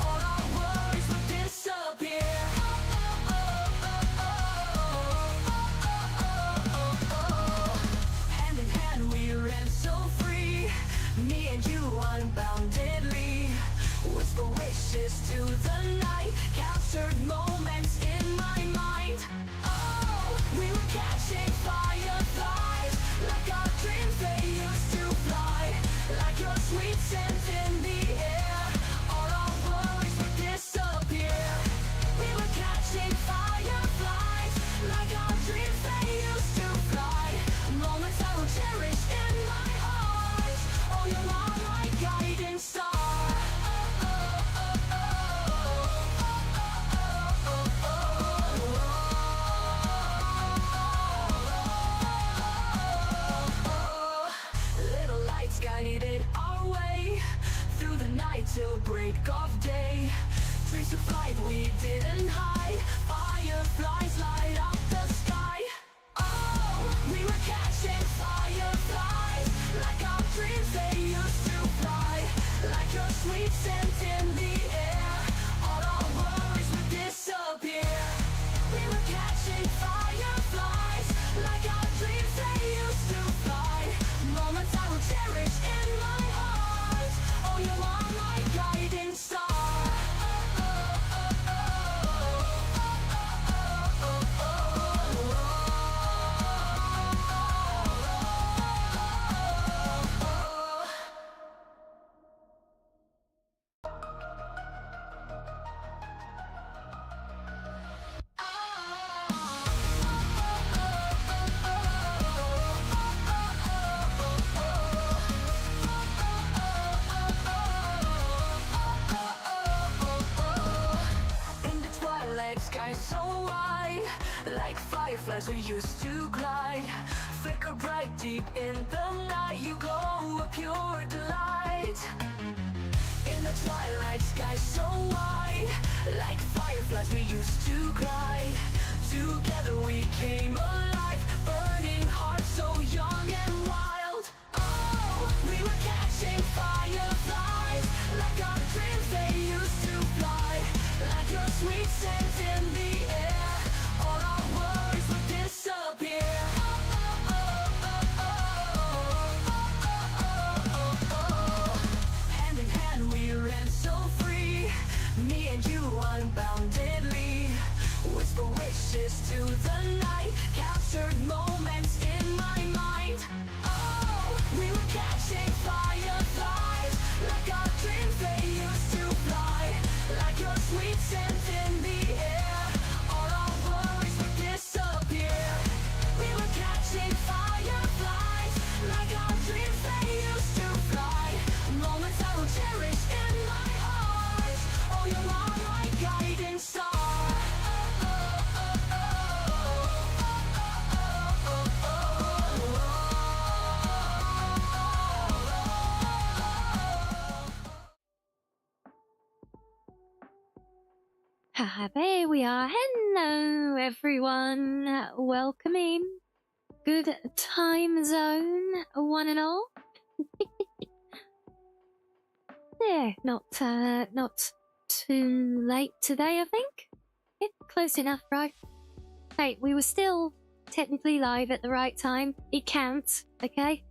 all our worries would disappear. Hand in hand we ran so free, me and you unboundedly. Whisper wishes to the night, captured moments in my mind. Oh, we were catching fireflies, like our dreams they used to fly, like your sweet scent in the air. fireflies we used to glide, flicker bright deep in the night. You glow a pure delight. In the twilight sky so wide, like fireflies we used to glide. Together we came alive, burning hearts so young and wild. Oh, we were catching fireflies, like our dreams they used to fly. Like your sweet scent in the air, all our worries would disappear. Oh, oh, oh, oh, oh, oh, oh, oh, oh. Hand in hand we ran so free, me and you unboundedly. Whisper wishes to the night, captured moments in my mind. Oh, we were catching fireflies, like our dreams they used to fly. Like your sweet scent in the air, all our worries would disappear. We were catching fireflies, like our dreams they used to fly. Moments I will cherish in my heart. Oh, you are my guiding star. There we are. Hello, everyone. Welcome in. Good time zone, one and all. Yeah, not too late today, I think. Yeah, close enough, right? Hey, we were still technically live at the right time. It counts, okay?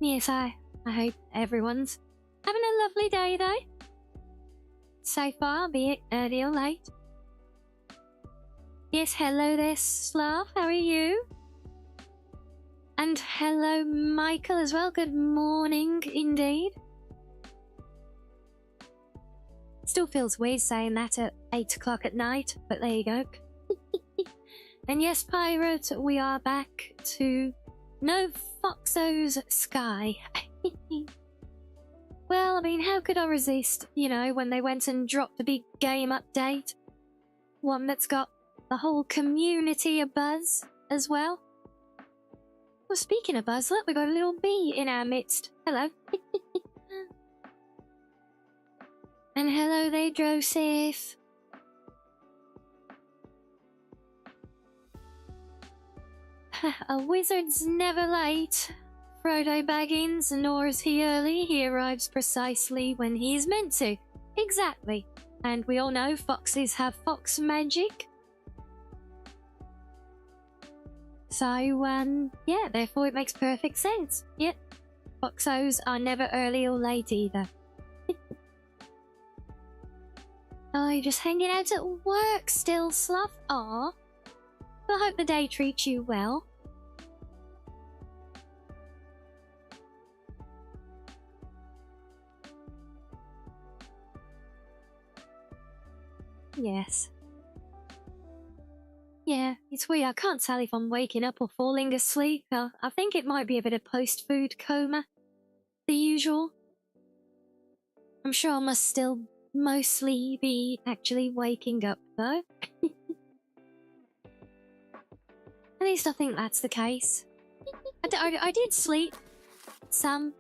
Yes, I hope everyone's having a lovely day, though. So far, be it early or late. Yes, hello there, Slav. How are you? And hello, Michael, as well. Good morning, indeed. Still feels weird saying that at 8 o'clock at night, but there you go. And yes, Pirate, we are back to No Foxo's Sky. Well, I mean, how could I resist, you know, when they went and dropped a big game update? One that's got the whole community abuzz as well. Well, speaking of buzz, look, we got a little bee in our midst. Hello. And hello there, Joseph. A wizard's never late. Frodo Baggins, nor is he early. He arrives precisely when he is meant to. Exactly. And we all know foxes have fox magic. So, yeah, therefore it makes perfect sense. Yep. Foxos are never early or late either. Oh, you're just hanging out at work still, Sloth? Aw. I hope the day treats you well. Yes. Yeah, it's weird. I can't tell if I'm waking up or falling asleep. I think it might be a bit of post-food coma. The usual. I'm sure I must still mostly be actually waking up, though. At least I think that's the case. I did sleep some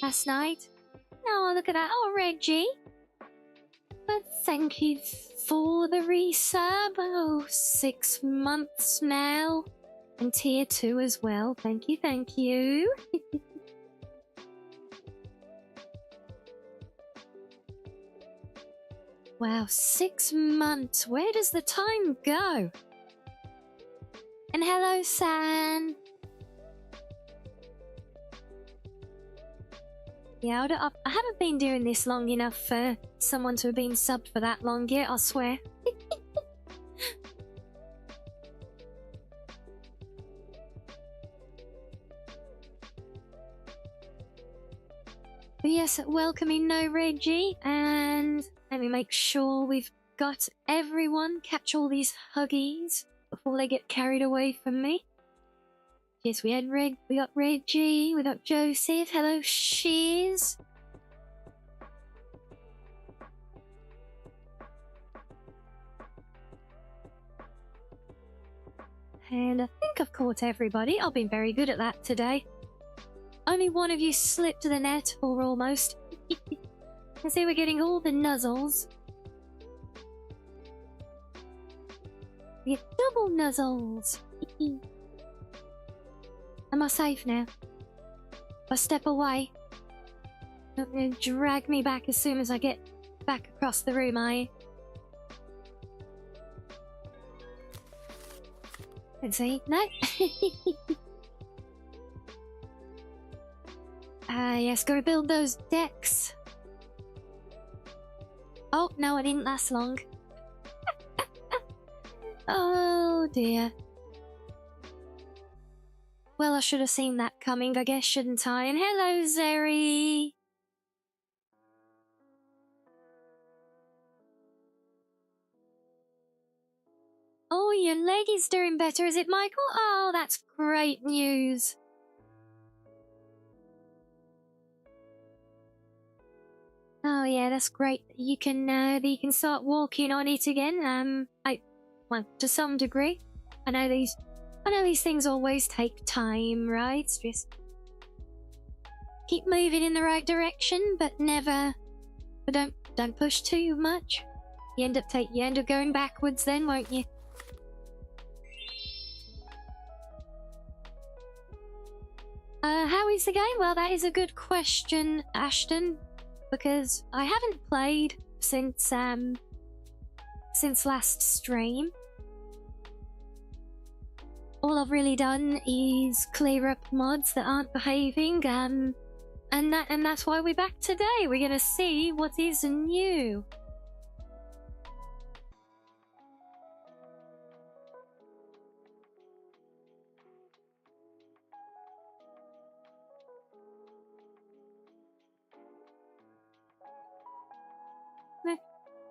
last night. Oh, look at that. Oh, Reggie. But thank you for the resub. Oh, 6 months now. And tier 2 as well. Thank you, thank you. Wow, 6 months. Where does the time go? And hello, San. Yeah, I haven't been doing this long enough for someone to have been subbed for that long yet, I swear. But yes, welcoming No Reggie, and let me make sure we've got everyone. Catch all these huggies before they get carried away from me. Yes, we got Reggie, we got Joseph, hello Shears. And I think I've caught everybody. I've been very good at that today. Only one of you slipped the net, or almost. I see we're getting all the nuzzles. We get double nuzzles. Am I safe now? If I step away, you're gonna drag me back as soon as I get back across the room, are you? Let's see. No? Yes, go build those decks. Oh, no, I didn't last long. Oh, dear. Well, I should have seen that coming, I guess, shouldn't I? And hello, Zeri! Oh, your leg is doing better, is it, Michael? Oh, that's great news. Oh yeah, that's great. You can start walking on it again. Well, to some degree. I know these things always take time, right? Just keep moving in the right direction, but don't push too much. You end up going backwards then, won't you? How is the game? Well, that is a good question, Ashton, because I haven't played since last stream. All I've really done is clear up mods that aren't behaving, and that's why we're back today. We're gonna see what is new.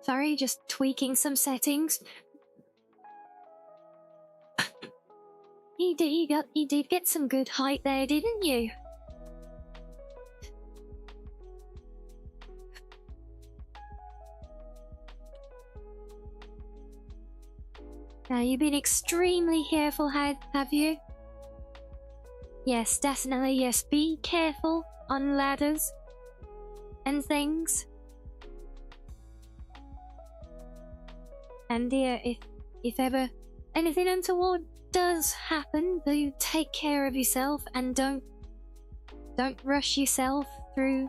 Sorry, just tweaking some settings. You did get some good height there, didn't you? Now, you've been extremely careful, have you? Yes, definitely, yes. Be careful on ladders and things. And dear, if ever anything untoward does happen, do take care of yourself and don't rush yourself through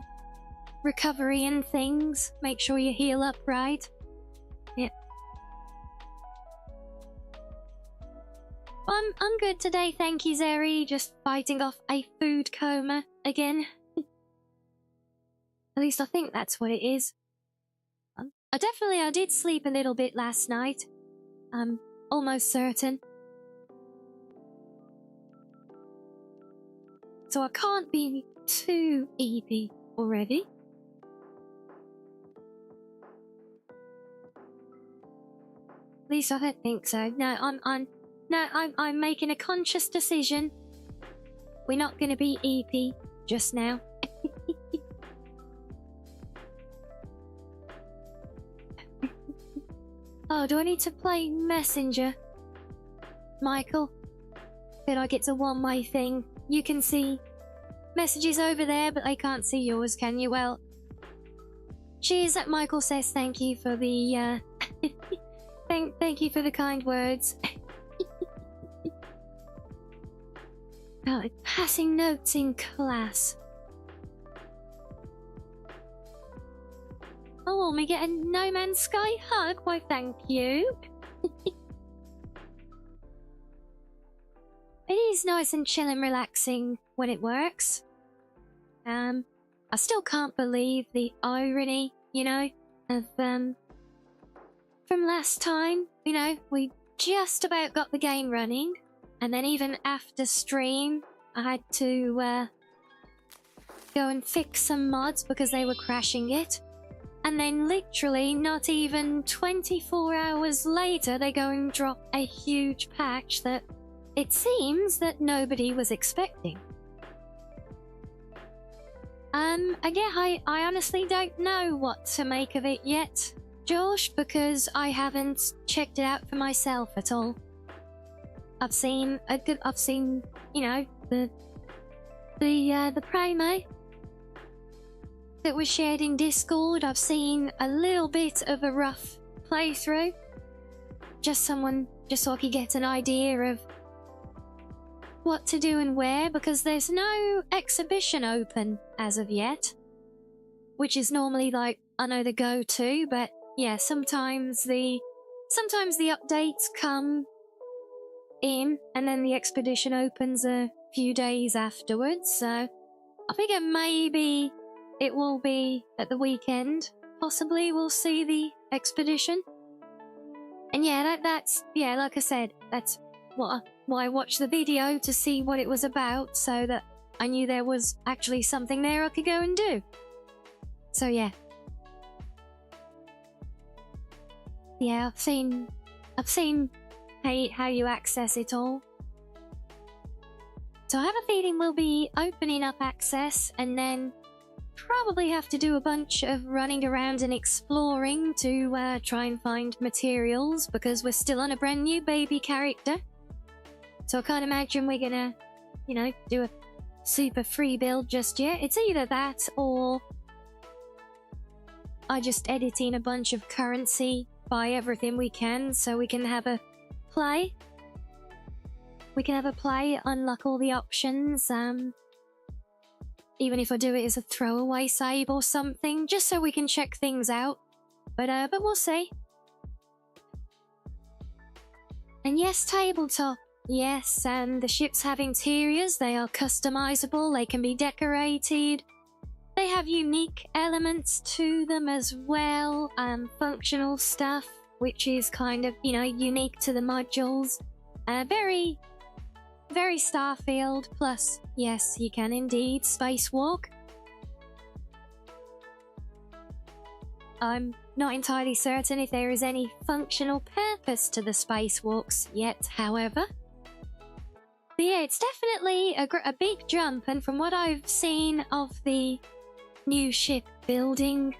recovery and things. Make sure you heal up right. Yeah. I'm good today, thank you, Zeri. Just fighting off a food coma again. At least I think that's what it is. I did sleep a little bit last night. I'm almost certain. So I can't be too EP already. At least I don't think so. No, I'm making a conscious decision. We're not going to be EP just now. Oh, do I need to play Messenger? Michael? Did I get to one-way thing? You can see messages over there, but I can't see yours, can you? Well, cheers that Michael says thank you for the, thank you for the kind words. Oh, passing notes in class. Oh, me get a No Man's Sky hug? Why, thank you. It is nice and chill and relaxing when it works. I still can't believe the irony, you know, of, from last time. You know, we just about got the game running, and then even after stream, I had to, go and fix some mods because they were crashing it. And then literally not even 24 hours later, they go and drop a huge patch that it seems that nobody was expecting. Again, I honestly don't know what to make of it yet, Josh, because I haven't checked it out for myself at all. I've seen you know, the promo that was shared in Discord. I've seen a little bit of a rough playthrough. Just so I could get an idea of what to do and where, because there's no exhibition open as of yet, which is normally like, I know, the go-to, but yeah, sometimes the updates come in and then the expedition opens a few days afterwards, so I figure maybe it will be at the weekend. Possibly we'll see the expedition. And yeah, that's like I said, that's why I watched the video, to see what it was about, so that I knew there was actually something there I could go and do. So yeah. Yeah, I've seen how you access it all. So I have a feeling we'll be opening up access and then probably have to do a bunch of running around and exploring to try and find materials, because we're still on a brand new baby character. So I can't imagine we're gonna, you know, do a super free build just yet. It's either that or I just edit in a bunch of currency, buy everything we can so we can have a play. Unlock all the options, even if I do it as a throwaway save or something, just so we can check things out. But we'll see. And yes, tabletop. Yes, the ships have interiors. They are customizable. They can be decorated. They have unique elements to them as well. Functional stuff, which is kind of, you know, unique to the modules. Very Starfield, plus, yes, you can indeed spacewalk. I'm not entirely certain if there is any functional purpose to the spacewalks yet, however. But yeah, it's definitely a big jump, and from what I've seen of the new ship building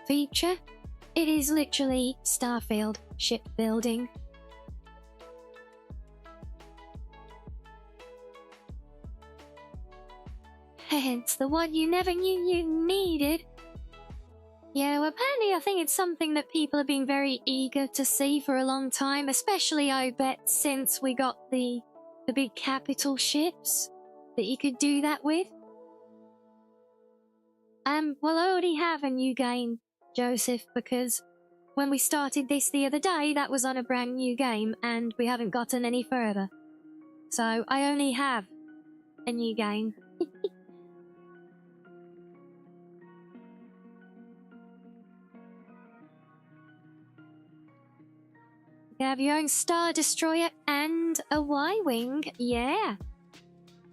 feature, it is literally Starfield ship building. Hence the one you never knew you needed. Yeah, well, apparently I think it's something that people have been very eager to see for a long time, especially I bet since we got the big capital ships that you could do that with. Well, I already have a new game, Joseph, because when we started this the other day, that was on a brand new game and we haven't gotten any further. So I only have a new game. You have your own Star Destroyer and a Y-Wing, yeah.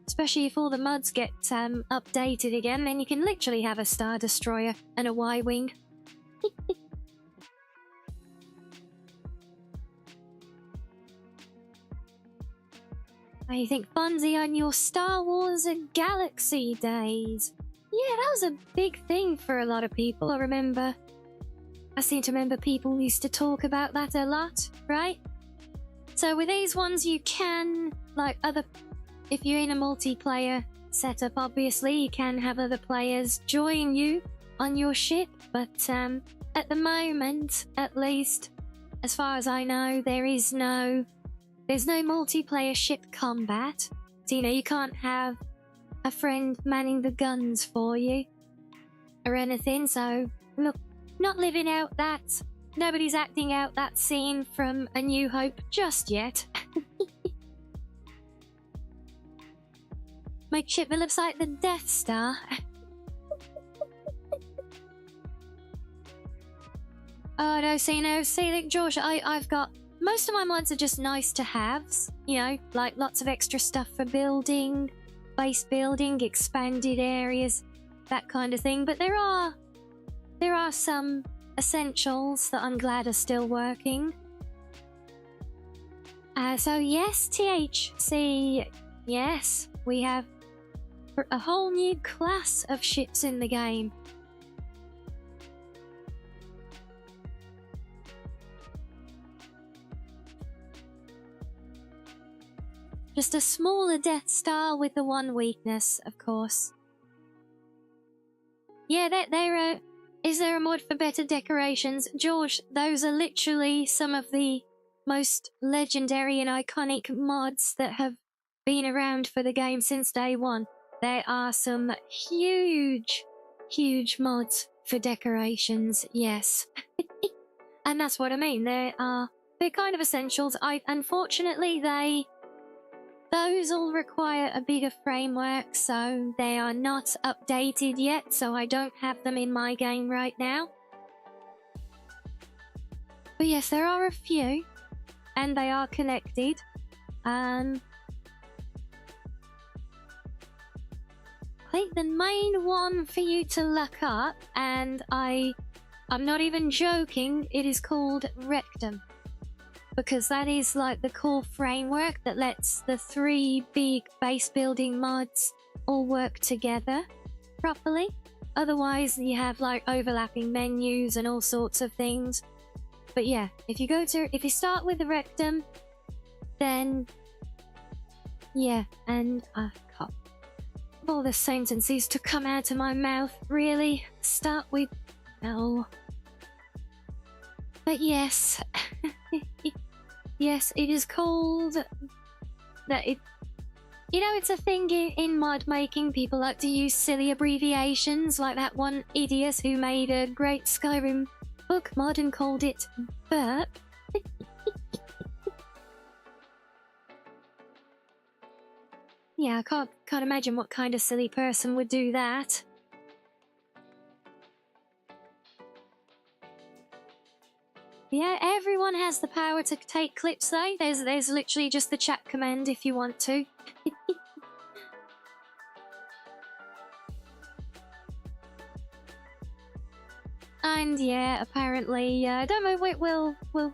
Especially if all the mods get updated again, then you can literally have a Star Destroyer and a Y-Wing. I think Fonzie on your Star Wars Galaxy days. Yeah, that was a big thing for a lot of people, I seem to remember people used to talk about that a lot, right? So with these ones you can, like if you're in a multiplayer setup, obviously you can have other players join you on your ship, but at the moment, at least, as far as I know, there's no multiplayer ship combat. So, you know, you can't have a friend manning the guns for you or anything, so look, not living out that. Nobody's acting out that scene from A New Hope just yet. My ship looks like the Death Star. Oh no, see, like George, I've got, most of my mods are just nice to haves, you know, like lots of extra stuff for building, base building, expanded areas, that kind of thing, but there are some essentials that I'm glad are still working. So yes, THC, yes, we have a whole new class of ships in the game. Just a smaller Death Star with the one weakness, of course. Yeah, is there a mod for better decorations? George, those are literally some of the most legendary and iconic mods that have been around for the game since day one. There are some huge, huge mods for decorations, yes. And that's what I mean. They're kind of essentials. Unfortunately, those all require a bigger framework, so they are not updated yet, so I don't have them in my game right now. But yes, there are a few, and they are connected. I think the main one for you to look up, and I'm not even joking, it is called Rectum. Because that is like the core framework that lets the 3 big base building mods all work together properly. Otherwise, you have like overlapping menus and all sorts of things. But yeah, if you start with the Rectum, then yeah, and God, all the sentences to come out of my mouth, really. Start with no. But yes. Yes, it is called that. It's a thing in mod making. People like to use silly abbreviations, like that one idiot who made a great Skyrim book mod and called it Burp. Yeah, I can't imagine what kind of silly person would do that. Yeah, everyone has the power to take clips though. There's literally just the chat command if you want to. And yeah, apparently, don't know, we'll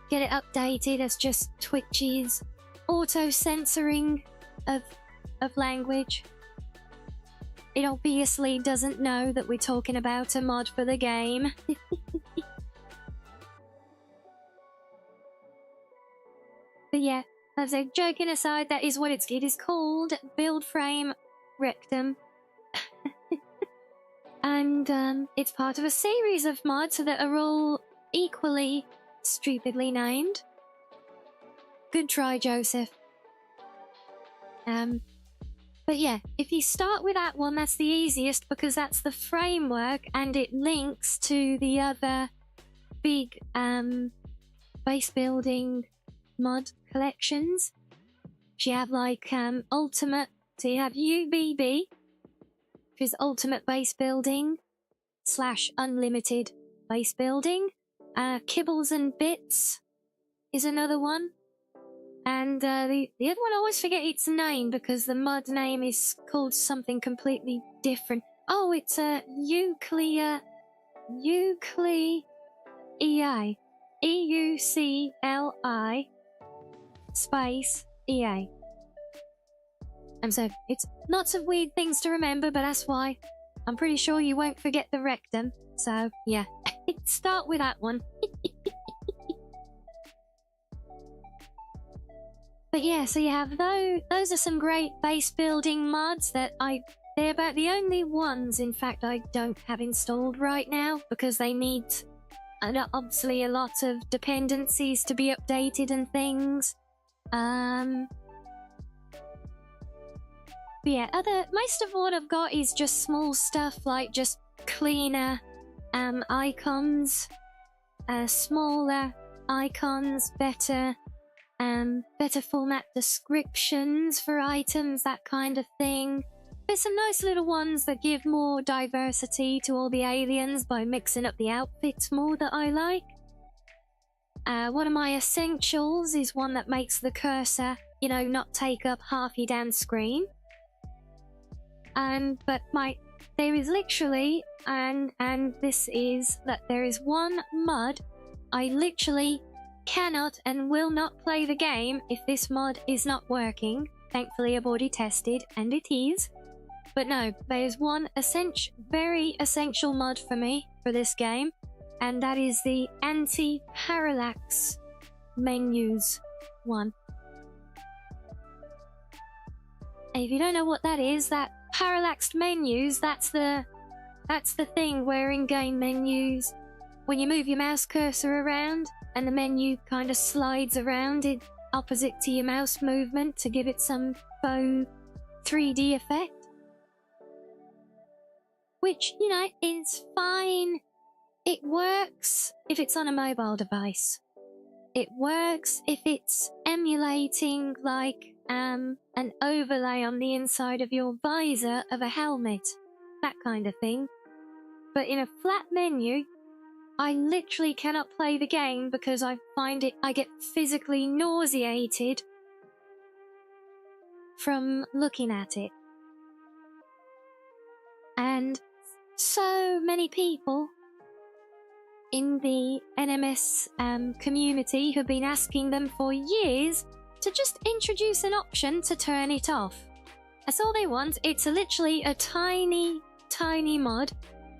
get it updated as just Twitch's auto-censoring of language. It obviously doesn't know that we're talking about a mod for the game. But yeah, as a joking aside, that is what it is called, Build Frame Rectum. And it's part of a series of mods that are all equally stupidly named. Good try, Joseph. But yeah, if you start with that one, that's the easiest because that's the framework and it links to the other big base building mod collections. You have like ultimate, so you have UBB, which is ultimate base building / unlimited base building. Kibbles and Bits is another one. And the other one, I always forget its name because the mod name is called something completely different. Oh, it's a Euclid EA. EUCLI space EA. And so it's lots of weird things to remember, but that's why I'm pretty sure you won't forget the Rectum. So yeah, start with that one. But yeah, so you have those are some great base building mods that they're about the only ones, in fact, I don't have installed right now because they need obviously a lot of dependencies to be updated and things. But yeah, most of what I've got is just small stuff like just cleaner icons, smaller icons, better format descriptions for items, that kind of thing. There's some nice little ones that give more diversity to all the aliens by mixing up the outfits more that I like. One of my essentials is one that makes the cursor, not take up half your damn screen. But there is literally, and this is that there is one mod I literally cannot and will not play the game if this mod is not working. Thankfully, I've already tested, and it is. But no, there's one very essential mod for me for this game, and that is the anti-parallax menus one. if you don't know what that is, that parallaxed menus, that's the thing where in-game menus, when you move your mouse cursor around and the menu kind of slides around it opposite to your mouse movement to give it some faux 3D effect. Which, you know, is fine. It works if it's on a mobile device. It works if it's emulating like an overlay on the inside of your visor of a helmet. That kind of thing. But in a flat menu, I literally cannot play the game because I get physically nauseated from looking at it. And so many people in the NMS community have been asking them for years to just introduce an option to turn it off. That's all they want. It's literally a tiny, tiny mod,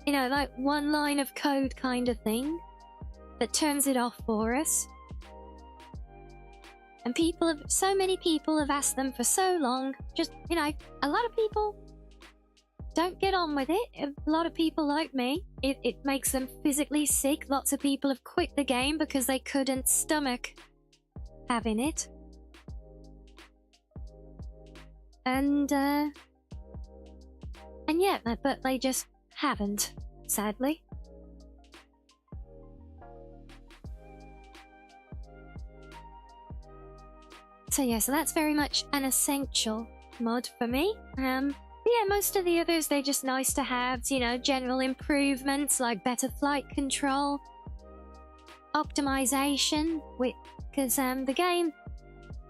you know, like one line of code kind of thing that turns it off for us. And so many people have asked them for so long. Just, you know, a lot of people don't get on with it. A lot of people like me, it makes them physically sick. Lots of people have quit the game because they couldn't stomach having it. And yeah, but they just haven't, sadly. So yeah, so that's very much an essential mod for me. Yeah, most of the others, they're just nice to have, you know, general improvements like better flight control, optimization, because the game,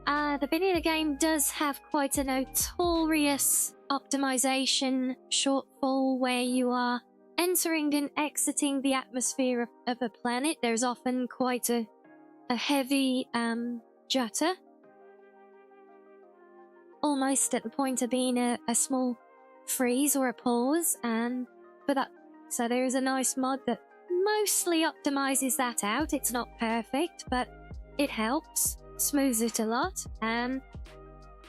the vanilla game does have quite a notorious optimization shortfall where you are entering and exiting the atmosphere of a planet. There's often quite a heavy jutter, almost at the point of being a small freeze or a pause, so there is a nice mod that mostly optimizes that out. It's not perfect, but it helps, smooths it a lot. And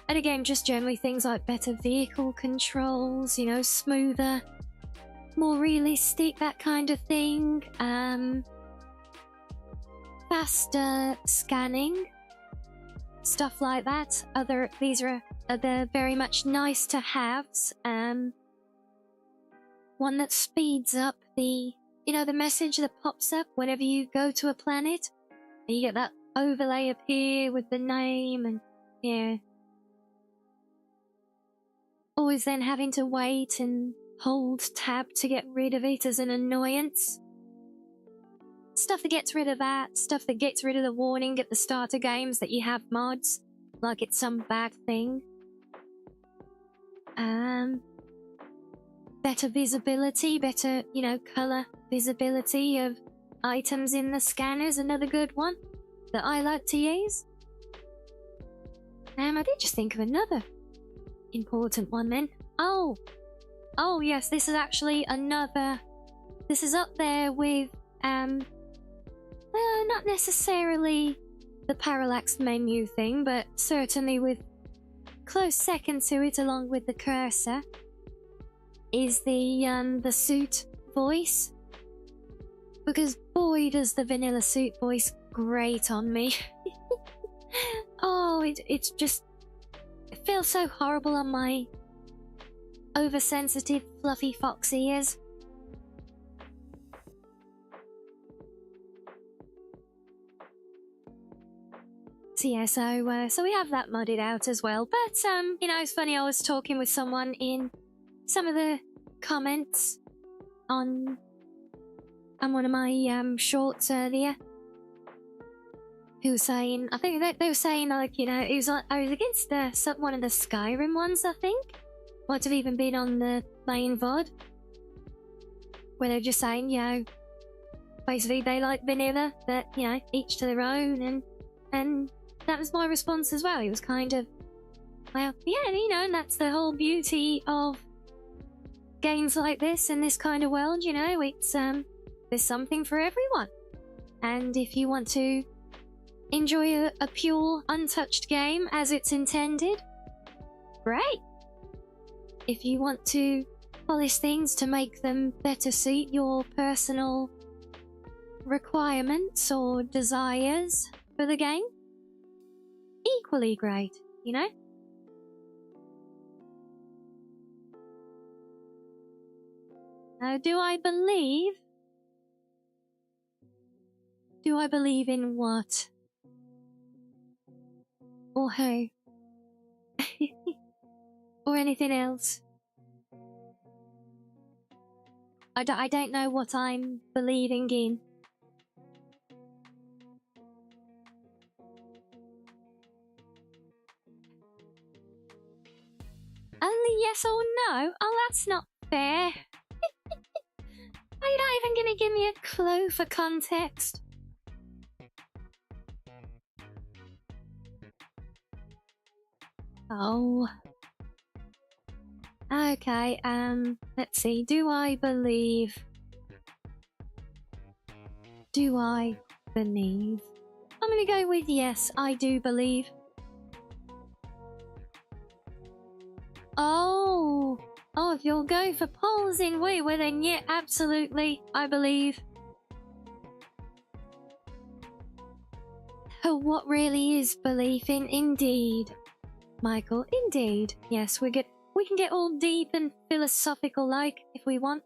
again, just generally things like better vehicle controls, you know, smoother, more realistic, that kind of thing. Faster scanning, stuff like that. These are other very much nice to haves. One that speeds up the message that pops up whenever you go to a planet, and you get that overlay appear with the name, and yeah, always then having to wait and hold tab to get rid of it as an annoyance. Stuff that gets rid of that, stuff that gets rid of the warning at the start of games that you have mods, like it's some bad thing. Better visibility, better, you know, color visibility of items in the scanners, another good one that I like to use. I did just think of another important one then. Oh yes, this is actually another, this is up there with, well, not necessarily the parallax menu thing, but certainly with close second to it along with the cursor, is the suit voice. Because boy does the vanilla suit voice great on me. Oh, it feels so horrible on my oversensitive fluffy fox ears. So yeah, so we have that modded out as well. But you know, it's funny, I was talking with someone in some of the comments on one of my shorts earlier, who was saying, I think they were saying, like, you know, it was like, I was against one of the Skyrim ones, I think. Might have even been on the main VOD, where they're just saying, you know, basically they like vanilla, but, you know, each to their own, and that was my response as well. It was kind of, well, yeah, you know, and that's the whole beauty of games like this in this kind of world, you know, it's, there's something for everyone. And if you want to enjoy a pure, untouched game as it's intended, great. if you want to polish things to make them better suit your personal requirements or desires for the game, equally great, you know? Now, do I believe in what? Or who? Or anything else? I don't know what I'm believing in. Only yes or no? Oh, that's not fair. Are you not even gonna give me a clue for context? Oh. Okay, let's see. Do I believe? I'm gonna go with yes, I do believe. Oh, if you're going for polls in Wii, well then yeah, absolutely, I believe. Oh, what really is belief in? Indeed, Michael, indeed. Yes, we can get all deep and philosophical like if we want.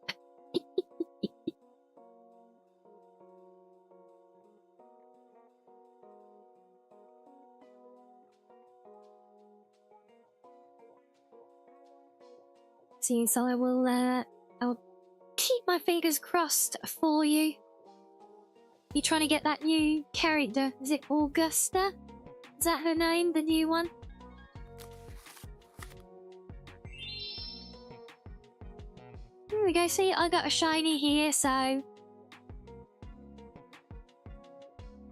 See, so I'll keep my fingers crossed for you. You trying to get that new character? Is it Augusta? Is that her name, the new one? There we go, see, I got a shiny here, so...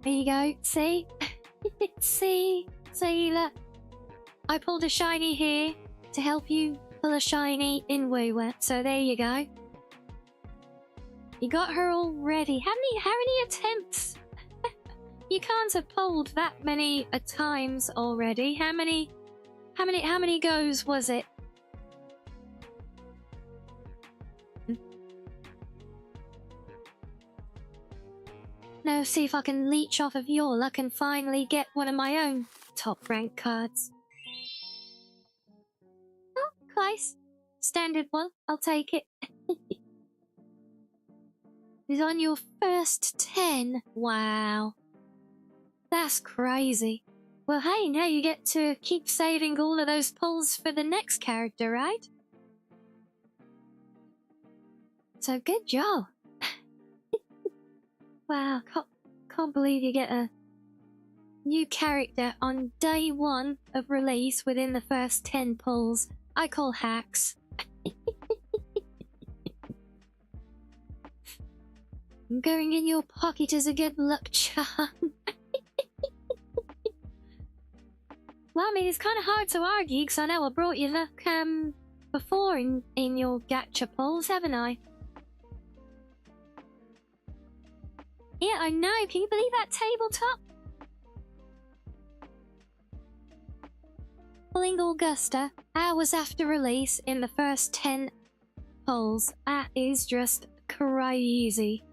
There you go, see? See, look. I pulled a shiny here to help you pull a shiny in Woowa, so there you go. You got her already. How many attempts? You can't have pulled that many times already. How many goes was it? Now see if I can leech off of your luck and finally get one of my own top rank cards. Oh, close. Standard one. I'll take it. It's on your first 10. Wow. That's crazy. Well, hey, now you get to keep saving all of those pulls for the next character, right? So good job. Wow, can't believe you get a new character on day 1 of release within the first 10 pulls. I call hacks. Going in your pocket is a good luck charm. Well, I mean, it's kind of hard to argue because I know I brought you luck before in your gacha pulls, haven't I? Yeah, I know. Can you believe that tabletop? Pulling Augusta hours after release in the first 10 pulls. That is just crazy.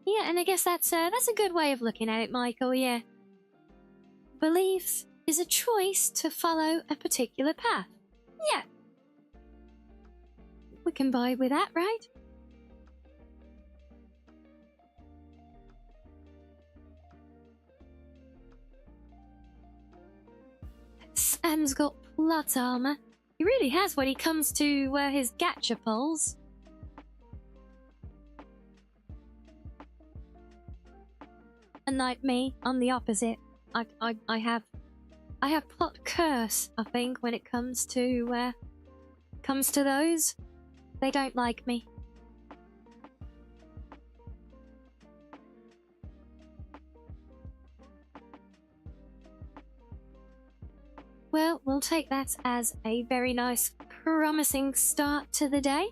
Yeah, and I guess that's a good way of looking at it, Michael, yeah. Beliefs is a choice to follow a particular path. Yeah. We can buy with that, right? Sam's got plot armor. He really has when it comes to his gacha pulls. Unlike me, I'm the opposite. I have plot curse, I think, when it comes to those. They don't like me. Well, we'll take that as a very nice, promising start to the day.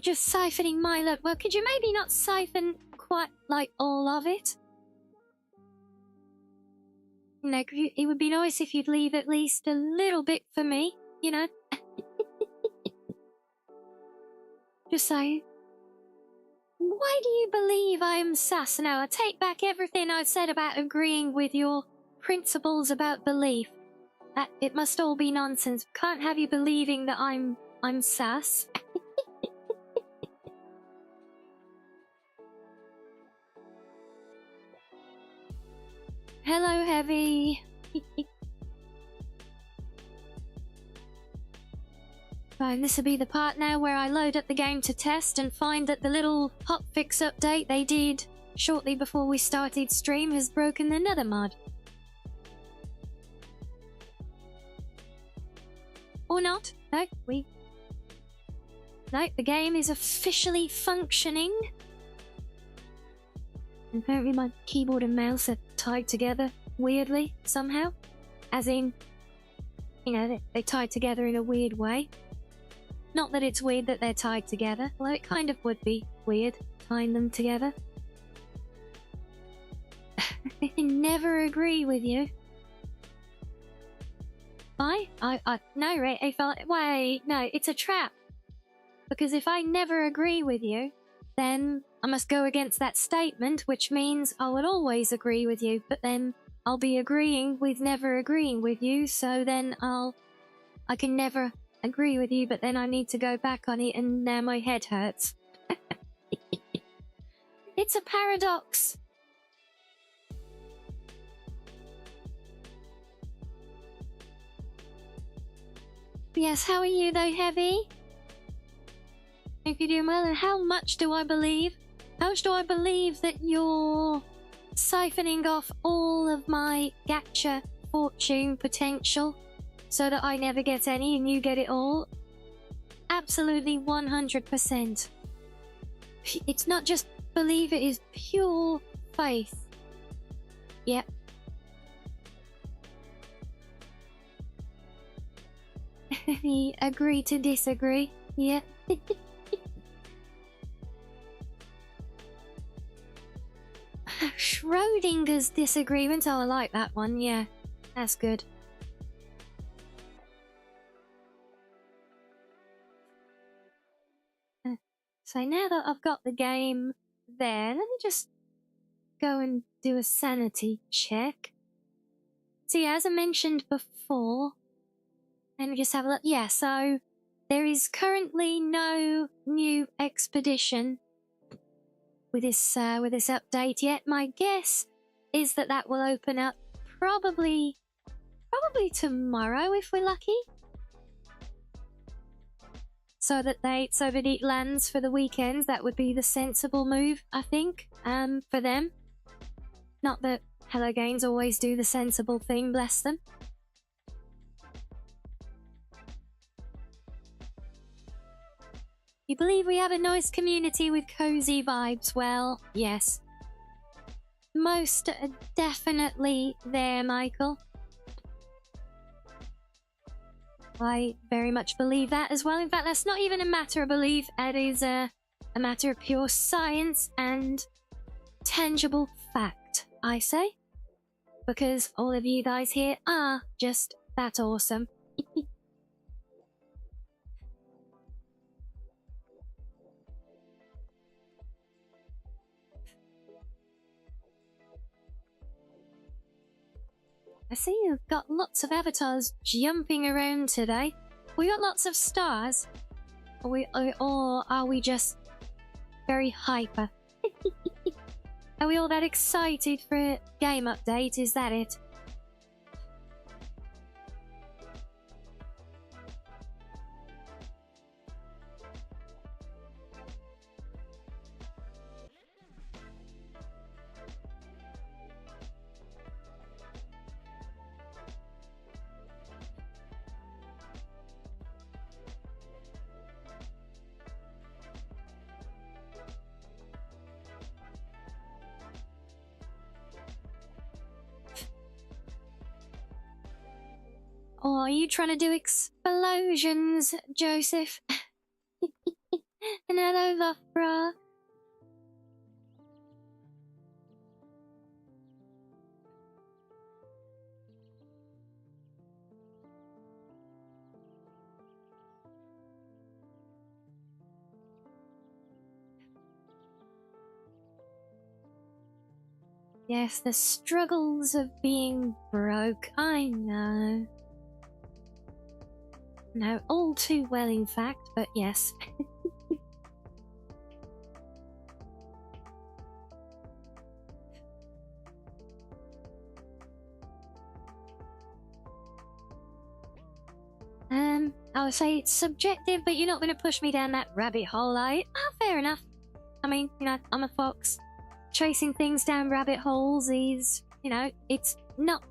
You're just siphoning my load. Well, could you maybe not siphon quite like all of it? You know, it would be nice if you'd leave at least a little bit for me, you know? Just saying. Why do you believe I am sus? Now, I take back everything I said about agreeing with your principles about belief. That it must all be nonsense. Can't have you believing that I'm sus. Hello, Heavy. Fine, this'll be the part now where I load up the game to test and find that the little hotfix update they did shortly before we started stream has broken another mod. Or not. No, the game is officially functioning. And apparently my keyboard and mouse are tied together weirdly, somehow. As in, you know, they tied together in a weird way. Not that it's weird that they're tied together, although it kind of would be weird tying them together. I never agree with you. No, Ray, wait, no, it's a trap. Because if I never agree with you, then I must go against that statement, which means I will always agree with you, but then I'll be agreeing with never agreeing with you, so then I can never agree with you, but then I need to go back on it and now my head hurts. It's a paradox. Yes, how are you though, Heavy? If you're doing well, and how much do I believe? How much do I believe that you're siphoning off all of my gacha fortune potential so that I never get any and you get it all? Absolutely 100%. It's not just believe, it is pure faith. Yep. Agree to disagree. Yep. Schrodinger's disagreement. Oh, I like that one. Yeah, that's good. So now that I've got the game there, let me just go and do a sanity check. See, as I mentioned before, let me just have a look. Yeah, so there is currently no new expedition with this update yet. My guess is that that will open up probably tomorrow if we're lucky. So that it lands for the weekends. That would be the sensible move, I think, for them. Not that Hello Games always do the sensible thing, bless them. You believe we have a nice community with cozy vibes? Well, yes. Most definitely there, Michael. I very much believe that as well. In fact, that's not even a matter of belief. It is a matter of pure science and tangible fact, I say. Because all of you guys here are just that awesome. I see you've got lots of avatars jumping around today. We got lots of stars. Or are we just very hyper? Are we all that excited for a game update? Is that it? Or are you trying to do explosions, Joseph? And hello, Loughborough. Yes, the struggles of being broke, I know. No, all too well in fact, but yes. I would say it's subjective, but you're not going to push me down that rabbit hole, are you? Ah, fair enough. I mean, you know, I'm a fox. Chasing things down rabbit holes is, you know, it's not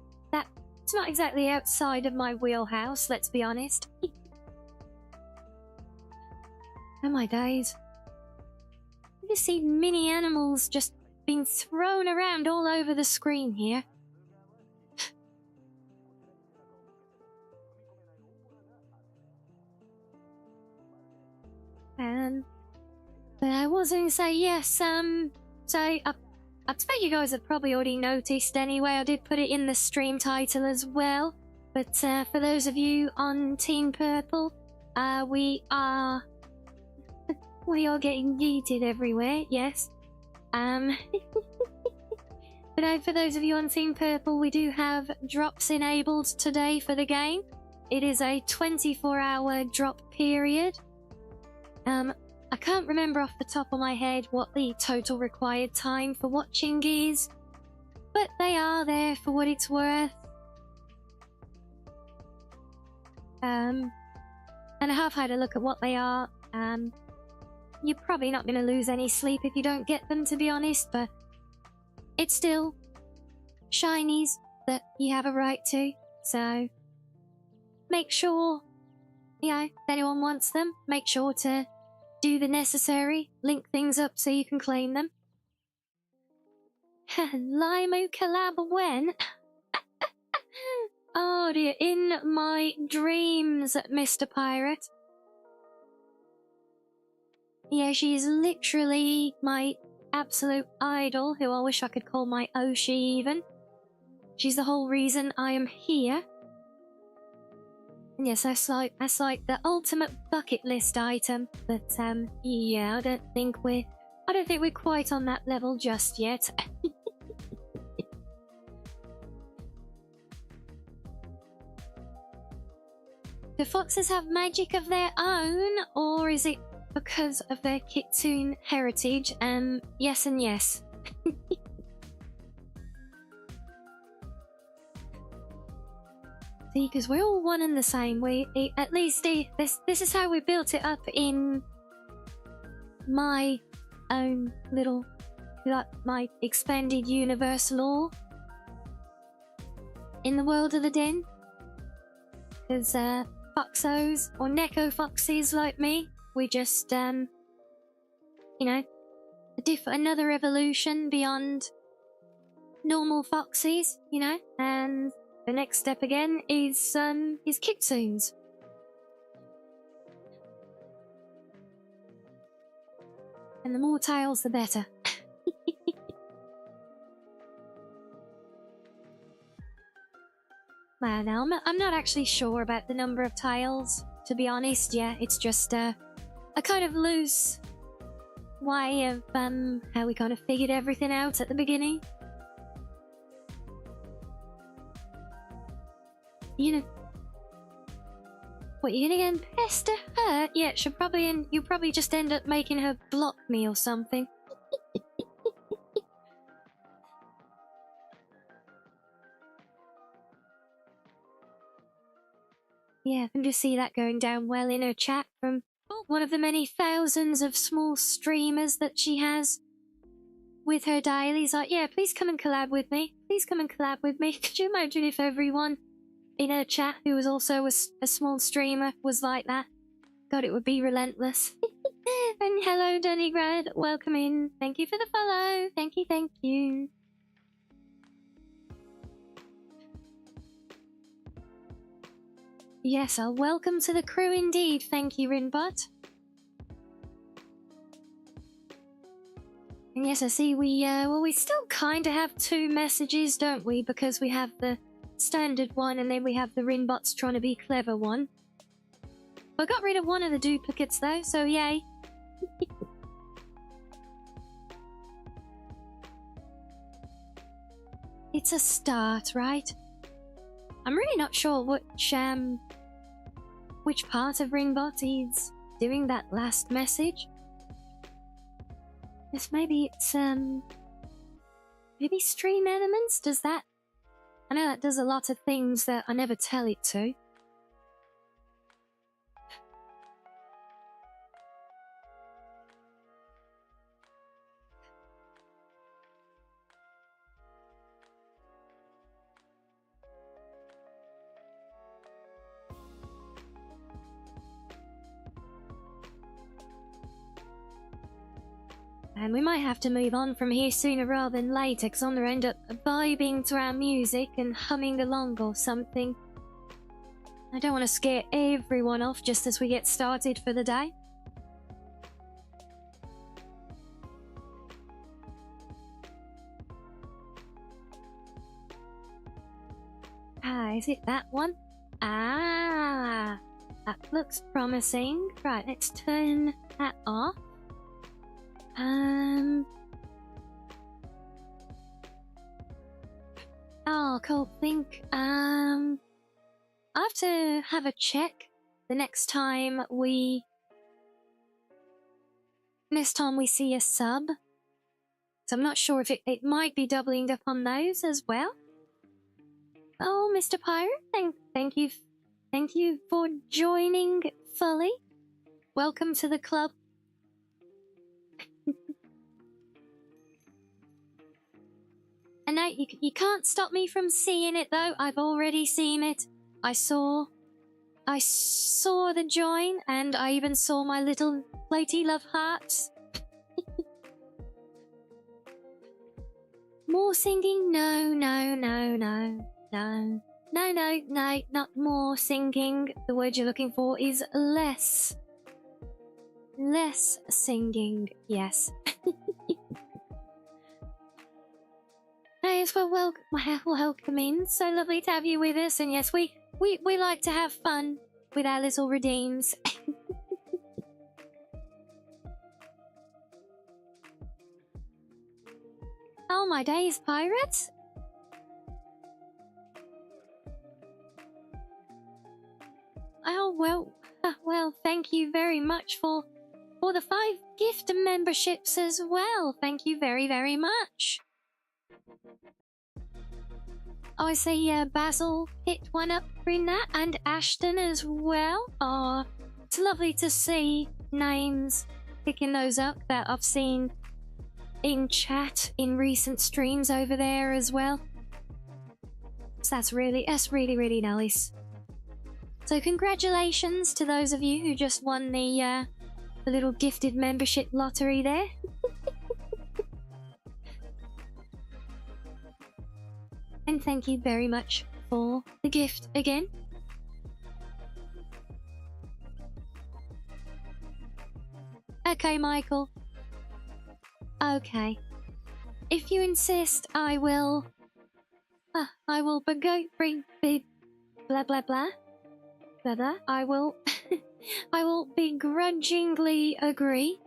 exactly outside of my wheelhouse, let's be honest. Oh my days. You just see mini animals just being thrown around all over the screen here. But I was going to say, yes, so I expect you guys have probably already noticed anyway. I did put it in the stream title as well. But for those of you on Team Purple, we are getting yeeted everywhere, yes. But for those of you on Team Purple, we do have drops enabled today for the game. It is a 24-hour drop period. I can't remember off the top of my head what the total required time for watching is, but they are there for what it's worth. And I have had a look at what they are. You're probably not going to lose any sleep if you don't get them, to be honest, but it's still shinies that you have a right to, so make sure, you know, if anyone wants them, make sure to do the necessary, link things up so you can claim them. Limo collab when? Oh dear, in my dreams, Mr. Pirate. Yeah, she's literally my absolute idol, who I wish I could call my Oshi even. She's the whole reason I am here. And yes, that's like the ultimate bucket list item. But yeah, I don't think we're quite on that level just yet. Do foxes have magic of their own, or is it because of their kitsune heritage? Yes and yes. See, because we're all one and the same. At least this is how we built it up in my own little, like, my expanded universe lore in the world of the den. Because foxos or neko foxes like me, we just you know, another evolution beyond normal foxes, you know, and the next step again is kitsunes. And the more tails, the better. Well, now, I'm not actually sure about the number of tiles, to be honest. Yeah, it's just a kind of loose way of how we kind of figured everything out at the beginning. You know, what, you're gonna get pester her? Yeah, you'll probably just end up making her block me or something. Yeah, I can just see that going down well in her chat from one of the many thousands of small streamers that she has with her dailies. Like, yeah, please come and collab with me. Please come and collab with me. Could you imagine if everyone in her chat who was also a small streamer was like that? God, it would be relentless. And hello, Dunnygrad. Welcome in. Thank you for the follow. Thank you, thank you. Yes, welcome to the crew indeed. Thank you, Rinbot. And yes, I see well, we still kind of have two messages, don't we? Because we have the standard one and then we have the Rinbots trying to be clever one. I got rid of one of the duplicates though, so yay. It's a start, right? I'm really not sure which part of Ringbot is doing that last message. Yes, maybe it's maybe stream elements does that. I know that does a lot of things that I never tell it to. And we might have to move on from here sooner rather than later, because I'm going to end up vibing to our music and humming along or something. I don't want to scare everyone off just as we get started for the day. Ah, is it that one? Ah, that looks promising. Right, let's turn that off. Oh, cool. I have to have a check the next time we see a sub. So I'm not sure if it might be doubling up on those as well. Oh, Mr. Pirate, thank you for joining fully. Welcome to the club. And no, you can't stop me from seeing it though. I've already seen it. I saw the join, and I even saw my little floaty love hearts. More singing? No, not more singing. The word you're looking for is less. Less singing, yes. Yes, well, welcome in. So lovely to have you with us. And yes, we like to have fun with our little redeems. Oh my days, pirates! Oh well, thank you very much for the 5 gift memberships as well. Thank you very, very much. Oh, I see Basil hit one up in that, and Ashton as well. Oh, it's lovely to see names picking those up that I've seen in chat in recent streams over there as well. So that's really, really nice. So congratulations to those of you who just won the little gifted membership lottery there. And thank you very much for the gift again. Okay, Michael. Okay. If you insist, I will blah blah blah. Blah blah. I will I will begrudgingly agree.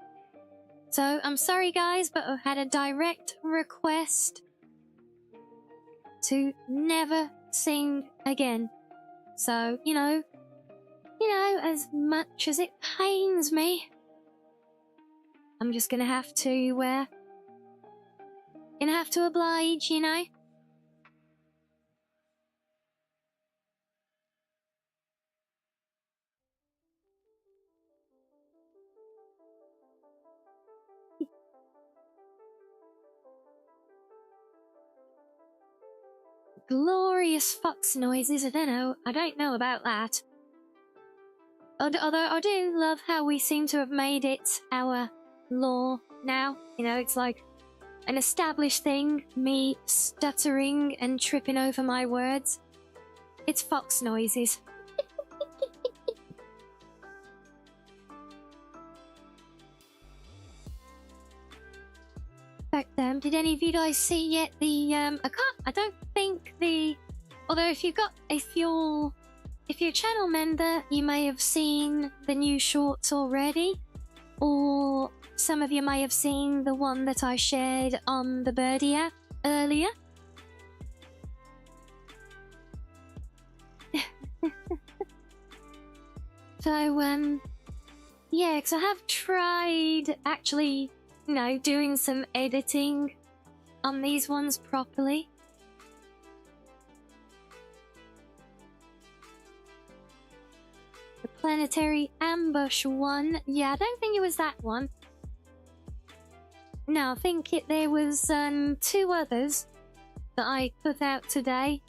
So I'm sorry guys, but I had a direct request to never sing again. So, you know, as much as it pains me, I'm just gonna have to oblige, you know. Glorious fox noises. I don't know about that. Although I do love how we seem to have made it our law now. You know, it's like an established thing, me stuttering and tripping over my words. It's fox noises. did any of you guys see yet I don't think although if you're a channel member, you may have seen the new shorts already, or some of you may have seen the one that I shared on the Birdie app earlier. So, yeah, because I have tried actually, doing some editing on these ones properly. The Planetary Ambush one, yeah, I don't think it was that one. No, I think there was 2 others that I put out today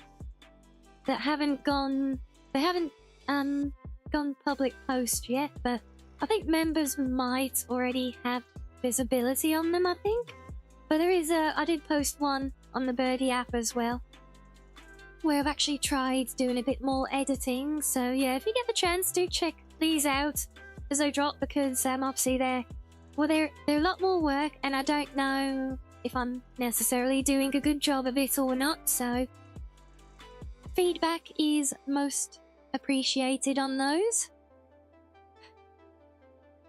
that haven't gone public post yet, but I think members might already have visibility on them, I think. But there is I did post one on the Birdie app as well, where I've actually tried doing a bit more editing. So yeah, if you get the chance, do check these out as they drop, because obviously they're a lot more work, and I don't know if I'm necessarily doing a good job of it or not, so feedback is most appreciated on those.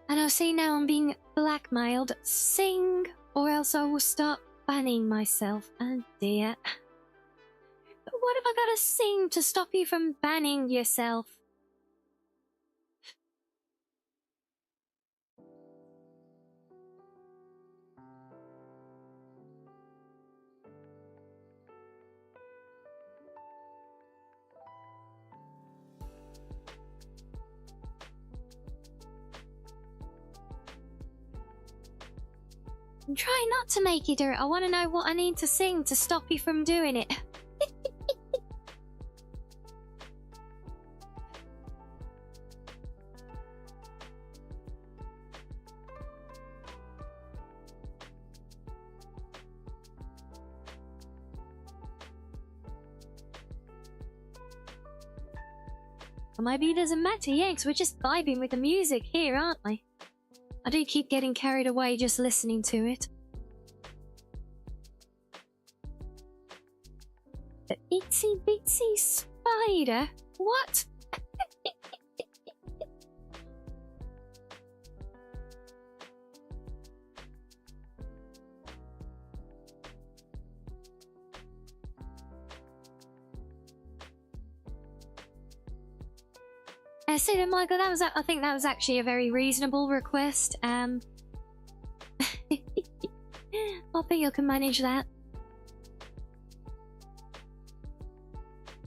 And I see now I'm being blackmailed. Sing, or else I will start banning myself. Oh dear. But what have I got to sing to stop you from banning yourself? Try not to make it dirt. I want to know what I need to sing to stop you from doing it. Well, maybe it doesn't matter, yeah, 'cause we're just vibing with the music here, aren't we? I do keep getting carried away just listening to it. The itsy bitsy spider? What? So then, Michael, I think that was actually a very reasonable request. I think you can manage that.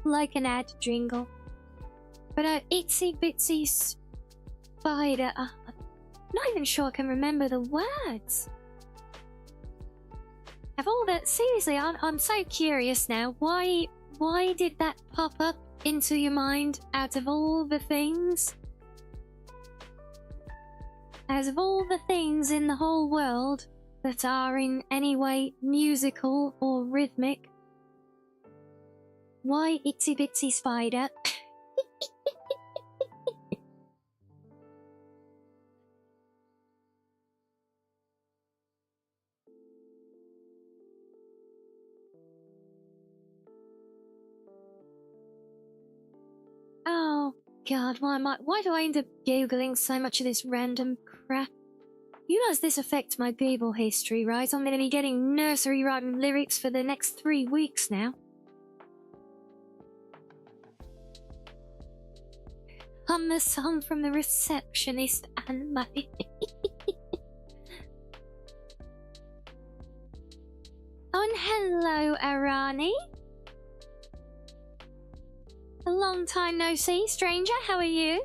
Like an ad jingle. But itsy bitsy spider. I'm not even sure I can remember the words. Have all that, seriously, I'm so curious now. Why did that pop up into your mind out of all the things? Out of all the things in the whole world that are in any way musical or rhythmic, why itsy bitsy spider? Oh god, why do I end up googling so much of this random crap? You know this affects my Google history, right? I'm gonna be getting nursery rhyme lyrics for the next 3 weeks now. I'm the song from the receptionist and my... Oh, and hello, Arani. A long time no see, stranger. How are you?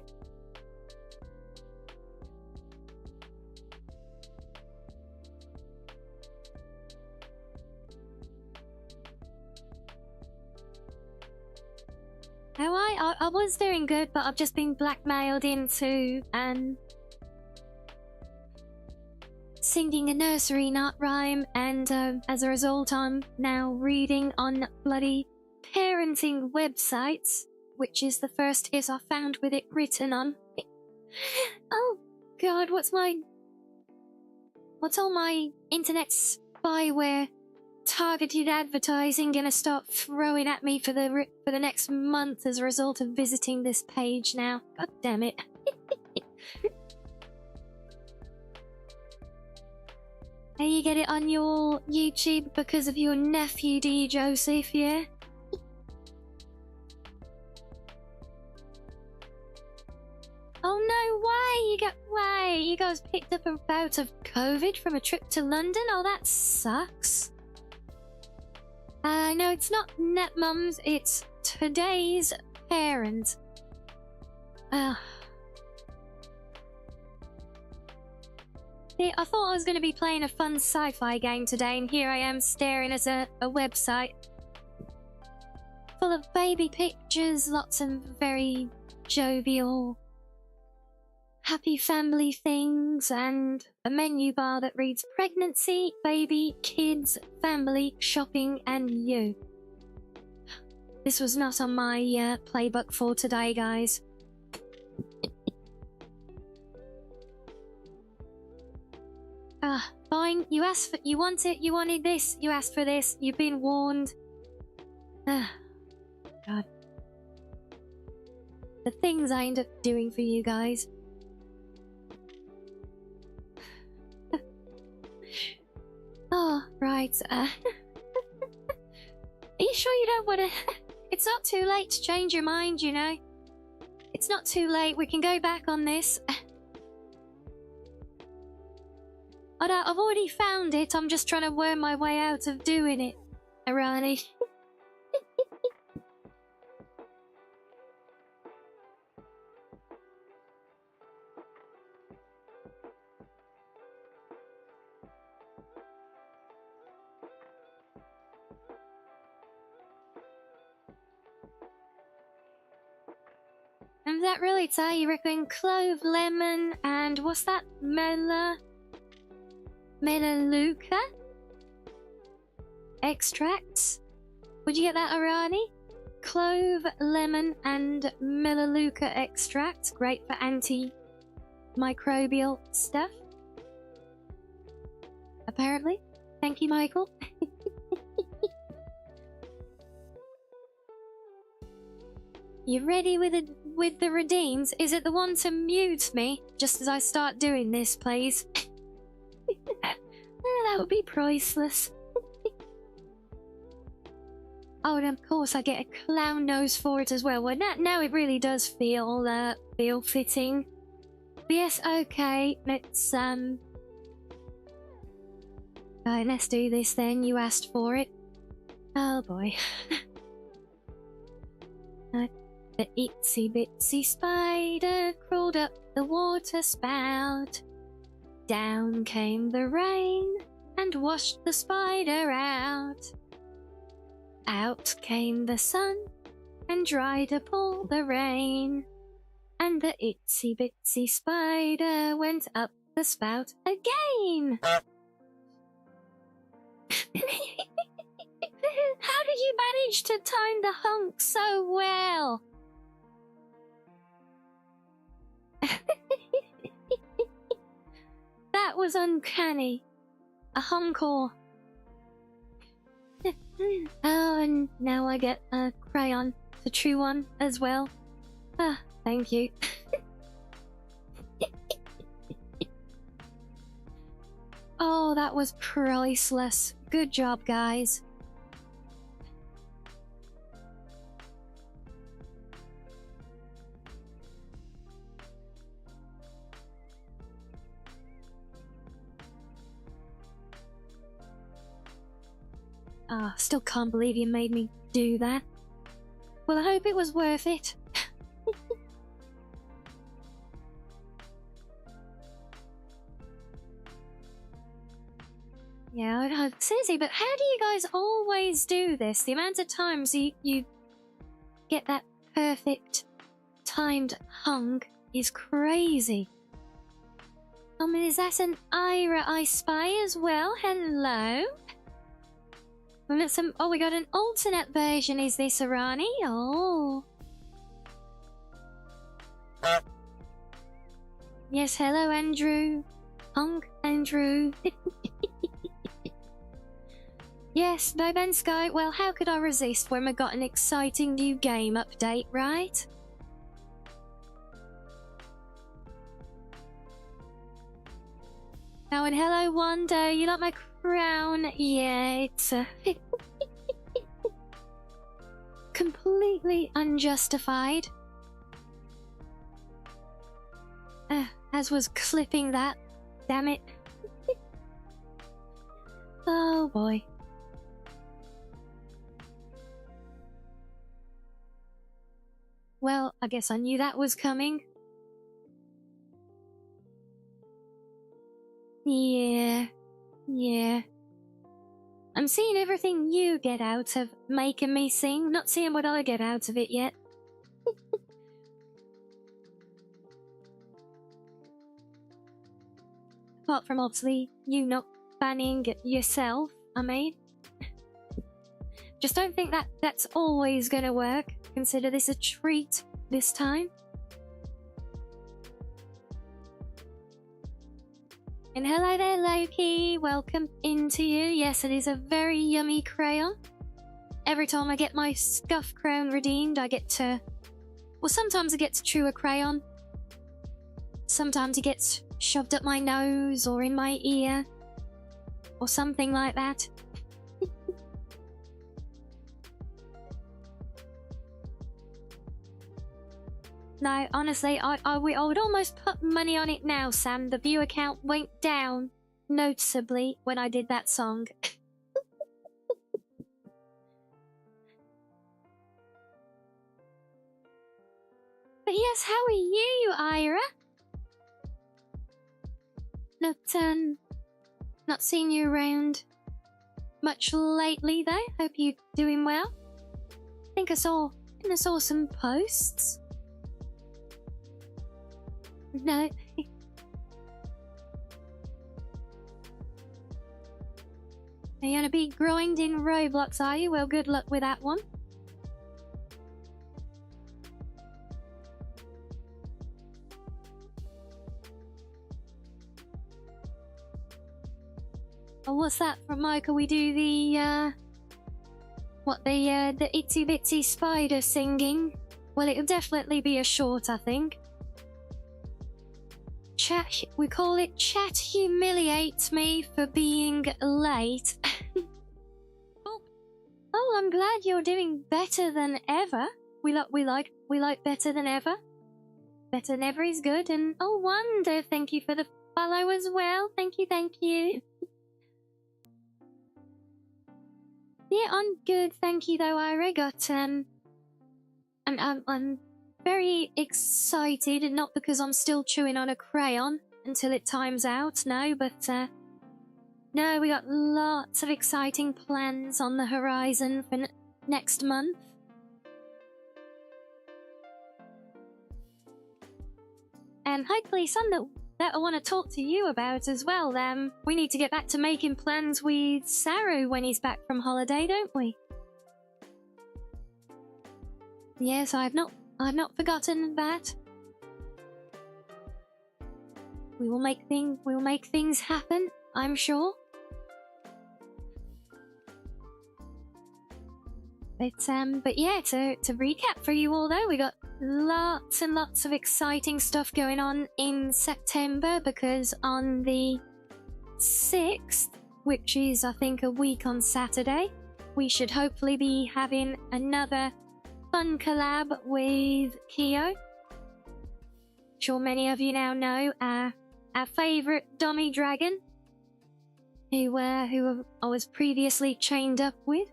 How I was doing good, but I've just been blackmailed into singing a nursery knot rhyme, and as a result, I'm now reading on bloody parenting websites, which is the first is I found with it written on. Oh god, what's all my internet's spyware, targeted advertising gonna start throwing at me for the next month as a result of visiting this page now. God damn it. And you get it on your YouTube because of your nephew D. Joseph, yeah? Oh no, why? You guys picked up a bout of COVID from a trip to London? Oh, that sucks. No, it's not net mums, it's today's parent. See, I thought I was going to be playing a fun sci-fi game today, and here I am staring at a website full of baby pictures, lots of very jovial, happy family things, and a menu bar that reads pregnancy, baby, kids, family, shopping, and you. This was not on my playbook for today, guys. Fine. You asked for, you wanted this, you asked for this, you've been warned. God. The things I end up doing for you guys. Oh, right. Are you sure you don't want to... It's not too late to change your mind, you know. It's not too late, we can go back on this. I've already found it, I'm just trying to worm my way out of doing it, Irani. And that really it's you reckon clove, lemon, and what's that? Melaleuca? Extracts? Would you get that, Irani? Clove, lemon, and Melaleuca extracts. Great for antimicrobial stuff. Apparently. Thank you, Michael. You ready with the redeems? Is it the one to mute me just as I start doing this, please? That would be priceless. Oh, and of course I get a clown nose for it as well. Well, now it really does feel fitting. But yes, okay. Let's right, let's do this then. You asked for it. Oh boy. The itsy bitsy spider crawled up the water spout. Down came the rain and washed the spider out. Out came the sun and dried up all the rain. And the itsy bitsy spider went up the spout again. How did you manage to time the hunk so well? That was uncanny. A hunkor. Oh, and now I get a crayon, the true one as well. Ah, thank you. Oh, that was priceless. Good job, guys. Ah, still can't believe you made me do that. Well, I hope it was worth it. Yeah, seriously, but how do you guys always do this? The amount of times you get that perfect timed hung is crazy. I mean, is that an Ira I Spy as well? Hello? Oh, we got an alternate version. Is this Irani? Oh. Yes, hello, Andrew. Hung Andrew. Yes, No Man's Sky. Well, how could I resist when we got an exciting new game update, right? Oh, and hello, Wanda. You like my crown? Yeah, it's completely unjustified. As was clipping that. Damn it. Oh boy. Well, I guess I knew that was coming. Yeah. I'm seeing everything you get out of making me sing, not seeing what I get out of it yet. Apart from obviously you not banning yourself, I mean. Just don't think that's always gonna work. Consider this a treat this time. And hello there, Loki. Welcome into you. Yes, it is a very yummy crayon. Every time I get my scuff crown redeemed, I get to... Well, sometimes I get to chew a crayon. Sometimes it gets shoved up my nose or in my ear. Or something like that. No, honestly, I would almost put money on it now, Sam. The viewer count went down noticeably when I did that song. But yes, how are you, Ira? Not seeing you around much lately, though. Hope you're doing well. I think I saw some posts. No. Are you gonna be grinding Roblox, are you? Well, good luck with that one. Oh, what's that from Michael? We do the, the itsy bitsy spider singing? Well, it'll definitely be a short, I think. We call it Chat Humiliates Me for Being Late. Oh, I'm glad you're doing better than ever. We like better than ever. Better than ever is good. And oh, Wonder, thank you for the follow as well. Thank you. Yeah, I'm good. Thank you, though, Ira. Got I'm very excited, and not because I'm still chewing on a crayon until it times out, no, but no, we got lots of exciting plans on the horizon for next month. And hopefully some that I want to talk to you about as well. We need to get back to making plans with Saru when he's back from holiday, don't we? Yes, I've not forgotten that. We will make things happen, I'm sure. But yeah, to recap for you all though, we got lots and lots of exciting stuff going on in September, because on the 6th, which is I think a week on Saturday, we should hopefully be having another fun collab with Kyo. Sure many of you now know our favourite dummy dragon, who I was previously chained up with.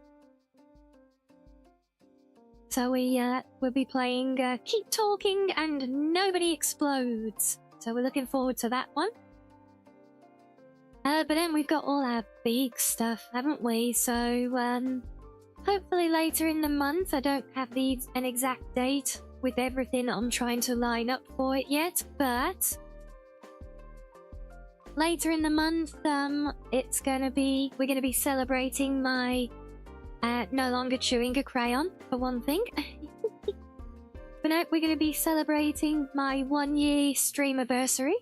So we'll be playing Keep Talking and Nobody Explodes. So we're looking forward to that one. But then we've got all our big stuff, haven't we? So hopefully later in the month, I don't have an exact date with everything I'm trying to line up for it yet, but later in the month, we're gonna be celebrating my no longer chewing a crayon, for one thing. But no, we're gonna be celebrating my 1-year stream anniversary.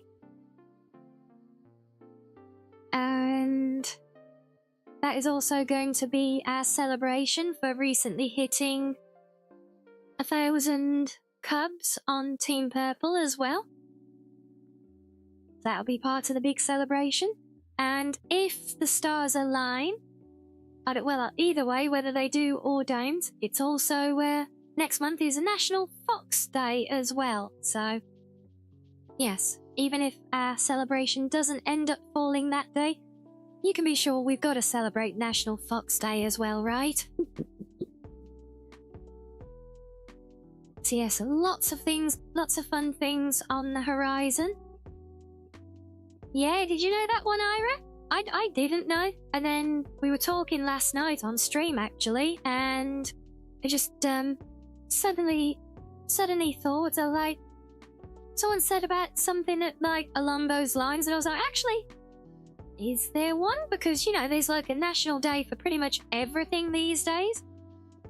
And that is also going to be our celebration for recently hitting 1,000 cubs on Team Purple as well. That'll be part of the big celebration. And if the stars align, well, either way, whether they do or don't, it's also next month is a National Fox Day as well. So, yes, even if our celebration doesn't end up falling that day, you can be sure we've got to celebrate National Fox Day as well, right? So yes, lots of things, lots of fun things on the horizon. Yeah, did you know that one, Ira? I didn't know. And then we were talking last night on stream, actually, and I just suddenly thought, someone said about something along those lines, and I was like, actually, is there one? Because, there's a national day for pretty much everything these days.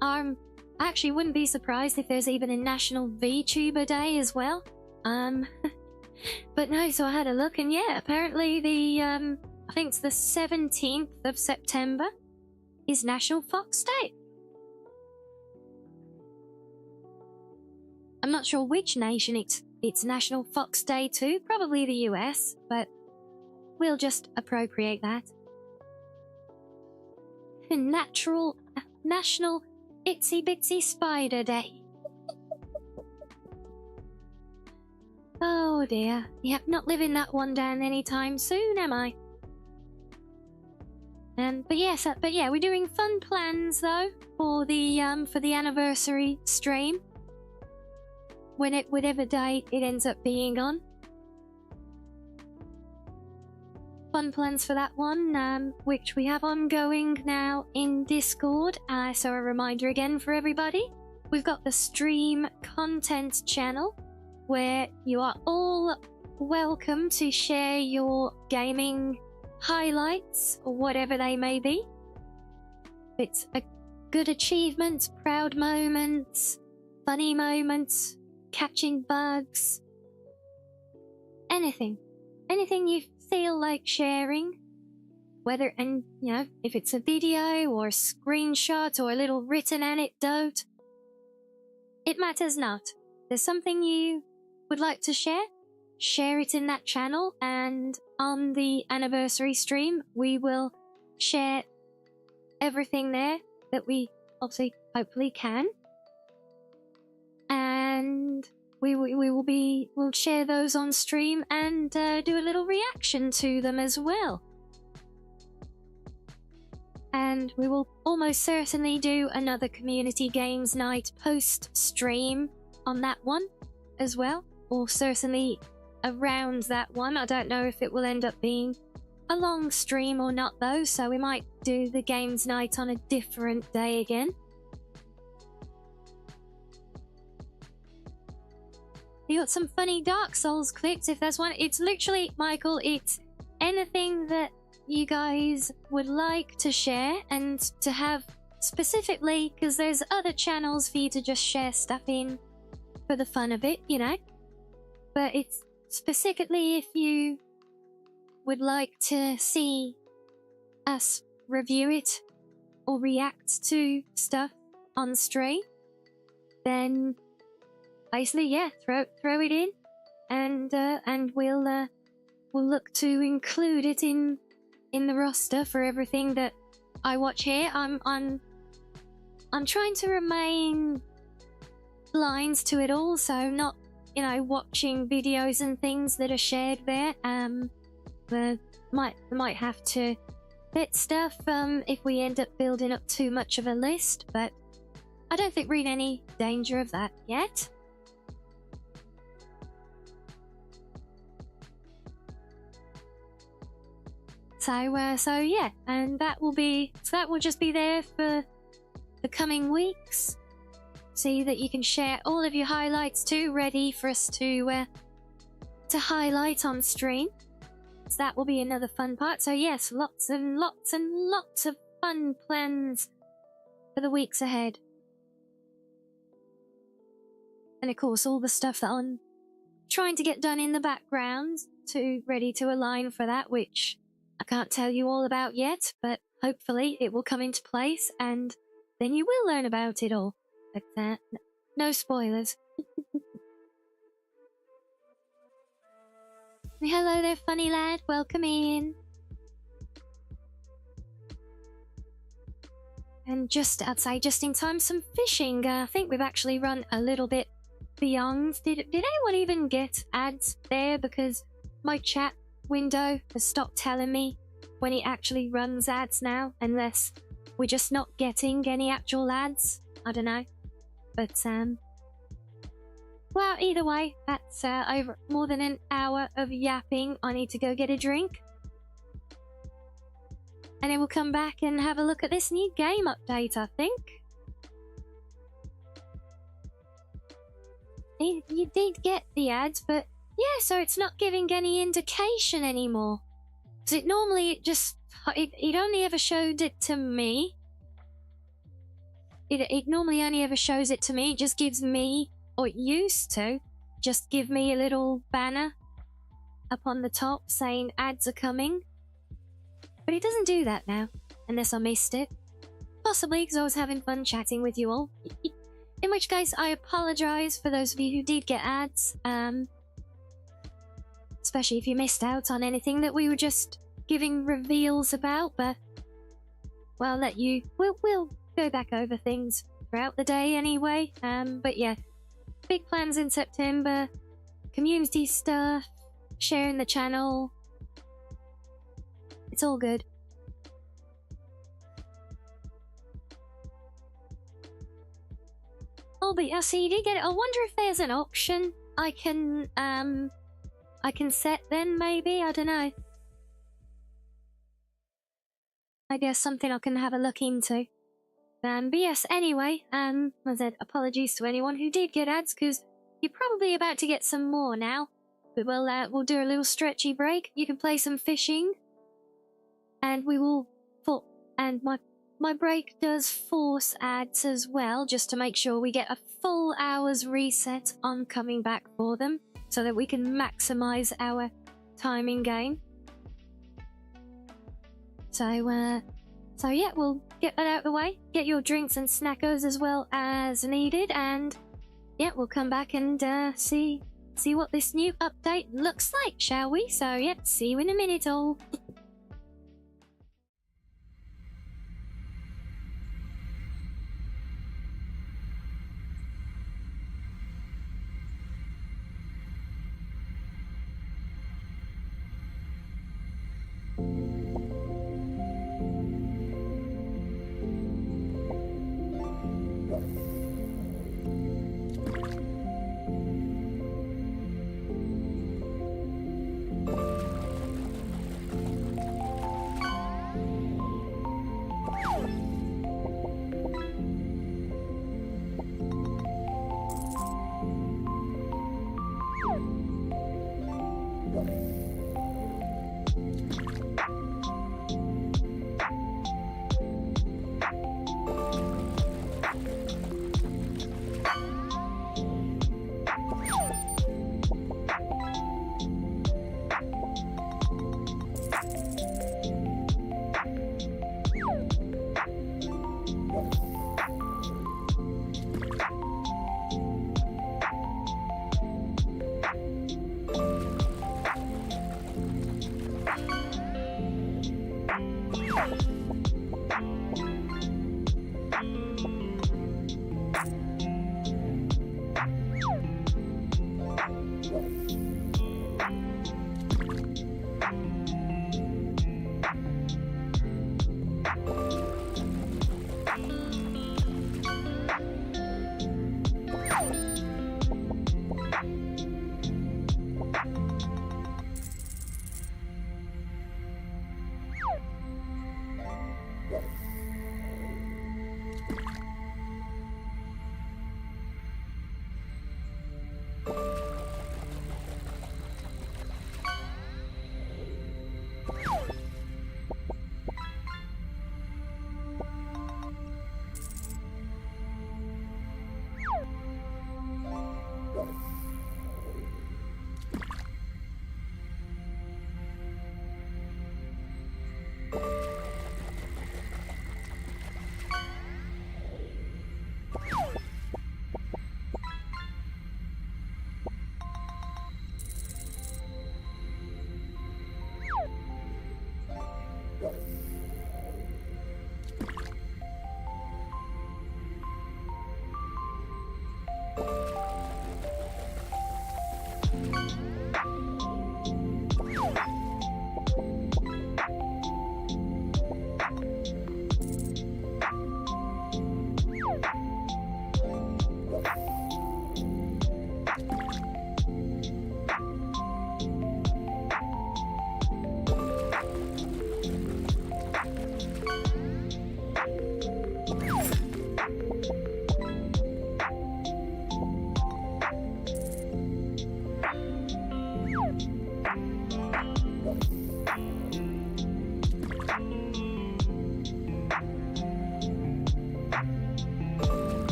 I actually wouldn't be surprised if there's even a National VTuber Day as well. But no, so I had a look, and yeah, apparently I think it's the 17th of September is National Fox Day. I'm not sure which nation it's National Fox Day to, probably the US, but we'll just appropriate that. National Itsy Bitsy Spider Day. Oh dear. Yep, not living that one down anytime soon, am I? But yeah, we're doing fun plans though for the anniversary stream. Whatever day it ends up being on. Fun plans for that one, which we have ongoing now in Discord. So a reminder again for everybody, we've got the stream content channel where you are all welcome to share your gaming highlights or whatever they may be. It's a good achievement, proud moments, funny moments, catching bugs, anything you feel like sharing, whether, and if it's a video or a screenshot or a little written anecdote, it matters not. There's something you would like to share it in that channel, and on the anniversary stream we will share everything there that we hopefully can, and we'll share those on stream and do a little reaction to them as well. And we will almost certainly do another community games night post stream on that one as well, or certainly around that one. I don't know if it will end up being a long stream or not though, so we might do the games night on a different day again. You got some funny Dark Souls clips, if there's one. It's literally, Michael, it's anything that you guys would like to share and to have specifically, because there's other channels for you to just share stuff in for the fun of it, but it's specifically if you would like to see us review it or react to stuff on stream, then basically, yeah, throw it in, and we'll look to include it in the roster for everything that I watch here. I'm trying to remain blind to it all, so not watching videos and things that are shared there. Might have to fit stuff if we end up building up too much of a list, but I don't think we're in any danger of that yet. So yeah, and that will just be there for the coming weeks. See that you can share all of your highlights too, ready for us to highlight on stream. So that will be another fun part. So yes, lots and lots and lots of fun plans for the weeks ahead. And of course, all the stuff that I'm trying to get done in the background ready to align for that, which I can't tell you all about yet, but hopefully it will come into place, and then you will learn about it all. But no spoilers. Hello there, funny lad. Welcome in. And just outside, just in time, some fishing. I think we've actually run a little bit beyond. Did anyone even get ads there? Because my chat window has stopped telling me when it actually runs ads now, unless we're just not getting any actual ads. I don't know. But, well, either way, that's over more than an hour of yapping. I need to go get a drink. And then we'll come back and have a look at this new game update, I think. You did get the ads, but yeah, so it's not giving any indication anymore. Because it normally it only ever showed it to me. It normally only ever shows it to me. It just gives me, or it used to, just give me a little banner up on the top saying ads are coming. But it doesn't do that now, unless I missed it. Possibly because I was having fun chatting with you all. In which case, I apologize for those of you who did get ads. Especially if you missed out on anything that we were just giving reveals about, but well, I'll let you. We'll go back over things throughout the day anyway. But yeah, big plans in September, community stuff, sharing the channel. It's all good. Oh, but yeah, so you did get it. I wonder if there's an option I can set then, maybe? I don't know. I guess something I can have a look into. But yes, anyway, I said apologies to anyone who did get ads, because you're probably about to get some more now. But we'll do a little stretchy break. You can play some fishing. And we will... And my break does force ads as well, just to make sure we get a full hour's reset on coming back for them, so that we can maximize our time in game. So yeah, we'll get that out of the way. Get your drinks and snackos as well as needed, and yeah, we'll come back and see what this new update looks like, shall we? So yeah, see you in a minute all.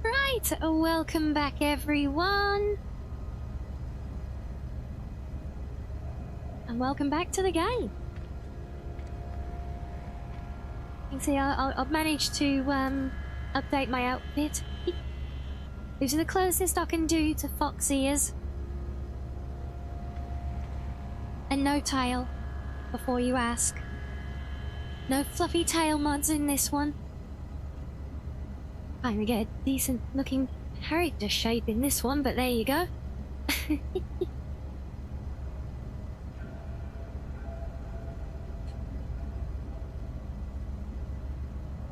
Right, welcome back everyone. And welcome back to the game. You can see I've managed to update my outfit. These are the closest I can do to fox ears. And no tail, before you ask. No fluffy tail mods in this one. I'm gonna get a decent looking character shape in this one, but there you go.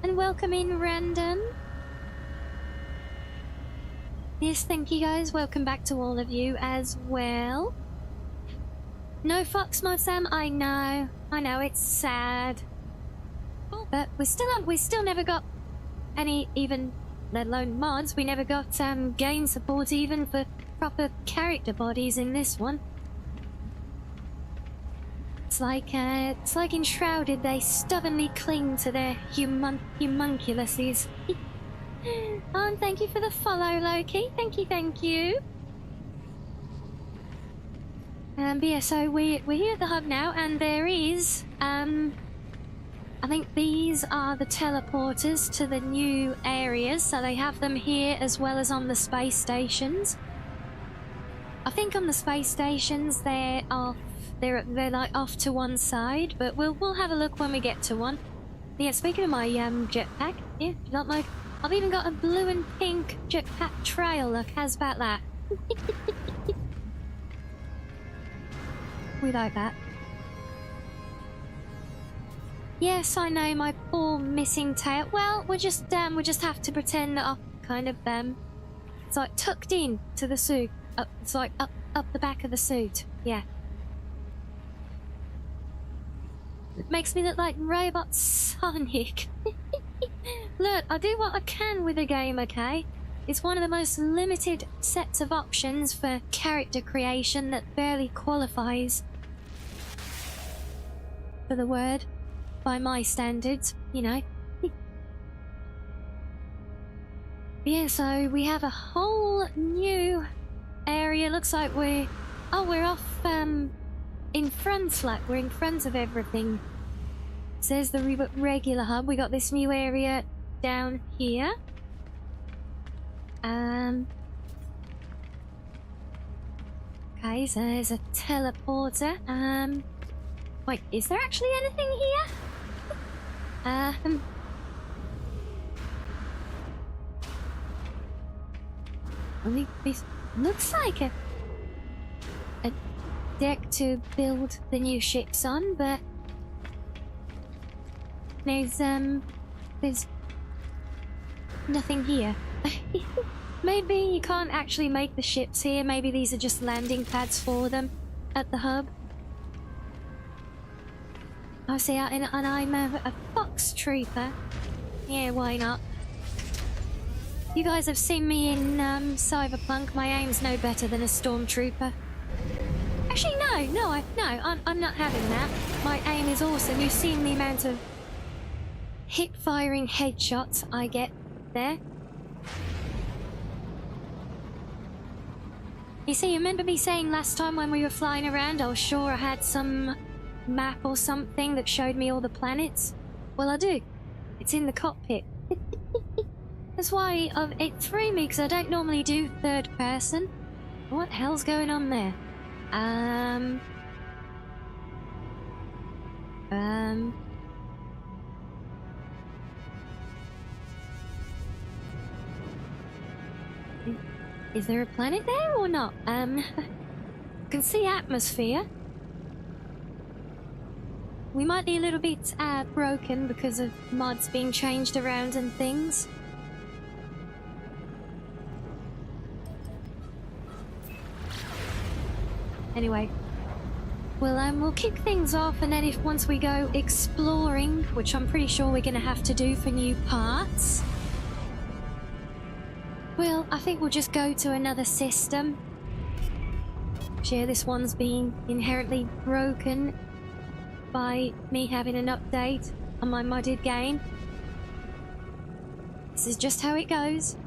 And welcome in random. Yes, thank you guys. Welcome back to all of you as well. No fox mod, Sam. I know, it's sad. But we still never got any, even let alone mods. We never got game support even for proper character bodies in this one. It's like enshrouded, they stubbornly cling to their homunculuses. And thank you for the follow, Loki. Thank you, thank you. But yeah, so we're here at the hub now, and there is, I think these are the teleporters to the new areas, so they have them here as well as on the space stations. I think on the space stations they're like off to one side, but we'll have a look when we get to one. Yeah, speaking of my jetpack, yeah, you got my, I've even got a blue and pink jetpack trail. Look, how's about that? We like that. Yes, I know, my poor missing tail. Well, we just have to pretend that I've kind of it's like tucked in to the suit. It's like up the back of the suit. Yeah. It makes me look like Robot Sonic. Look, I do what I can with a game, okay? It's one of the most limited sets of options for character creation that barely qualifies for the word by my standards, you know. Yeah, so we have a whole new area. Looks like we're off in front, like we're in front of everything. Says the regular hub. We got this new area down here. Okay, so there's a teleporter. Wait, is there actually anything here? Only this looks like a deck to build the new ships on, but there's nothing here. Maybe you can't actually make the ships here. Maybe these are just landing pads for them at the hub. I see, and I'm a fox trooper. Yeah, why not? You guys have seen me in Cyberpunk. My aim's no better than a stormtrooper. Actually, no, I'm not having that. My aim is awesome. You've seen the amount of hip-firing headshots I get there. You see, you remember me saying last time when we were flying around, I was sure I had some map or something that showed me all the planets? Well, I do. It's in the cockpit. That's why it threw me, because I don't normally do third person. What the hell's going on there? Is there a planet there or not? I can see atmosphere. We might be a little bit broken because of mods being changed around and things. Anyway, we'll kick things off, and then once we go exploring, which I'm pretty sure we're gonna have to do for new parts, well, I think we'll just go to another system. Sure, this one's being inherently broken by me having an update on my modded game. This is just how it goes.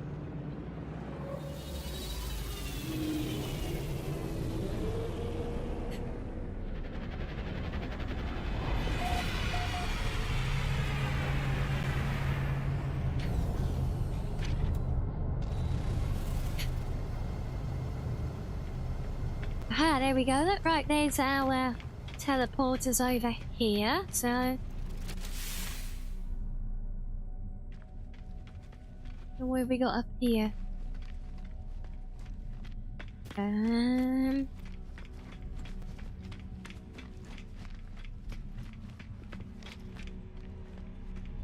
There we go. Look, right, there's our teleporters over here. So, what have we got up here?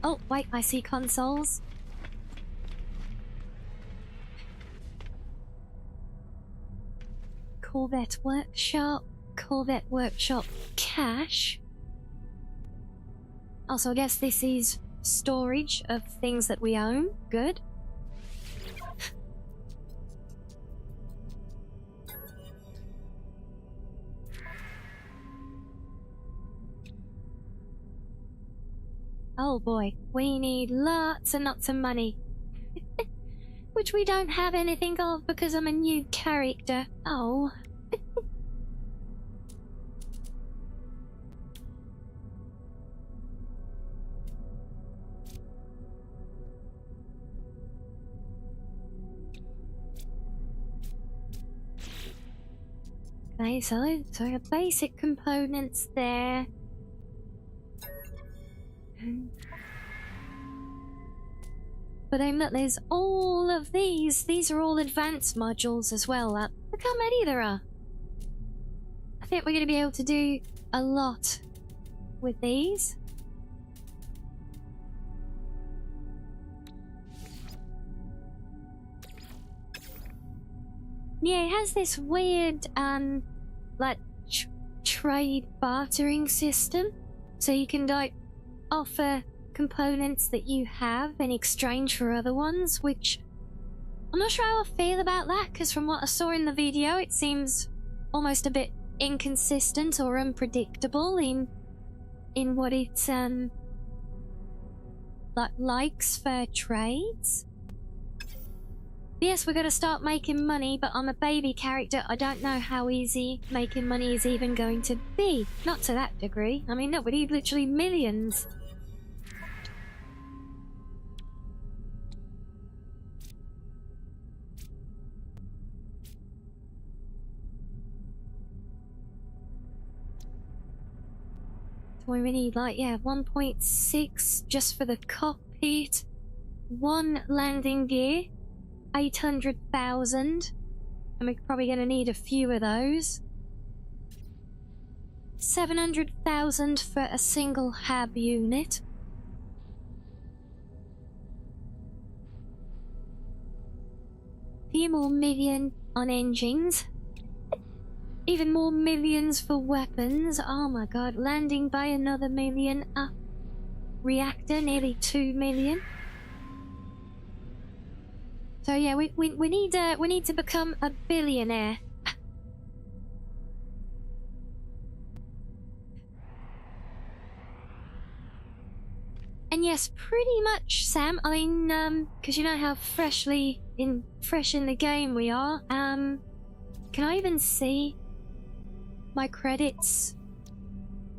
Oh, wait, I see consoles. Corvette Workshop cache. Also, I guess this is storage of things that we own. Good. Oh boy, we need lots and lots of money. Which we don't have anything of because I'm a new character. Oh. Okay, so the basic components there. But then look, there's all of these. These are all advanced modules as well. Look how many there are. I think we're going to be able to do a lot with these. Yeah, it has this weird, like, trade bartering system. So you can, like, offer components that you have in exchange for other ones, which I'm not sure how I feel about that, because from what I saw in the video, it seems almost a bit inconsistent or unpredictable in what it, like, likes for trades. Yes, we're going to start making money, but I'm a baby character. I don't know how easy making money is even going to be. Not to that degree. I mean, no, we need literally millions. So we need, like, yeah, 1.6 just for the cockpit. 1 landing gear. 800,000, and we're probably going to need a few of those. 700,000 for a single hab unit. Few more million on engines. Even more millions for weapons. Oh my god, landing by another million. Reactor, nearly 2 million. So yeah, we need to become a billionaire. And yes, pretty much, Sam. I mean, because you know how fresh in the game we are. Can I even see my credits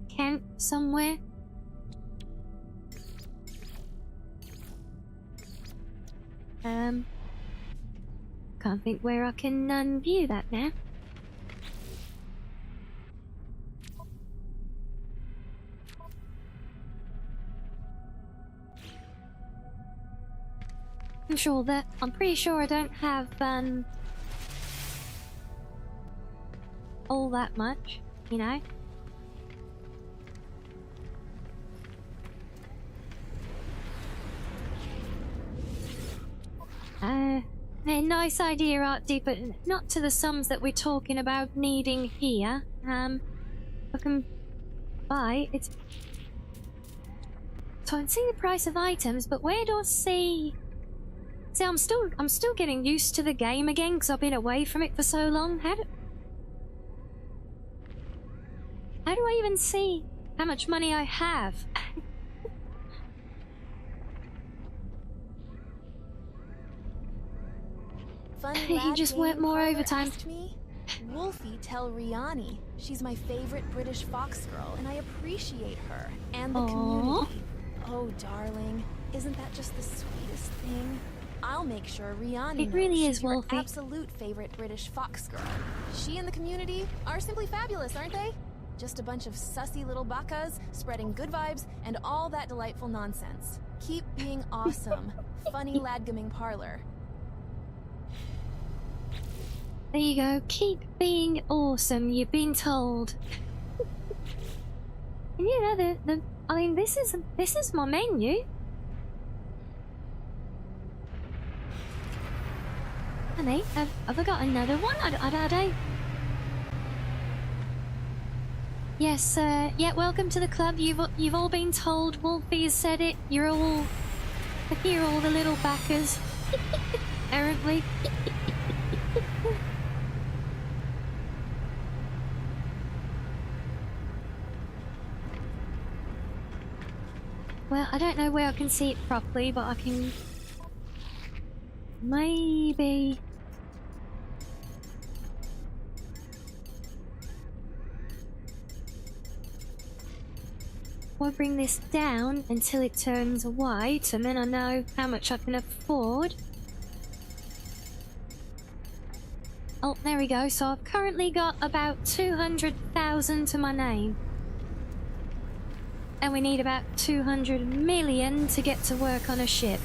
count somewhere? Can't think where I can view that now. I'm pretty sure I don't have all that much, you know. A nice idea, Artie, but not to the sums that we're talking about needing here. I can buy it. So I can see the price of items, but where do I see? See, I'm still getting used to the game again because I've been away from it for so long. How do I even see how much money I have? You just work more overtime. Me? Wolfie, tell Rianni. She's my favorite British fox girl, and I appreciate her and the community. Oh, darling, isn't that just the sweetest thing? I'll make sure Rianni knows really is, she's your Wolfie. absolute favorite British fox girl. She and the community are simply fabulous, aren't they? Just a bunch of sussy little bakas spreading good vibes and all that delightful nonsense. Keep being awesome. Funny ladgaming parlor. There you go. Keep being awesome. You've been told. And you know I mean, this is my menu. Honey, have I got another one? I don't. Yes, yeah. Welcome to the club. You've all been told. Wolfie has said it. You're all the little backers. Apparently. Well, I don't know where I can see it properly, but I can... maybe... I'll bring this down until it turns white, and then I know how much I can afford. Oh, there we go. So I've currently got about 200,000 to my name. And we need about 200 million to get to work on a ship.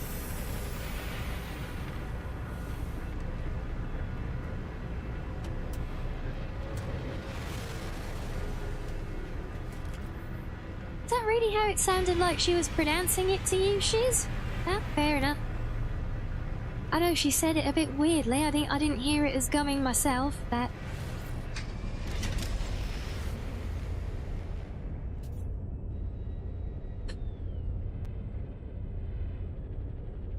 Is that really how it sounded like she was pronouncing it to you, Shiz? Ah, fair enough. I know she said it a bit weirdly. I didn't hear it as going myself, but...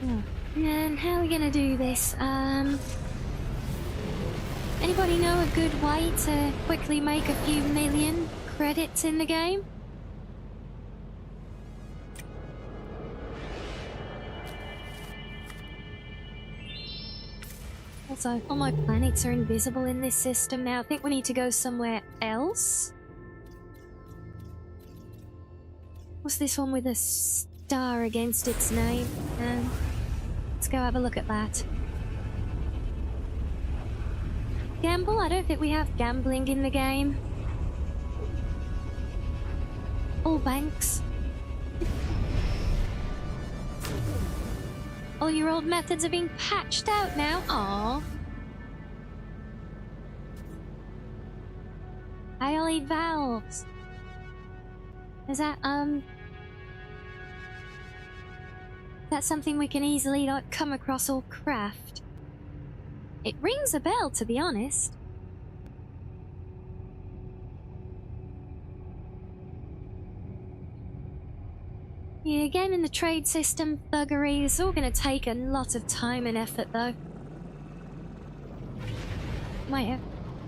Oh. And how are we gonna do this? Anybody know a good way to quickly make a few million credits in the game? Also, all my planets are invisible in this system now. I think we need to go somewhere else. What's this one with a star against its name? Let's go have a look at that. Gamble? I don't think we have gambling in the game. All banks. All your old methods are being patched out now. Aww. I valves. Is that that's something we can easily like come across or craft? It rings a bell, to be honest. Yeah, again in the trade system, thuggery is all going to take a lot of time and effort, though. Wait,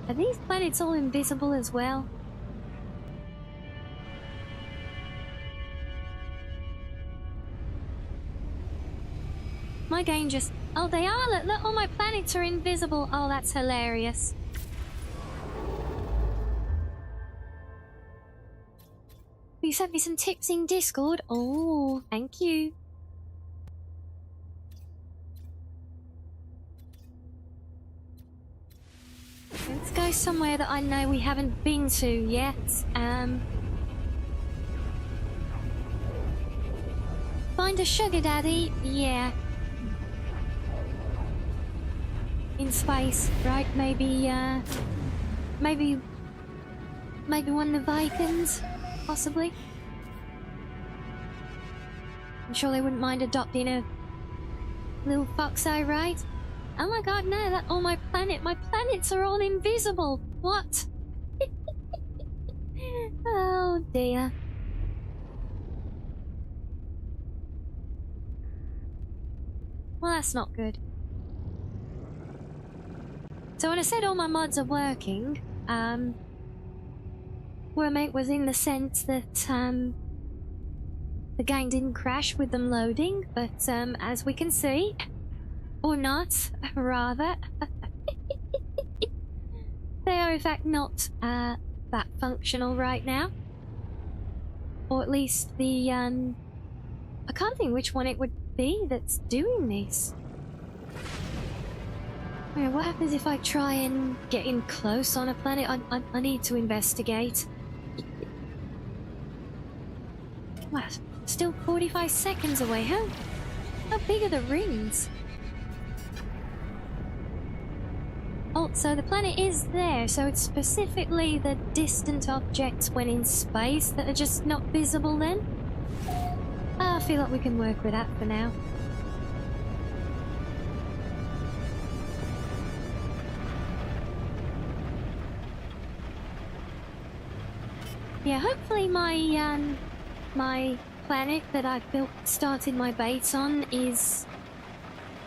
are these planets all invisible as well? My game just... Oh, they are! Look, all my planets are invisible. Oh, that's hilarious. You sent me some tips in Discord. Oh, thank you. Let's go somewhere that I know we haven't been to yet. Find a sugar daddy? Yeah. In space, right? Maybe one of the Vikings? Possibly. I'm sure they wouldn't mind adopting a little foxo, right? Oh my god, no, that all my planets are all invisible. What? Oh dear. Well, that's not good. So when I said all my mods are working, what I meant was in the sense that, the game didn't crash with them loading, but, as we can see, or not, rather, they are in fact not, that functional right now. Or at least the, I can't think which one it would be that's doing this. Okay, what happens if I try and get in close on a planet? I need to investigate. What? Still 45 seconds away, huh? How big are the rings? Oh, so the planet is there, so it's specifically the distant objects when in space that are just not visible then? I feel like we can work with that for now. Yeah, hopefully my planet that I've started my base on is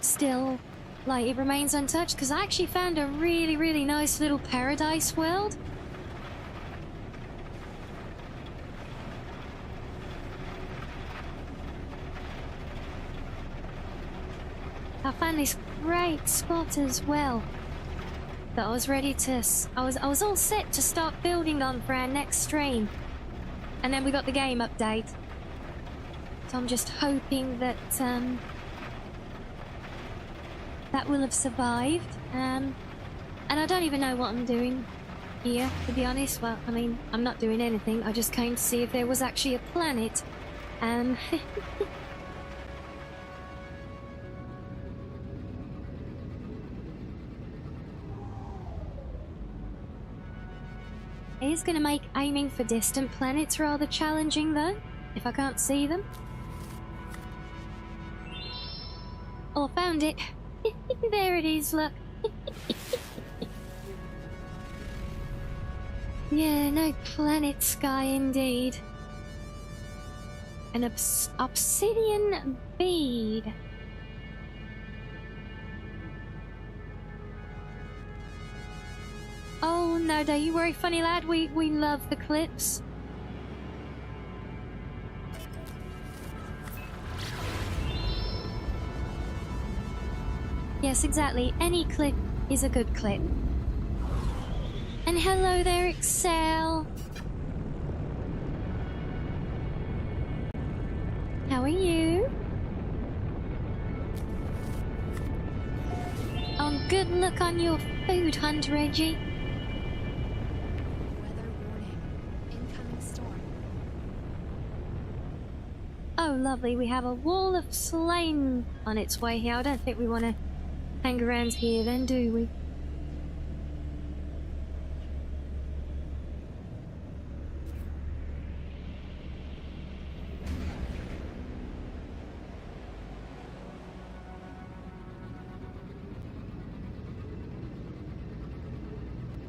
still, like, it remains untouched, because I actually found a really, really nice little paradise world. I found this great spot as well that I was ready to. I was all set to start building on for our next stream, and then we got the game update. So I'm just hoping that that will have survived. And I don't even know what I'm doing here, to be honest. Well, I mean, I'm not doing anything. I just came to see if there was actually a planet. It is going to make aiming for distant planets rather challenging, though, if I can't see them. Oh, I found it. There it is, look. Yeah, no planet sky indeed. An obsidian bead. Oh no, don't you worry, funny lad. We love the clips. Yes, exactly. Any clip is a good clip. And hello there, Excel. How are you? Oh, good luck on your food hunt, Reggie. Weather warning. Incoming storm. Oh, lovely. We have a wall of slain on its way here. I don't think we want to hang around here then, do we?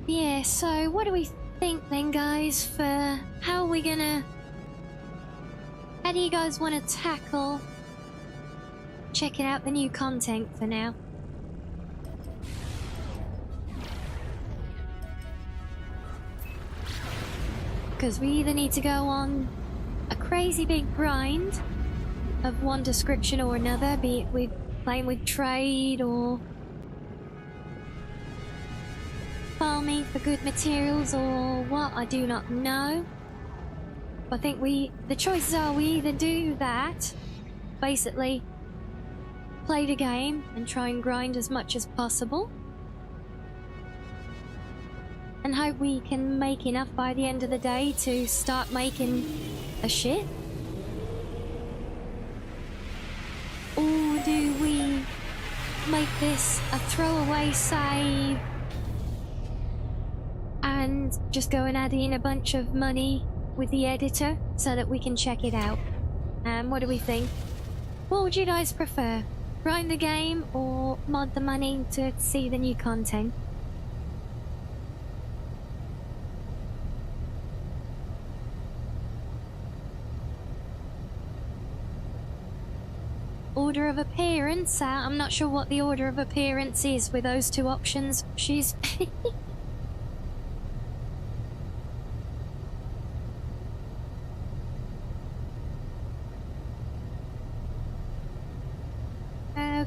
Yeah, so what do we think then, guys, for how are we gonna... How do you guys want to tackle checking out the new content for now? Because we either need to go on a crazy big grind of one description or another, be it with playing with trade or farming for good materials or what, I do not know. I think the choices are we either do that, basically play the game and try and grind as much as possible and hope we can make enough by the end of the day to start making a ship, or do we make this a throwaway save and just go and add in a bunch of money with the editor so that we can check it out? What do we think? What would you guys prefer? Grind the game or mod the money to see the new content? Order of appearance? I'm not sure what the order of appearance is with those two options. She's...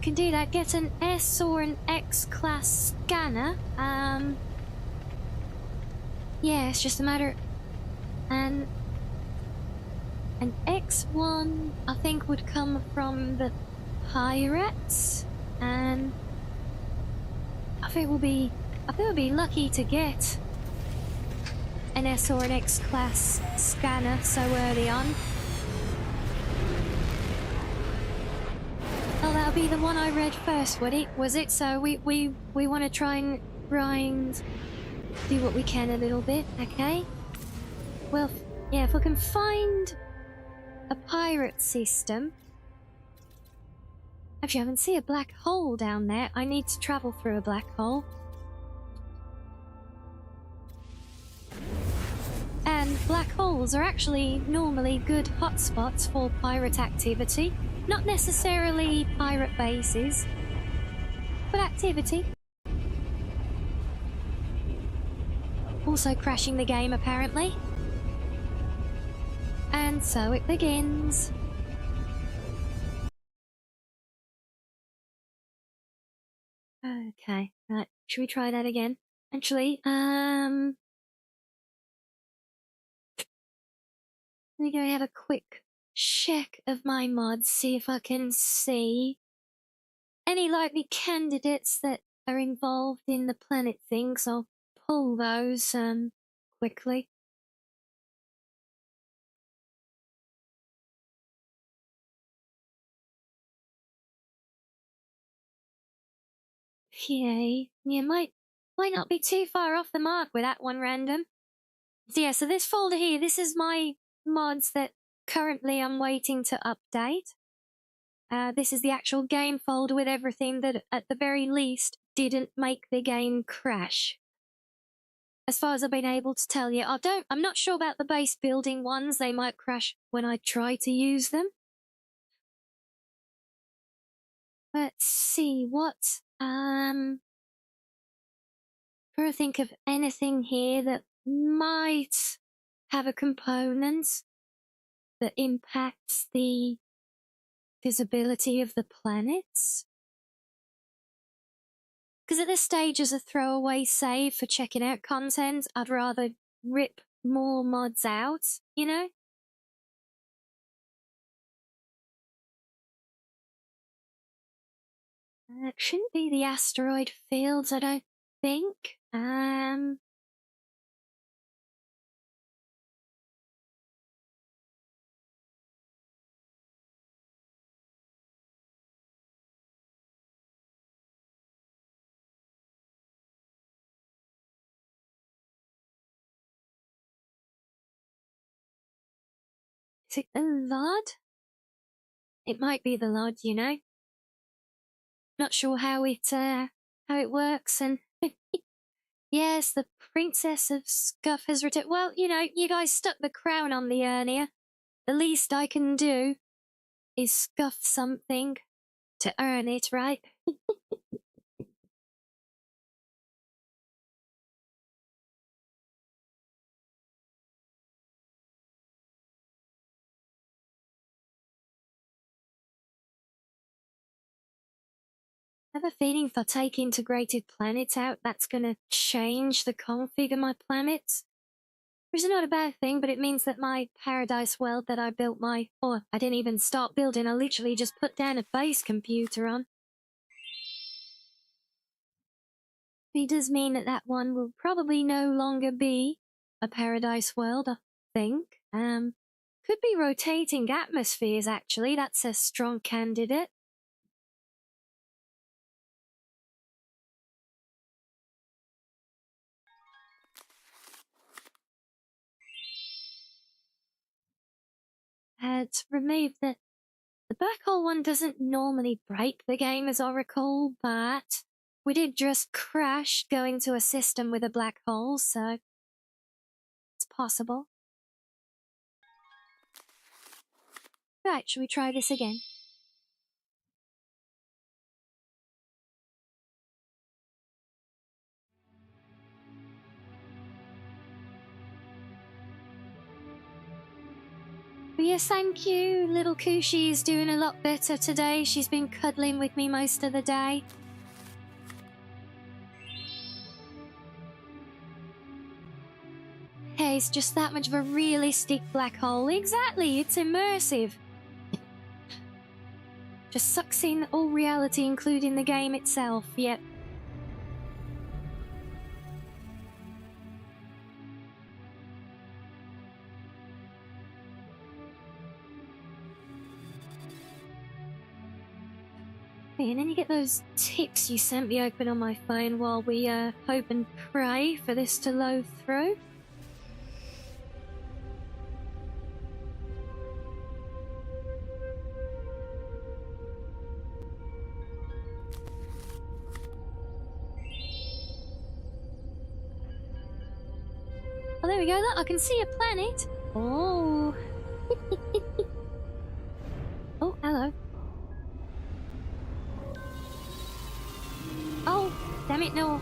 can do that. Get an S or an X class scanner. Yeah, it's just a matter. And an X1 I think would come from the pirates, and I think we'll be lucky to get an S or an X class scanner so early on. Oh, that'll be the one I read first, would it? Was it? So we want to try and grind, do what we can a little bit, okay? Well, yeah, if we can find a pirate system. Actually, I can see a black hole down there. I need to travel through a black hole. And black holes are actually normally good hotspots for pirate activity. Not necessarily pirate bases, but activity. Also crashing the game, apparently. And so it begins. Okay, right. Should we try that again? Actually, let me go have a quick check of my mods, see if I can see any likely candidates that are involved in the planet things. I'll pull those, quickly. Yay. Yeah, might not be too far off the mark with that one random. So yeah, so this folder here, this is my mods that currently I'm waiting to update. This is the actual game folder with everything that, at the very least, didn't make the game crash. As far as I've been able to tell you, I'm not sure about the base building ones. They might crash when I try to use them. Let's see what, trying to think of anything here that might have a component that impacts the visibility of the planets. Because at this stage, as a throwaway save for checking out content, I'd rather rip more mods out, you know? It shouldn't be the asteroid fields, I don't think. Is it the Lod? It might be the Lod, you know? Not sure how it works, and yes, the Princess of Scuff has returned. Well, you know, you guys stuck the crown on the urn. The least I can do is scuff something to earn it, right? I have a feeling if I take integrated planets out, that's gonna change the config of my planets. Which is not a bad thing, but it means that my paradise world that I built I didn't even start building, I literally just put down a base computer on. It does mean that that one will probably no longer be a paradise world, I think. Could be rotating atmospheres, actually. That's a strong candidate. To remove the black hole one doesn't normally break the game, as I recall, but we did just crash going to a system with a black hole, so it's possible. Right, should we try this again? But yes, thank you. Little Kushi is doing a lot better today. She's been cuddling with me most of the day. Hey, it's just that much of a realistic black hole. Exactly, it's immersive. Just sucks in all reality, including the game itself. Yep. And then you get those tips you sent me open on my phone while we hope and pray for this to load through. Oh, there we go. Look, I can see a planet. Oh. Oh, hello. Oh, damn it, no.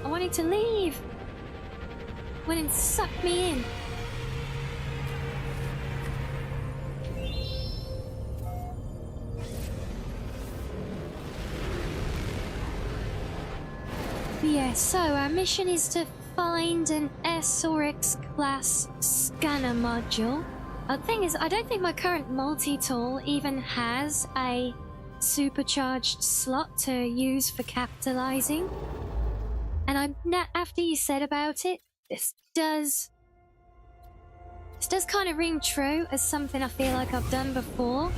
I wanted to leave. Went and sucked me in. yes, so our mission is to find an S or X class scanner module. The thing is, I don't think my current multi-tool even has a supercharged slot to use for capitalizing. And after you said about it, this does kind of ring true as something I feel like I've done before.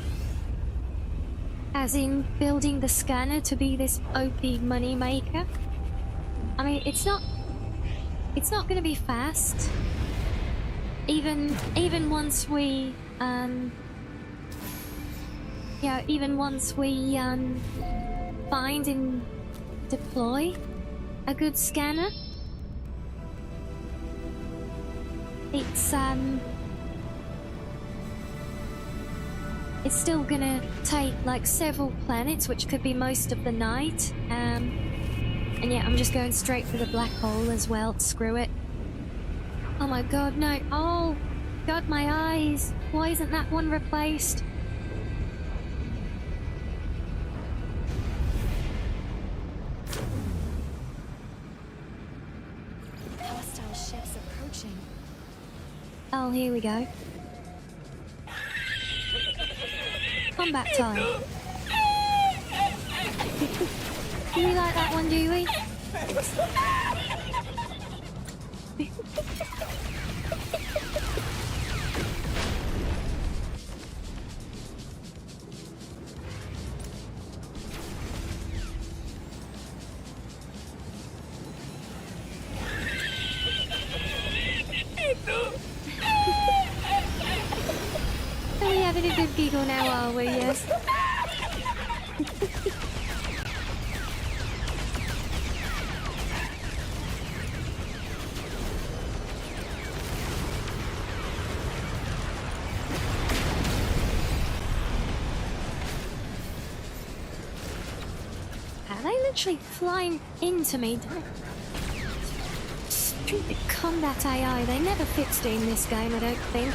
As in building the scanner to be this OP money maker. I mean, it's not going to be fast. Even once we find and deploy a good scanner, it's still gonna take like several planets, which could be most of the night. And yeah, I'm just going straight for the black hole as well. Screw it. Oh my god, no. Oh god, my eyes. Why isn't that one replaced? Hostile ships approaching. Oh, here we go. Combat time. Do we like that one, do we? Are we having a good giggle now, are we? Yes. Are they literally flying into me? Stupid combat AI. They never fixed it in this game, I don't think.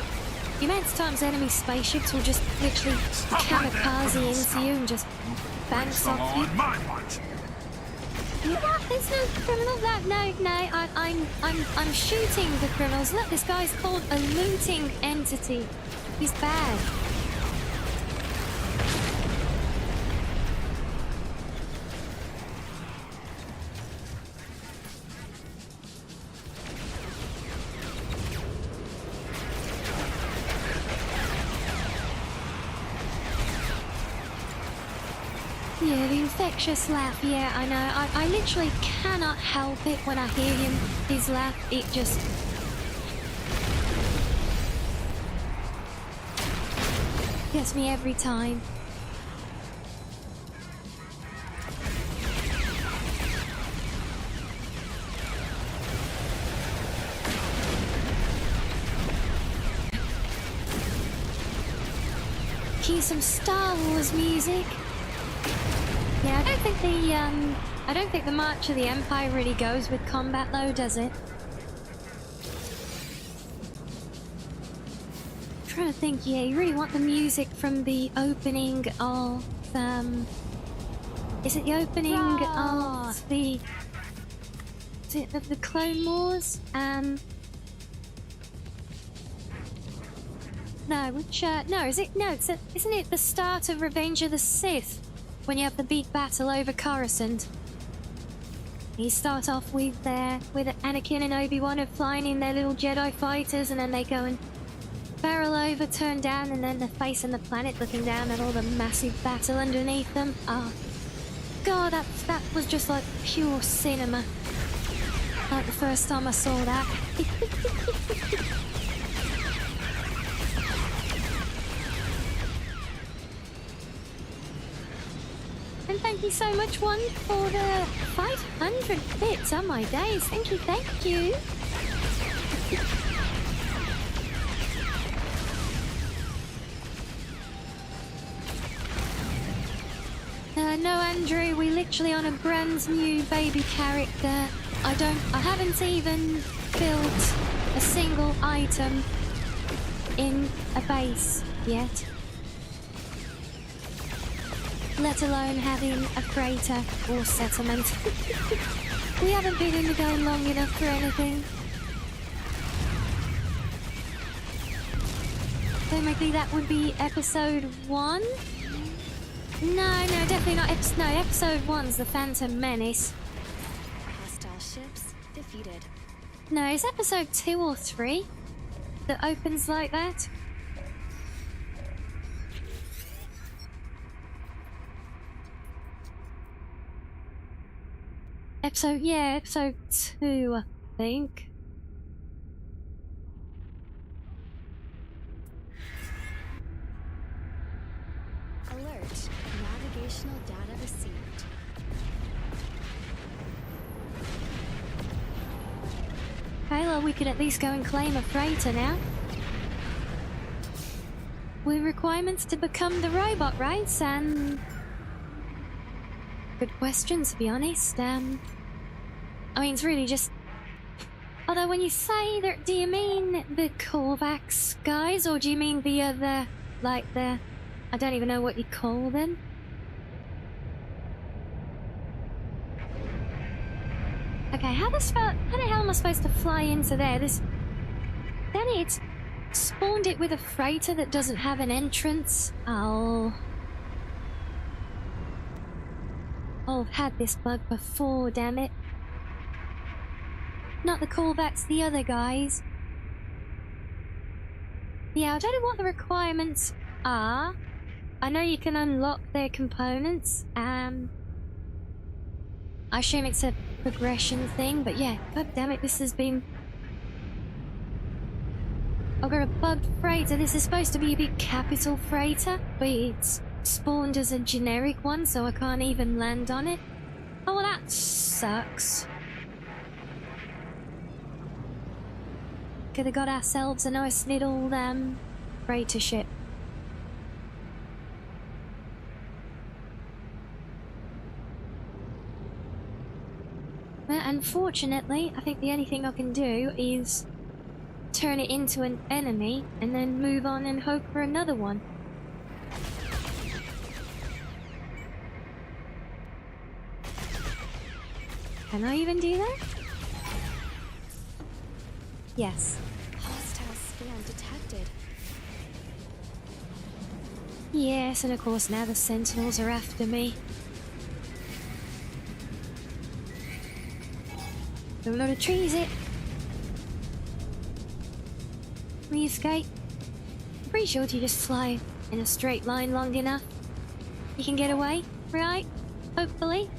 The amount of times enemy spaceships will just literally kamikaze into you and just bounce off you. Yeah, there's no criminal. I'm shooting the criminals. Look, this guy's called a looting entity. He's bad. Yeah, the infectious laugh, yeah, I know. I literally cannot help it when I hear his laugh. It just... gets me every time. Cue some Star Wars music. Yeah, I don't think the March of the Empire really goes with combat though, does it? I'm trying to think, yeah, you really want the music from the opening of, is it the opening of the... is it of the Clone Wars? No, which, no, is it, no, isn't it the start of Revenge of the Sith? When you have the big battle over Coruscant. You start off with Anakin and Obi-Wan flying in their little Jedi fighters, and then they go and barrel over, turn down, and then they're facing the planet looking down at all the massive battle underneath them. Oh, God, that was just like pure cinema. Like the first time I saw that. And thank you so much, One, for the 500 bits on my days. Thank you, thank you. No, Andrew, we literally on a brand new baby character. I haven't even built a single item in a base yet. Let alone having a freighter or settlement. We haven't been in the game long enough for anything. So maybe that would be episode 1? No, definitely not. Episode 1's the Phantom Menace. Hostile ships defeated. No, it's episode 2 or 3 that opens like that. Episode 2, I think. Alert. Navigational data received. Okay, well, we could at least go and claim a freighter now. With requirements to become the robot, right? And good question, to be honest. I mean, it's really just... Although when you say that, do you mean the Korvax guys, or do you mean the other, like the... I don't even know what you call them. Okay, how the hell am I supposed to fly into there? Then it's spawned it with a freighter that doesn't have an entrance. Oh, I've had this bug before, damn it. Not the callbacks, the other guys. Yeah, I don't know what the requirements are. I know you can unlock their components. I assume it's a progression thing, but yeah, god damn it, this has been... I've got a bugged freighter. This is supposed to be a big capital freighter, but it's spawned as a generic one, so I can't even land on it. Oh, well, that sucks. Could have got ourselves a nice little freighter ship. Well, unfortunately, I think the only thing I can do is turn it into an enemy and then move on and hope for another one. Can I even do that? Yes. Hostile scan detected. Yes, and of course now the Sentinels are after me. Don't know to trees it. We escape. Pretty sure if you just fly in a straight line long enough, you can get away, right? Hopefully.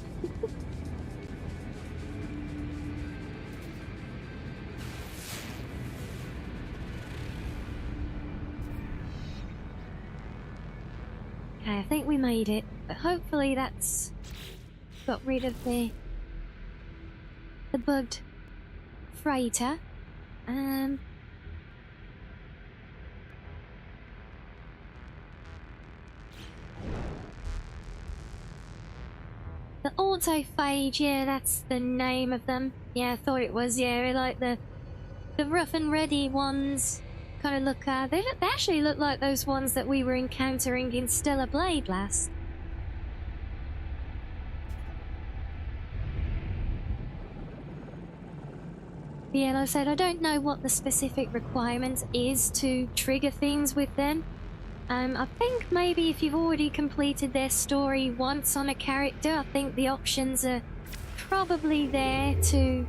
Okay, I think we made it, but hopefully that's got rid of the bugged freighter. The autophage, yeah, that's the name of them. Yeah, I thought it was, yeah, like the rough and ready ones. Kind of look, they actually look like those ones that we were encountering in Stellar Blade last. Yeah, like I said, I don't know what the specific requirement is to trigger things with them. I think maybe if you've already completed their story once on a character, I think the options are probably there to,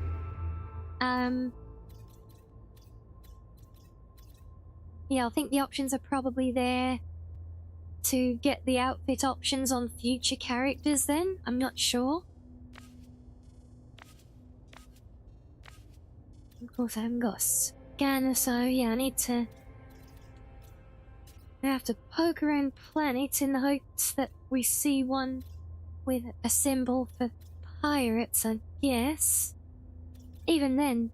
yeah, I think the options are probably there to get the outfit options on future characters then. I'm not sure. Of course I haven't got a scanner, so yeah, I have to poke around planets in the hopes that we see one with a symbol for pirates, and yes. Even then,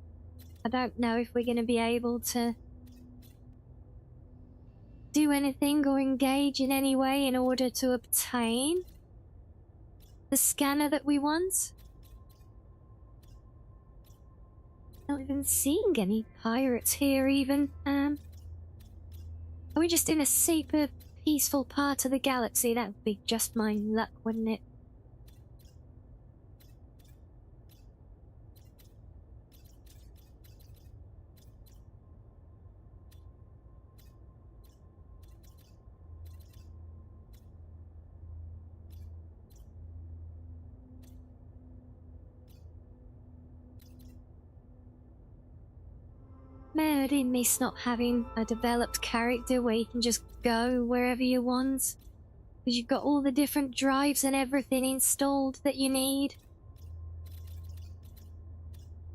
I don't know if we're going to be able to do anything or engage in any way in order to obtain the scanner that we want. Not even seeing any pirates here even. Are we just in a super peaceful part of the galaxy? That would be just my luck, wouldn't it? Man, I did miss not having a developed character where you can just go wherever you want. Because you've got all the different drives and everything installed that you need.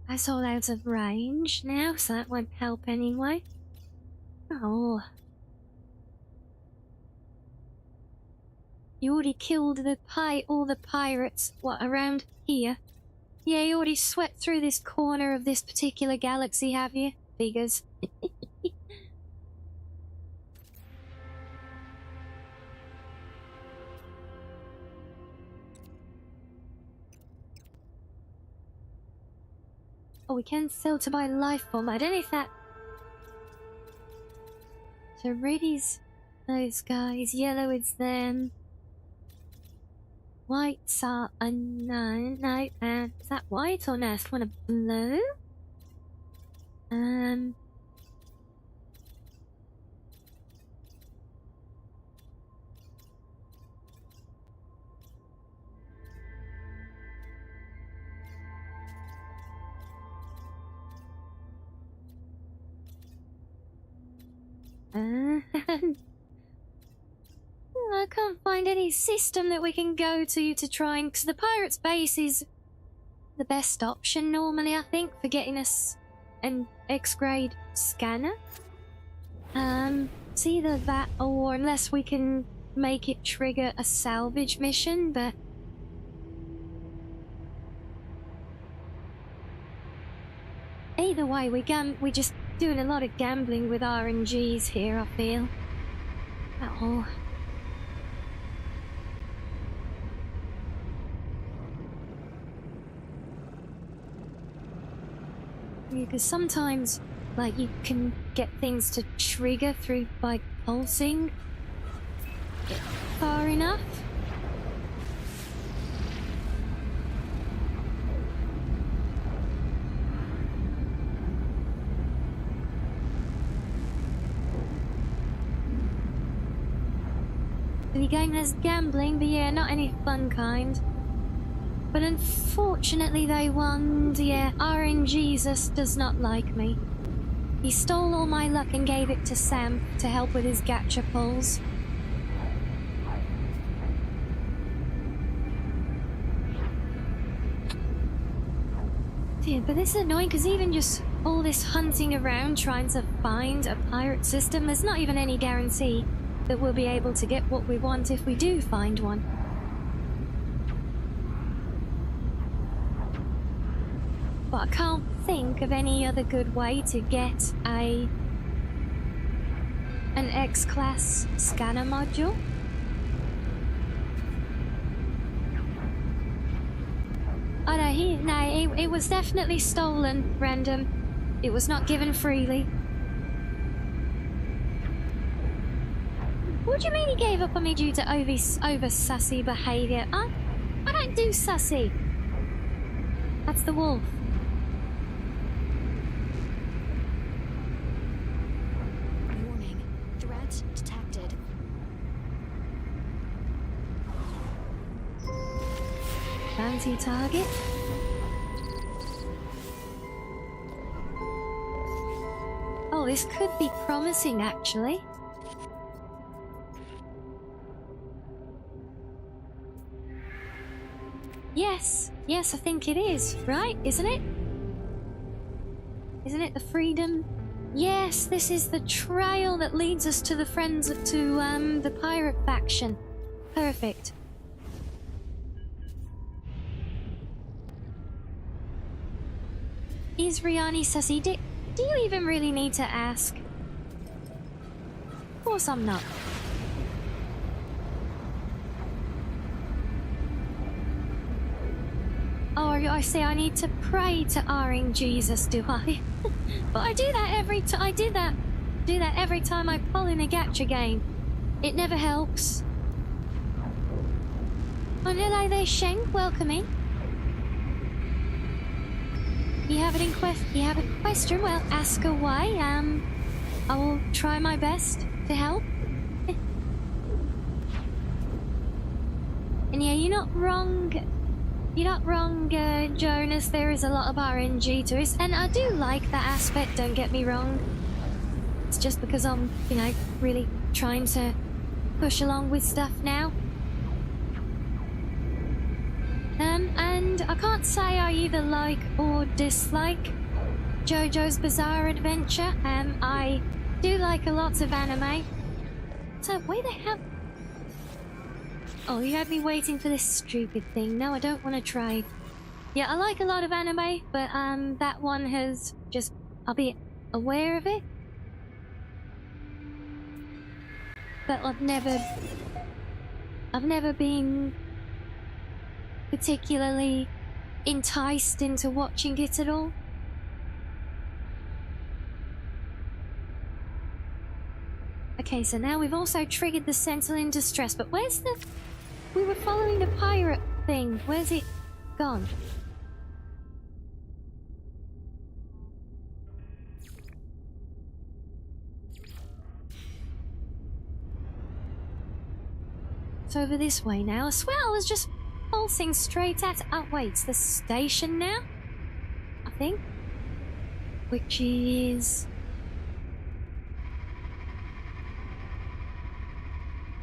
That's all out of range now, so that won't help anyway. Oh. You already killed all the pirates, what, around here? Yeah, you already swept through this corner of this particular galaxy, have you? Figures. Oh, we can sell to buy life form. I don't know if that... So red is those guys, yellow is them. Whites are unknown. No, is that white or no? It's one of blue? I can't find any system that we can go to try and... Because the pirate's base is the best option normally, I think, for getting us an X-grade scanner. It's either that or unless we can make it trigger a salvage mission, but... Either way, we're just doing a lot of gambling with RNGs here, I feel. Oh. Yeah, because sometimes, like, you can get things to trigger through by pulsing far enough. The game has gambling, but yeah, not any fun kind. But unfortunately they won. Yeah, RNGesus does not like me. He stole all my luck and gave it to Sam to help with his gacha pulls. Yeah, but this is annoying because even just all this hunting around trying to find a pirate system, there's not even any guarantee that we'll be able to get what we want if we do find one. But I can't think of any other good way to get an X-class scanner module. Oh no, it was definitely stolen, random. It was not given freely. What do you mean he gave up on me due to over sassy behaviour? I don't do sassy. That's the wolf. Warning. Threat detected. Bounty target. Oh, this could be promising, actually. Yes, I think it is, right? Isn't it? Isn't it the freedom? Yes, this is the trail that leads us to the the pirate faction. Perfect. Is Rianni sussy? Do you even really need to ask? Of course I'm not. Oh, I say I need to pray to RNGesus, do I? But I do that every time. I do that every time I pull in a gacha game. It never helps. Oh, hello there, Shank. Welcome in. You have a question? Well, ask away. I will try my best to help. And yeah, you're not wrong. you're not wrong, Jonas. There is a lot of RNG to it, and I do like that aspect, don't get me wrong. It's just because I'm, you know, really trying to push along with stuff now. And I can't say I either like or dislike JoJo's Bizarre Adventure. I do like a lot of anime. So, where the hell... Oh, you had me waiting for this stupid thing. No, I don't want to trade. Yeah, I like a lot of anime, but that one has just... I'll be aware of it. But I've never been particularly enticed into watching it at all. Okay, so now we've also triggered the Sentinel in distress, but where's the... We were following the pirate thing. Where's it gone? It's over this way now. I swear I was just pulsing straight at... Oh, wait, it's the station now? I think. Which is...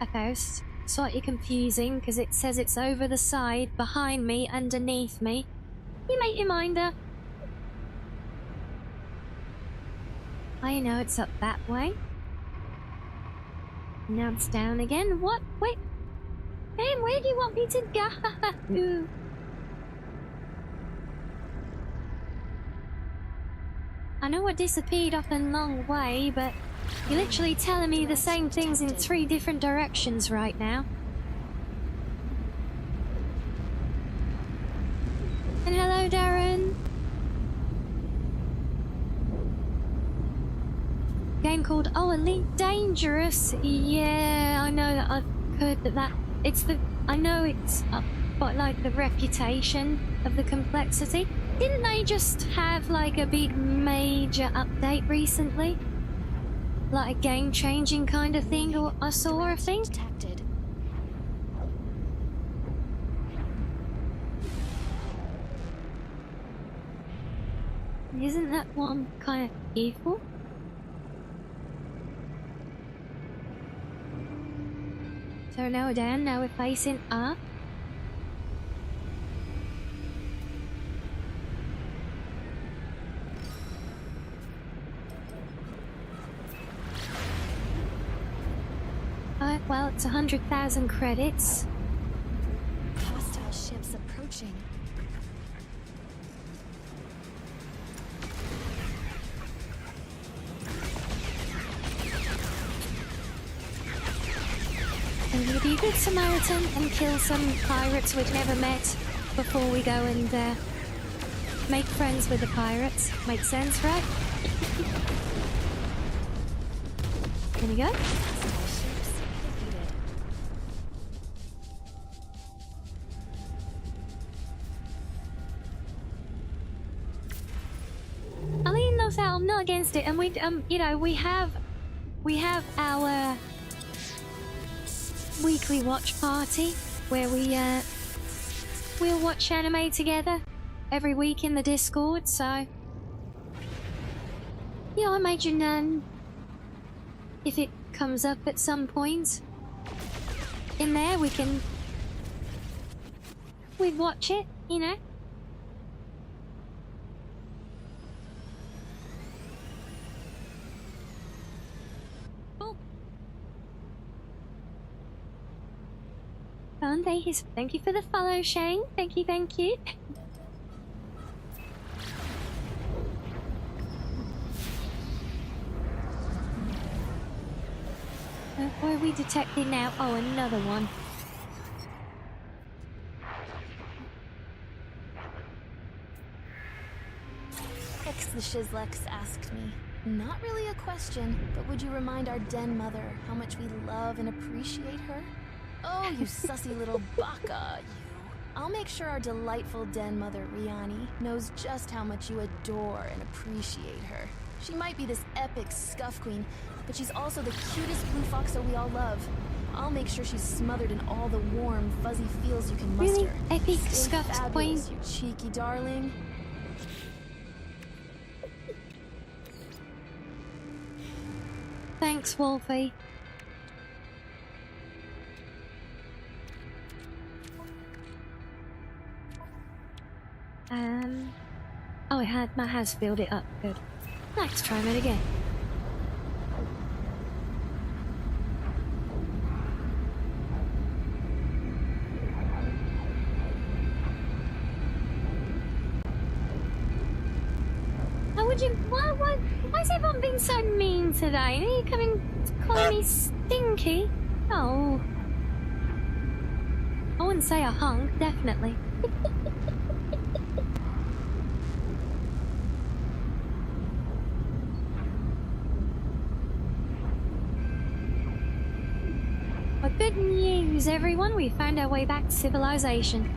Okay, it's slightly confusing because it says it's over the side, behind me, underneath me. You make your mind up. I know it's up that way. Now it's down again. What? Wait. Hey, where do you want me to go? I know I disappeared up a long way, but you're literally telling me the same things in 3 different directions right now. And hello, Darren. Game called Elite Dangerous. Yeah, I know that I've heard that it's the... I know it's but like the reputation of the complexity. Didn't they just have like a big major update recently? Like a game-changing kind of thing, or I saw, I think. Detected. Isn't that what I'm kind of here for? So now we're down, now we're facing up. Well, it's 100,000 credits. Hostile ships approaching. I'm gonna be a good Samaritan and kill some pirates we've never met before we go and make friends with the pirates. Makes sense, right? There we go. I'm not against it, and we you know, we have our weekly watch party where we'll watch anime together every week in the Discord. So yeah, I imagine if it comes up at some point in there, we'd watch it, you know. Thank you for the follow, Shane. Thank you, thank you. What are we detecting now? Oh, another one. X the Shizlex asked me. Not really a question, but would you remind our den mother how much we love and appreciate her? Oh, you sussy little baka, you. I'll make sure our delightful den mother, Rianni, knows just how much you adore and appreciate her. She might be this epic scuff queen, but she's also the cutest blue foxo we all love. I'll make sure she's smothered in all the warm, fuzzy feels you can muster. Really? Epic Stay scuffed queen? fabulous, you cheeky darling. Thanks, Wolfie. Oh, my house filled it up. Good. Let's try that again. How would you? Why has everyone been so mean today? Are you coming calling me stinky? Oh. I wouldn't say a hunk, definitely. But good news, everyone. We found our way back to civilization.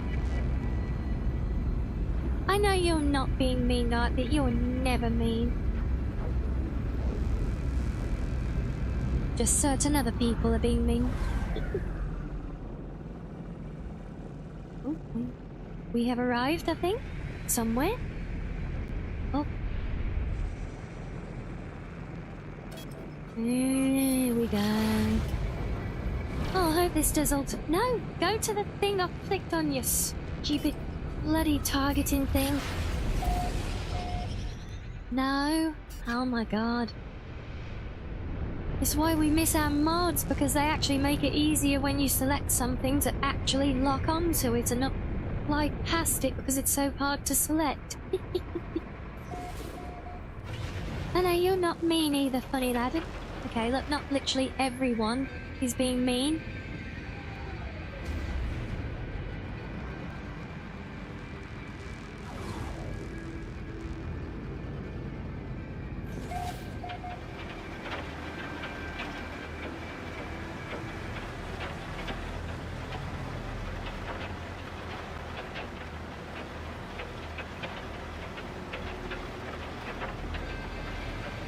I know you're not being mean, Art, that you're never mean. Just certain other people are being mean. Oh, we have arrived, I think. Somewhere. Oh. Here we go. Oh, I hope this does all. No! Go to the thing I clicked on, you stupid bloody targeting thing. No. Oh my god. It's why we miss our mods, because they actually make it easier when you select something to actually lock onto it and not fly past it because it's so hard to select. I know you're not mean either, funny lad. Okay, look, not literally everyone is being mean.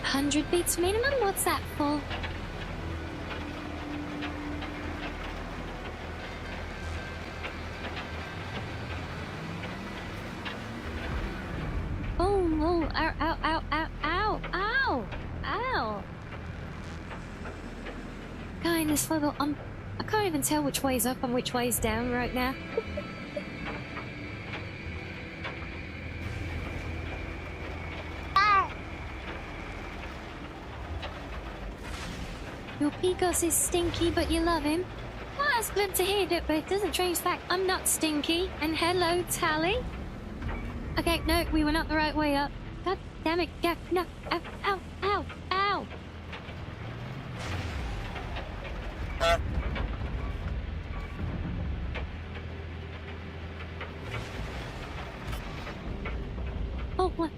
$100 beats minimum? What's that for? Oh, ow, ow, ow, ow, ow, ow, ow. Guy, this level, I can't even tell which way's up and which way's down right now. Your Picos is stinky, but you love him. Well, that's good to hear, but it doesn't change the fact I'm not stinky. And hello, Tally. Okay, no, we were not the right way up. God damn it, yeah, no, ow, ow, ow, ow. Oh, what?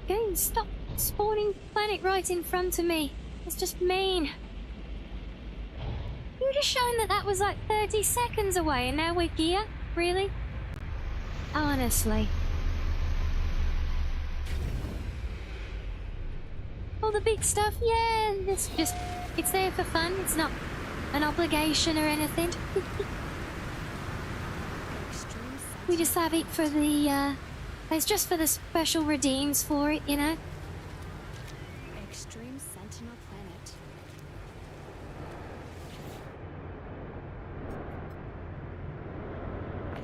Game, stop spawning planet right in front of me. It's just mean. You just shown that that was like 30 seconds away and now we're here? Really? Honestly. All the big stuff, yeah, it's there for fun. It's not an obligation or anything. We just have it for the, it's just for the special redeems for it, you know? Extreme Sentinel Planet.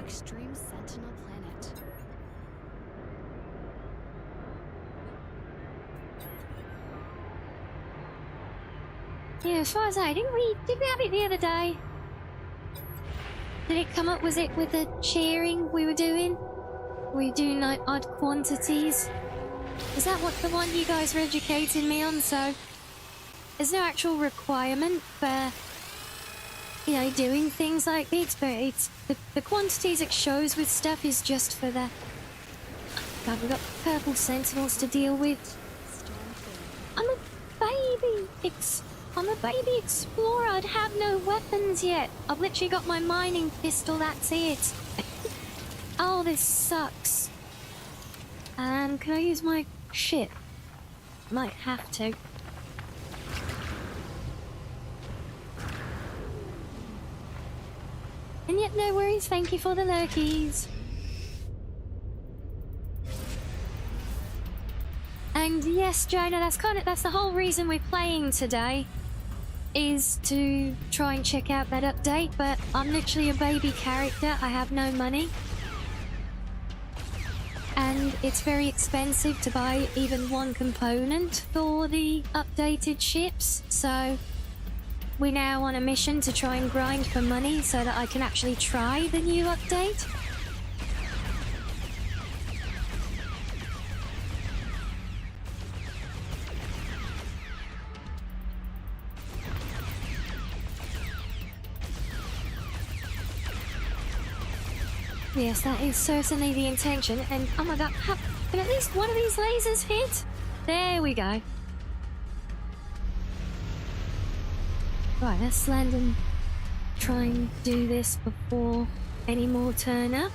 Extreme Sentinel Planet. Yeah, as far as did we have it the other day? Did it come up, was it with the cheering we were doing? Were you doing like odd quantities? Is that what the one you guys were educating me on? So there's no actual requirement for, you know, doing things like this, but it's the quantities it shows with stuff is just for the. God, we've got purple sentinels to deal with. I'm a baby explorer. I'd have no weapons yet. I've literally got my mining pistol. That's it. Oh, this sucks. Can I use my ship? Might have to. Yeah, no worries. Thank you for the lurkies. And yes, Jonah, that's the whole reason we're playing today, is to try and check out that update, but I'm literally a baby character. I have no money. And it's very expensive to buy even one component for the updated ships, so we're now on a mission to try and grind for money so that I can actually try the new update. Yes, that is certainly the intention, and oh my god, can at least one of these lasers hit? There we go. Right, let's land and try and do this before any more turn up.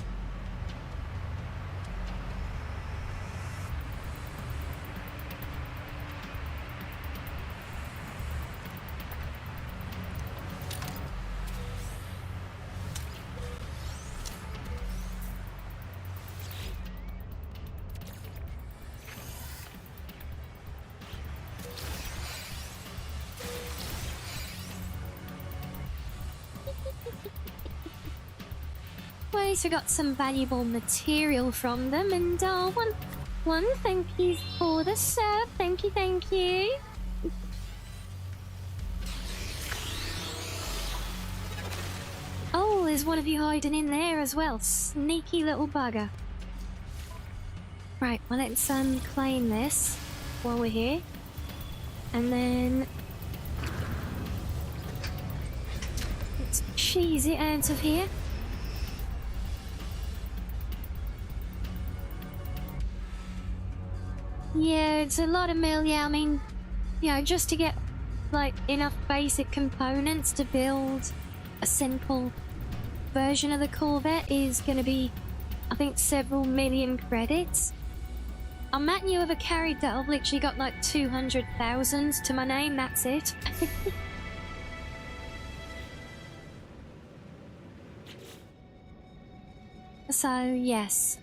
Well, at least we got some valuable material from them, and one thank you for the sub. Thank you, thank you. Oh, there's one of you hiding in there as well. Sneaky little bugger. Right, well let's claim this while we're here. And then let's cheese it out of here. Yeah, it's a lot of mill, yeah, I mean, you know, just to get, like, enough basic components to build a simple version of the Corvette is gonna be, I think, several million credits. I'm at you with a character I've literally got, like, 200,000 to my name, that's it. So, yes,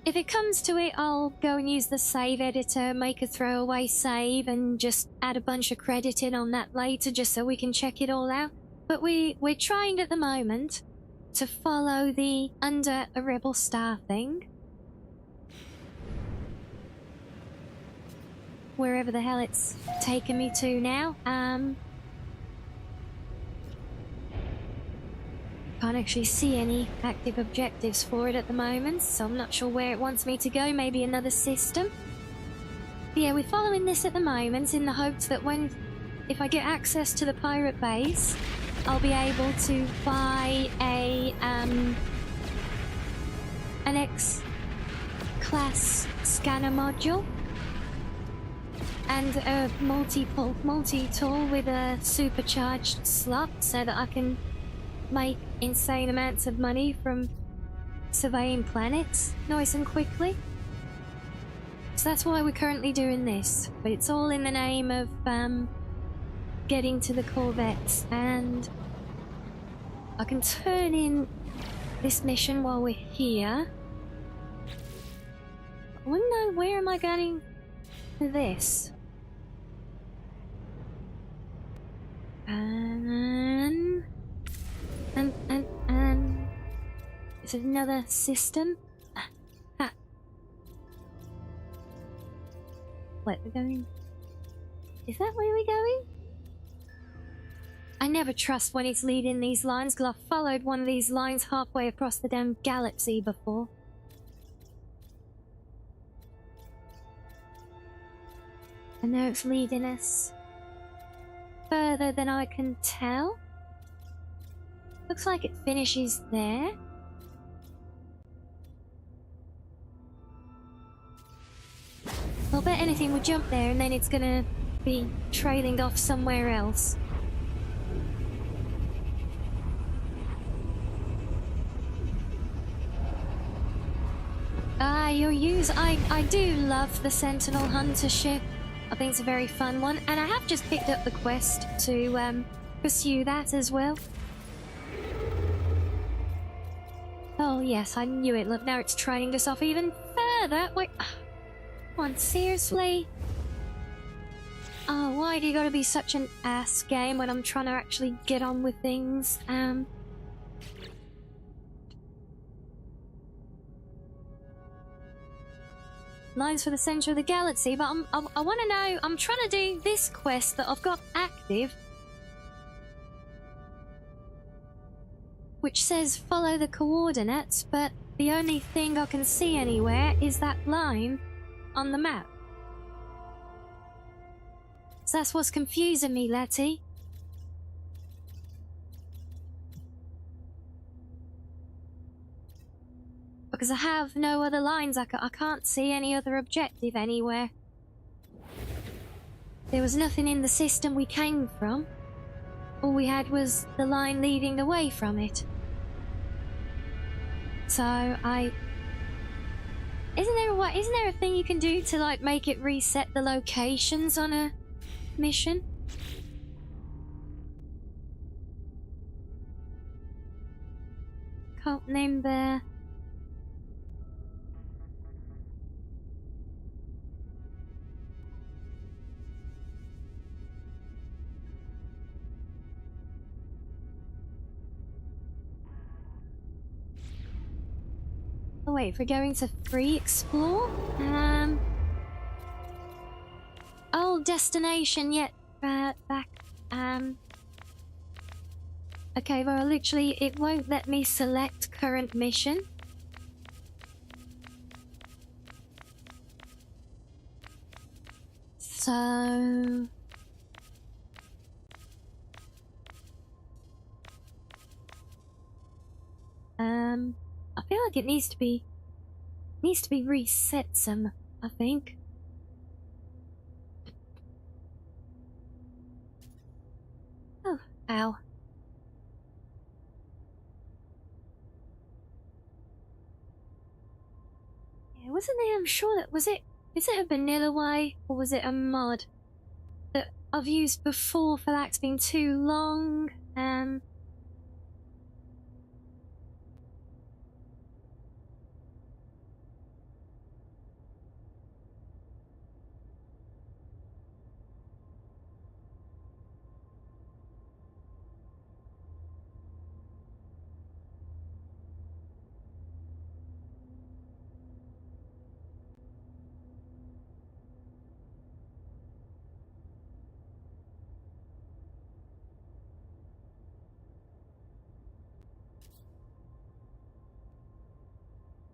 if it comes to it, I'll go and use the save editor, make a throwaway save, and just add a bunch of credit in on that later, just so we can check it all out. But we're trying at the moment to follow the under a rebel star thing. Wherever the hell it's taken me to now. Can't actually see any active objectives for it at the moment, so I'm not sure where it wants me to go. Maybe another system. But yeah, we're following this at the moment in the hopes that if I get access to the pirate base, I'll be able to buy an X-class scanner module and a multi-tool with a supercharged slot so that I can make insane amounts of money from surveying planets nice and quickly. So that's why we're currently doing this, but it's all in the name of getting to the Corvettes, and I can turn in this mission while we're here. I want to know, where am I going for this? And is it another system? Wait, we're going... Is that where we're going? I never trust when it's leading these lines, because I've followed one of these lines halfway across the damn galaxy before. And now it's leading us further than I can tell. Looks like it finishes there. I'll bet anything would jump there and then it's gonna be trailing off somewhere else. Ah, I do love the Sentinel Hunter ship. I think it's a very fun one, and I have just picked up the quest to pursue that as well. Oh yes, I knew it. Look, now it's training us off even further. Wait, come on, seriously? Oh, why do you gotta be such an ass game when I'm trying to actually get on with things? Lines for the center of the galaxy, but I want to know. I'm trying to do this quest that I've got active, which says follow the coordinates, but the only thing I can see anywhere is that line on the map. So that's what's confusing me, Letty. Because I have no other lines, I can't see any other objective anywhere. There was nothing in the system we came from. All we had was the line leading away from it. So isn't there a thing you can do to like make it reset the locations on a mission? Can't remember. Oh wait, if we're going to free explore? Oh, destination yet back. Okay, well literally it won't let me select current mission. So I feel like it needs to be reset some, I think. Oh, ow. Yeah, wasn't there, I'm sure that, is it a vanilla way, or was it a mod that I've used before for that's been too long?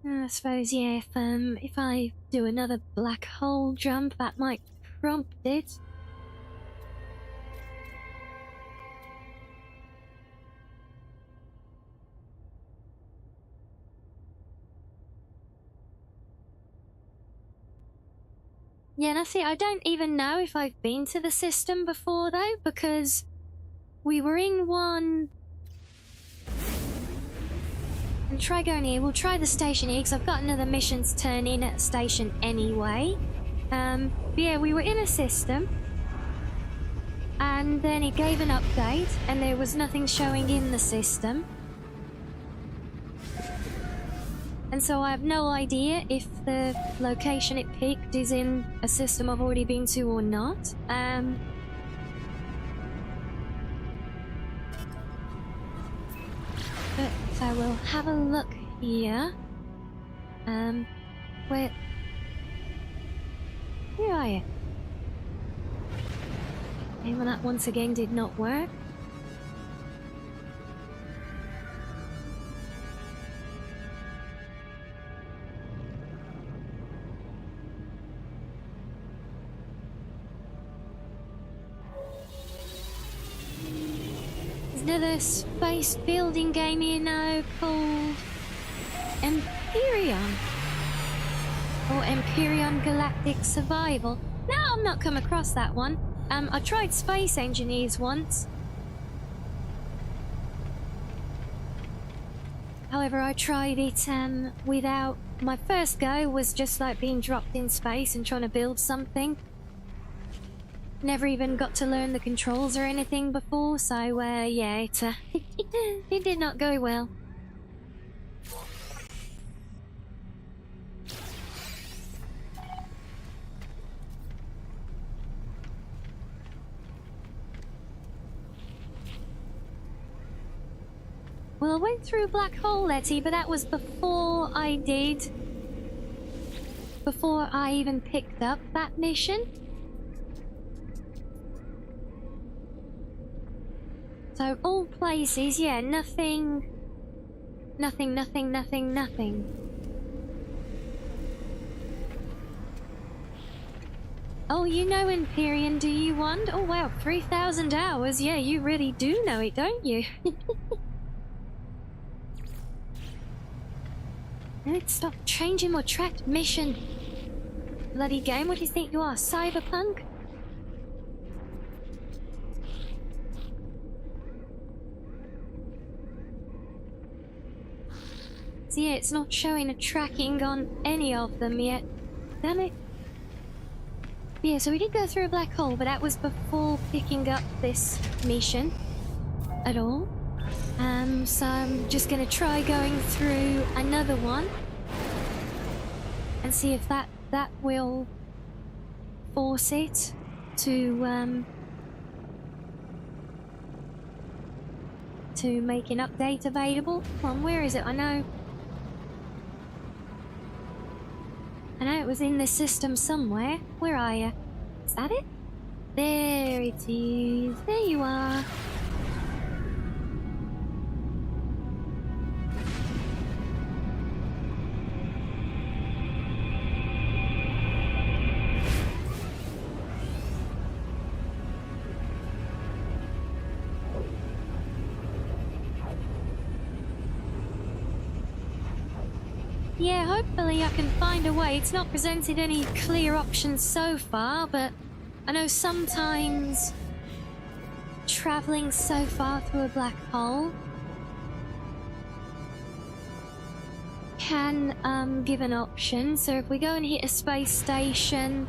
I suppose, yeah, if I do another black hole jump, that might prompt it. Yeah, and I see, I don't even know if I've been to the system before, though, because we were in one... And try going here. We'll try the station here, because I've got another mission to turn in at the station anyway. But yeah, we were in a system, and then it gave an update, and there was nothing showing in the system. And so I have no idea if the location it picked is in a system I've already been to or not. But I will have a look here. Where are you? Okay, well that once again did not work. Another space building game here now called Empyrean or Empyrean Galactic Survival. No, I've not come across that one. I tried Space Engineers once. However, I tried it without... My first go was just like being dropped in space and trying to build something. Never even got to learn the controls or anything before, so yeah, it did not go well. Well, I went through a black hole, Letty, but that was before I even picked up that mission. So, all places, yeah, nothing. Oh, you know Empyrean, do you, Wand? Oh, wow, 3,000 hours. Yeah, you really do know it, don't you? Stop changing my tracked mission. Bloody game, what do you think you are, cyberpunk? So yeah, it's not showing a tracking on any of them yet. Damn it. Yeah, so we did go through a black hole, but that was before picking up this mission at all. So I'm just gonna try going through another one and see if that will force it to make an update available. Come on, where is it? I know it was in this system somewhere. Where are you? Is that it? There it is. There you are. Yeah, hopefully I can find a way. It's not presented any clear options so far, but I know sometimes traveling so far through a black hole can give an option. So if we go and hit a space station,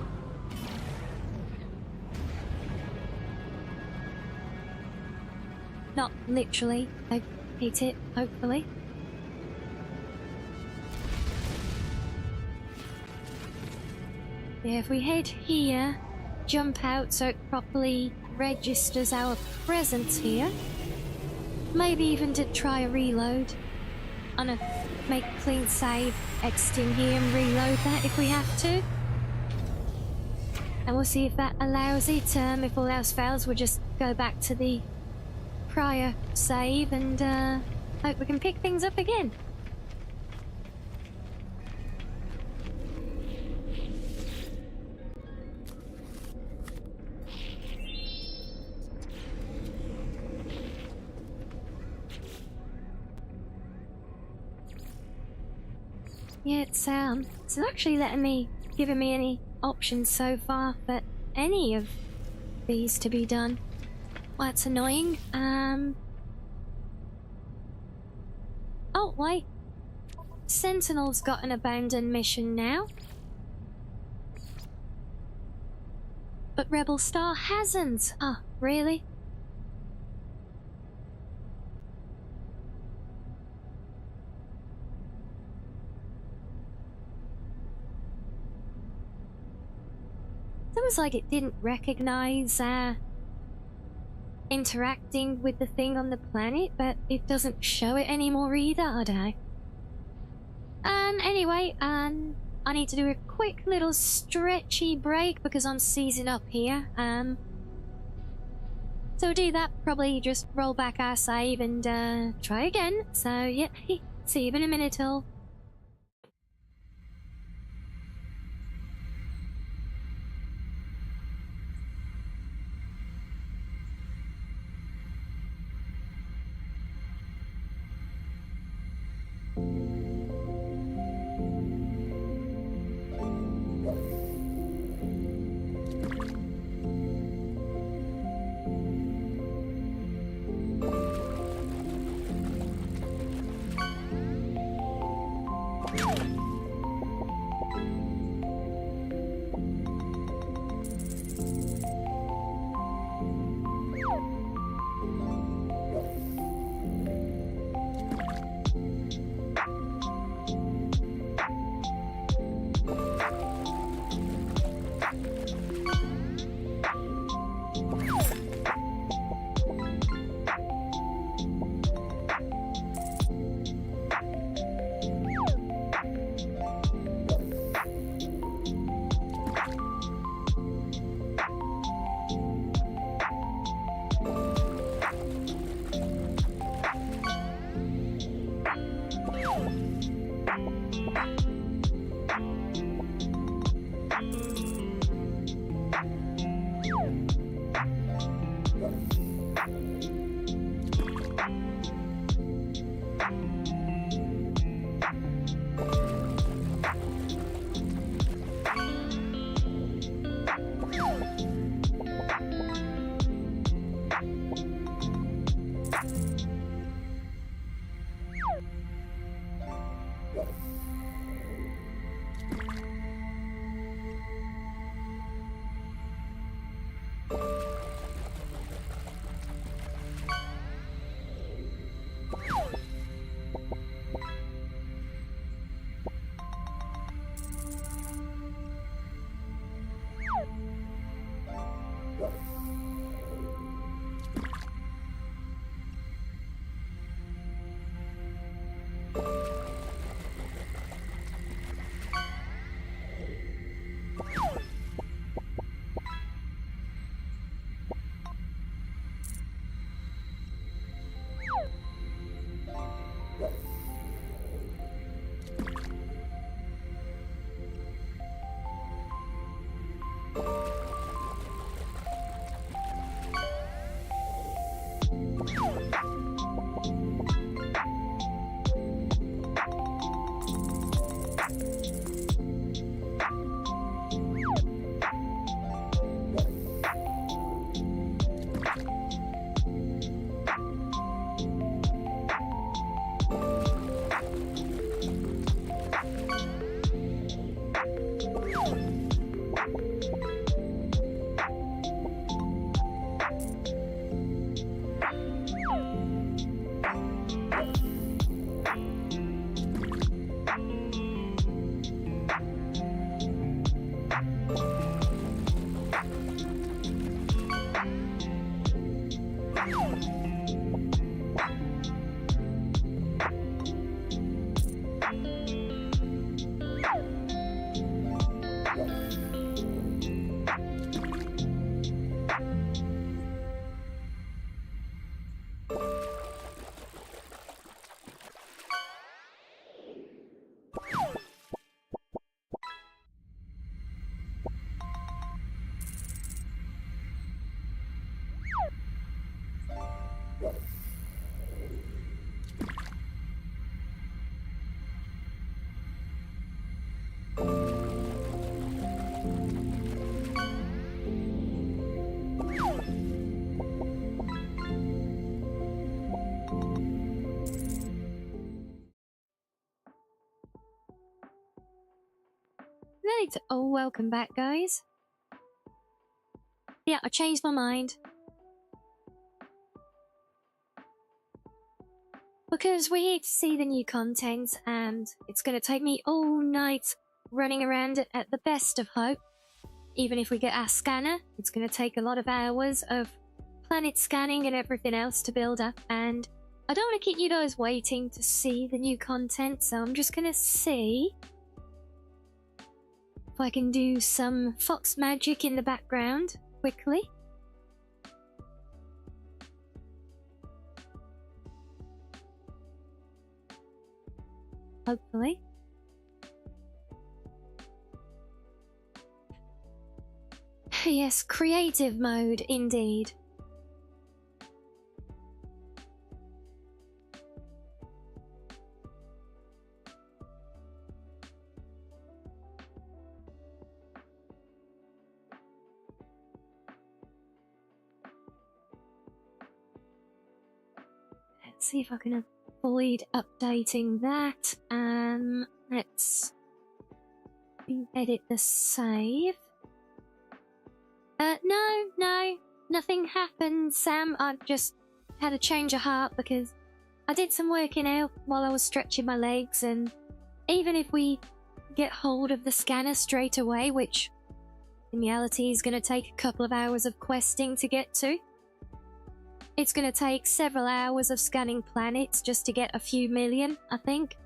not literally, I hit it, hopefully. Yeah, if we head here, jump out so it properly registers our presence here. Maybe even to try a reload. On a make a clean save, exit in here and reload that if we have to. And we'll see if that allows it. If all else fails, we'll just go back to the prior save and hope we can pick things up again. Yeah, it's actually giving me any options so far for any of these to be done. Well, that's annoying. Oh, wait. Sentinel's got an abandoned mission now. But Rebel Star hasn't. Oh, really? It's almost like it didn't recognize interacting with the thing on the planet, but it doesn't show it anymore either, I don't know. And anyway, I need to do a quick little stretchy break because I'm seizing up here. So do that, probably just roll back our save and try again. So yeah, see you in a minute all. Right, oh, welcome back, guys. Yeah, I changed my mind. Because we're here to see the new content, and it's going to take me all night running around at the best of hope. Even if we get our scanner, it's going to take a lot of hours of planet scanning and everything else to build up, and I don't want to keep you guys waiting to see the new content, so I'm just going to see if I can do some fox magic in the background quickly. Hopefully. Yes, creative mode indeed. Let's see if I can avoid updating that. Let's edit the save. No, nothing happened, Sam. I just had a change of heart because I did some working out while I was stretching my legs, and even if we get hold of the scanner straight away, which in reality is going to take a couple of hours of questing to get to, it's going to take several hours of scanning planets just to get a few million, I think.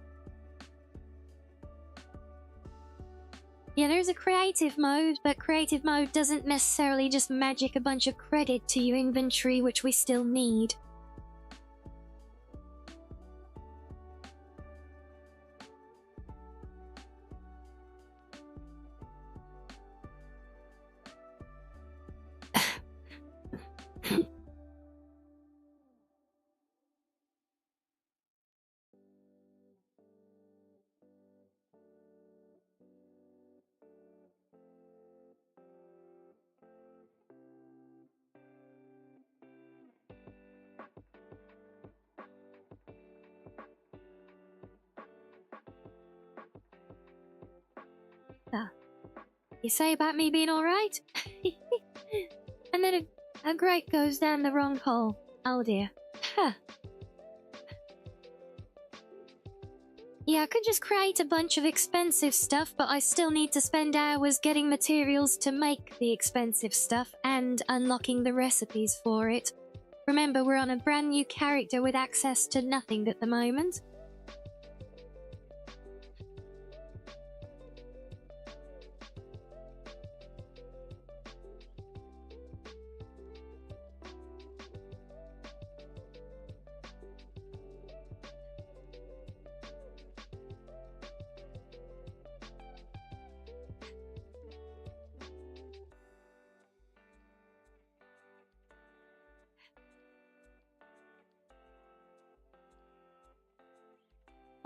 Yeah, there's a creative mode, but creative mode doesn't necessarily just magic a bunch of credit to your inventory, which we still need. You say about me being alright? And then a grate goes down the wrong hole. Oh dear. Huh. Yeah, I could just create a bunch of expensive stuff, but I still need to spend hours getting materials to make the expensive stuff and unlocking the recipes for it. Remember, we're on a brand new character with access to nothing at the moment.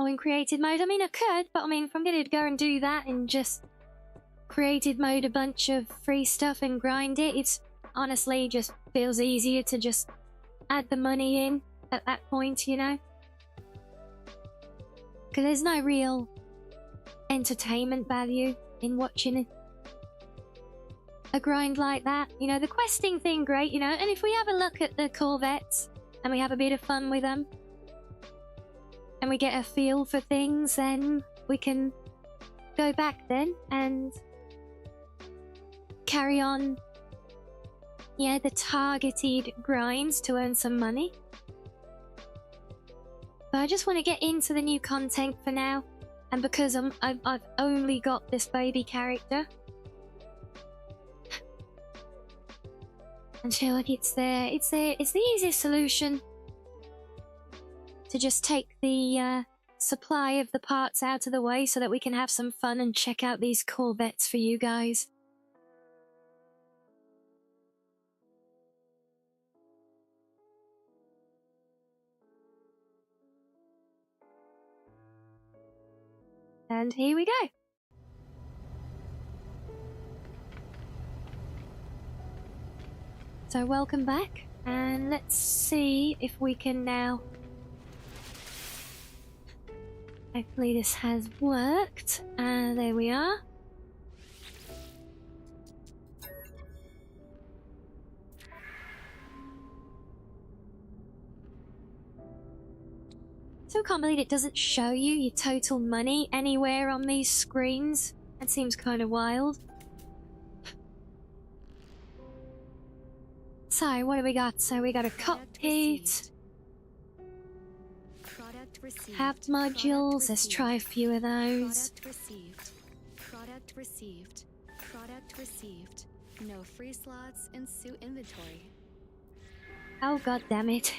Oh, in creative mode? I mean, I could, but I mean, if I'm gonna go and do that and just creative mode a bunch of free stuff and grind it, it's honestly just feels easier to just add the money in at that point, you know? Because there's no real entertainment value in watching a grind like that. You know, the questing thing, great, you know, and if we have a look at the Corvettes and we have a bit of fun with them and we get a feel for things, then we can go back then and carry on, yeah, the targeted grinds to earn some money. But I just want to get into the new content for now, and because I've only got this baby character, and feel like it's the easiest solution to just take the supply of the parts out of the way so that we can have some fun and check out these Corvettes for you guys. And here we go. So welcome back, and let's see if we can now... Hopefully this has worked. There we are. So I can't believe it doesn't show you your total money anywhere on these screens. That seems kind of wild. So, what do we got? So we got a cockpit. Hab modules. Let's try a few of those. Product received. Product received. Product received. No free slots in suit inventory. Oh, god damn it.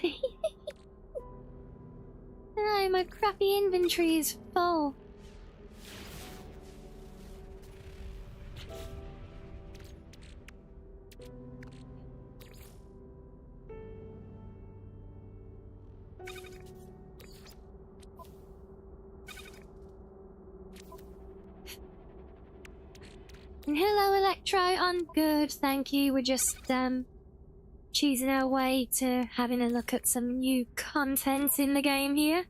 No, my crappy inventory is full. And hello, Electro. I'm good, thank you. We're just, choosing our way to having a look at some new content in the game here.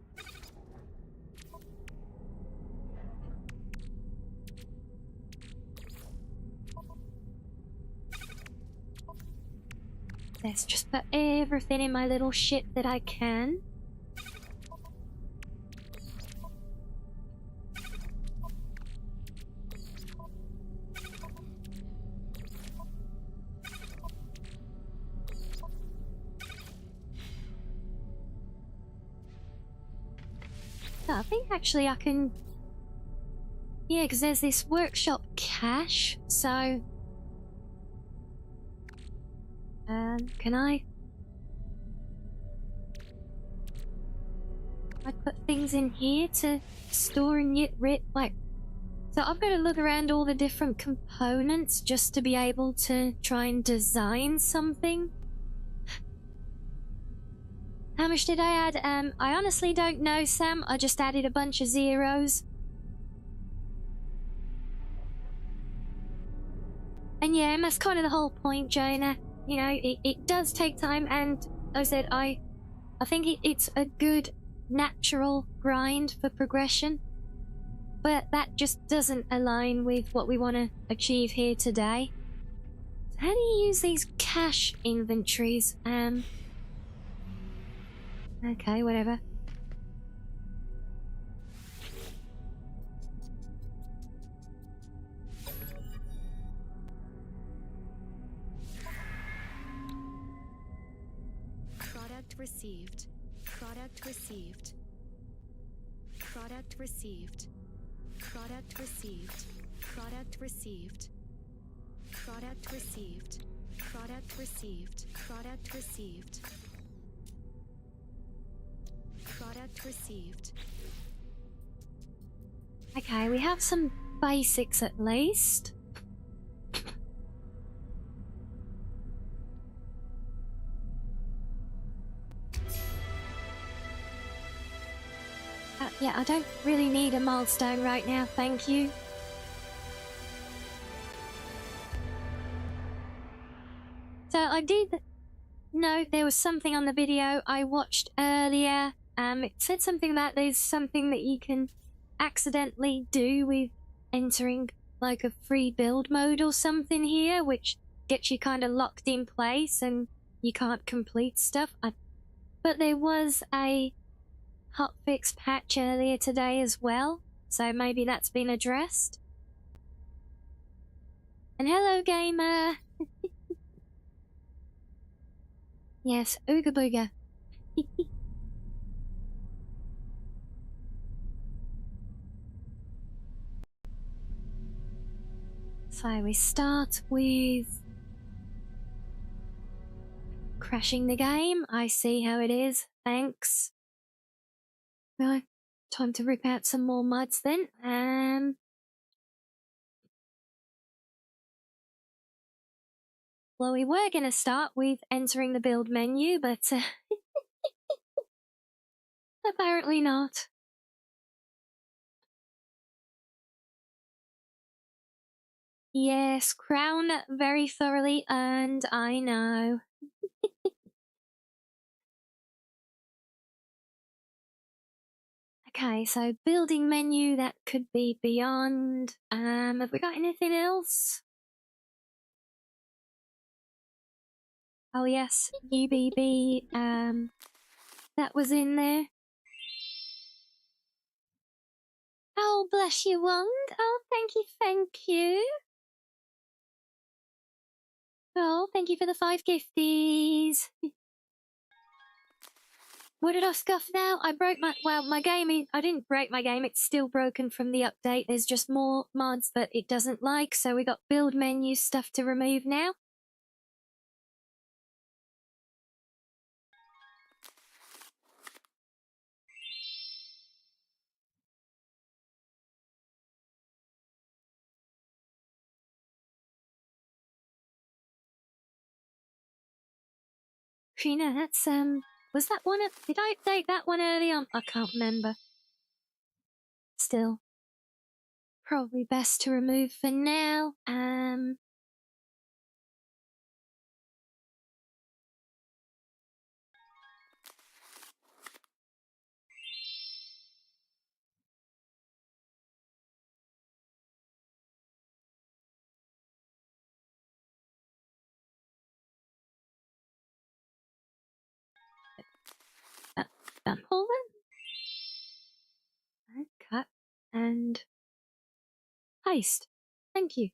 Let's just put everything in my little ship that I can. I think actually I can... Yeah, because there's this workshop cache, so... can I put things in here to store and get rid... Like... So I've got to look around all the different components just to be able to try and design something. How much did I add? I honestly don't know, Sam. I just added a bunch of zeros. And yeah, and that's kind of the whole point, Jonah. You know, it does take time, and like I said, I think it's a good, natural grind for progression. But that just doesn't align with what we want to achieve here today. So how do you use these cache inventories? Okay, whatever. Product received. Product received. Product received. Product received. Product received. Product received. Product received. Product received. Product received. Okay, we have some basics at least. Yeah, I don't really need a milestone right now, thank you. So I did know there was something on the video I watched earlier. It said something about there's something that you can accidentally do with entering like a free build mode or something here, which gets you kind of locked in place and you can't complete stuff. But there was a hotfix patch earlier today as well, so maybe that's been addressed. And hello, gamer! Yes, ooga booga. So we start with crashing the game. I see how it is. Thanks. Right, time to rip out some more mods then. Well, we were going to start with entering the build menu, but apparently not. Yes, crown very thoroughly earned, I know. Okay, so building menu, that could be beyond. Have we got anything else? Oh yes, UBB, that was in there. Oh, bless you, Wand. Oh, thank you, thank you. Oh, thank you for the 5 gifties. What did I scuff now? I broke my... Well, my game... I didn't break my game. It's still broken from the update. There's just more mods that it doesn't like, so we got build menu stuff to remove now. Trina, that's, was that one... Did I update that one early on? I can't remember. Still. Probably best to remove for now. Done. Hold on. Cut. And... paste. Thank you.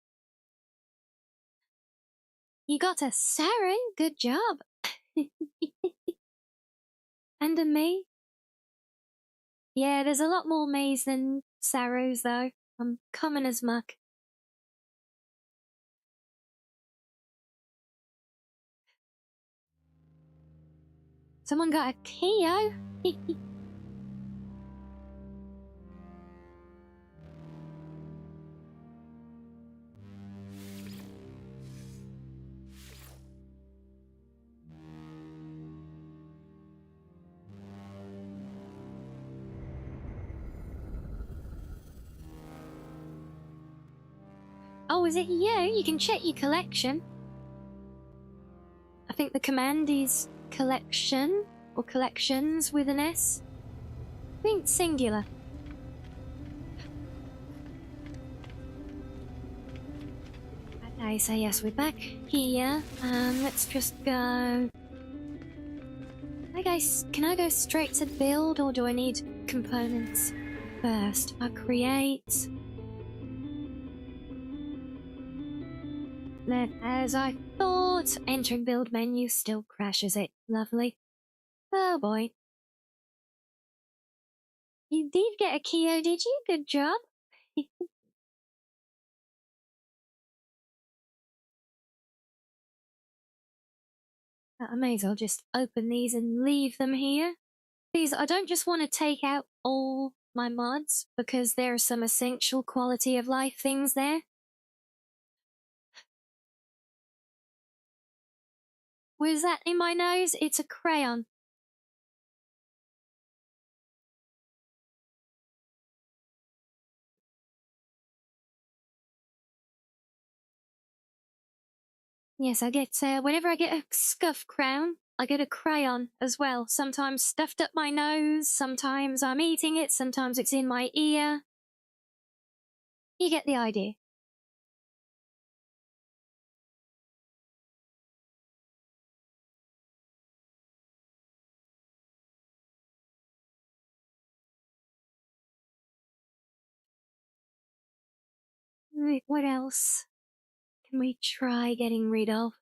You got a Saren? Good job. And a me. Yeah, there's a lot more me's than Sarus, though. I'm common as muck. Someone got a Keo? Oh, is it you? You can check your collection. I think the command is collection, or collections with an S. I think it's singular. Okay, so yes, we're back here. Let's just go... Okay, can I go straight to build, or do I need components first? I create... Then, as I thought, entering build menu still crashes it. Lovely. Oh boy. You did get a Keo, did you? Good job. I may as well just open these and leave them here. These, I don't just want to take out all my mods, because there are some essential quality of life things there. What is that in my nose? It's a crayon. Yes, I get, whenever I get a scuff crown, I get a crayon as well. Sometimes stuffed up my nose, sometimes I'm eating it, sometimes it's in my ear. You get the idea. Right, what else can we try getting rid of?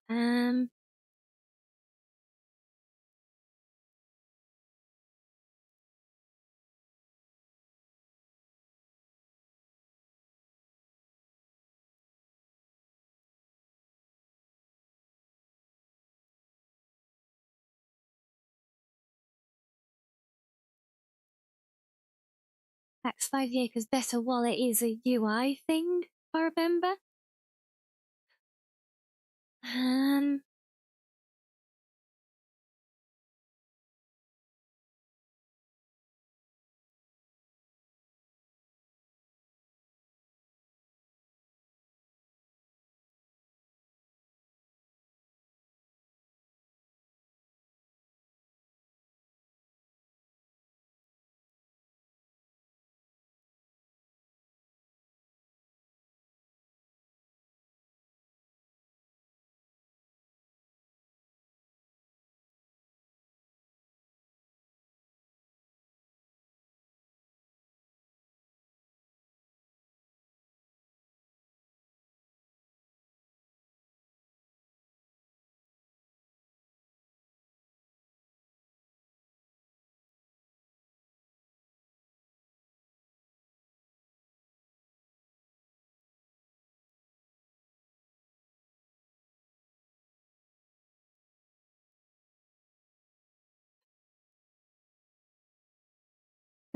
That's 5 years because Better Wallet is a UI thing, if I remember.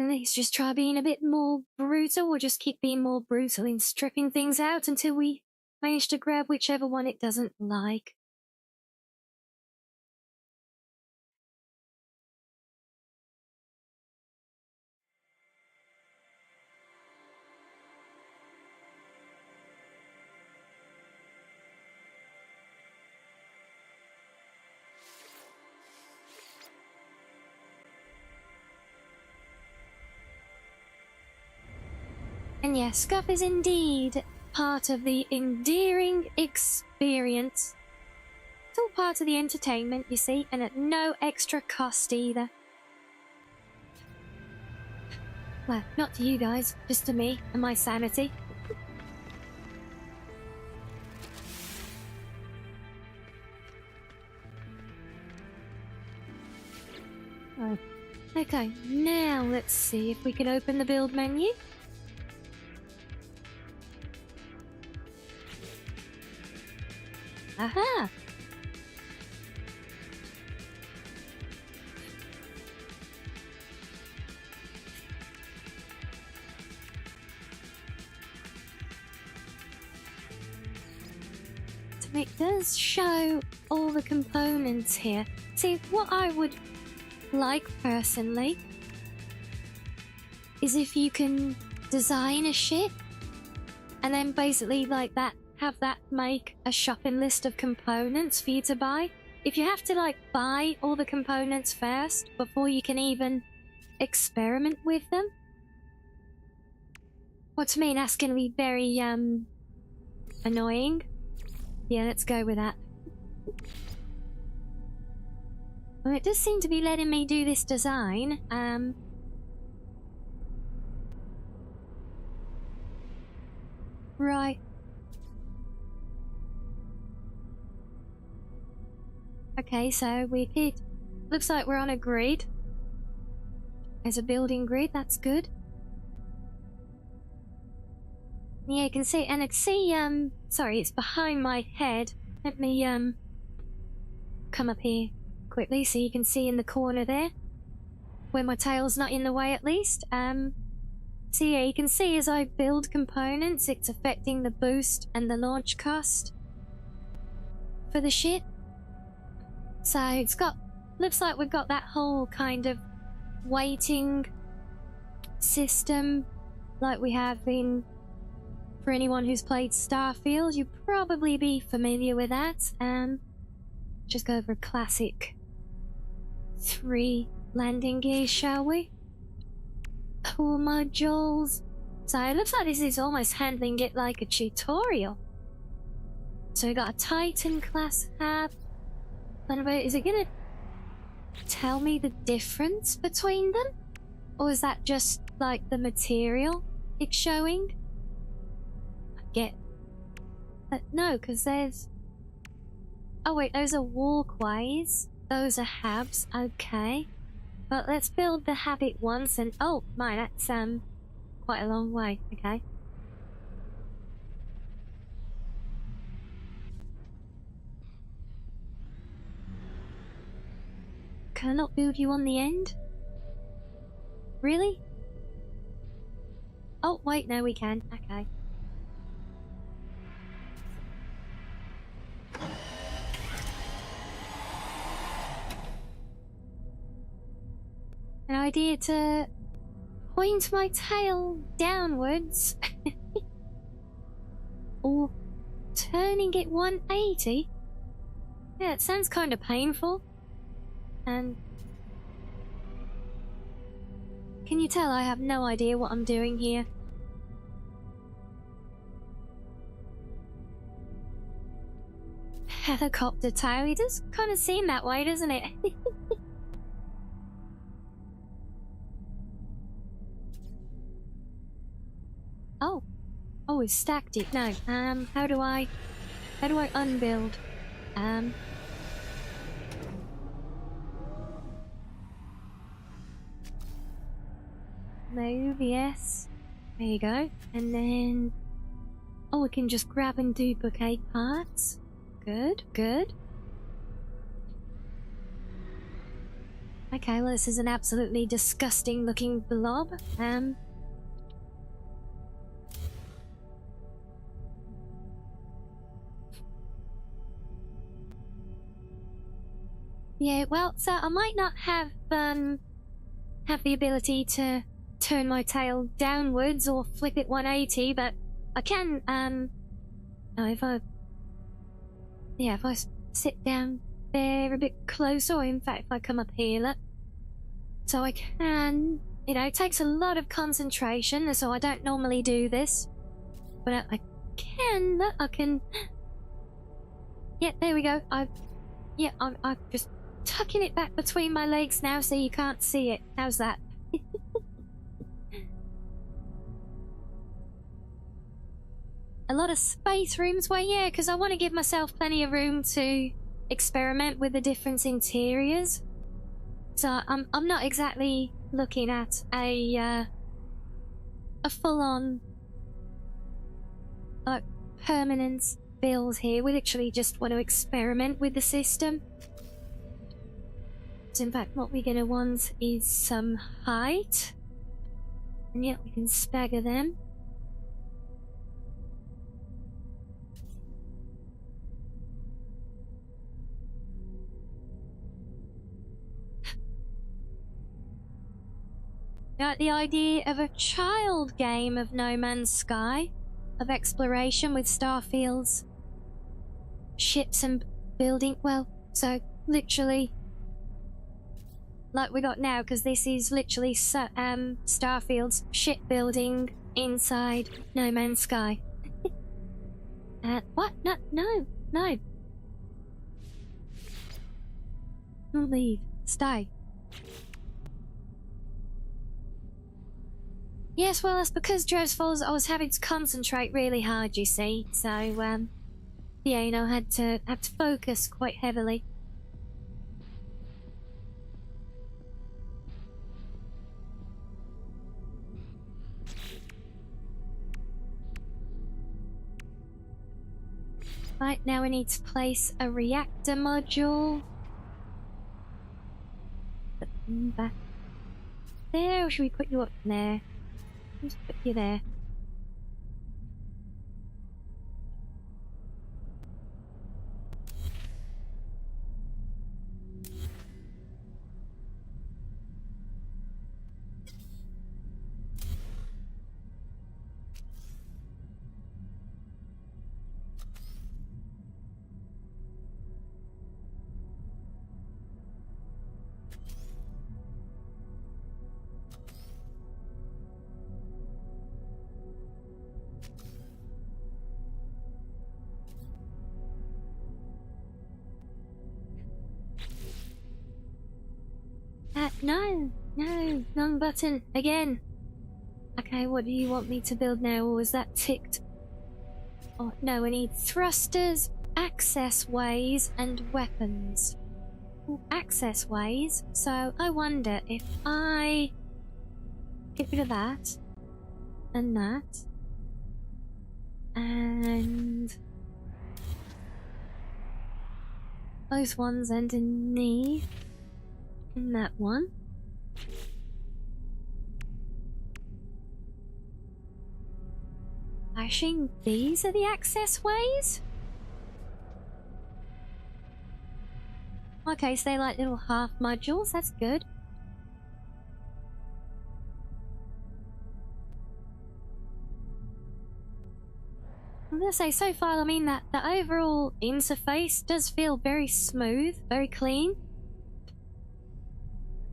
Let's just try being a bit more brutal, or just keep being more brutal in stripping things out until we manage to grab whichever one it doesn't like. And yes, scuff is indeed part of the endearing experience. It's all part of the entertainment, you see, and at no extra cost either. Well, not to you guys, just to me and my sanity. Oh. Okay, now let's see if we can open the build menu. Aha! So it does show all the components here. See, what I would like personally is if you can design a ship and then basically like that, have that make a shopping list of components for you to buy. If you have to like buy all the components first before you can even experiment with them, well, to me that's going to be very annoying. Yeah, let's go with that. Well, it does seem to be letting me do this design. Right. Okay, so we did. Looks like we're on a grid. There's a building grid, that's good. Yeah, you can see, and it's sorry, it's behind my head. Let me, come up here quickly so you can see in the corner there, where my tail's not in the way at least. So yeah, you can see as I build components, it's affecting the boost and the launch cost for the ship. So it's got, looks like we've got that whole kind of weighting system like we have in For anyone who's played Starfield, you'd probably be familiar with that. Just go over classic 3 landing gear, shall we? Core modules. So it looks like this is almost handling it like a tutorial. So we got a Titan class hab. Is it gonna tell me the difference between them? Or is that just like the material it's showing? I get. But no, because there's. Oh wait, those are walkways. Those are habs, okay. But let's build the habit once and oh my, that's quite a long way, okay. Can I not build you on the end? Really? Oh wait, no we can, okay. An idea to point my tail downwards or turning it 180. Yeah, it sounds kind of painful. And can you tell I have no idea what I'm doing here? Helicopter tail, it does kind of seem that way, doesn't it? Oh, we've stacked it. No, how do I unbuild? Move, yes. There you go. And then, oh, we can just grab and duplicate parts. Good, good. Okay, well, this is an absolutely disgusting looking blob. Yeah, well, so I might not have the ability to turn my tail downwards or flip it 180, but I can, if I sit down there a bit closer, or in fact, if I come up here, look, so I can, you know, it takes a lot of concentration, so I don't normally do this, but I can, look, I can, yeah, there we go, I'm just tucking it back between my legs now so you can't see it. How's that? A lot of space rooms? Well, yeah, because I want to give myself plenty of room to experiment with the different interiors. So I'm not exactly looking at a full-on like permanent build here. We literally just want to experiment with the system. So in fact, what we're going to want is some height. And yet we can stagger them. Got the idea of a child game of No Man's Sky, of exploration with starfields, ships and building, well, so literally like we got now, because this is literally Starfield's shipbuilding inside No Man's Sky. What? No. Don't leave. Stay. Yes, well, that's because Droves Falls, I was having to concentrate really hard, you see. So, yeah, you know, I had to focus quite heavily. Right, now we need to place a reactor module. Put them back there, or should we put you up there? Just put you there. No, no, wrong button again. Okay, what do you want me to build now? Or was that ticked? Oh, no, we need thrusters, access ways, and weapons. Ooh, access ways. So I wonder if I get rid of that and that and those ones underneath and that one. I assume these are the access ways? Okay, so they're like little half modules, that's good. I'm gonna say, so far, I mean, that the overall interface does feel very smooth, very clean.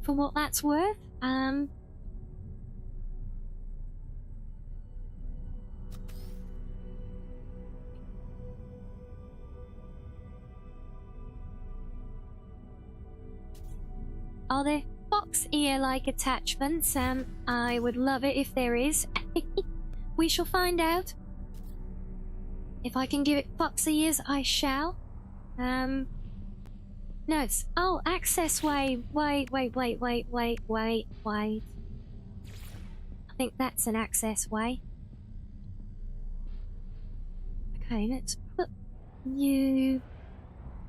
For what that's worth. Are there fox ear-like attachments? I would love it if there is. We shall find out. If I can give it fox ears, I shall. No, it's... Oh, access way. Wait. I think that's an access way. Okay, let's put you...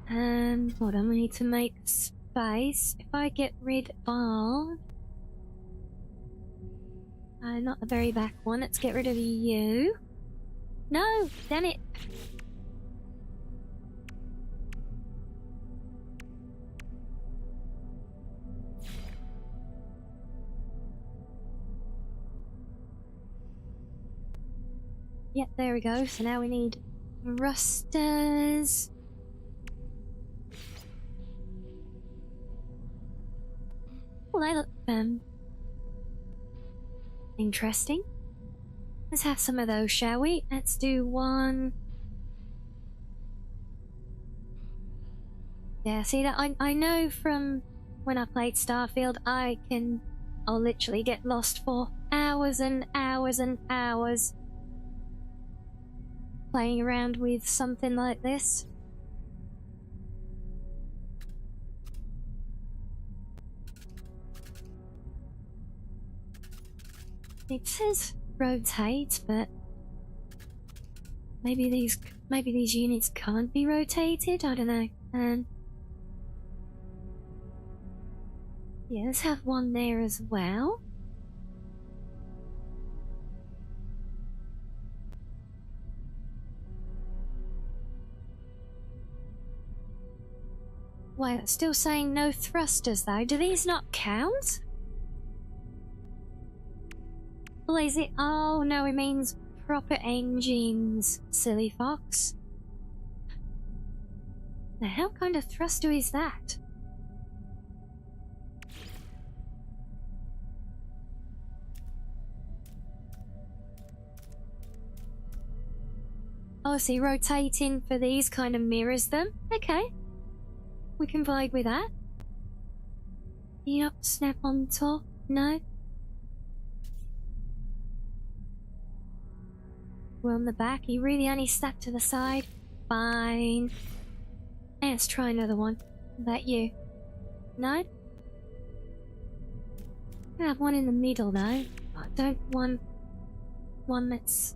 hold on, we need to make space. If I get rid of... not the very back one, let's get rid of you. No, damn it. Yep, there we go. So now we need thrusters. Well, they look interesting. Let's have some of those, shall we? Let's do one. Yeah, see that I know from when I played Starfield, I'll literally get lost for hours and hours and hours playing around with something like this. It says rotate, but maybe these units can't be rotated. I don't know. Yeah, let's have one there as well. Wait, it's still saying no thrusters though. Do these not count? Well, is it? Oh no, it means proper engines, silly fox. Now, how kind of thruster is that? Oh, see, rotating for these kind of mirrors them. Okay. We can vibe with that. Yep, snap on top. No. We're on the back. You really only snap to the side. Fine. Let's try another one. Is that you? No? I have one in the middle though. I don't want one that's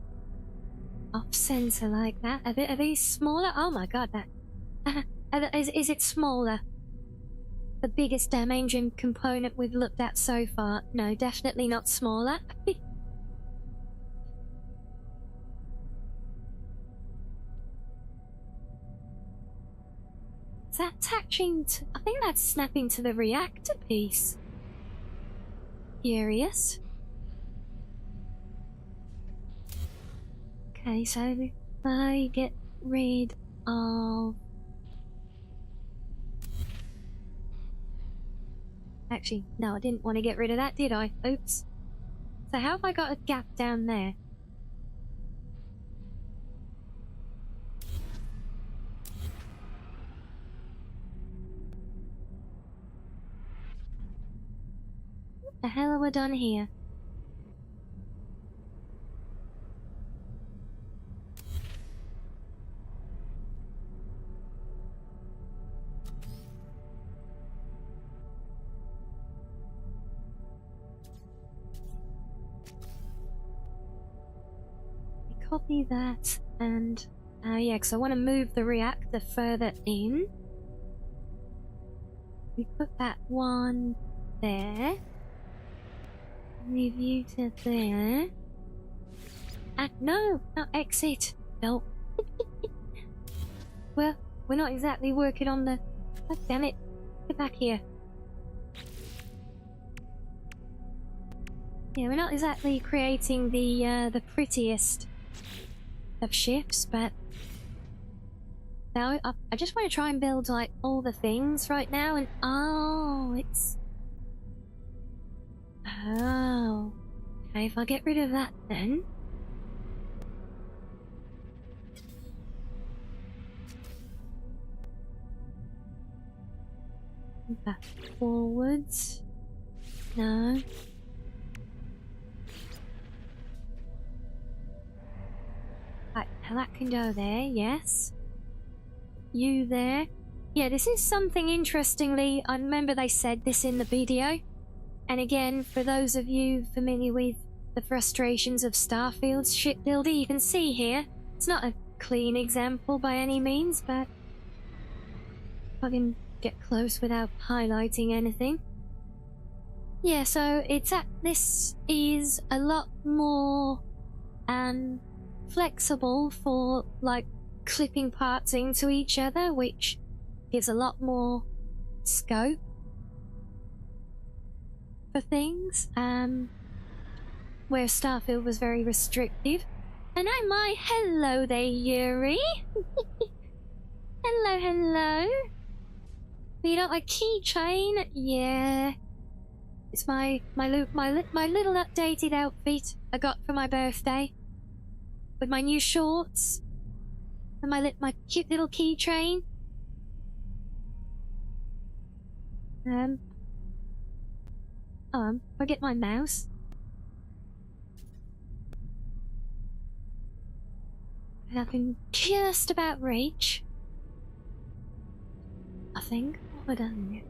off center like that. Are these smaller? Oh my god, that. Is it smaller? The biggest engine component we've looked at so far? No, definitely not smaller. Is that attaching to... I think that's snapping to the reactor piece. Curious. Okay, so if I get rid of... Actually, no, I didn't want to get rid of that, did I? Oops. So how have I got a gap down there? The hell have we done here? Copy that and yeah, because I want to move the reactor further in. We put that one there. Move you to there. No, not exit. No. Well, we're not exactly working on the... God damn it. Get back here. Yeah, we're not exactly creating the prettiest of ships, but now I just want to try and build like all the things right now, and oh, it's okay. If I get rid of that, then back forwards. No. Right, now that can go there, yes. You there. Yeah, this is something interestingly, I remember they said this in the video. And again, for those of you familiar with the frustrations of Starfield's shipbuilding, you can see here, it's not a clean example by any means, but if I can get close without highlighting anything. Yeah, so this is a lot more, flexible for like clipping parts into each other, which gives a lot more scope for things, where Starfield was very restrictive. And hello there, Yuri. hello. You don't like keychain? Yeah, it's my little updated outfit I got for my birthday. With my new shorts and my cute little keychain. Forget my mouse. And I can just about reach. I think. What have I done here?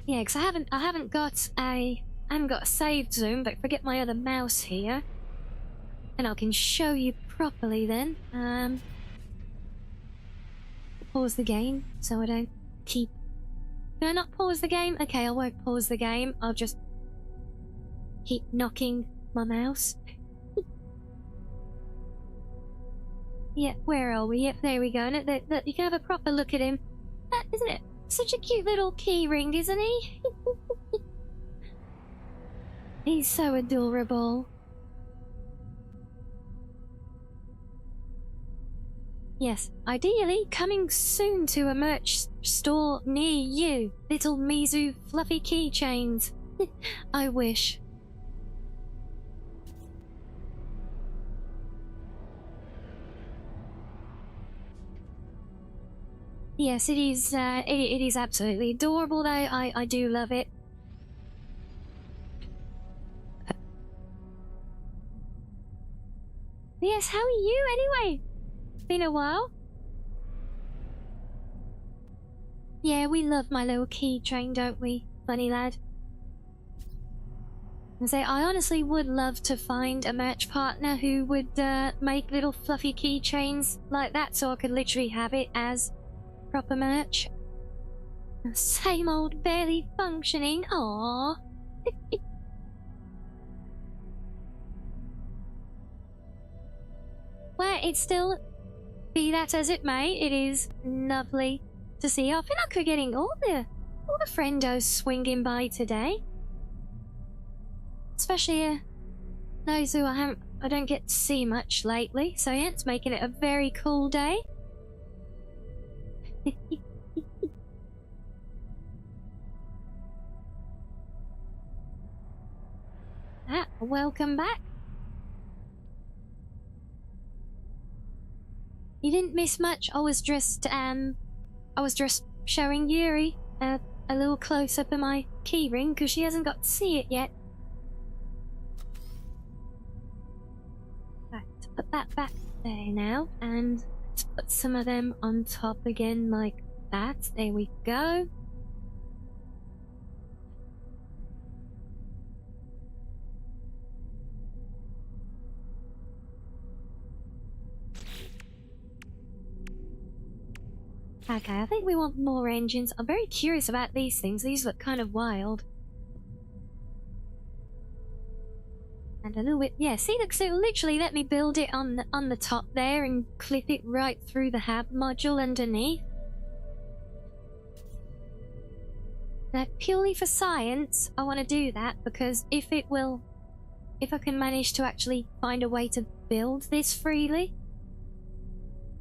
Yeah, because I haven't got a saved zoom, but forget my other mouse here. And I can show you properly then. Pause the game so I don't keep... Can I not pause the game? Okay, I won't pause the game. I'll just keep knocking my mouse. Yeah, where are we? Yep, there we go. And you can have a proper look at him. Isn't it? Such a cute little key ring, isn't he? He's so adorable. Yes, ideally coming soon to a merch store near you. Little Mizu fluffy keychains. I wish. Yes, it is. It is absolutely adorable, though. I do love it. Yes, how are you anyway? Been a while. Yeah, we love my little keychain, don't we, funny lad? I honestly would love to find a merch partner who would make little fluffy keychains like that, so I could literally have it as proper merch. Same old, barely functioning. Aww. Well, it's still, be that as it may, it is lovely to see. I feel like we're getting all the friendos swinging by today. Especially those who I don't get to see much lately. So yeah, it's making it a very cool day. Welcome back. You didn't miss much. I was just showing Yuri a little close up of my keyring because she hasn't got to see it yet. Right, put that back there now, and let's put some of them on top again like that. There we go. Okay, I think we want more engines. I'm very curious about these things. These look kind of wild. And a little bit, yeah, see, look, so it'll literally let me build it on the top there and clip it right through the hab module underneath. Now, purely for science, I want to do that because if I can manage to actually find a way to build this freely,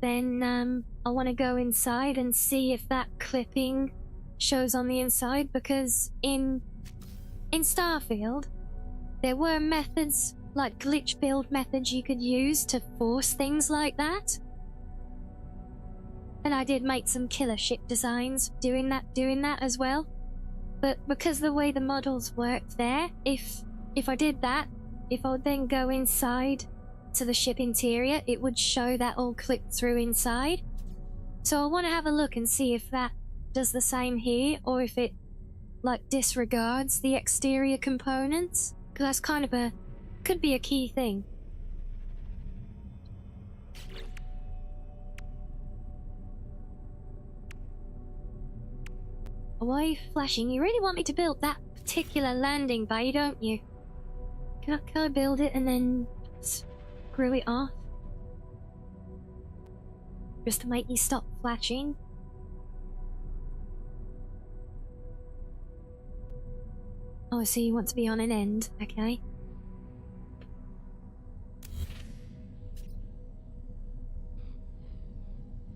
then I want to go inside and see if that clipping shows on the inside, because in Starfield there were methods, like glitch build methods you could use to force things like that. And I did make some killer ship designs doing that as well. But because the way the models worked there, if I did that, if I would then go inside to the ship interior, it would show that all clipped through inside. So I want to have a look and see if that does the same here, or if it like disregards the exterior components, because that's kind of could be a key thing. Why are you flashing? You really want me to build that particular landing bay, don't you? Can I build it and then screw it off? Just to make you stop flashing? Oh, I see you want to be on an end. Okay.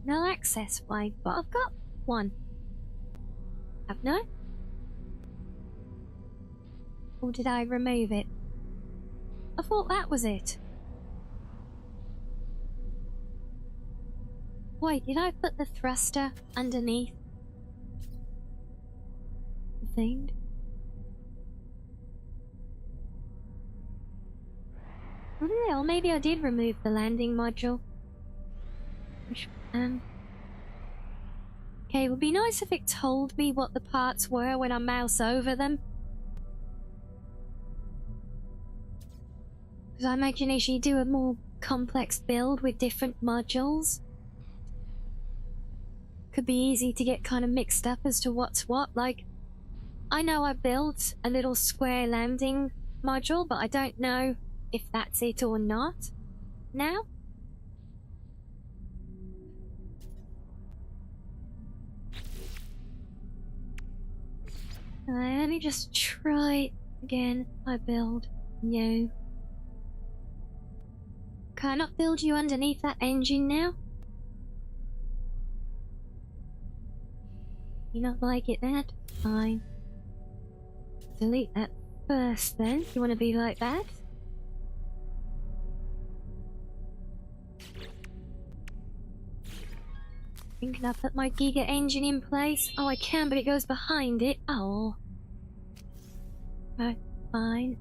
No access flag, but I've got one. Have no? Or did I remove it? I thought that was it. Wait, did I put the thruster underneath the thing? Well, maybe I did remove the landing module. Okay, it would be nice if it told me what the parts were when I mouse over them. Because I imagine if you do a more complex build with different modules, could be easy to get kind of mixed up as to what's what. Like, I know I built a little square landing module, but I don't know if that's it or not now. Let me just try again. I build new. Can I not build you underneath that engine now? You not like it that? Fine. Delete that first then. You want to be like that? Can I put my Giga engine in place? Oh, I can, but it goes behind it. Oh. Right, fine.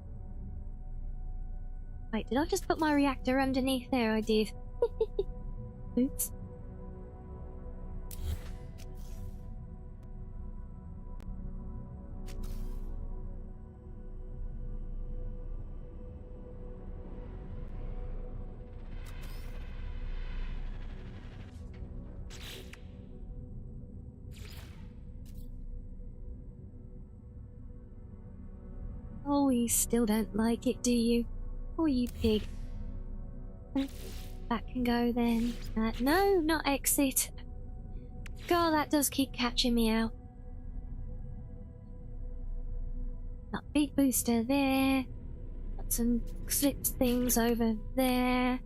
Wait, did I just put my reactor underneath there? I did. Oops. Oh, you still don't like it, do you? Oh, you pig. That can go then. No, not exit. God, that does keep catching me out. Not big booster there. Got some slipped things over there.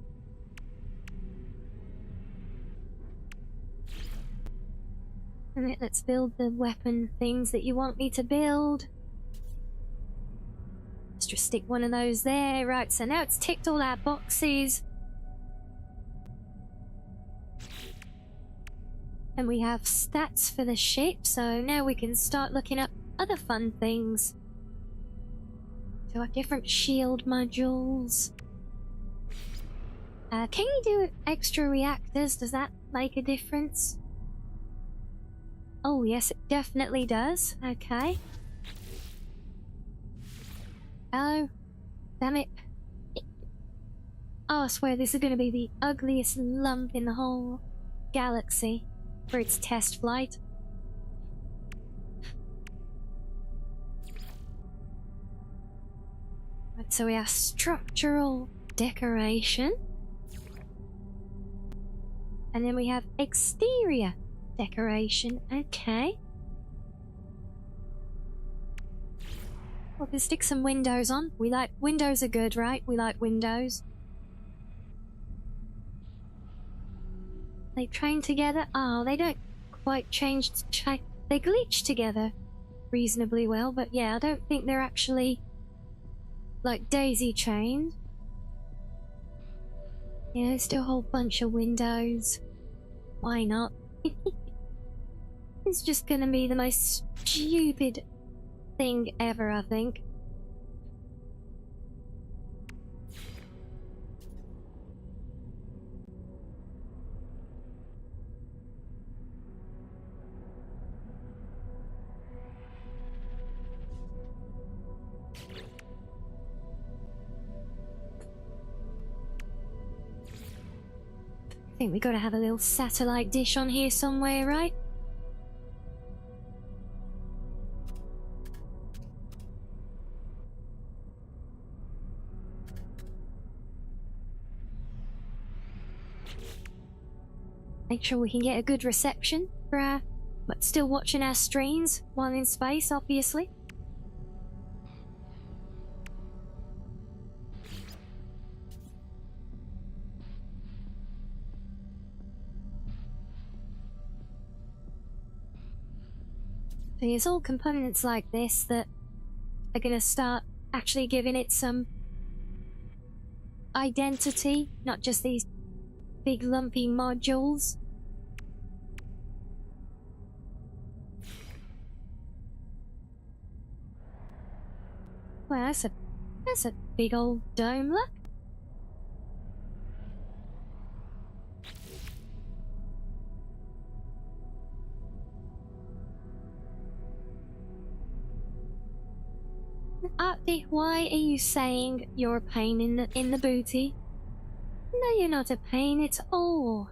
And let's build the weapon things that you want me to build. Let's just stick one of those there. Right, so now it's ticked all our boxes. And we have stats for the ship, so now we can start looking up other fun things. So our different shield modules. Can you do extra reactors? Does that make a difference? Oh yes, it definitely does. Okay. Oh, damn it. Oh, I swear this is going to be the ugliest lump in the whole galaxy for its test flight. Right, so we have structural decoration. And then we have exterior decoration. Okay. We can stick some windows on. Windows are good, right? We like windows. They train together? Oh, they don't quite change. They glitch together reasonably well, but yeah, I don't think they're actually like daisy chained. Yeah, there's still a whole bunch of windows. Why not? It's just gonna be the most stupid thing ever, I think. I think we gotta have a little satellite dish on here somewhere, right? Make sure we can get a good reception for our... but still watching our streams while in space, obviously. So it's all components like this that are gonna start actually giving it some identity, not just these big lumpy modules. Well, that's a big old dome, look. Artie, why are you saying you're a pain in the booty? No, you're not a pain at all.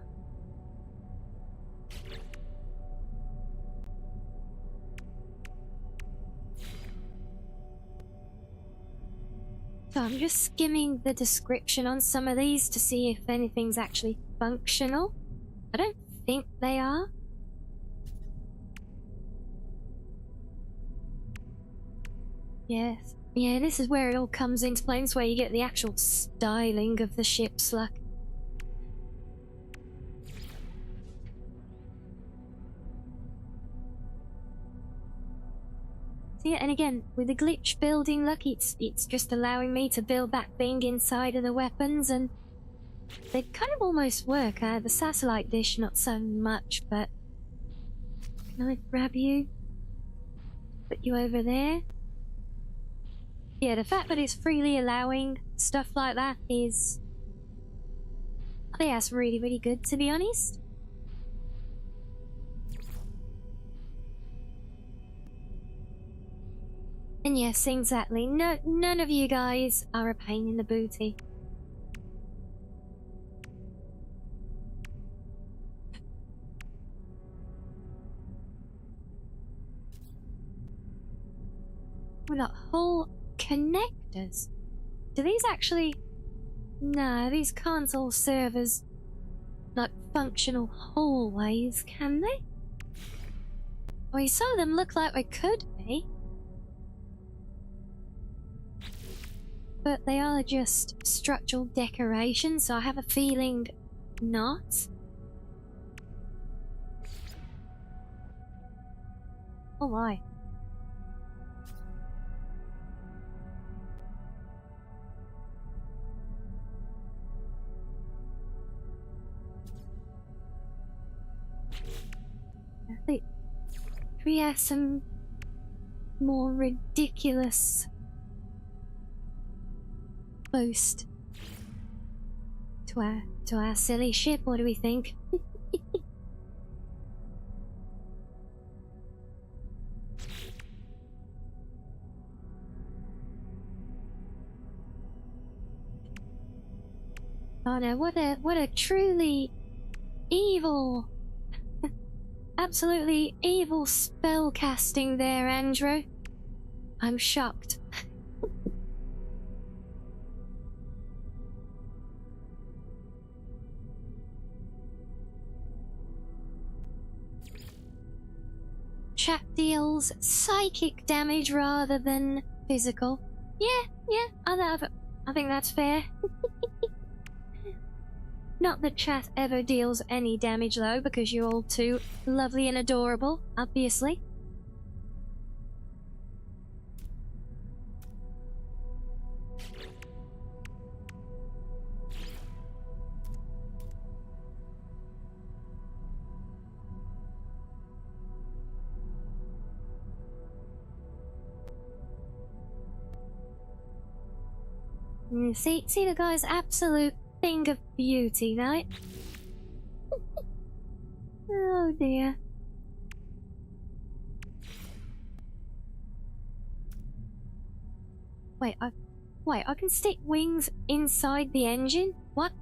So I'm just skimming the description on some of these to see if anything's actually functional. I don't think they are. Yes. Yeah, this is where it all comes into play. This is where you get the actual styling of the ship's luck. So yeah, and again, with the glitch building luck, it's just allowing me to build that thing inside of the weapons, and they kind of almost work. The satellite dish, not so much, but... Can I grab you? Put you over there? Yeah, the fact that it's freely allowing stuff like that is... I think that's really, really good, to be honest. And yes, exactly. No, none of you guys are a pain in the booty. We've got whole connectors. Do these actually... No, these can't all serve as like functional hallways, can they? Well, some of them look like they could be. But they are just structural decoration, so I have a feeling not. Oh my. we have some more ridiculous boost to our silly ship? What do we think? Oh no, what a truly evil, absolutely evil spell casting there, Andrew. I'm shocked. Chat deals psychic damage rather than physical. Yeah, I think that's fair. Not that chat ever deals any damage though, because you're all too lovely and adorable, obviously. See the guy's absolute thing of beauty, right? Oh dear. Wait, I can stick wings inside the engine? What?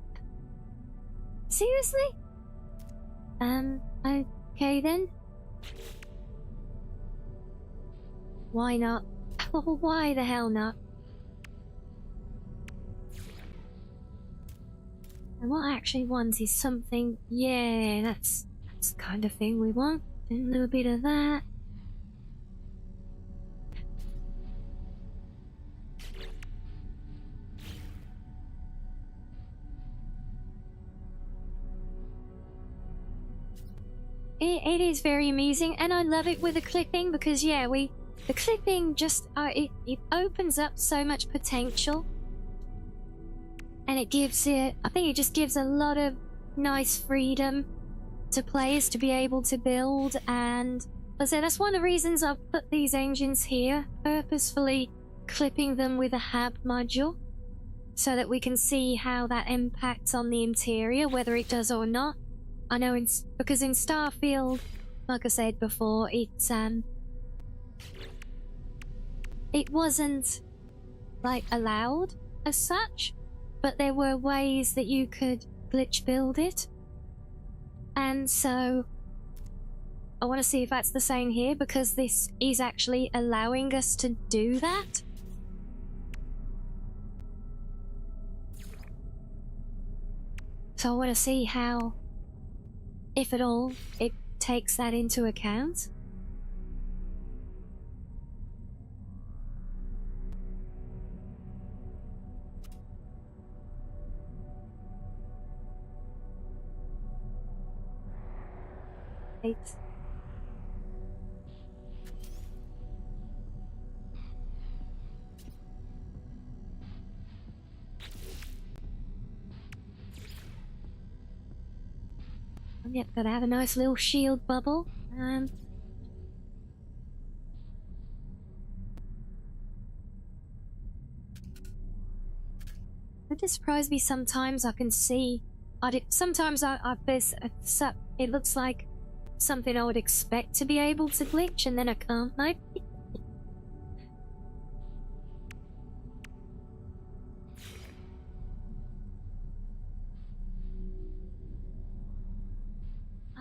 Seriously? Okay then. Why not? Why the hell not? And what I actually want is something, yeah, that's the kind of thing we want. A little bit of that. It is very amusing, and I love it with the clipping because, yeah, the clipping just, it opens up so much potential. And it gives it, I think it just gives a lot of nice freedom to players to be able to build. And I say that's one of the reasons I've put these engines here, purposefully clipping them with a hab module, so that we can see how that impacts on the interior, whether it does or not. I know because in Starfield, like I said before, it wasn't like allowed as such, but there were ways that you could glitch build it. And so I want to see if that's the same here, because this is actually allowing us to do that. So I want to see how, if at all, it takes that into account. Right. Yep, gotta have a nice little shield bubble. It just surprised me sometimes. I can see. Sometimes it looks like something I would expect to be able to glitch, and then I can't. Like.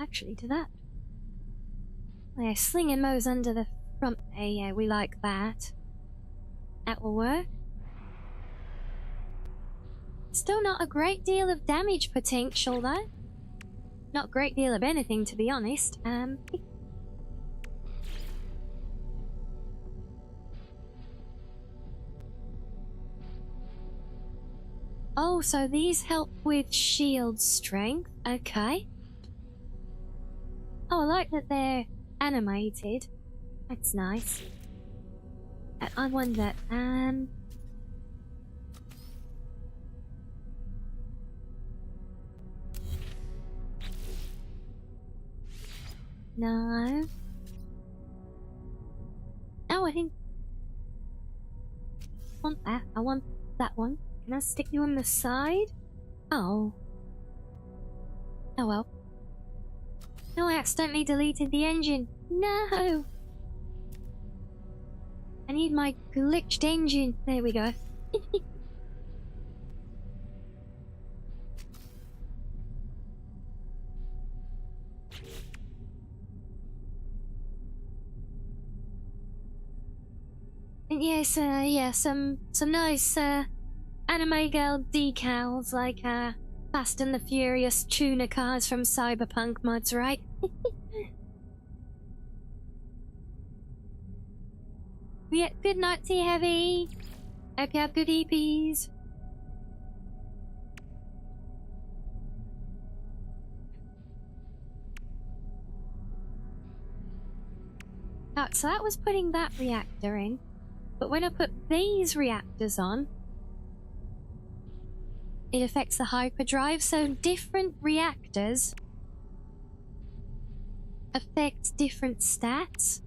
Actually, to that. Yeah, slinging those under the front. Yeah, we like that. That will work. Still not a great deal of damage potential, though. Not a great deal of anything, to be honest. Oh, so these help with shield strength. Okay. Oh, I like that they're animated. That's nice. I wonder, no. Oh, I didn't want that. I want that one. Can I stick you on the side? Oh. Oh well. No, I accidentally deleted the engine. No! I need my glitched engine. There we go. Yes, yeah, some nice, anime girl decals, like, Fast and the Furious tuner cars from Cyberpunk mods, right? Yeah, good night to you, Heavy. Hope you have good EPs. Oh, so that was putting that reactor in. But when I put these reactors on, it affects the hyperdrive, so different reactors affect different stats.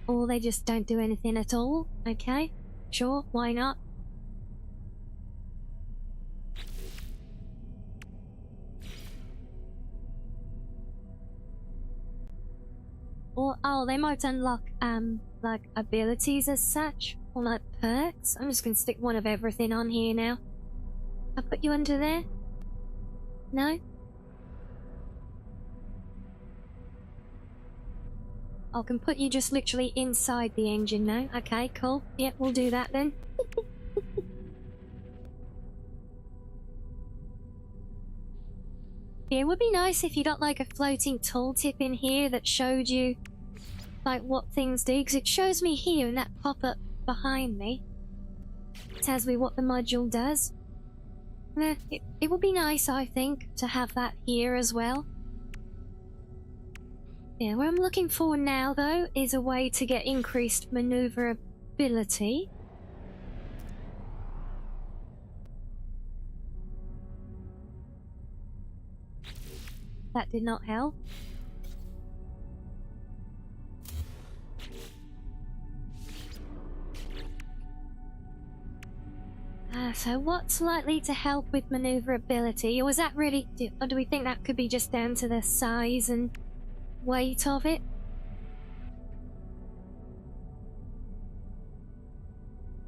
Or they just don't do anything at all. Okay, sure, why not? Or, oh, they might unlock, like, abilities as such. Or, like, perks. I'm just gonna stick one of everything on here now. I'll put you under there? No? I can put you just literally inside the engine now. Okay, cool. Yep, we'll do that then. Yeah, it would be nice if you got like a floating tooltip in here that showed you like what things do, because it shows me here in that pop-up behind me. It tells me what the module does. It would be nice, I think, to have that here as well. Yeah, what I'm looking for now, though, is a way to get increased maneuverability. That did not help. So what's likely to help with maneuverability? Or was that really... Or do we think that could be just down to the size and weight of it?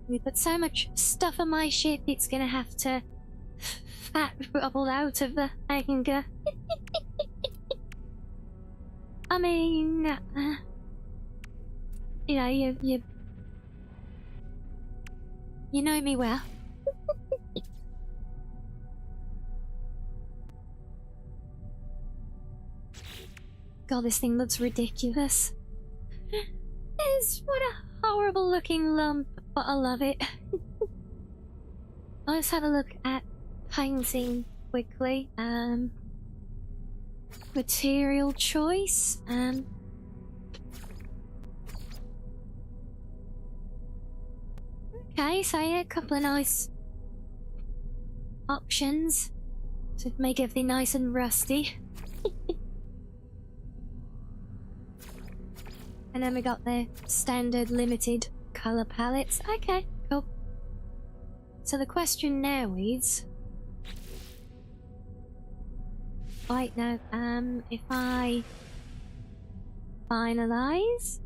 We put so much stuff on my ship, it's gonna have to fat rubble out of the hangar. I mean, you know, you know me well. God, this thing looks ridiculous. What a horrible looking lump, but I love it. Let's have a look at painting quickly. Material choice. Okay, so yeah, a couple of nice options to make everything nice and rusty. And then we got the standard limited colour palettes. Okay, cool. So the question now is... Right, no, if I finalise...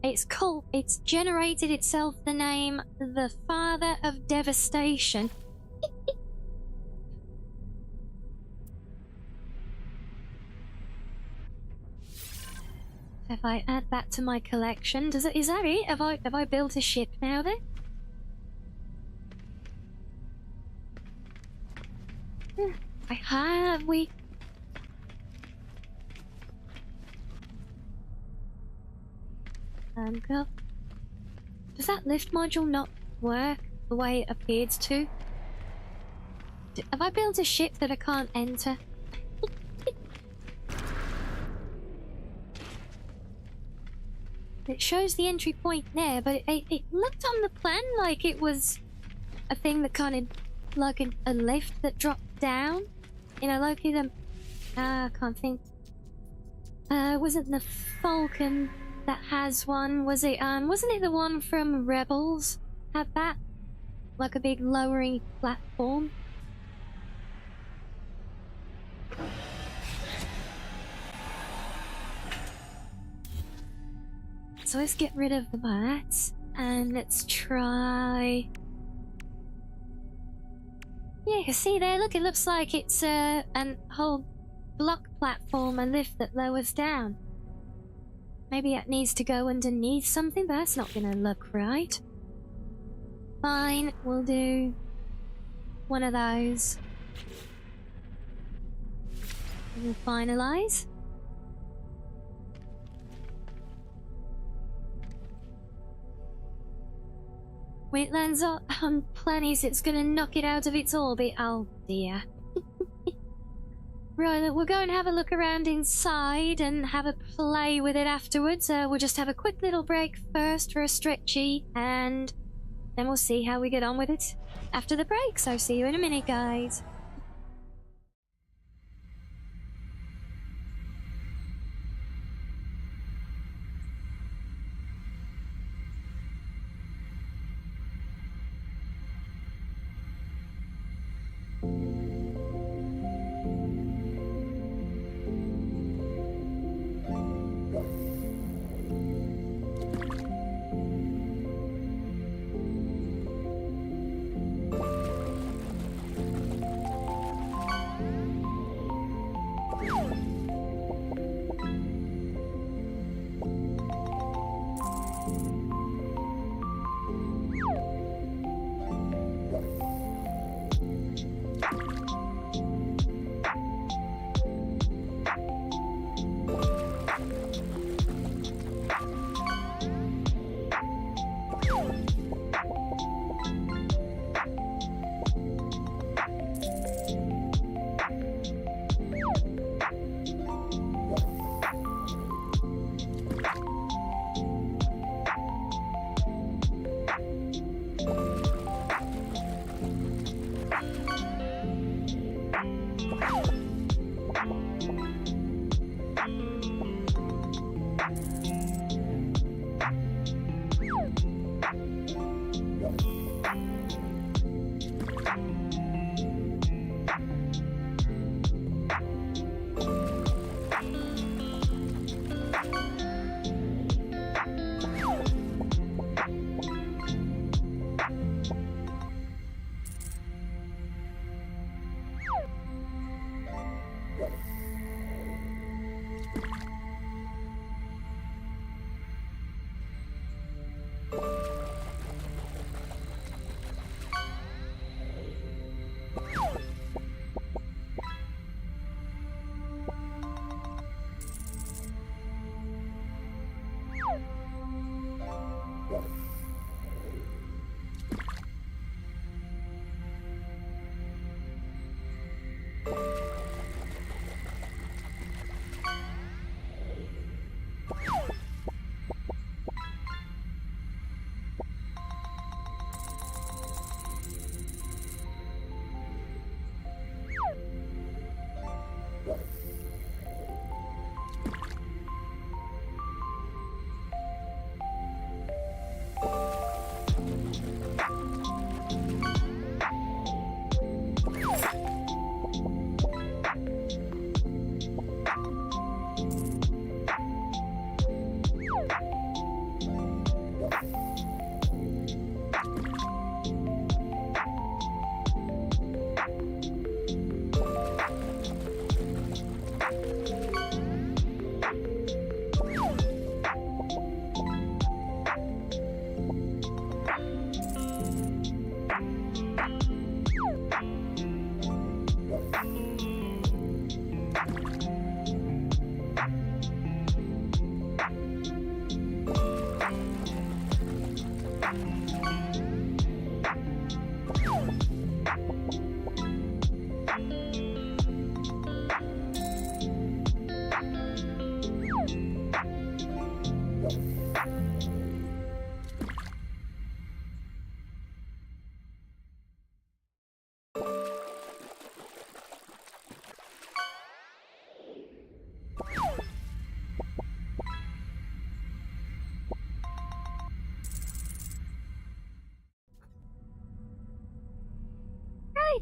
It's called... It's generated itself the name The Father of Devastation. If I add that to my collection, is that it? Have I built a ship now then? I have. Go. Does that lift module not work the way it appears to? Have I built a ship that I can't enter? It shows the entry point there, but it looked on the plan like it was a thing that kind of like a lift that dropped down. You know, like I can't think. Wasn't the Falcon that has one? Was it, wasn't it the one from Rebels? Had that? Like a big lowering platform? So let's get rid of that. And let's try... Yeah, see there, look, it looks like it's a whole block platform, a lift that lowers down. Maybe it needs to go underneath something, but that's not gonna look right. Fine, we'll do one of those. And we'll finalize. When it lands on planets, it's gonna knock it out of its orbit. Oh dear. Right, we'll go and have a look around inside and have a play with it afterwards. We'll just have a quick little break first for a stretchy, and then we'll see how we get on with it after the break. So see you in a minute, guys.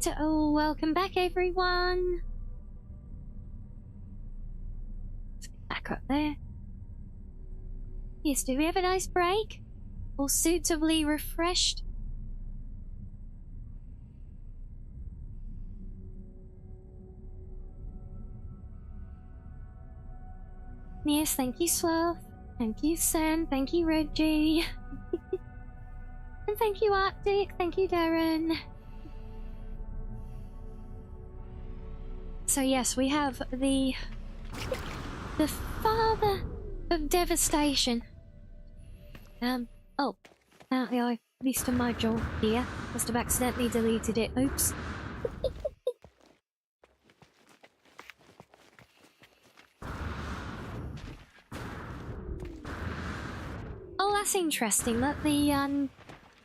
Right, oh, welcome back everyone. Let's get back up there. Yes, do we have a nice break? All suitably refreshed? Yes, thank you, Sloth. Thank you, Sam. Thank you, Reggie. And thank you, Arctic. Thank you, Darren. So yes, we have the father of devastation. Oh, apparently I missed a module here. Must have accidentally deleted it. Oops. Oh, that's interesting that the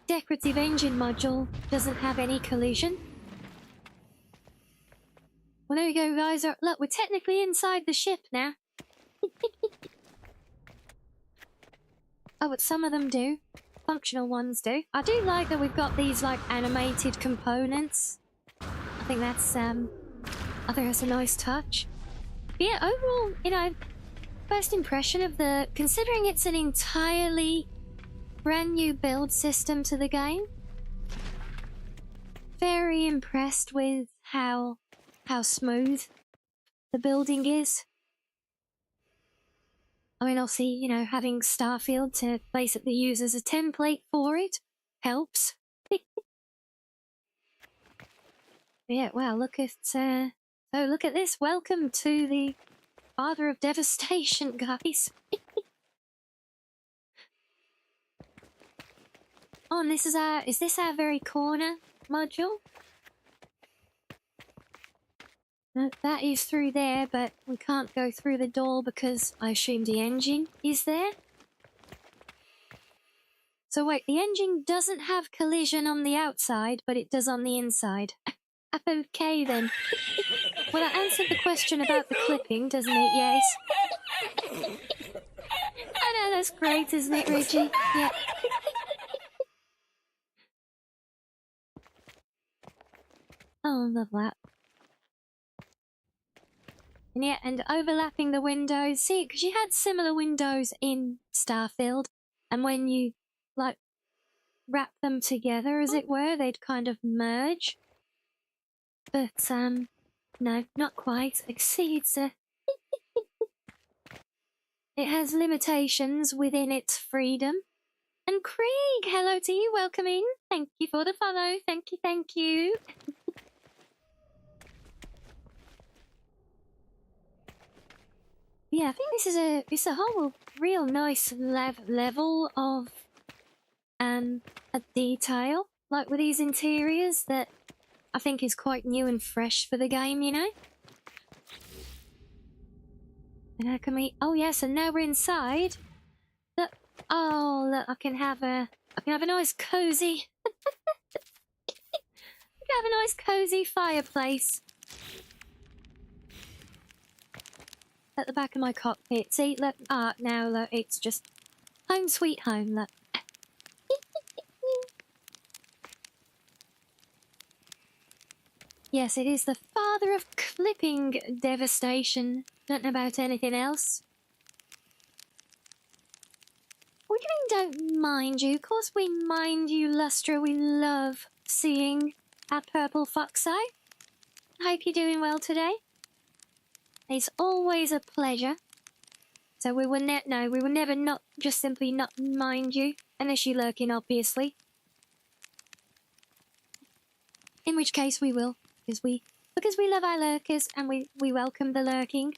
decorative engine module doesn't have any collision. Well, there we go, guys. Look, we're technically inside the ship now. Oh, but some of them do. Functional ones do. I do like that we've got these, like, animated components. I think that's a nice touch. But yeah, overall, you know, first impression of considering it's an entirely brand new build system to the game, very impressed with how smooth the building is. I mean, obviously, you know, having Starfield to basically use as a template for it helps. Yeah, well, look at look at this. Welcome to the Father of Devastation, guys. Oh, and this is this our very corner module? No, that is through there, but we can't go through the door because I assume the engine is there. So wait, the engine doesn't have collision on the outside, but it does on the inside. Okay then. Well, that answered the question about the clipping, doesn't it? Yes. I know, that's great, isn't it, Reggie? Yeah. Oh, I love that. And yeah, and overlapping the windows. See, because you had similar windows in Starfield, and when you, like, wrap them together, as it were, they'd kind of merge. But, no, not quite. Exceeds, it has limitations within its freedom. And Krieg, hello to you, welcome in. Thank you for the follow. Thank you, thank you. Yeah, I think this is it's a whole real nice level of a detail, like with these interiors, that I think is quite new and fresh for the game, you know? And how can we... Oh yes, and now we're inside. Look, oh look, I can have a nice cozy... I can have a nice cozy fireplace at the back of my cockpit. See, look, now look, it's just home sweet home, look. Yes, it is the father of clipping devastation. Don't know about anything else. We don't mind you. Of course we mind you, Lustra. We love seeing our purple fox eye. I hope you're doing well today. It's always a pleasure. So we will never not just simply not mind you, unless you're lurking, obviously. In which case we will, because we love our lurkers and we welcome the lurking.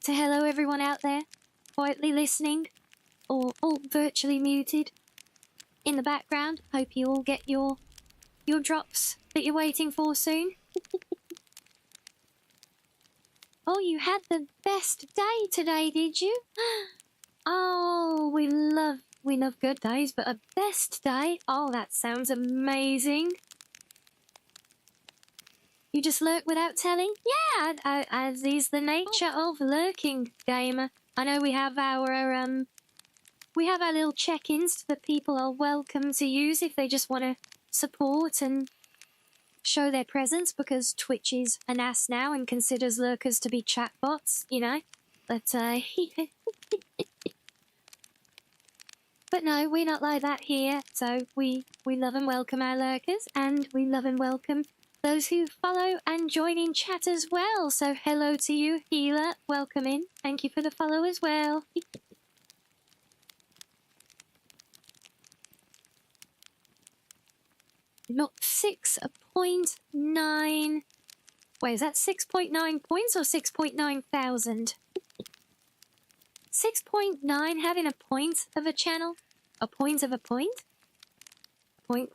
So hello everyone out there, quietly listening, or virtually muted in the background. Hope you all get your drops that you're waiting for soon. Oh, you had the best day today, did you? Oh, we love good days, but a best day? Oh, that sounds amazing. You just lurk without telling? Yeah, as is the nature of lurking, gamer. I know we have our little check-ins that people are welcome to use if they just want to support and show their presence because Twitch is an ass now and considers lurkers to be chatbots, you know. But but no, we're not like that here. So we love and welcome our lurkers, and we love and welcome those who follow and join in chat as well. So hello to you, Healer. Welcome in. Thank you for the follow as well. Not 6.9. Wait, is that 6.9 points or 6.9 thousand? 6.9 having a point of a channel? A point of a point? Point?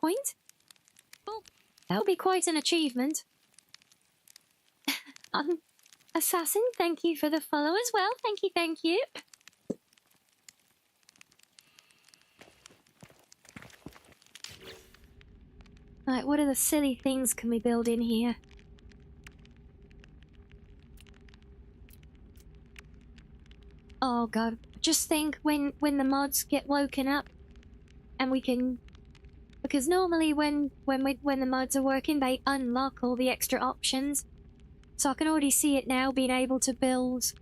Well, that would be quite an achievement. Assassin, thank you for the follow as well. Thank you. Right, what other silly things can we build in here? Oh god, just think when the mods get woken up and we can, because normally when the mods are working they unlock all the extra options. So I can already see it now, being able to build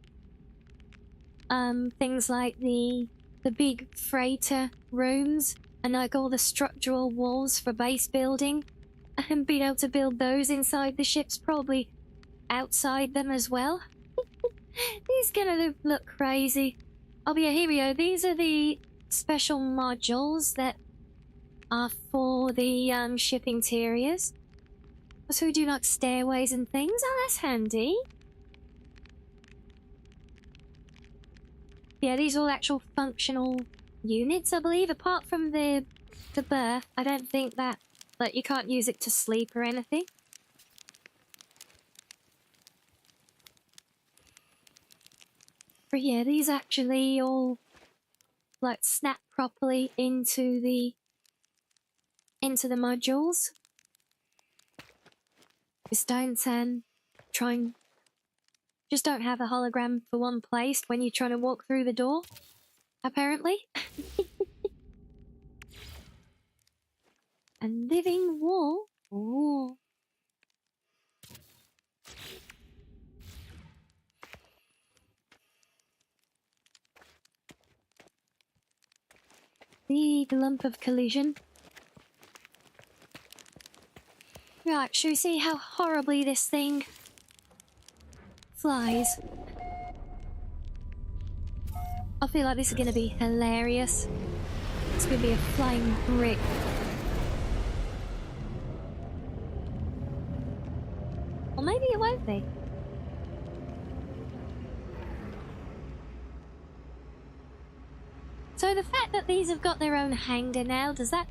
things like the big freighter rooms and like all the structural walls for base building, and being able to build those inside the ships, probably outside them as well. These gonna look crazy. Oh yeah, here we go. These are the special modules that are for the ship interiors. So we do like stairways and things. Oh, that's handy. Yeah, these are all actual functional units, I believe. Apart from the berth, I don't think that you can't use it to sleep or anything. But yeah, these actually all like snap properly into the modules. Just don't just don't have a hologram for one placed when you're trying to walk through the door, apparently. A living wall. Ooh. The lump of collision. Right, should we see how horribly this thing flies? I feel like this is going to be hilarious. It's going to be a flying brick. Or maybe it won't be. So the fact that these have got their own hanger now, does that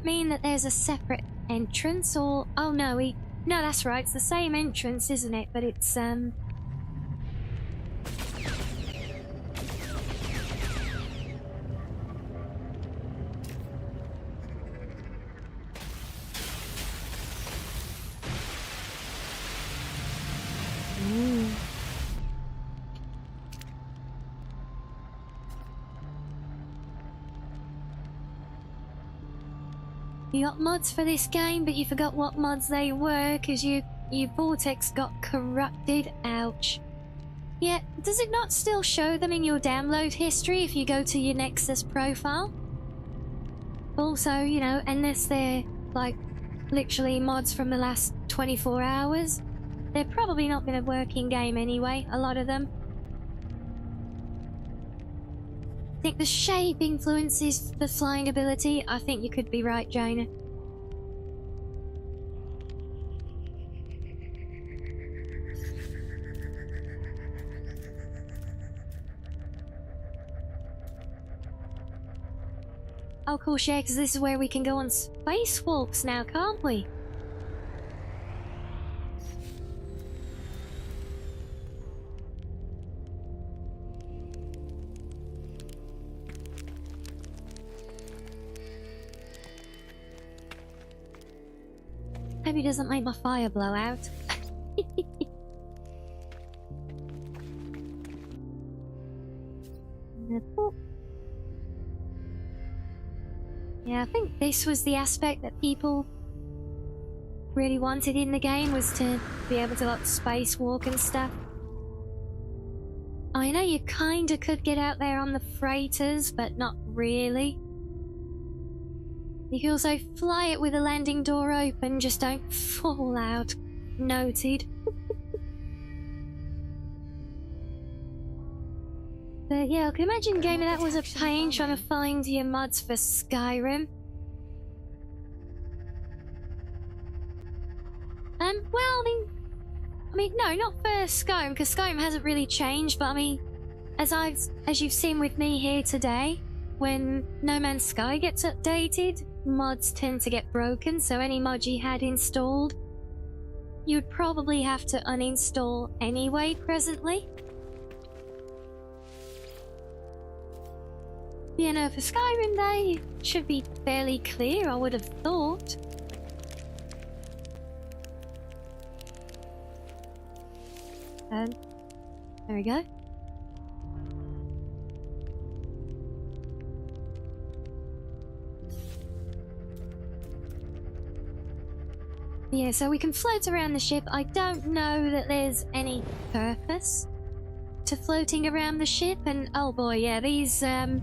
mean that there's a separate entrance? Or oh no, no, that's right, it's the same entrance, isn't it? But it's Ooh. You got mods for this game, but you forgot what mods they were because your vortex got corrupted. Ouch. Yeah, does it not still show them in your download history if you go to your Nexus profile? Also, you know, unless they're like literally mods from the last 24 hours, they're probably not going to work in game anyway, a lot of them. I think the shape influences the flying ability. I think you could be right, Jaina. Oh, cool, yeah, because this is where we can go on spacewalks now, can't we? Hope he doesn't make my fire blow out. Yeah, I think this was the aspect that people really wanted in the game was to be able to like spacewalk and stuff. I know you kinda could get out there on the freighters, but not really. You can also fly it with the landing door open, just don't fall out. Noted. But yeah, I can imagine gaming that was a pain trying to find your mods for Skyrim. Well, I mean, no, not for Skyrim, because Skyrim hasn't really changed, but I mean, as you've seen with me here today, when No Man's Sky gets updated, mods tend to get broken, so any mod you had installed, you'd probably have to uninstall anyway presently. You know, for Skyrim though, it should be fairly clear, I would have thought. There we go. Yeah, so we can float around the ship. I don't know that there's any purpose to floating around the ship, and oh boy, yeah, these I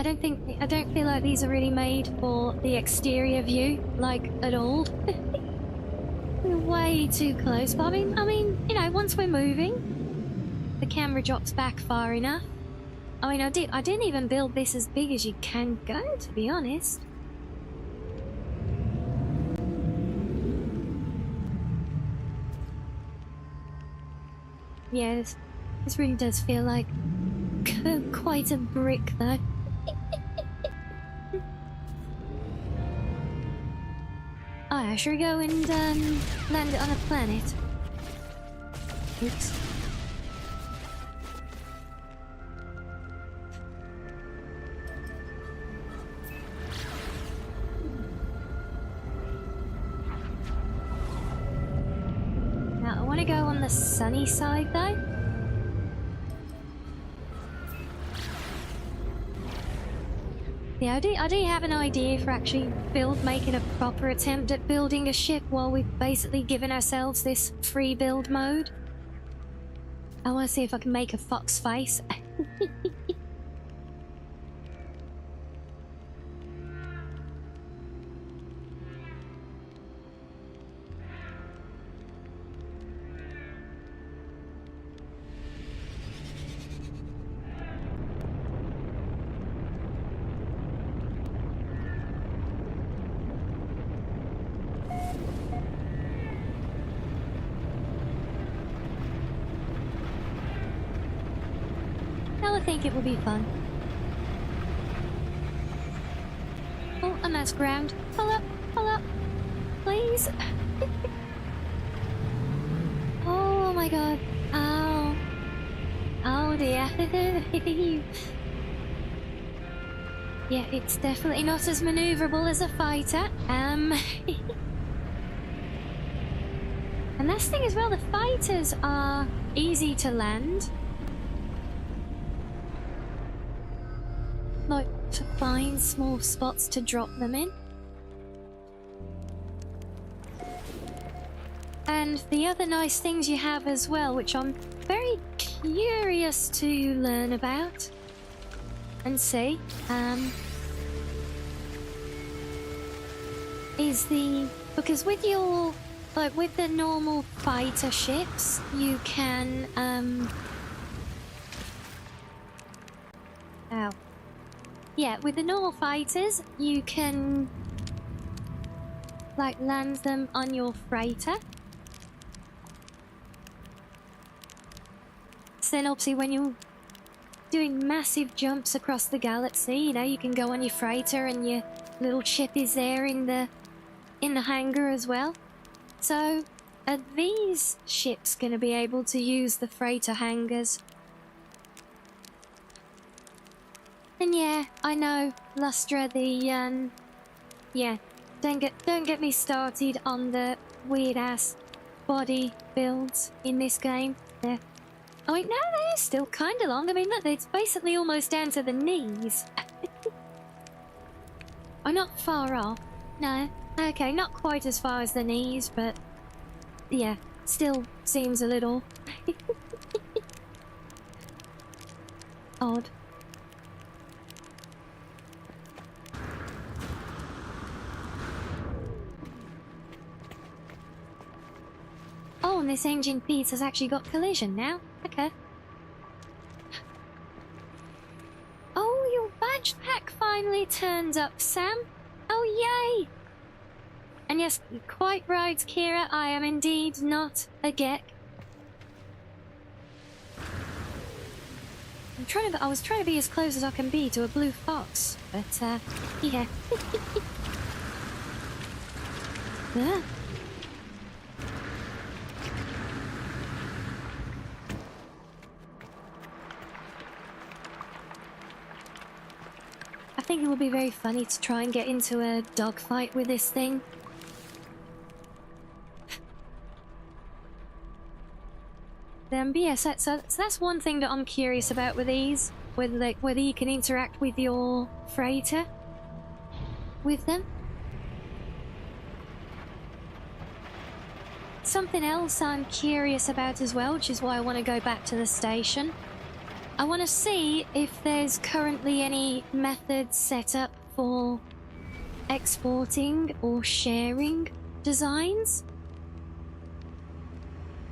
don't feel like these are really made for the exterior view, like at all. We're way too close, but I mean, you know, once we're moving, the camera drops back far enough. I mean, I didn't even build this as big as you can go, to be honest. Yeah, this really does feel like quite a brick, though. Oh, yeah, should we go and land it on a planet? Oops. Now, I want to go on the sunny side, though. Yeah, I do have an idea for actually making a proper attempt at building a ship while we've basically given ourselves this free build mode. I want to see if I can make a fox face. I think it will be fun. Oh, and that's ground. Pull up, please. Oh my god. Oh dear. Yeah, it's definitely not as maneuverable as a fighter. And that's the thing as well, the fighters are easy to land. Like, to find small spots to drop them in. And the other nice things you have as well, which I'm very curious to learn about and see, is because with your, like with the normal fighter ships, you can, yeah, with the normal fighters, you can, like, land them on your freighter. So then, obviously, when you're doing massive jumps across the galaxy, you know, you can go on your freighter and your little ship is there in the hangar as well. So, are these ships going to be able to use the freighter hangars? And yeah, I know, Lustra, yeah, don't get me started on the weird-ass body builds in this game. I mean, no, they're still kind of long. I mean, look, it's basically almost down to the knees. I'm not far off. No. Okay, not quite as far as the knees, but yeah, still seems a little odd. Oh, and this engine piece has actually got collision now. Okay. Oh, your badge pack finally turns up, Sam. Oh, yay! And yes, you're quite right, Kira. I am indeed not a geck. I was trying to be as close as I can be to a blue fox, but yeah. Ah. I think it would be very funny to try and get into a dogfight with this thing. But yes, so that's one thing that I'm curious about with these, whether you can interact with your freighter with them. Something else I'm curious about as well, which is why I want to go back to the station. I want to see if there's currently any methods set up for exporting or sharing designs.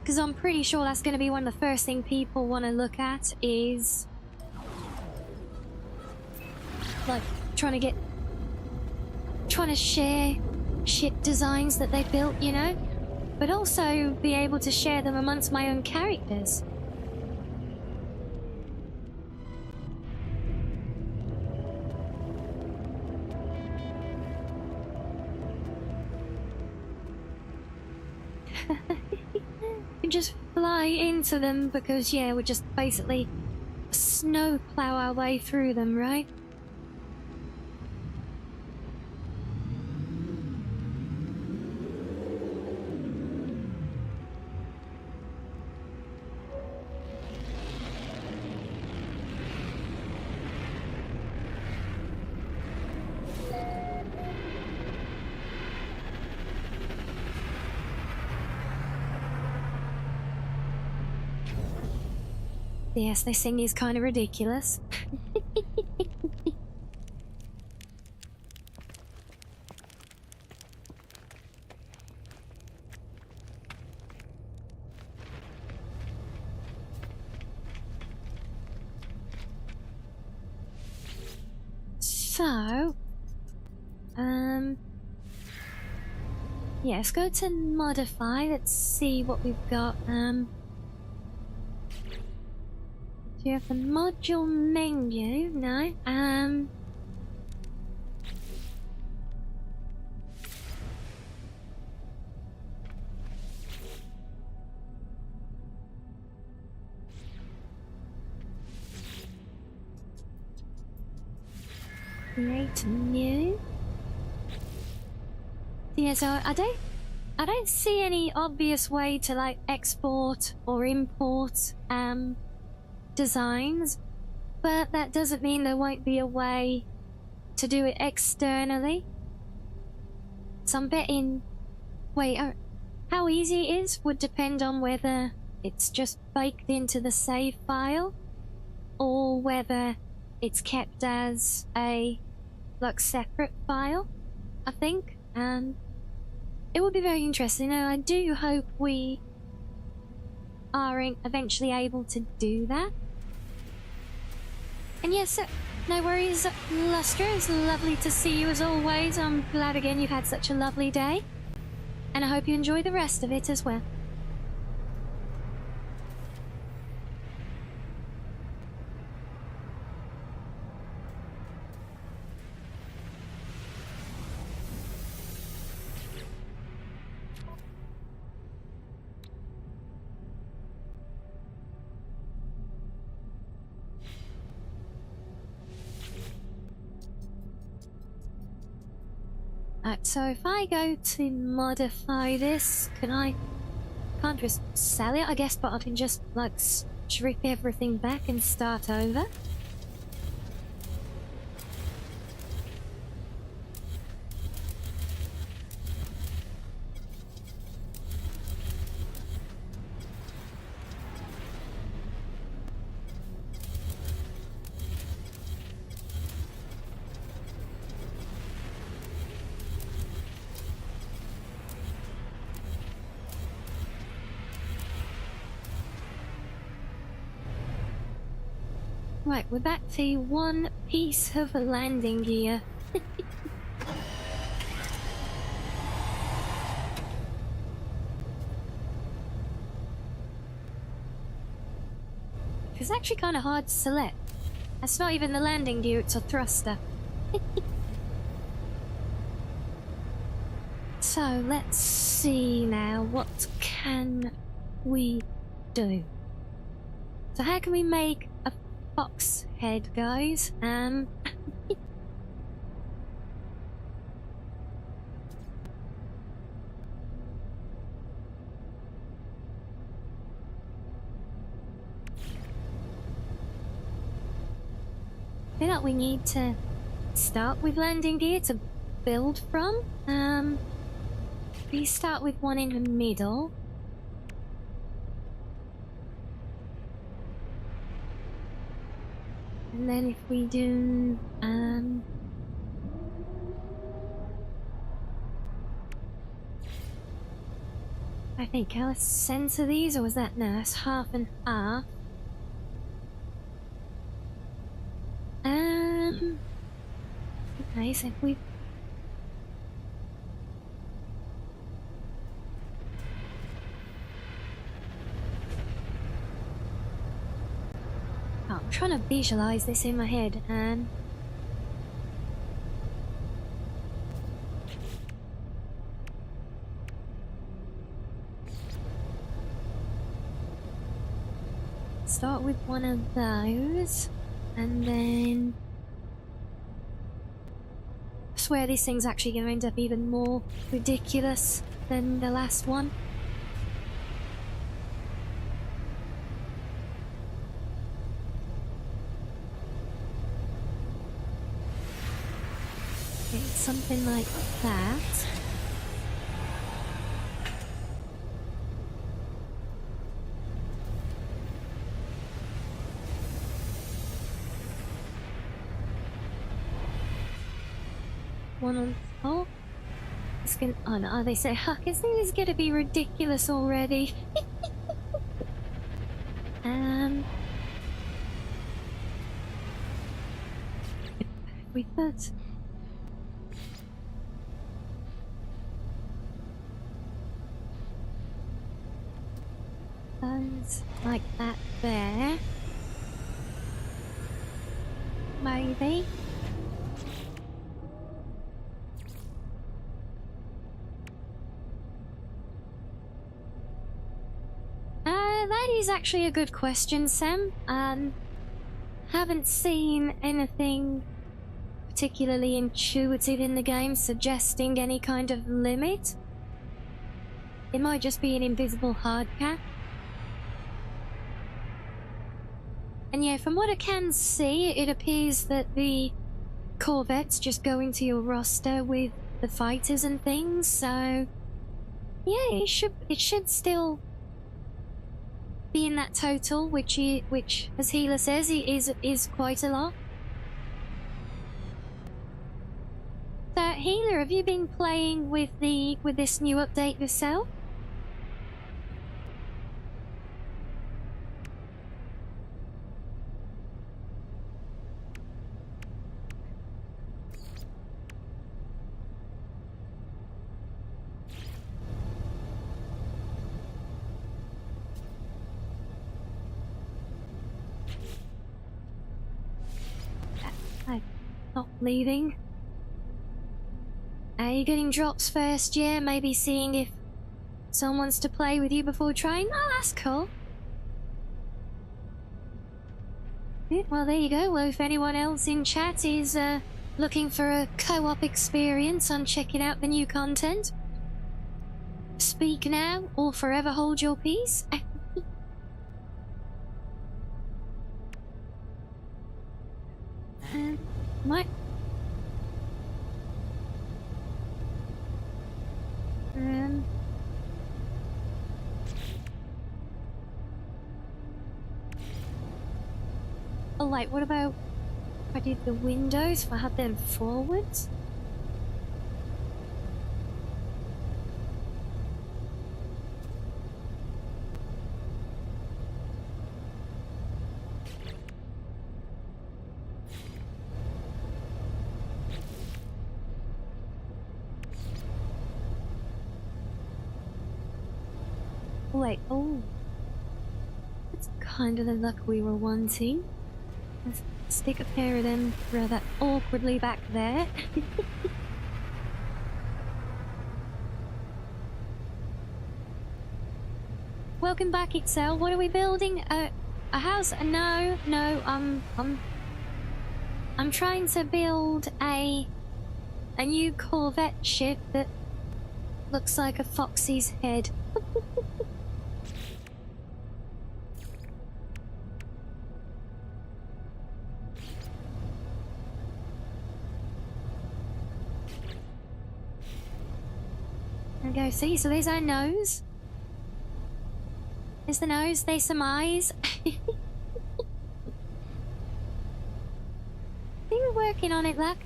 Because I'm pretty sure that's going to be one of the first things people want to look at, is like trying to share ship designs that they built, you know, but also be able to share them amongst my own characters. Just fly into them because, yeah, we just basically snow plow our way through them, right? Yes, this thing is kind of ridiculous. So, yeah, let's go to modify. Let's see what we've got. Do you have the module menu? No. Create new. Yeah, so I don't see any obvious way to like export or import designs, but that doesn't mean there won't be a way to do it externally. So I'm betting, wait, how easy it is would depend on whether it's just baked into the save file or whether it's kept as a like separate file, I think. It would be very interesting, and I do hope we are eventually able to do that. And yes, no worries, Lustra. It's lovely to see you as always. I'm glad again you've had such a lovely day, and I hope you enjoy the rest of it as well. Right, so if I go to modify this, can't just sell it, I guess, but I can just like strip everything back and start over. Right, we're back to one piece of landing gear. It's actually kind of hard to select. That's not even the landing gear, it's a thruster. So, let's see now, what can we do? So how can we make a fox head, guys? I feel like we need to start with landing gear to build from. We start with one in the middle. And then if we do, I think, let's center these, or was that, no, that's half and half. Okay, so if we... Oh, I'm trying to visualize this in my head, start with one of those, and then... I swear this thing's actually going to end up even more ridiculous than the last one. Okay, something like that. One on top. It's gonna. Oh no, they say, "Huck, this thing is gonna be ridiculous already." We put those like that there. Maybe. That is actually a good question, Sam. Haven't seen anything particularly intuitive in the game suggesting any kind of limit. It might just be an invisible hard cap. And yeah, from what I can see, it appears that the corvettes just go into your roster with the fighters and things, so yeah, it should still be in that total, which as Healer says, is quite a lot. So Healer, have you been playing with this new update yourself? I'm not leaving. Are you getting drops first, yeah? Maybe seeing if someone wants to play with you before trying? Oh, that's cool. Yeah, well, there you go. Well, if anyone else in chat is looking for a co-op experience on checking out the new content, speak now or forever hold your peace. What? Oh, like, what about if I did the windows, if I had them forwards? wait, oh. That's kind of the luck we were wanting. Let's stick a pair of them rather awkwardly back there. Welcome back, Excel. What are we building? A house? No, I'm trying to build a new Corvette ship that looks like a foxy's head. There we go. See, so there's our nose. There's the nose, there's some eyes. See, we're working on it, Luck.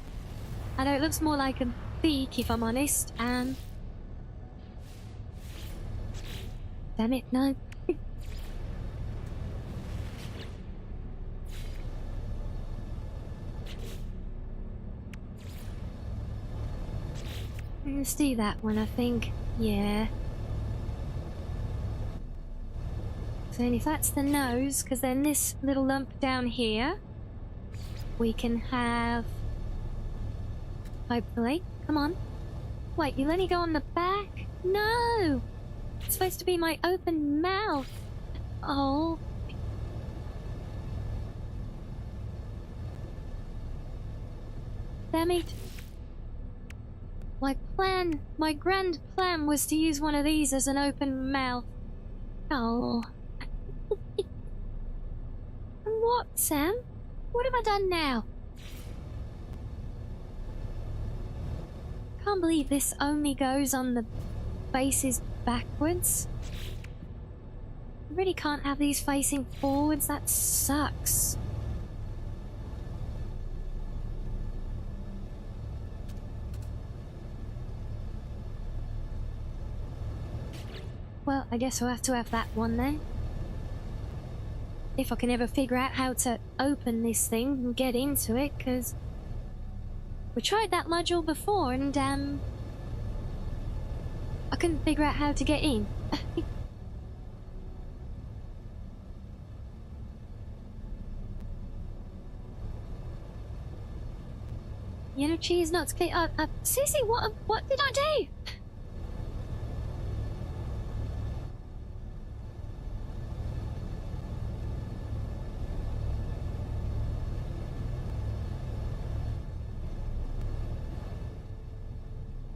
I know it looks more like a beak, if I'm honest, and... Damn it, no. Let's do that one, I think. Yeah. So if that's the nose, because then this little lump down here, we can have... Hopefully. Come on. Wait, you'll only go on the back? No! It's supposed to be my open mouth. Oh. Damn it. My grand plan was to use one of these as an open mouth. Oh. What, Sam? What have I done now? Can't believe this only goes on the faces backwards. I really can't have these facing forwards, that sucks. Well, I guess we'll have to have that one then. If I can ever figure out how to open this thing and get into it, because we tried that module before and I couldn't figure out how to get in. You know, cheese nuts. Sissy, what did I do?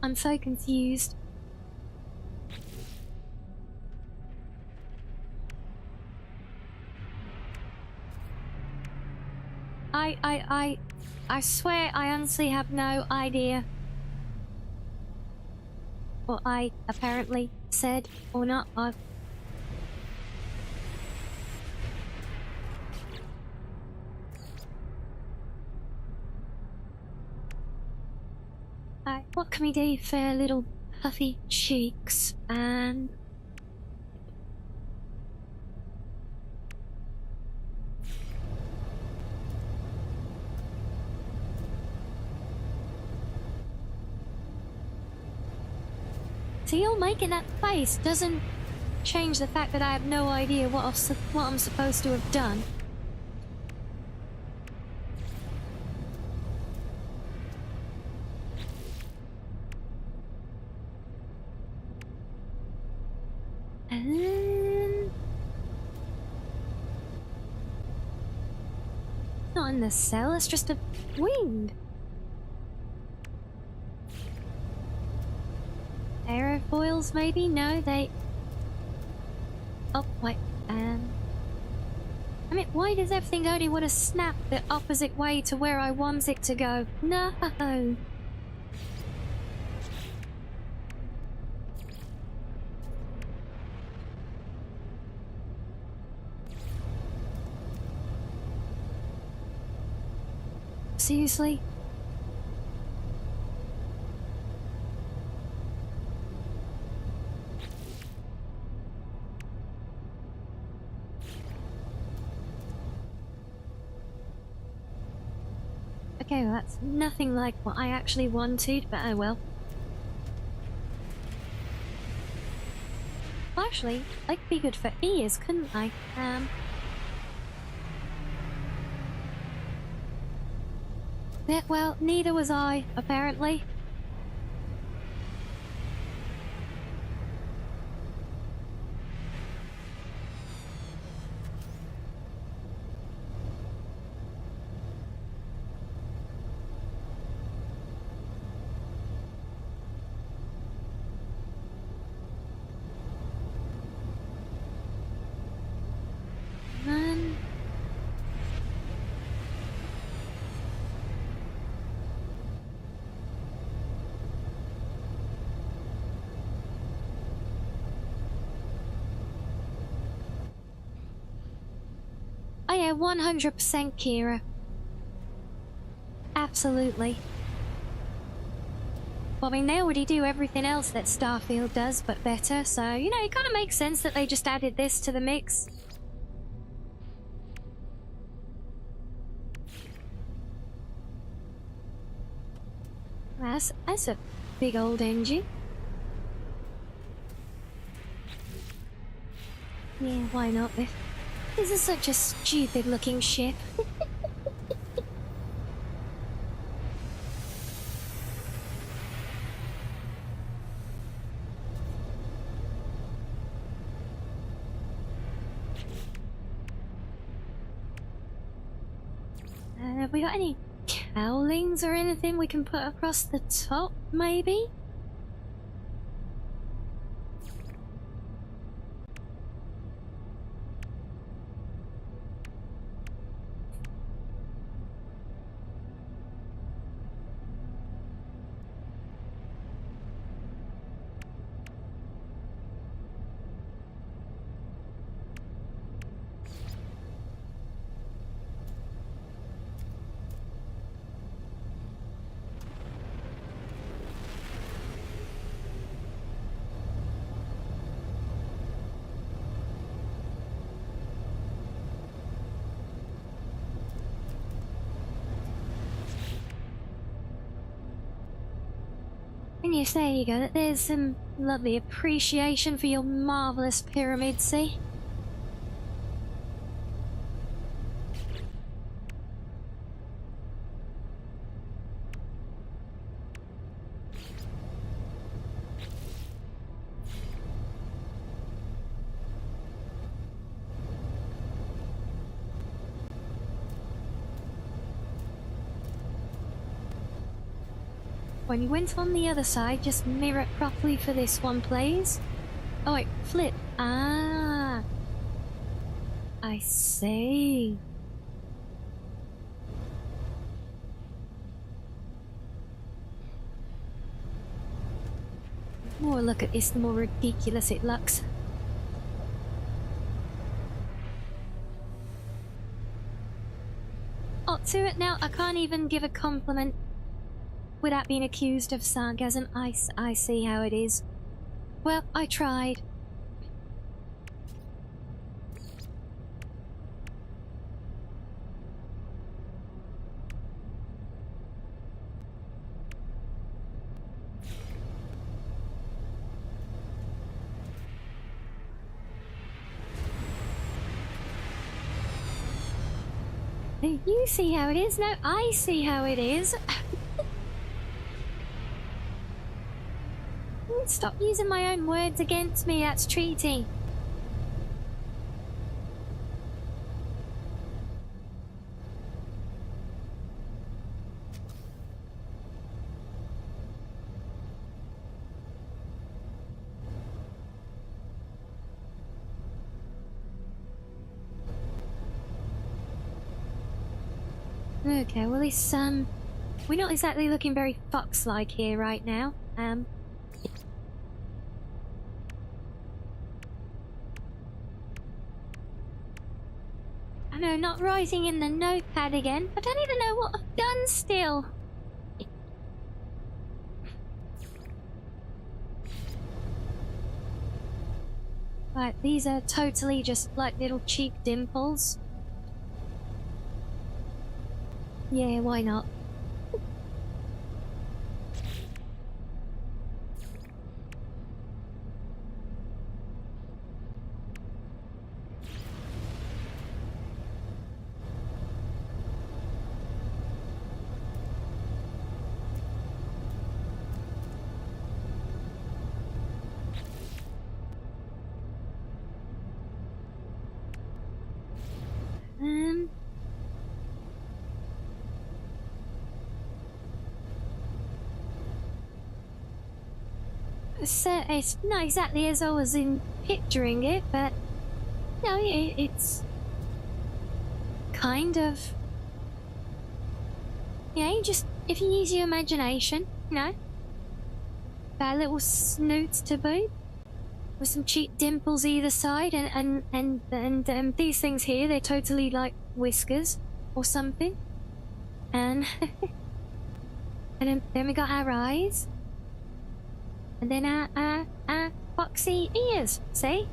I'm so confused. I swear I honestly have no idea what I apparently said or not. What can we do for little puffy cheeks and... See, you're making that face doesn't change the fact that I have no idea what I'm supposed to have done. Not in the cell, it's just a wing. Aerofoils, maybe? No, they... Oh, wait, I mean, why does everything only want to snap the opposite way to where I want it to go? No! Seriously? Okay, well that's nothing like what I actually wanted, but oh well. Why actually. I'd be good for ears, couldn't I? Yeah, well, neither was I, apparently. Man. Oh yeah, 100% Kira. Absolutely. Well, I mean, they already do everything else that Starfield does, but better, so, you know, it kind of makes sense that they just added this to the mix. That's a big old engine. Yeah, why not? This is such a stupid looking ship. Have we got any cowlings or anything we can put across the top, maybe? And yes, there you go. There's some lovely appreciation for your marvellous pyramid, see? When you went on the other side, just mirror it properly for this one, please. Oh wait, flip. Ah. I see. The more I look at this, the more ridiculous it looks. Oh, to it now, I can't even give a compliment without being accused of sarcasm. I see how it is. Well, I tried. You see how it is? No, I see how it is. Stop using my own words against me, that's treaty. Okay, well this, we're not exactly looking very fox-like here right now. I know, not writing in the notepad again. I don't even know what I've done still. Right, these are totally just like little cheap dimples. Yeah, why not? it's not exactly as I was in picturing it, but no, it's kind of. Yeah, you just if you use your imagination, you know, got a little snoot to boot, with some cheap dimples either side, and these things here, they're totally like whiskers or something, and and then we got our eyes. And then our foxy ears, see?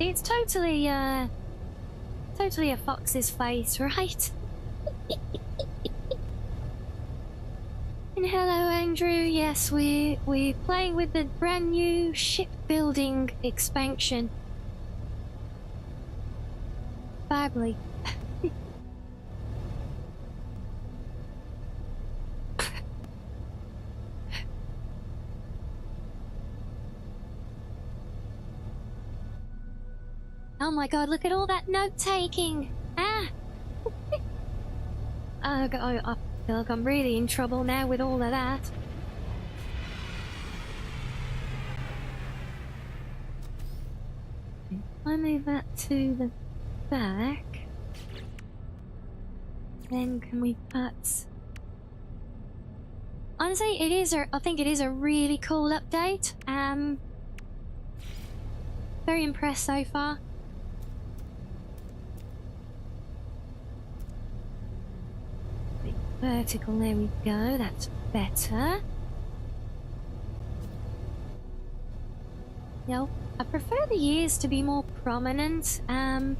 It's totally a fox's face, right? And hello, Andrew. Yes, we're playing with the brand new shipbuilding expansion. Fably. Oh my god, look at all that note-taking! Ah! I feel like I'm really in trouble now with all of that. If I move that to the back, then can we put... Honestly, I think it is a really cool update. Very impressed so far. Vertical, there we go, that's better. No, I prefer the ears to be more prominent. No,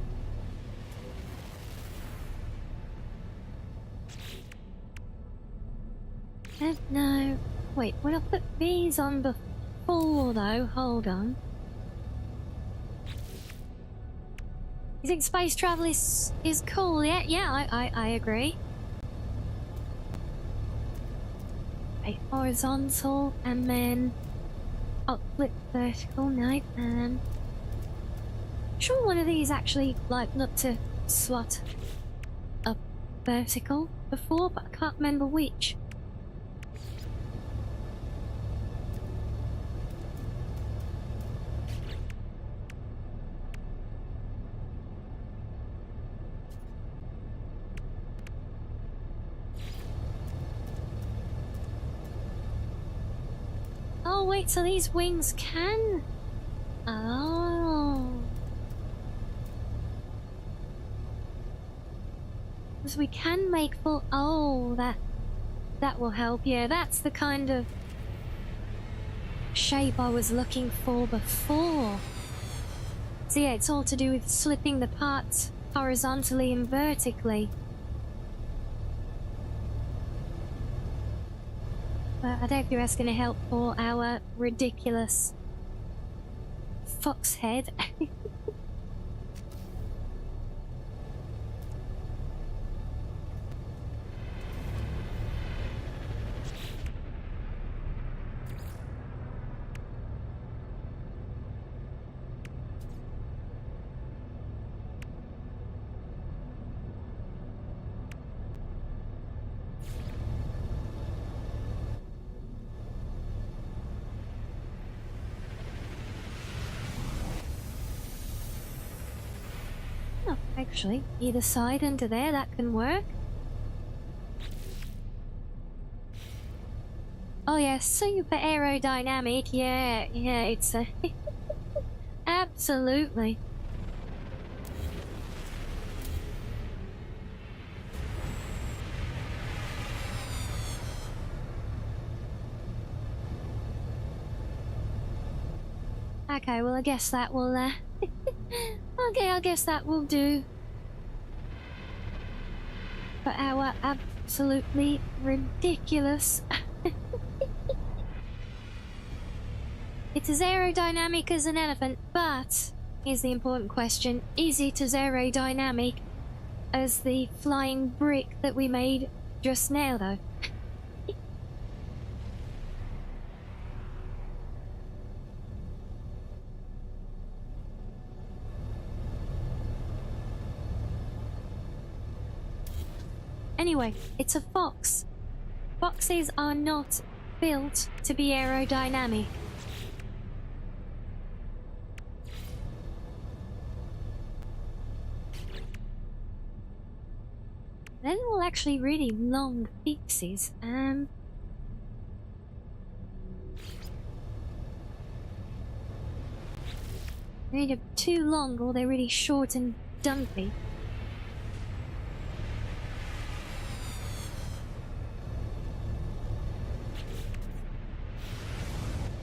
wait, when I put these on before though, hold on. You think space travel is cool? Yeah, I agree. Horizontal, and then flip vertical. No, sure one of these actually like looked to slot up vertical before, but I can't remember which. Oh wait, so these wings can... Oh. So we can make full... Oh, that will help. Yeah, that's the kind of shape I was looking for before. So yeah, it's all to do with slipping the parts horizontally and vertically. But I don't think that's going to help for our ridiculous fox head. Oh, actually, either side under there, that can work. Oh yeah, super aerodynamic. Yeah, it's a... Absolutely. Okay, well I guess that will, okay, I guess that will do. For our absolutely ridiculous... It's as aerodynamic as an elephant, but here's the important question. Is it as aerodynamic as the flying brick that we made just now, though? Anyway, it's a fox. Foxes are not built to be aerodynamic. They're all actually really long pieces. They're either too long or they're really short and dumpy.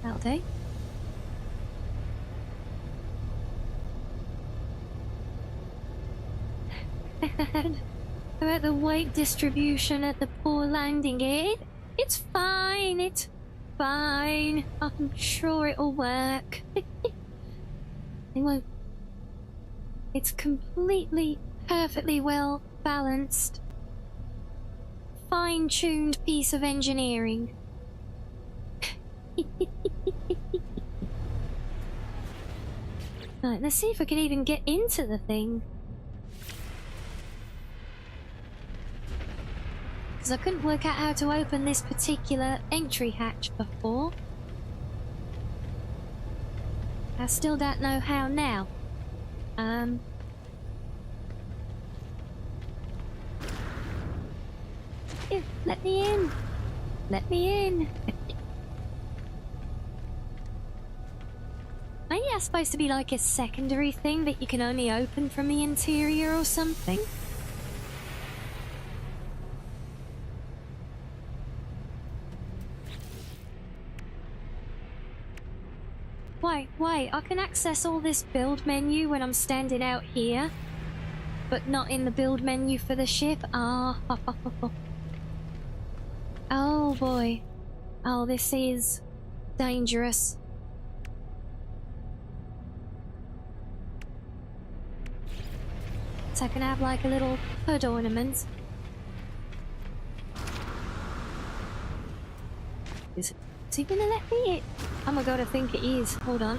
That'll do. About the weight distribution at the poor landing gear, it's fine, it's fine. I'm sure it'll work. It won't. It's completely, perfectly well balanced, fine-tuned piece of engineering. Right, let's see if I can even get into the thing. Because I couldn't work out how to open this particular entry hatch before. I still don't know how now. Yeah, let me in. Let me in. Maybe that's supposed to be like a secondary thing that you can only open from the interior or something. Wait, I can access all this build menu when I'm standing out here, but not in the build menu for the ship? Ah. Oh boy. Oh, this is dangerous. So I can have like a little hood ornament. Is he gonna let me in? Oh my god, I think it is. Hold on.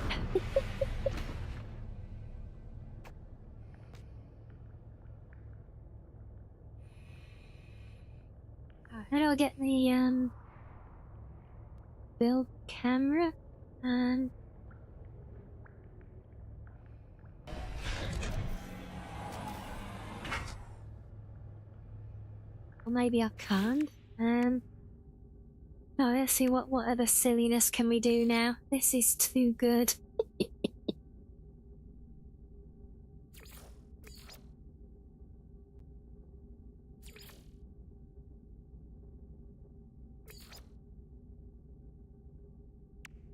How do I get the build camera? Or maybe I can't. No, let's see what other silliness can we do now. This is too good.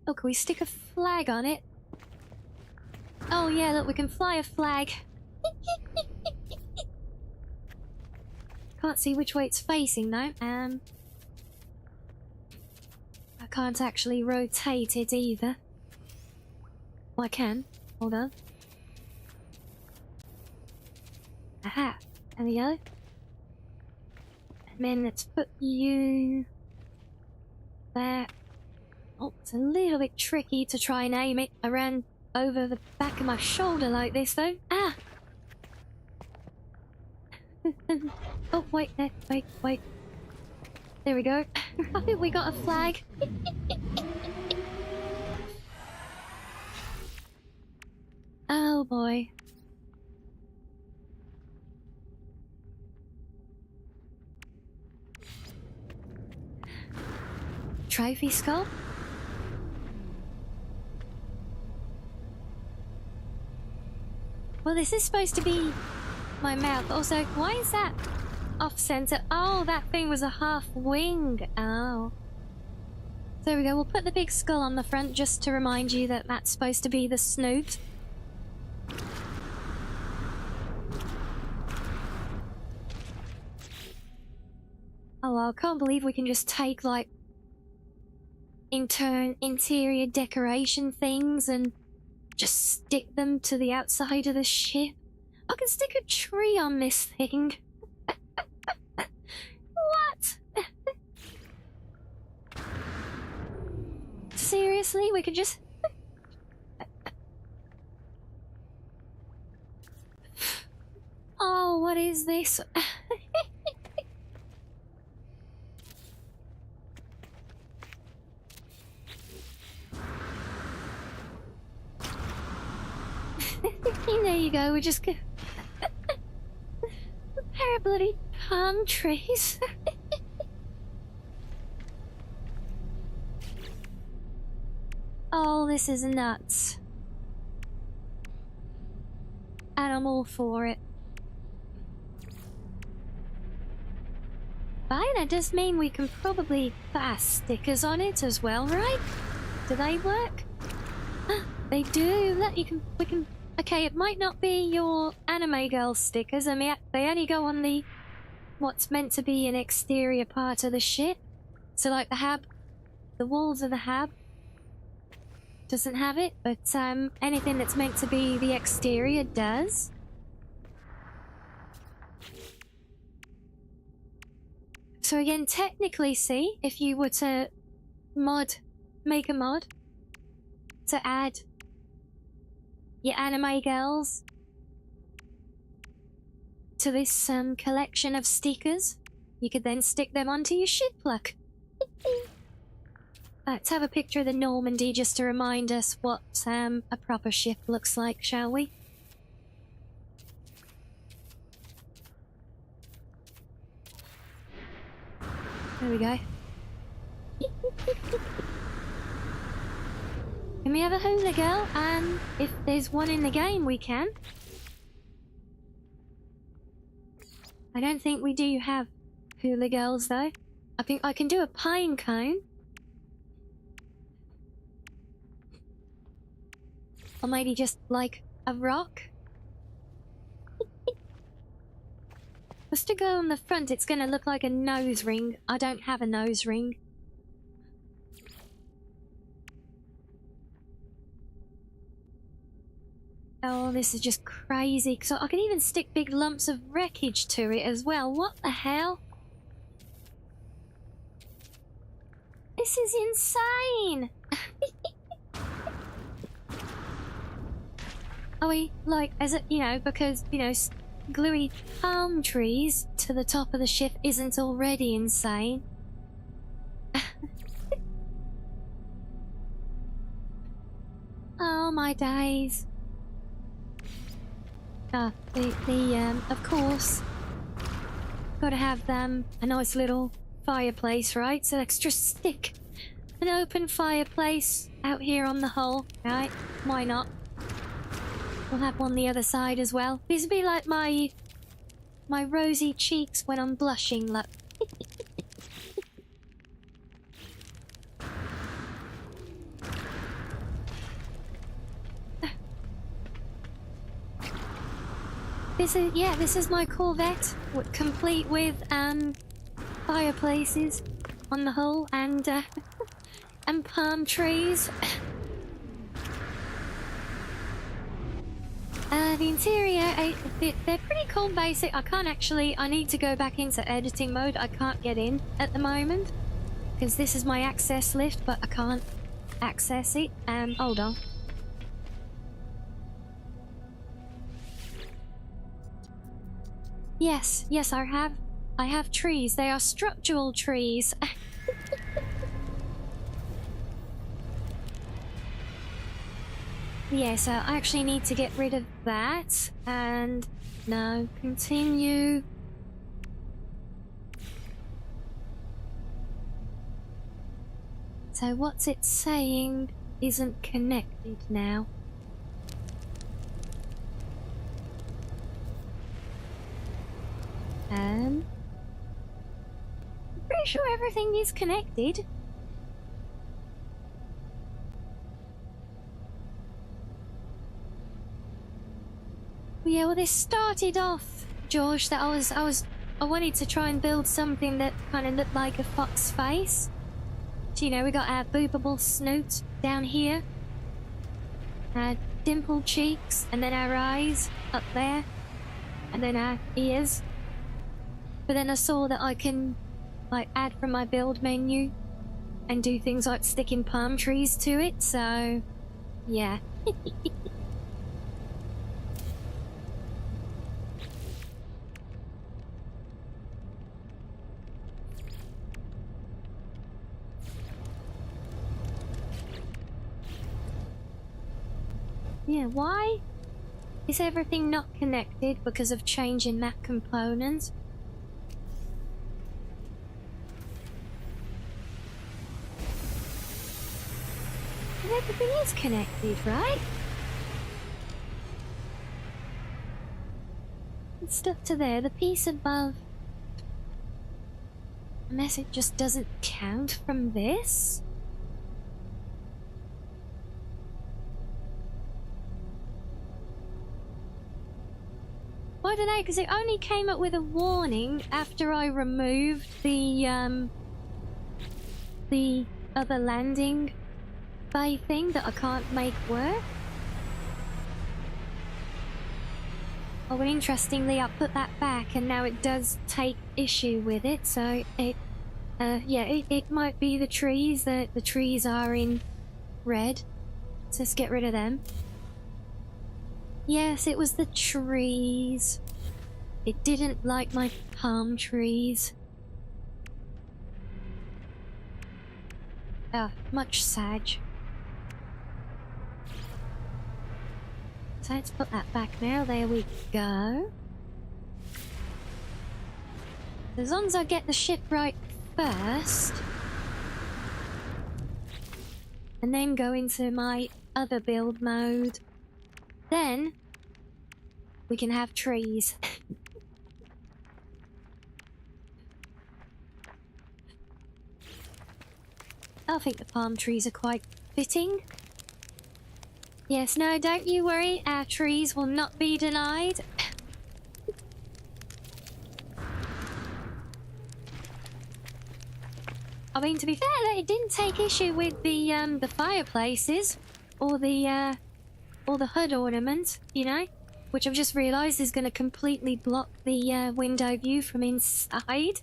Oh, can we stick a flag on it? Oh yeah, look, we can fly a flag. Can't see which way it's facing though. I can't actually rotate it either. Well, I can. Hold on. Aha! There we go. And then let's put you there. Oh, it's a little bit tricky to try and aim it around over the back of my shoulder like this though. Ah! Oh, wait, wait. There we go. Right, we got a flag. Oh boy. Trophy skull? Well, this is supposed to be my mouth. Also, why is that off center? Oh, that thing was a half wing. Oh. There we go. We'll put the big skull on the front just to remind you that that's supposed to be the snoot. Oh, I can't believe we can just take, like, interior decoration things and just stick them to the outside of the ship. I can stick a tree on this thing. What? Seriously? We can just... Oh, what is this? There you go, we're just a pair of bloody palm trees. Oh, this is nuts. And I'm all for it. But that does mean we can probably pass stickers on it as well, right? Do they work? They do. Look, we can. Okay, it might not be your anime girl stickers. I mean, they only go on the what's meant to be an exterior part of the ship. So, like the hab, the walls of the hab doesn't have it, but anything that's meant to be the exterior does. So again, technically, see, if you were to make a mod to add your anime girls to this collection of stickers, you could then stick them onto your ship look. Let's have a picture of the Normandy just to remind us what a proper ship looks like, shall we? There we go. Can we have a hula girl? If there's one in the game, we can. I don't think we do have hula girls, though. I think I can do a pine cone. Or maybe just, like, a rock. Just to go on the front, it's gonna look like a nose ring. I don't have a nose ring. Oh, this is just crazy. So I can even stick big lumps of wreckage to it as well. What the hell? This is insane! Are we, like, as it, you know, because, you know, gluey palm trees to the top of the ship isn't already insane. Oh my days. Ah, of course. Gotta have them a nice little fireplace, right? So let's just stick an open fireplace out here on the hull, right? Why not? We'll have one the other side as well. These would be like my rosy cheeks when I'm blushing, look. This is my Corvette, complete with fireplaces on the hull and palm trees. The interior, they're pretty cool, basic. I need to go back into editing mode. I can't get in at the moment because this is my access lift, but I can't access it. Hold on. Yes, I have trees. They are structural trees. Yeah, so I actually need to get rid of that. And no, continue. So what's it saying isn't connected now? I'm pretty sure everything is connected. Yeah, well, this started off, George, that I wanted to try and build something that kind of looked like a fox face. So, you know, we got our boopable snoot down here, our dimpled cheeks, and then our eyes up there, and then our ears. But then I saw that I can, like, add from my build menu and do things like sticking palm trees to it, so yeah. Yeah, why is everything not connected because of changing that component? everything is connected, right? It's stuck to there. The piece above. Unless it just doesn't count from this? I don't know, because it only came up with a warning after I removed the other landing bay thing that I can't make work. Oh, well, interestingly, I put that back and now it does take issue with it, so it, yeah, it might be the trees, that the trees are in red. So let's get rid of them. Yes, it was the trees. It didn't like my palm trees. Ah, much sag. So let's put that back now. There we go. As long as I get the ship right first, and then go into my other build mode, then we can have trees. I think the palm trees are quite fitting. Yes, no, don't you worry, our trees will not be denied. I mean, to be fair, it didn't take issue with the fireplaces or the HUD ornament, you know, which I've just realised is going to completely block the window view from inside.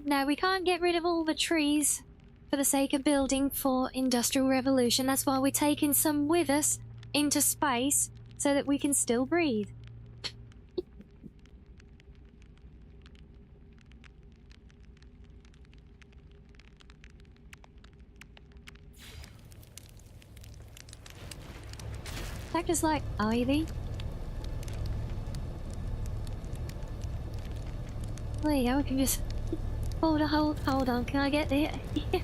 No, we can't get rid of all the trees for the sake of building for Industrial Revolution. That's why we're taking some with us into space so that we can still breathe. That just like ivy. There you go, we can just hold on, can I get there? Yeah.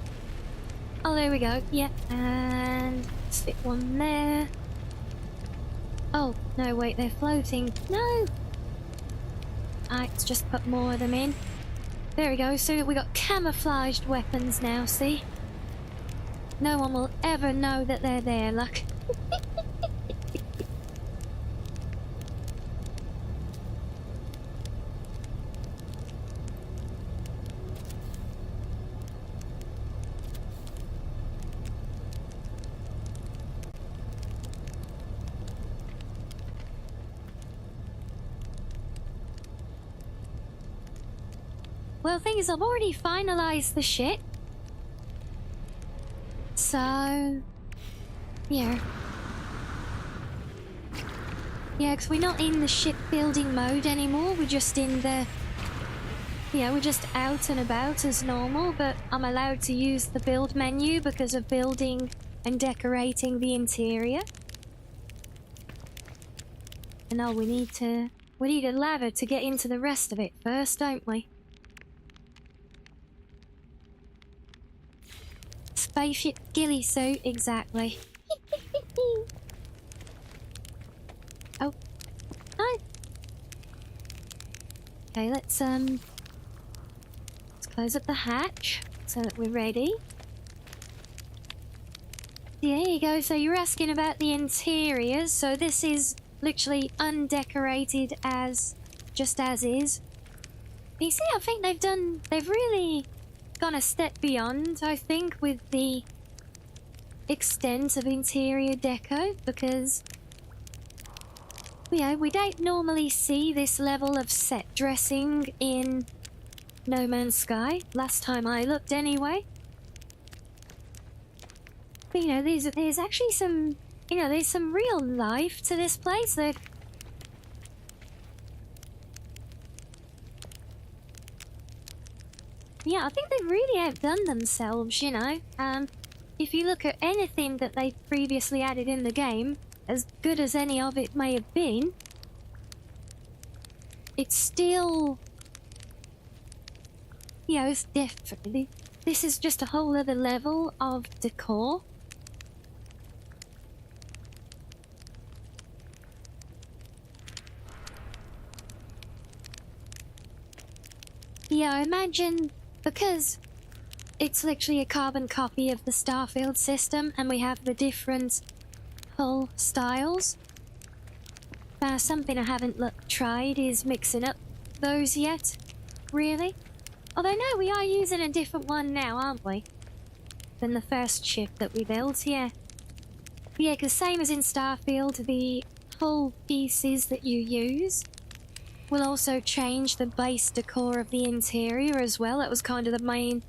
Oh, there we go, yeah, and stick one there. Oh, no, wait, they're floating. No! Let's just put more of them in. There we go, so we got camouflaged weapons now, see? No one will ever know that they're there, look. Well, the thing is, I've already finalised the ship. So, yeah. Yeah, because we're not in the shipbuilding mode anymore. We're just in the... Yeah, we're just out and about as normal, but I'm allowed to use the build menu because of building and decorating the interior. And oh, we need a ladder to get into the rest of it first, don't we? Spaceship ghillie suit, exactly. Oh. Hi. Okay, let's close up the hatch so that we're ready. There you go, so you're asking about the interiors, so this is literally undecorated just as is. You see, I think they've really gone a step beyond, I think, with the extent of interior deco, because we don't normally see this level of set dressing in No Man's Sky, last time I looked anyway. But, there's actually some, there's some real life to this place. Yeah, I think they've really outdone themselves, If you look at anything that they've previously added in the game, as good as any of it may have been, it's still, you know, it's different. This is just a whole other level of decor. Yeah, I imagine because it's literally a carbon copy of the Starfield system and we have the different hull styles. Something I haven't tried is mixing up those yet, really. Although no, we are using a different one now, aren't we? Than the first ship that we built, yeah. Yeah, because same as in Starfield, the hull pieces that you use will also change the base decor of the interior as well. That was kind of the main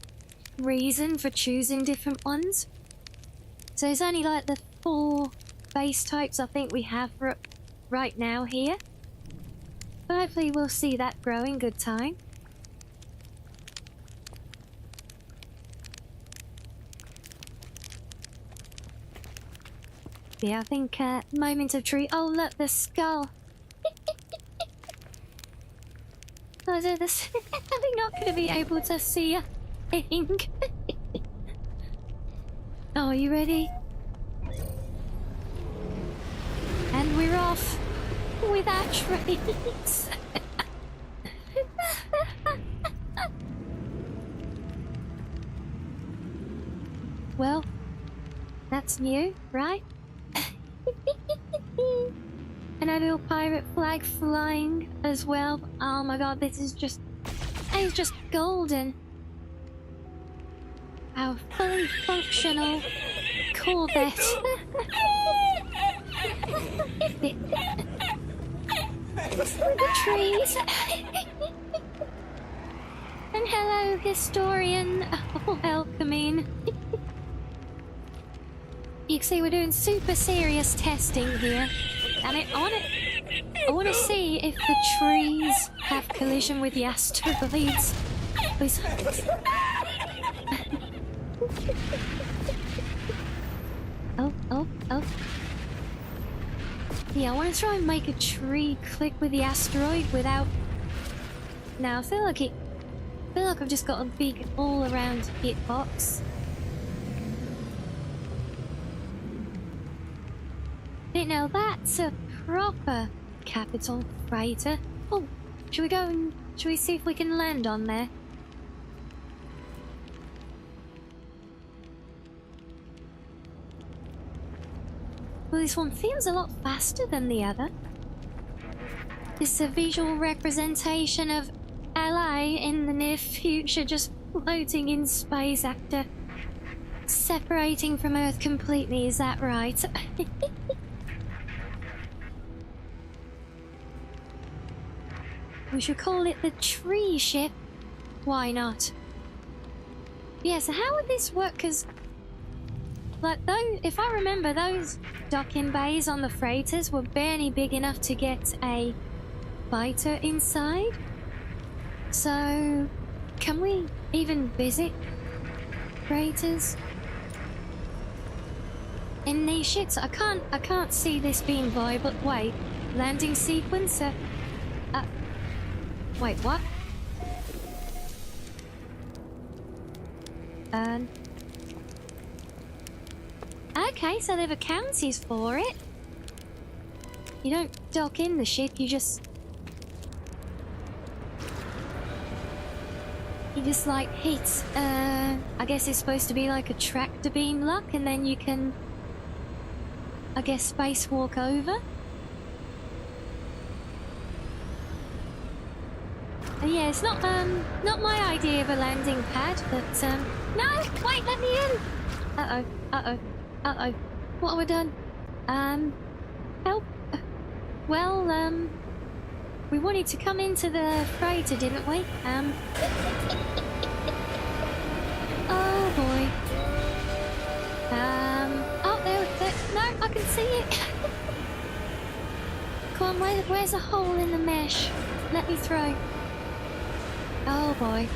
reason for choosing different ones. So it's only like the 4 base types I think we have right now here. But hopefully we'll see that grow in good time. Yeah, I think moment of truth. Oh look, the skull. Oh, so this are we not going to be able to see a thing? Oh, are you ready? And we're off with our trains. Well, that's new, right? And a little pirate flag flying as well. Oh my god, this is just... it's just golden. Our fully functional Corvette. The trees. And hello, historian. Oh, welcoming. You can see we're doing super serious testing here. And I want to see if the trees have collision with the asteroids. Oh. Yeah, I want to try and make a tree click with the asteroid without... Now, I feel like I've just got a big all-around hitbox. But now that's a proper capital freighter. Oh, should we see if we can land on there? Well, this one feels a lot faster than the other. It's a visual representation of LA in the near future, just floating in space after separating from Earth completely, is that right? We should call it the tree ship. Why not? Yeah, so how would this work? Because, like, though, if I remember, those docking bays on the freighters were barely big enough to get a fighter inside. So, can we even visit freighters in these ships? I can't see this being viable. Wait, landing sequence? Wait, what? Okay, so there are counties for it. You don't dock in the ship, you just like hit, I guess it's supposed to be like a tractor beam lock, and then you can, I guess, spacewalk over. Yeah, it's not my idea of a landing pad, but no, wait, let me in. Uh-oh. What have I done? Help. Well, we wanted to come into the freighter, didn't we? Oh boy. Oh, there, no, I can see it. Come on, where's a hole in the mesh? Let me through. Oh boy.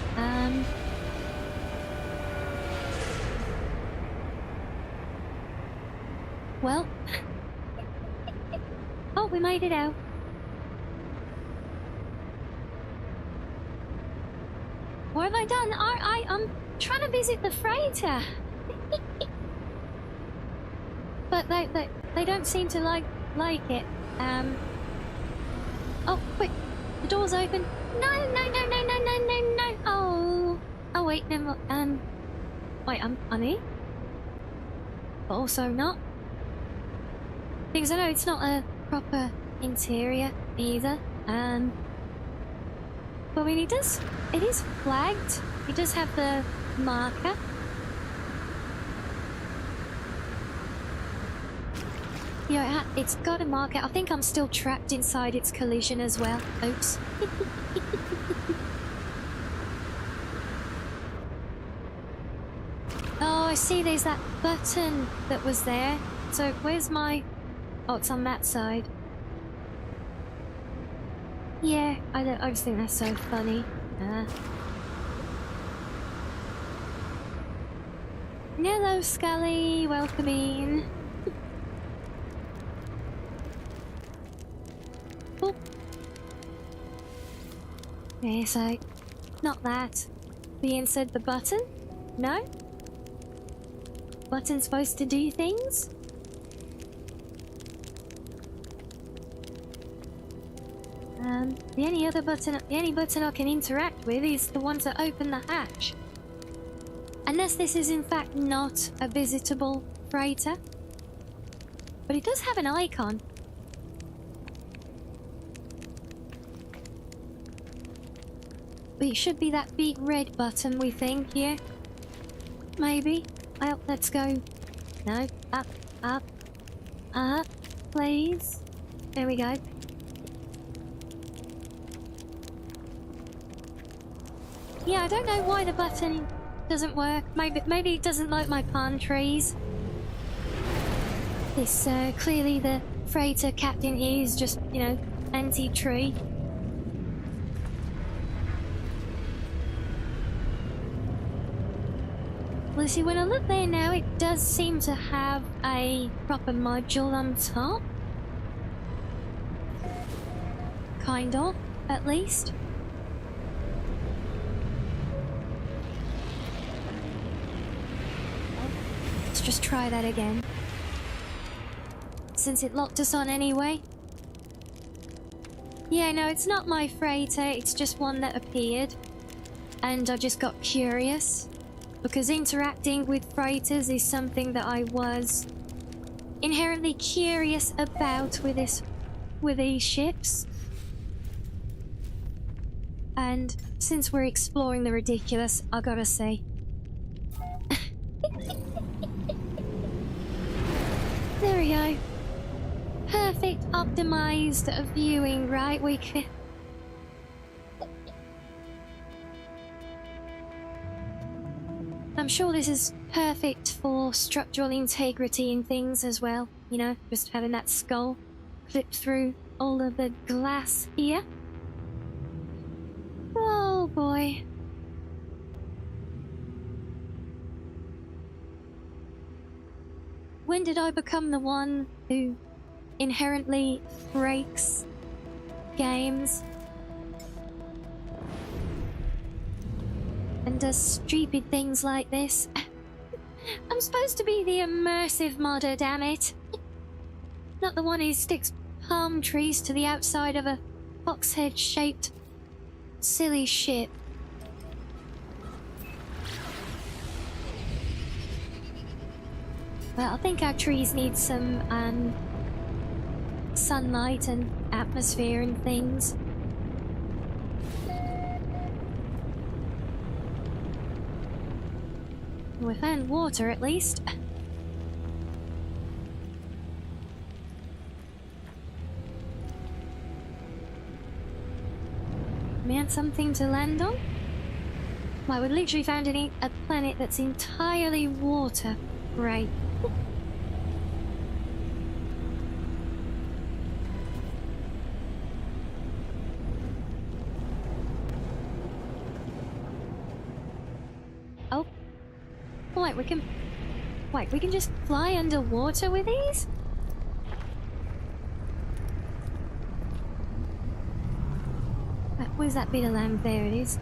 Well. Oh, we made it out. have I done? I'm trying to visit the freighter. But they don't seem to like it. Oh, quick. The door's open. No. Oh wait, never. Wait, I'm here? But also not. Because I know it's not a proper interior either. But I mean, it is flagged. It does have the marker. Yeah, it's got a marker. I think I'm still trapped inside its collision as well. Oops. Oh, I see there's that button that was there. So where's my... Oh, it's on that side. Yeah, I just think that's so funny. Hello, Scully. Welcome in. Oh. Okay, so... Not that. Being said the button? No? Button's supposed to do things? The only button I can interact with is the ones that open the hatch. Unless this is in fact not a visitable freighter. But it does have an icon. But it should be that big red button, we think, yeah? Maybe. Well, let's go. No, up, please. There we go. Yeah, I don't know why the button doesn't work. Maybe it doesn't like my palm trees. This, clearly the freighter captain here is just, you know, anti-tree. Well, see, when I look there now, it does seem to have a proper module on top. Kind of, at least. Let's just try that again. Since it locked us on anyway. Yeah, no, it's not my freighter, it's just one that appeared. And I just got curious. Because interacting with freighters is something that I was inherently curious about with these ships. And since we're exploring the ridiculous, I gotta say. There we go. Perfect optimized viewing, right? We can... I'm sure this is perfect for structural integrity and things as well. You know, just having that skull clip through all of the glass here. Oh boy. When did I become the one who inherently breaks games and does stupid things like this? I'm supposed to be the immersive modder, damn it. Not the one who sticks palm trees to the outside of a foxhead-shaped silly ship. Well, I think our trees need some, sunlight and atmosphere and things. We found water, at least. Man, something to land on? Well, we literally found a planet that's entirely water. Great. Oh. Wait, we can just fly underwater with these? Where's that bit of land? There it is.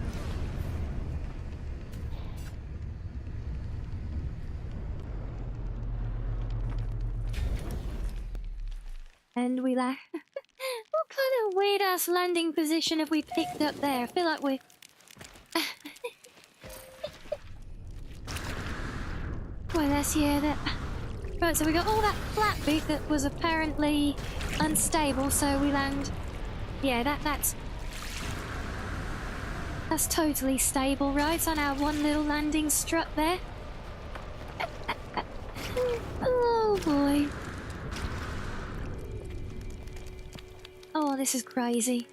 And we land. What kind of weird ass landing position have we picked up there? I feel like we're. Well, that's yeah, that. Right, so we got all that flat bit that was apparently unstable, so we land. Yeah, that's totally stable, right? On our one little landing strut there. Oh boy. Oh, this is crazy.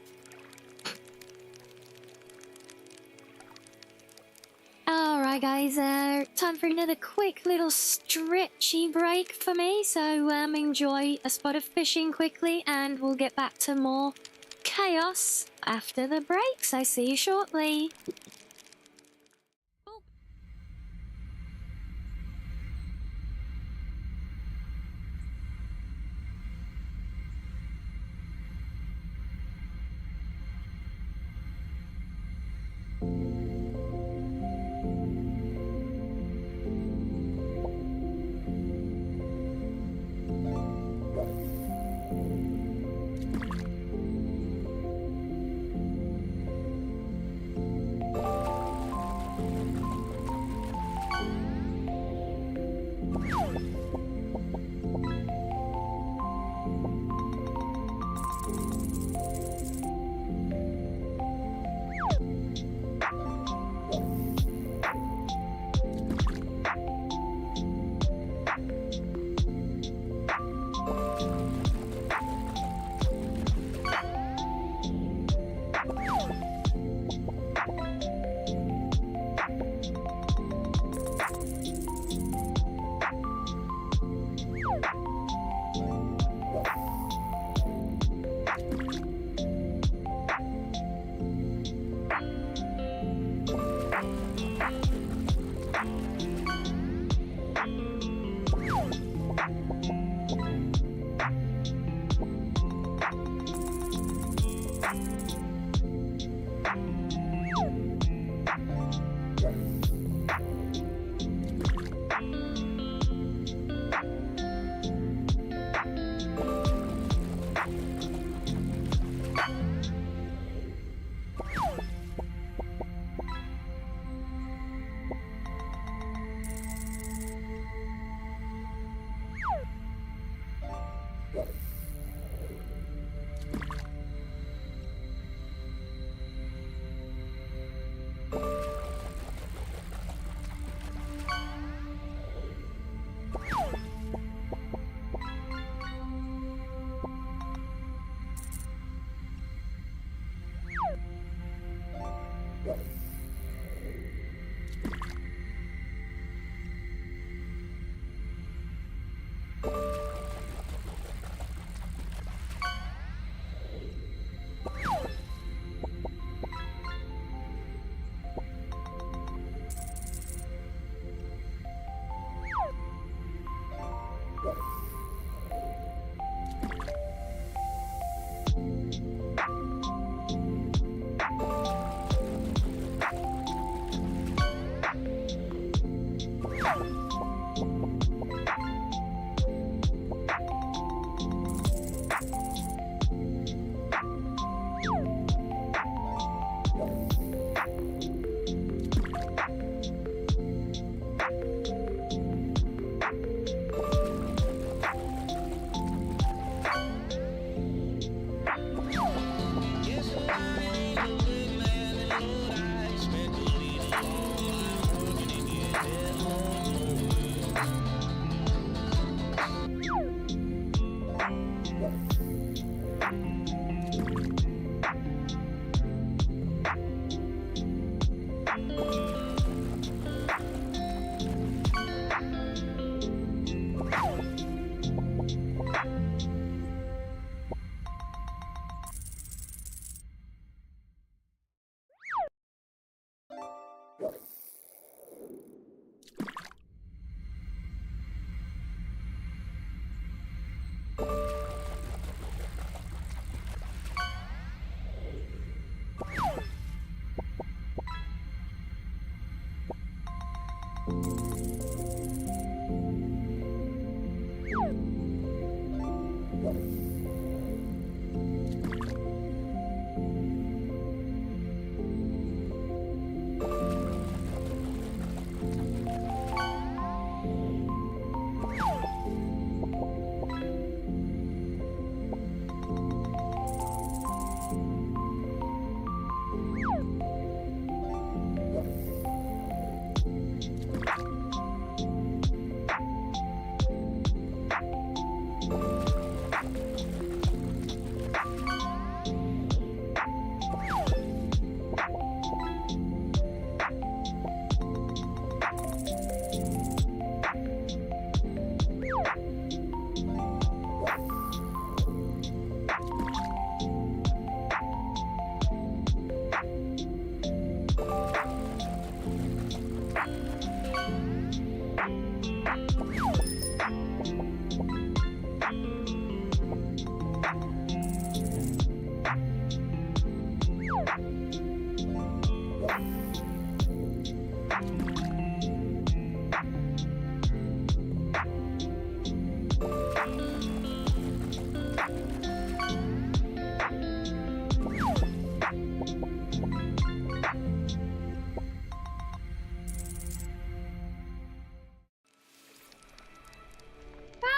Alright guys, time for another quick little stretchy break for me, so enjoy a spot of fishing quickly and we'll get back to more chaos after the break, so see you shortly.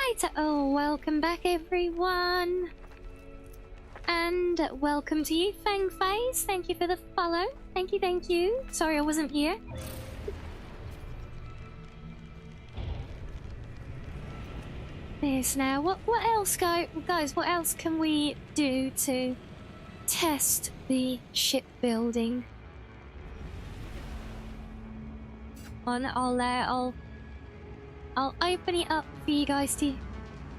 Right, oh, welcome back everyone. And welcome to you, Fang Face. Thank you for the follow. Thank you, thank you. Sorry I wasn't here. This now, what else, guys, what else can we do to test the shipbuilding? I'll open it up for you guys to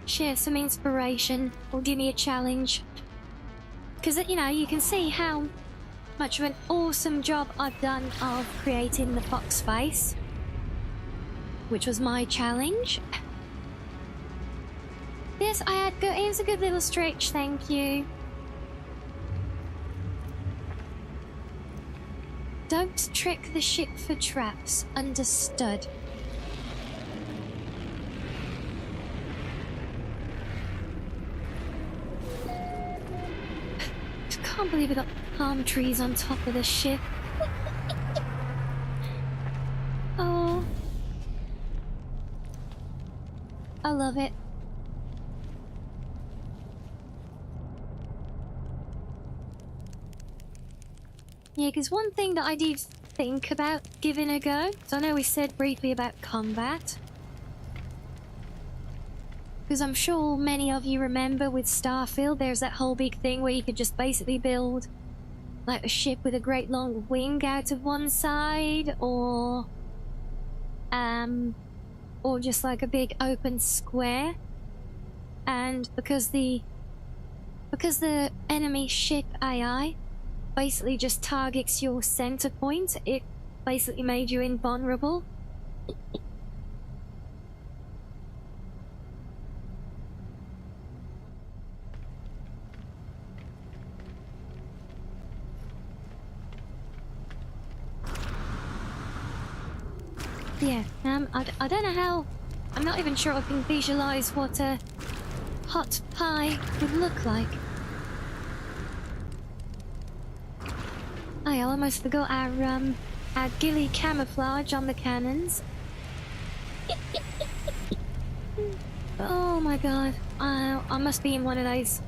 share some inspiration or give me a challenge. Because, you know, you can see how much of an awesome job I've done of creating the fox face, which was my challenge. Yes, I had good. It was a good little stretch, thank you. Don't trick the ship for traps. Understood. I can't believe we got palm trees on top of the ship. Oh. I love it. Yeah, because one thing that I did think about giving a go, so I know we said briefly about combat, because I'm sure many of you remember with Starfield, there's that whole big thing where you could just basically build like a ship with a great long wing out of one side, or just like a big open square. And because the enemy ship AI basically just targets your center point, it basically made you invulnerable. Yeah, I don't know how. I'm not even sure I can visualize what a hot pie would look like. I almost forgot our ghillie camouflage on the cannons. Oh my god, I must be in one of those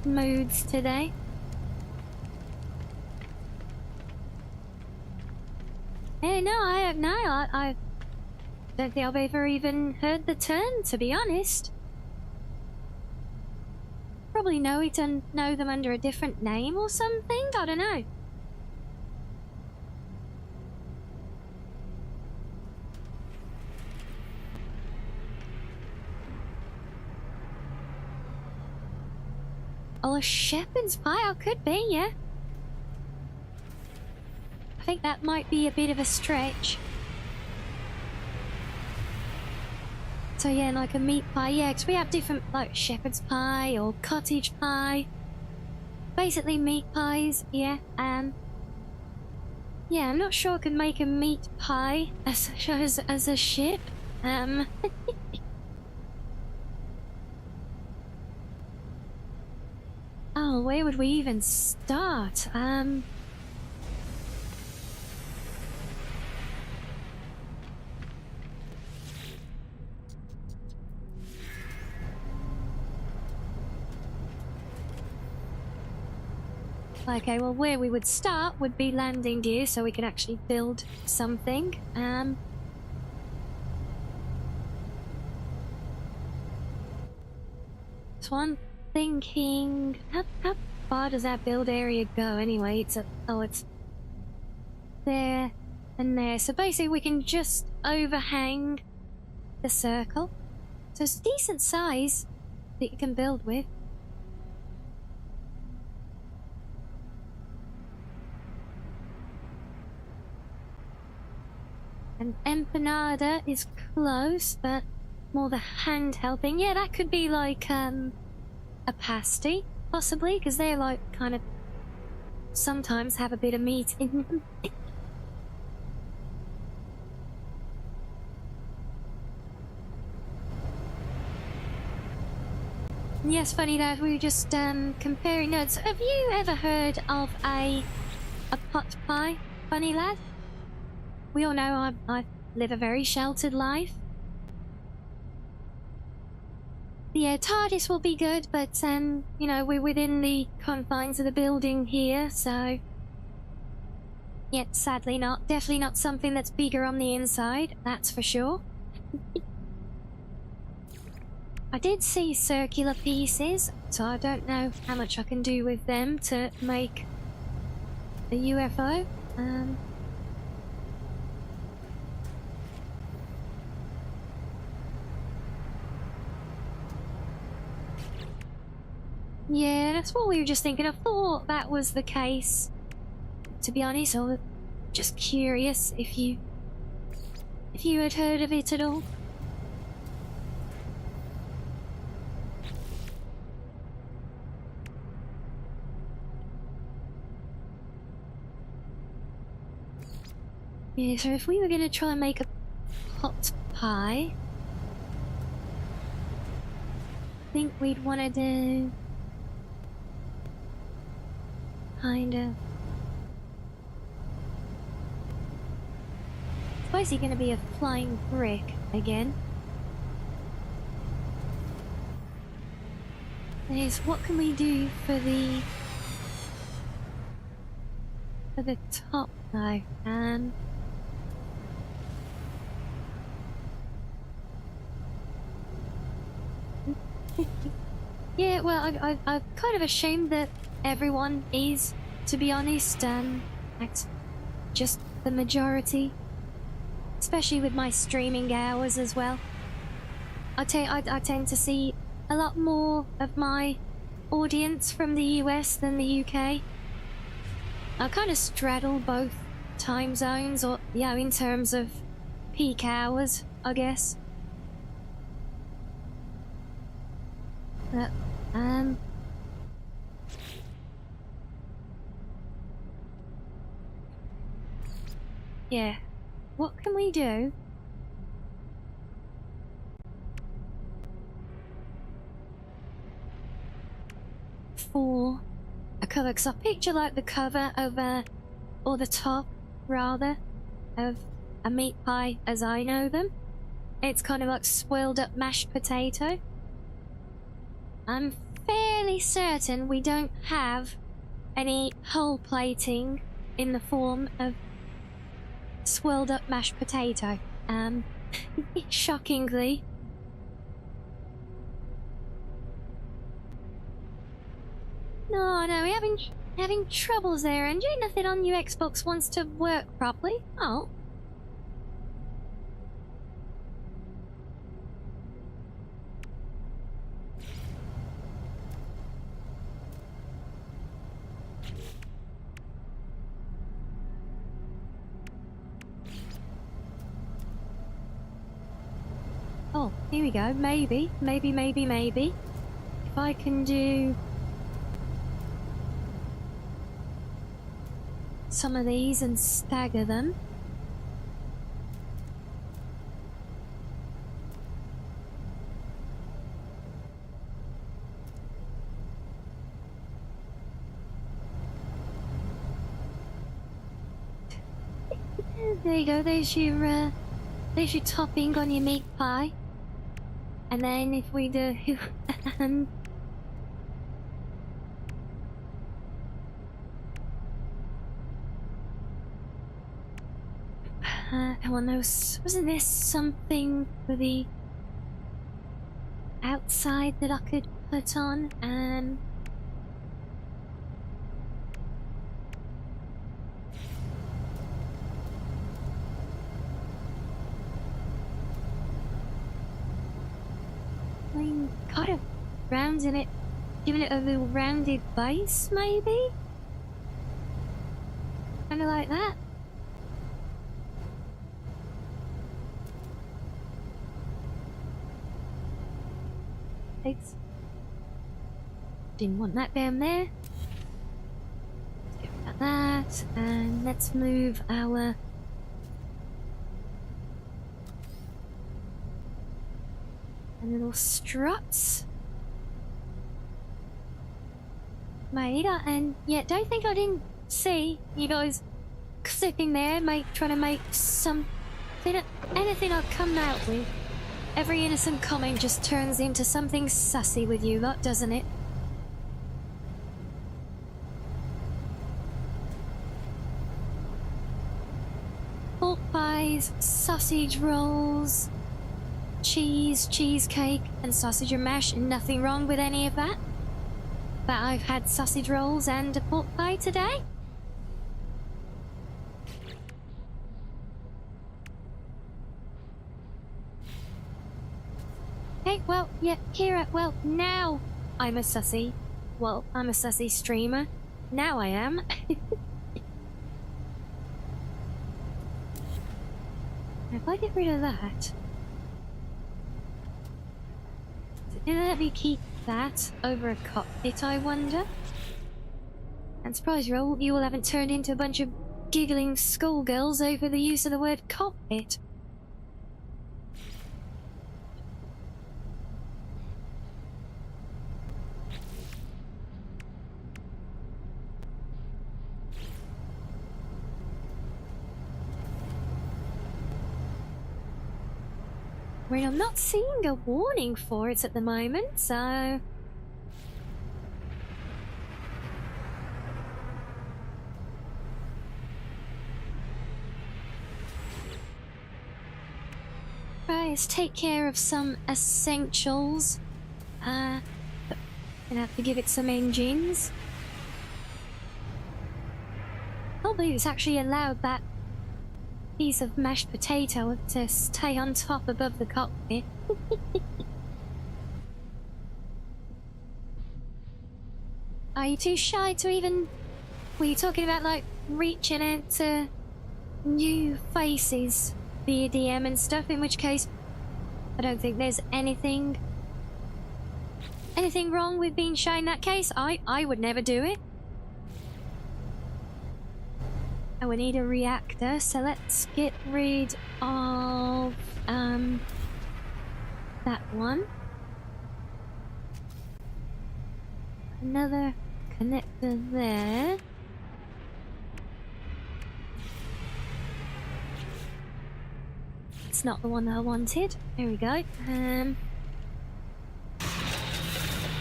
moods today. Hey, no, I don't think I've ever even heard the term, to be honest. Probably know them under a different name or something, I don't know. Oh, a shepherd's pie? Oh, could be, yeah. I think that might be a bit of a stretch. So yeah, like a meat pie, yeah, because we have different, like, shepherd's pie or cottage pie. Basically meat pies, yeah. Yeah, I'm not sure I can make a meat pie as a ship. Oh, where would we even start? Okay, well, where we would start would be landing gear, so we can actually build something. So I'm thinking, how far does that build area go anyway? It's there and there. So basically we can just overhang the circle. So it's a decent size that you can build with. And empanada is close, but more the handheld thing. Yeah, that could be like a pasty, possibly, because they're like kind of sometimes have a bit of meat in them. Yes, funny that we were just comparing notes. Have you ever heard of a pot pie, funny lad? We all know I live a very sheltered life. Yeah, TARDIS will be good, but, you know, we're within the confines of the building here, so... Yeah, sadly not. Definitely not something that's bigger on the inside, that's for sure. I did see circular pieces, so I don't know how much I can do with them to make a UFO. Yeah, that's what we were just thinking. I thought that was the case. To be honest, I was just curious if you had heard of it at all. Yeah, so if we were going to try and make a pot pie, I think we'd want to do kind of... It's basically going to be a flying brick again. Is what can we do for the top though? Yeah, well, I'm kind of ashamed that everyone is, to be honest. That's just the majority, especially with my streaming hours as well. I tend to see a lot more of my audience from the US than the UK. I kind of straddle both time zones, or yeah, in terms of peak hours, I guess. But, yeah. What can we do? For a cover, because I picture like the cover of or the top, rather, of a meat pie as I know them. It's kind of like swirled up mashed potato. I'm fairly certain we don't have any whole plating in the form of swirled up mashed potato. Shockingly. No, we're having troubles there, and nothing on your Xbox wants to work properly. Oh. Oh, here we go. Maybe. If I can do some of these and stagger them. There you go. There's your topping on your meat pie. And then if we do well, no, wasn't this something for the outside that I could put on? Kind of rounding it, giving it a little rounded base, maybe? Kind of like that. Thanks. Didn't want that down there. Let's get rid of that, and let's move our little struts made. And yeah, don't think I didn't see you guys sitting there trying to make something, anything I've come out with. Every innocent comment just turns into something sussy with you lot, doesn't it? Pork pies, sausage rolls, cheese, cheesecake, and sausage and mash. Nothing wrong with any of that. But I've had sausage rolls and a pork pie today. Okay, well, yeah, Kira, well, now I'm a sussy. Well, I'm a sussy streamer. Now I am. If I get rid of that... Did it let me keep that over a cockpit, I wonder? And surprise you all haven't turned into a bunch of giggling schoolgirls over the use of the word cockpit. I mean, I'm not seeing a warning for it at the moment, so... Right, let's take care of some essentials. Gonna have to give it some engines. I can't believe it's actually allowed that piece of mashed potato to stay on top above the cockpit. Are you too shy to even... Were you talking about, like, reaching out to new faces via DM and stuff? In which case, I don't think there's anything wrong with being shy in that case. I would never do it. And we need a reactor, so let's get rid of that one. Another connector there. It's not the one that I wanted. There we go.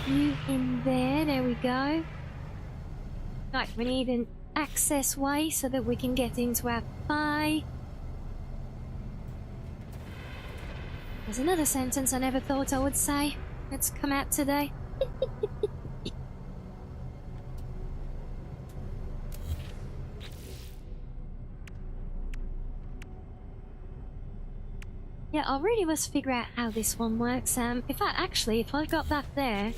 You in there. There we go. Right, we need an access way so that we can get into our pie. There's another sentence I never thought I would say. It's come out today. Yeah, I really must figure out how this one works. In fact, actually, if I got that there,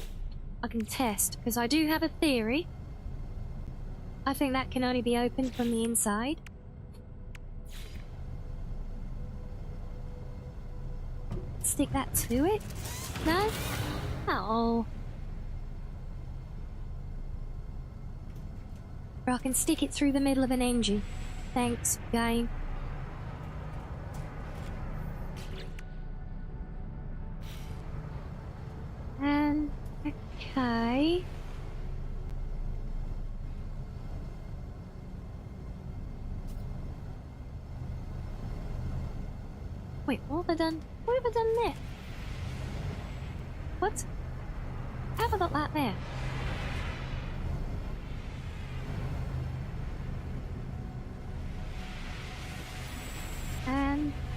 I can test, because I do have a theory. I think that can only be opened from the inside. Stick that to it? No? Oh. Or I can stick it through the middle of an engine. Thanks, game. Okay. Wait, what have I done? What have I done there? What? How have I got that there?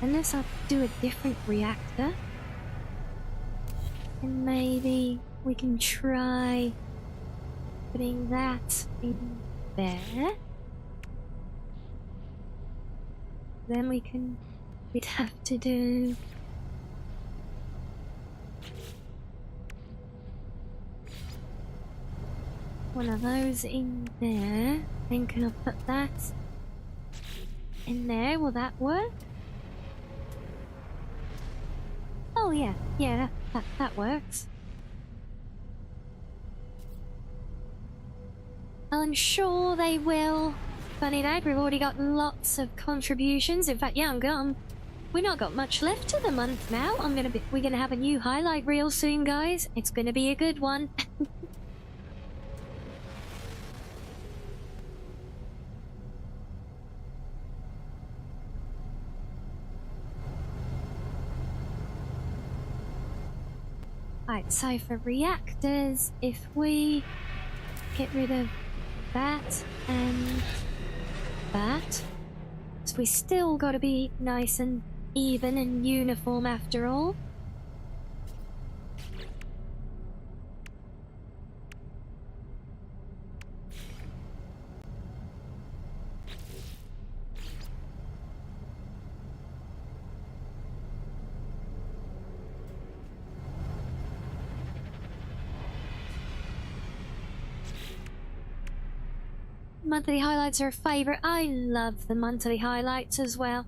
Unless I do a different reactor, and maybe we can try putting that in there. Then we'd have to do one of those in there. Then can I put that in there? Will that work? Oh yeah, that works. I'm sure they will. Funny that we've already got lots of contributions. In fact, yeah, we've not got much left to the month now. We're gonna have a new highlight reel soon, guys. It's gonna be a good one. Right, so for reactors, if we get rid of that and that, so we still got to be nice and even and uniform after all. Monthly highlights are a favourite. I love the monthly highlights as well.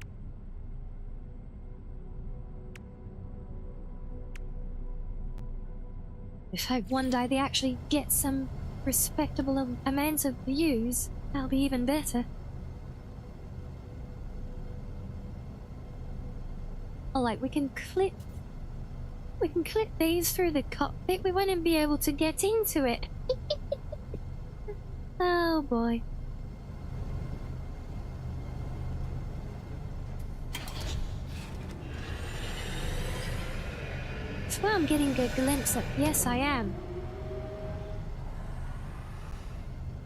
If hope one day they actually get some respectable amounts of views, that'll be even better. Oh, like we can clip these through the cockpit. We won't even be able to get into it. Oh boy. Well, I'm getting a glimpse of. Yes, I am.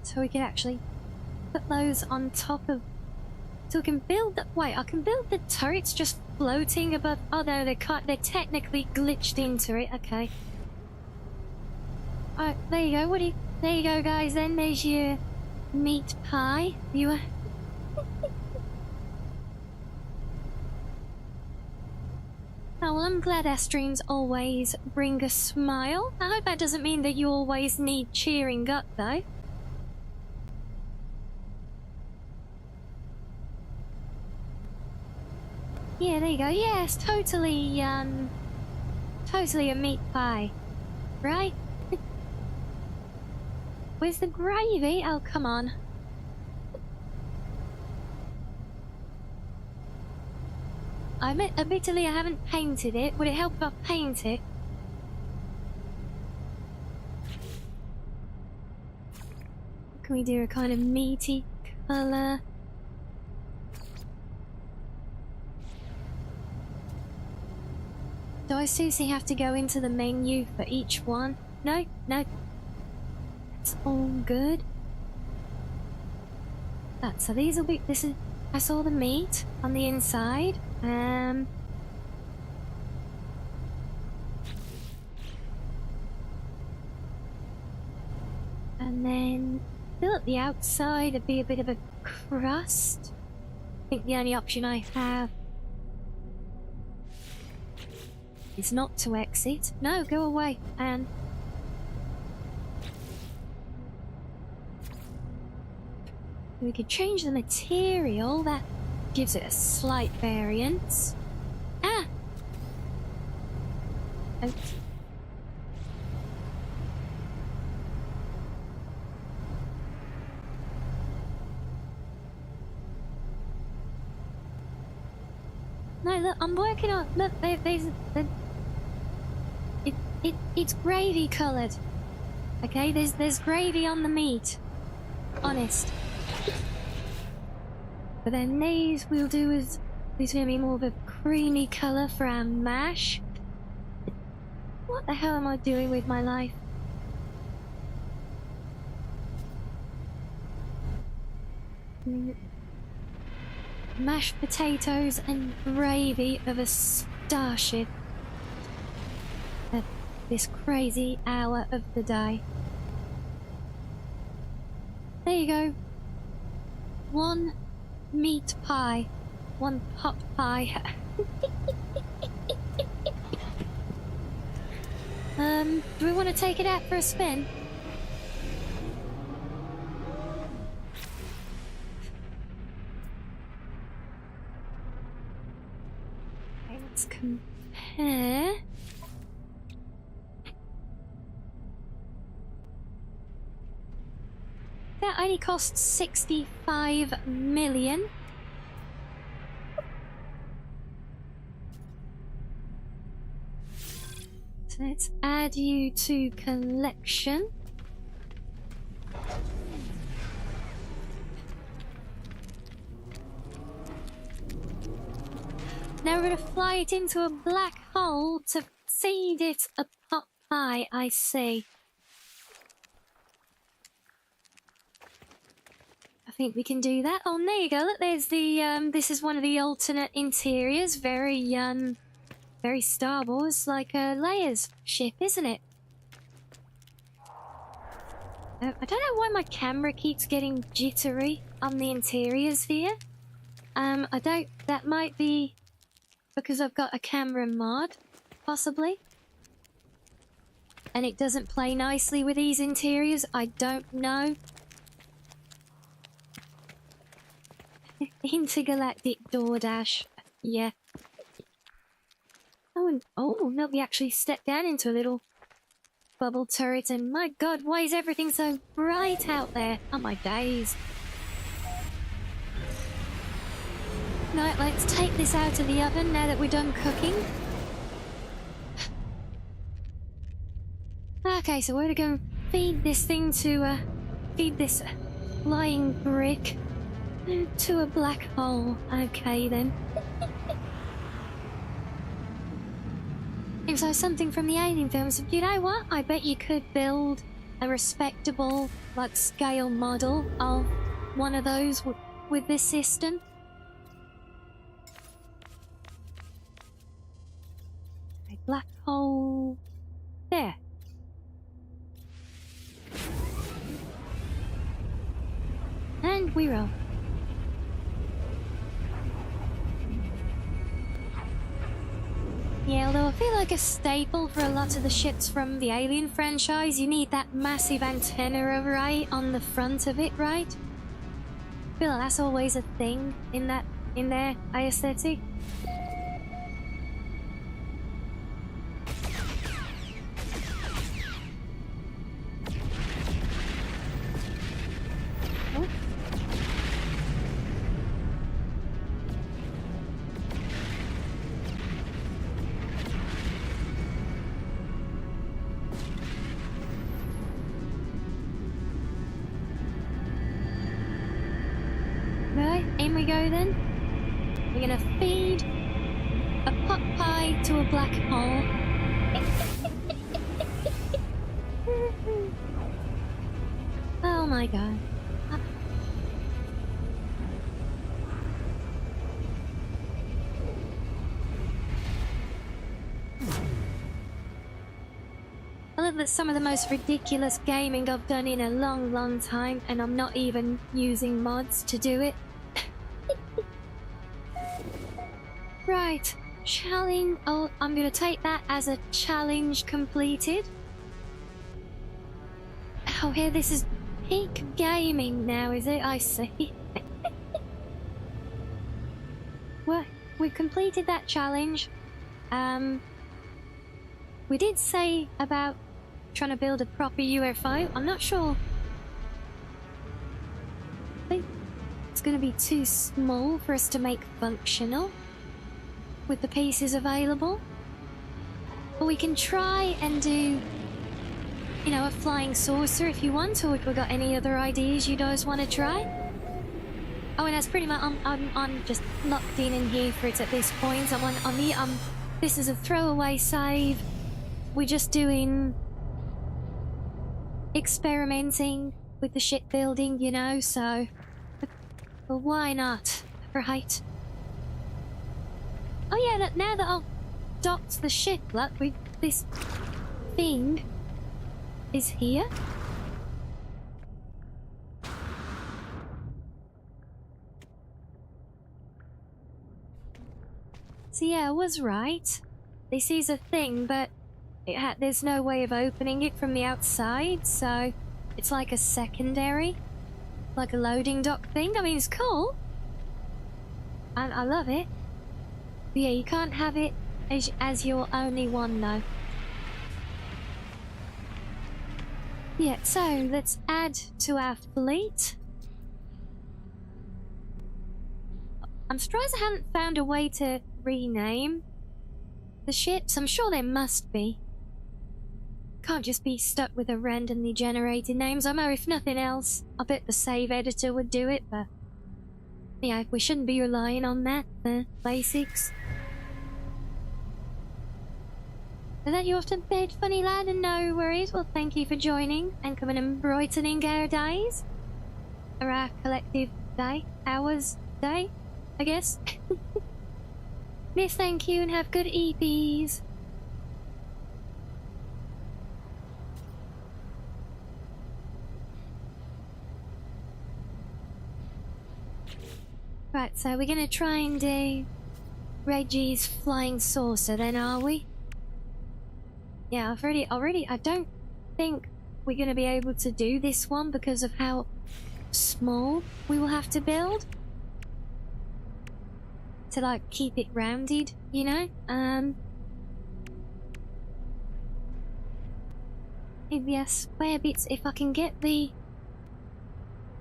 So we can actually put those on top of. So we can build the. Wait, I can build the turrets just floating above. Oh no, they can't. They're technically glitched into it. Okay. Alright, there you go. What do you? There you go, guys. Then there's your meat pie. You. Oh, well, I'm glad our streams always bring a smile. I hope that doesn't mean that you always need cheering up, though. Yeah, there you go. Yes, totally, totally a meat pie. Right? Where's the gravy? Oh, come on. Admittedly, I haven't painted it. Would it help if I paint it? Can we do a kind of meaty colour? Do I seriously have to go into the menu for each one? No, no. It's all good. So these will be. This is. I saw the meat on the inside. And then fill up the outside. It'd be a bit of a crust. I think the only option I have is not to exit. No, go away. And we could change the material. That gives it a slight variance. Ah! Oops. No, look, I'm working on. Look, it's gravy coloured. Okay, there's gravy on the meat. Honest. But then these we'll do is these gonna be more of a creamy colour for our mash. What the hell am I doing with my life? Mashed potatoes and gravy of a starship at this crazy hour of the day. There you go. One meat pie. One pot pie. Do we want to take it out for a spin? Okay, let's compare. That only costs 65 million. So let's add you to collection. Now we're going to fly it into a black hole to feed it a pot pie, I see. I think we can do that. Oh, there you go. Look, there's the, this is one of the alternate interiors. Very, very Star Wars, like, Leia's ship, isn't it? I don't know why my camera keeps getting jittery on the interiors here. I don't... That might be because I've got a camera mod, possibly. And it doesn't play nicely with these interiors. I don't know. Intergalactic DoorDash. Yeah. Oh, and, oh, no, we actually stepped down into a little bubble turret, and my god, why is everything so bright out there? Oh my days. Right, let's take this out of the oven now that we're done cooking. Okay, so we're gonna feed this thing to, feed this flying brick to a black hole. Okay, then. So something from the Alien films. You know what? I bet you could build a respectable, like, scale model of one of those with this system. A black hole... There. And we roll. Yeah, although I feel like a staple for a lot of the ships from the Alien franchise, you need that massive antenna array on the front of it, right? I feel like that's always a thing in their aesthetic. Oh. Right, in we go then. We're gonna feed a pot pie to a black hole. Oh my god. I love that some of the most ridiculous gaming I've done in a long, long time, and I'm not even using mods to do it. Right, challenge. Oh, I'm gonna take that as a challenge completed. Oh, here, this is peak gaming now, is it? I see. Well, we completed that challenge. We did say about trying to build a proper UFO. I'm not sure. I think it's going to be too small for us to make functional with the pieces available. But we can try and do, you know, a flying saucer if you want, or if we've got any other ideas you guys want to try. Oh, and that's pretty much, I'm just locked in here for it at this point. I'm on the, this is a throwaway save. We're just doing experimenting with the shipbuilding, you know, so well, why not, right? Oh yeah, now that I've docked the ship, look, this thing is here. So yeah, I was right. This is a thing, but there's no way of opening it from the outside, so it's like a secondary, like a loading dock thing. I mean, it's cool, and I love it. But yeah, you can't have it as your only one, though. Yeah, so let's add to our fleet. I'm surprised I haven't found a way to rename the ships. I'm sure there must be. Can't just be stuck with a randomly generated names. I know, if nothing else, I bet the save editor would do it, but yeah, we shouldn't be relying on that, the basics. Is that you off to bed, funny lad? And no worries. Well, thank you for joining and coming and brightening our days. Or our collective day. Hours day, I guess. Miss, thank you and have good EPs. Right, so we're gonna try and do Reggie's flying saucer then, are we? Yeah, I don't think we're gonna be able to do this one because of how small we will have to build. To like keep it rounded, you know? Maybe a square bits if I can get the...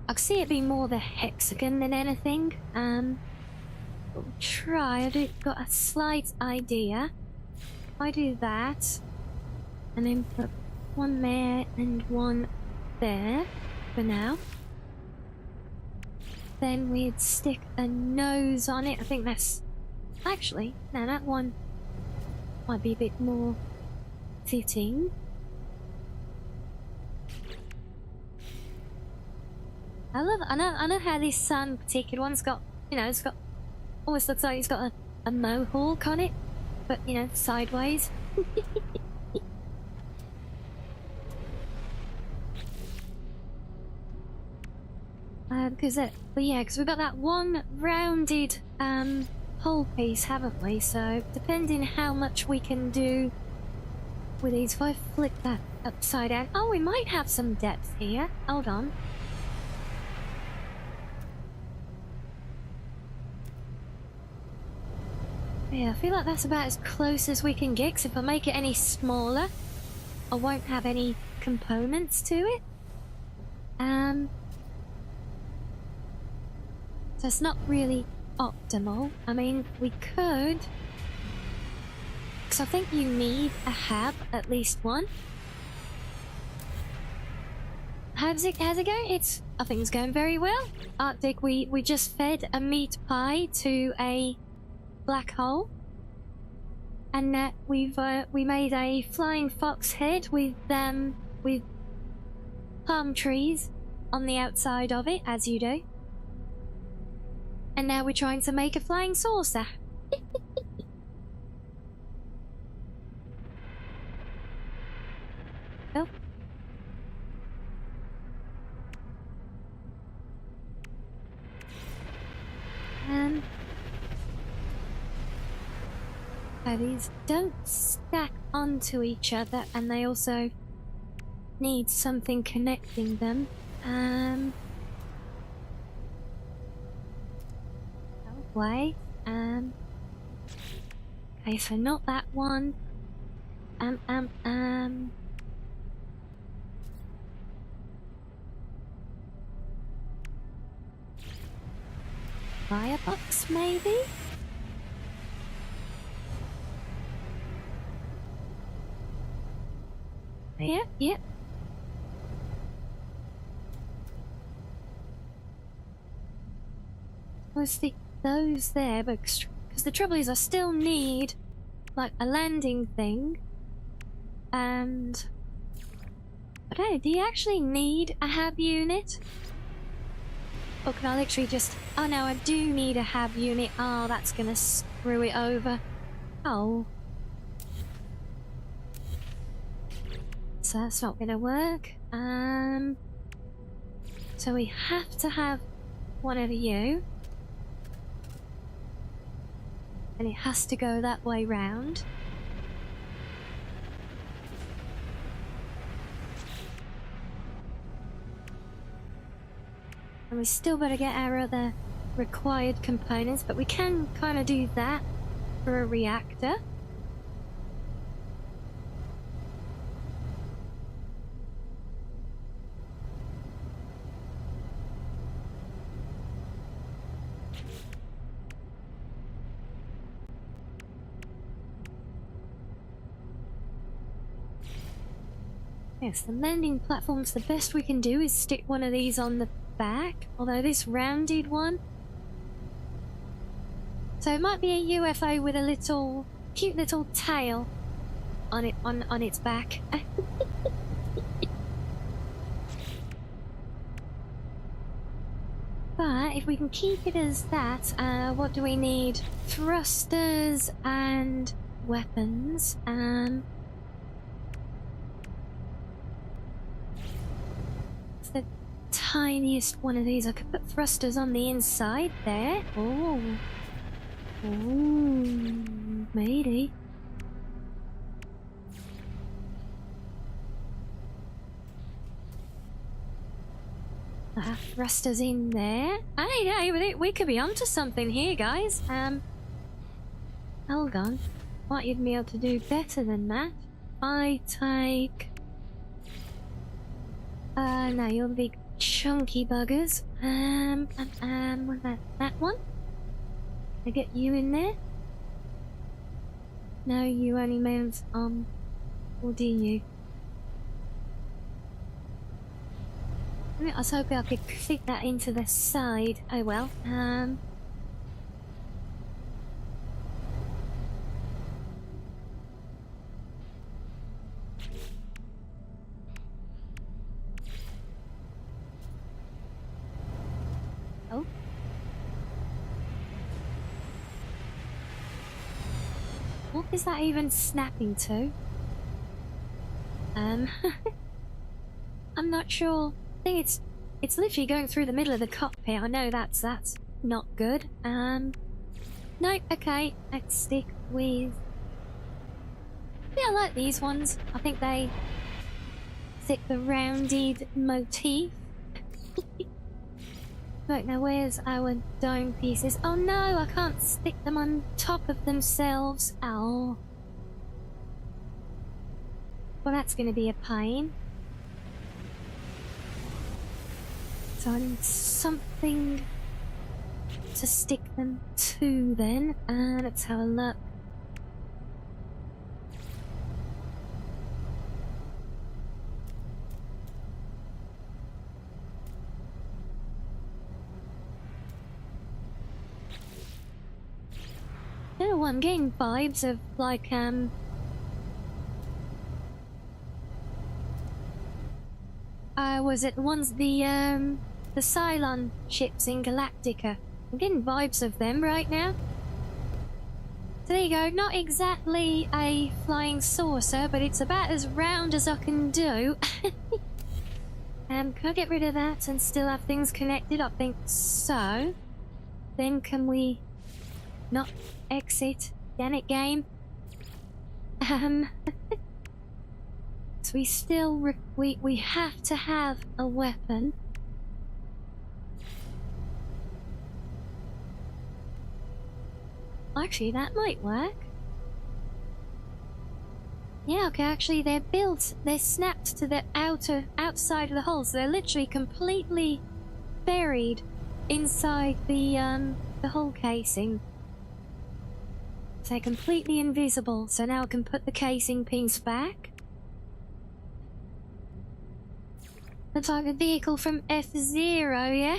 I can see it being more the hexagon than anything. We'll try. I've got a slight idea. If I do that, and then put one there and one there for now. Then we'd stick a nose on it. I think that's... Actually, now that one might be a bit more fitting. I know how this particular one's got, you know, it's got, almost looks like it's got a mohawk on it, but, you know, sideways. Because we've got that one rounded whole piece, haven't we? So depending how much we can do with these, if I flick that upside down, oh, we might have some depth here. Hold on. Yeah, I feel like that's about as close as we can get, 'cause if I make it any smaller, I won't have any components to it. So it's not really optimal. I mean, we could... Because I think you need a hab, at least one. How's it going? I think it's going very well. Arctic, we just fed a meat pie to a black hole. And we made a flying fox head with palm trees on the outside of it, as you do. And now we're trying to make a flying saucer. Oh. So these don't stack onto each other, and they also need something connecting them. Way. Okay, so not that one. Firebox, maybe? Yeah. We'll stick those there, but because the trouble is I still need like a landing thing, and I don't know, do you actually need a hab unit? Or can I literally just... Oh no, I do need a hab unit. Oh, that's gonna screw it over. Oh. So that's not gonna work. So we have to have one of you. And it has to go that way round. And we still better get our other required components, but we can kind of do that for a reactor. Yes, the landing platforms, the best we can do is stick one of these on the back, although this rounded one... So it might be a UFO with a cute little tail on its back. But if we can keep it as that, what do we need? Thrusters and weapons. It's the tiniest one of these. I could put thrusters on the inside there. Oh. Ooh, maybe. Thrusters in there. Hey, we could be onto something here, guys. Hold on. What you'd be able to do better than that? I take... no, you're the big chunky buggers. What about that one? I get you in there? No, you only mount, or do you? I was hoping I could fit that into the side. Oh well. Oh. What is that even snapping to? I'm not sure. I think it's literally going through the middle of the cockpit. I know that's not good. No, okay. Let's stick with... Yeah, I like these ones. I think they fit the rounded motif. Right, now where's our dome pieces? Oh no, I can't stick them on top of themselves. Oh. Well, that's going to be a pain. So I need something to stick them to then. Let's have a look. Oh, I'm getting vibes of like was it the ones the Cylon ships in Galactica? I'm getting vibes of them right now. So there you go, not exactly a flying saucer, but it's about as round as I can do. Can I get rid of that and still have things connected? I think so. Then can we not exit? Damn it, game. So we still we have to have a weapon. Actually, that might work. Yeah, okay, actually they're built, they're snapped to the outside of the hull, so they're literally completely buried inside the hull casing. So they're completely invisible, so now I can put the casing piece back. Looks like a vehicle from F-Zero, yeah?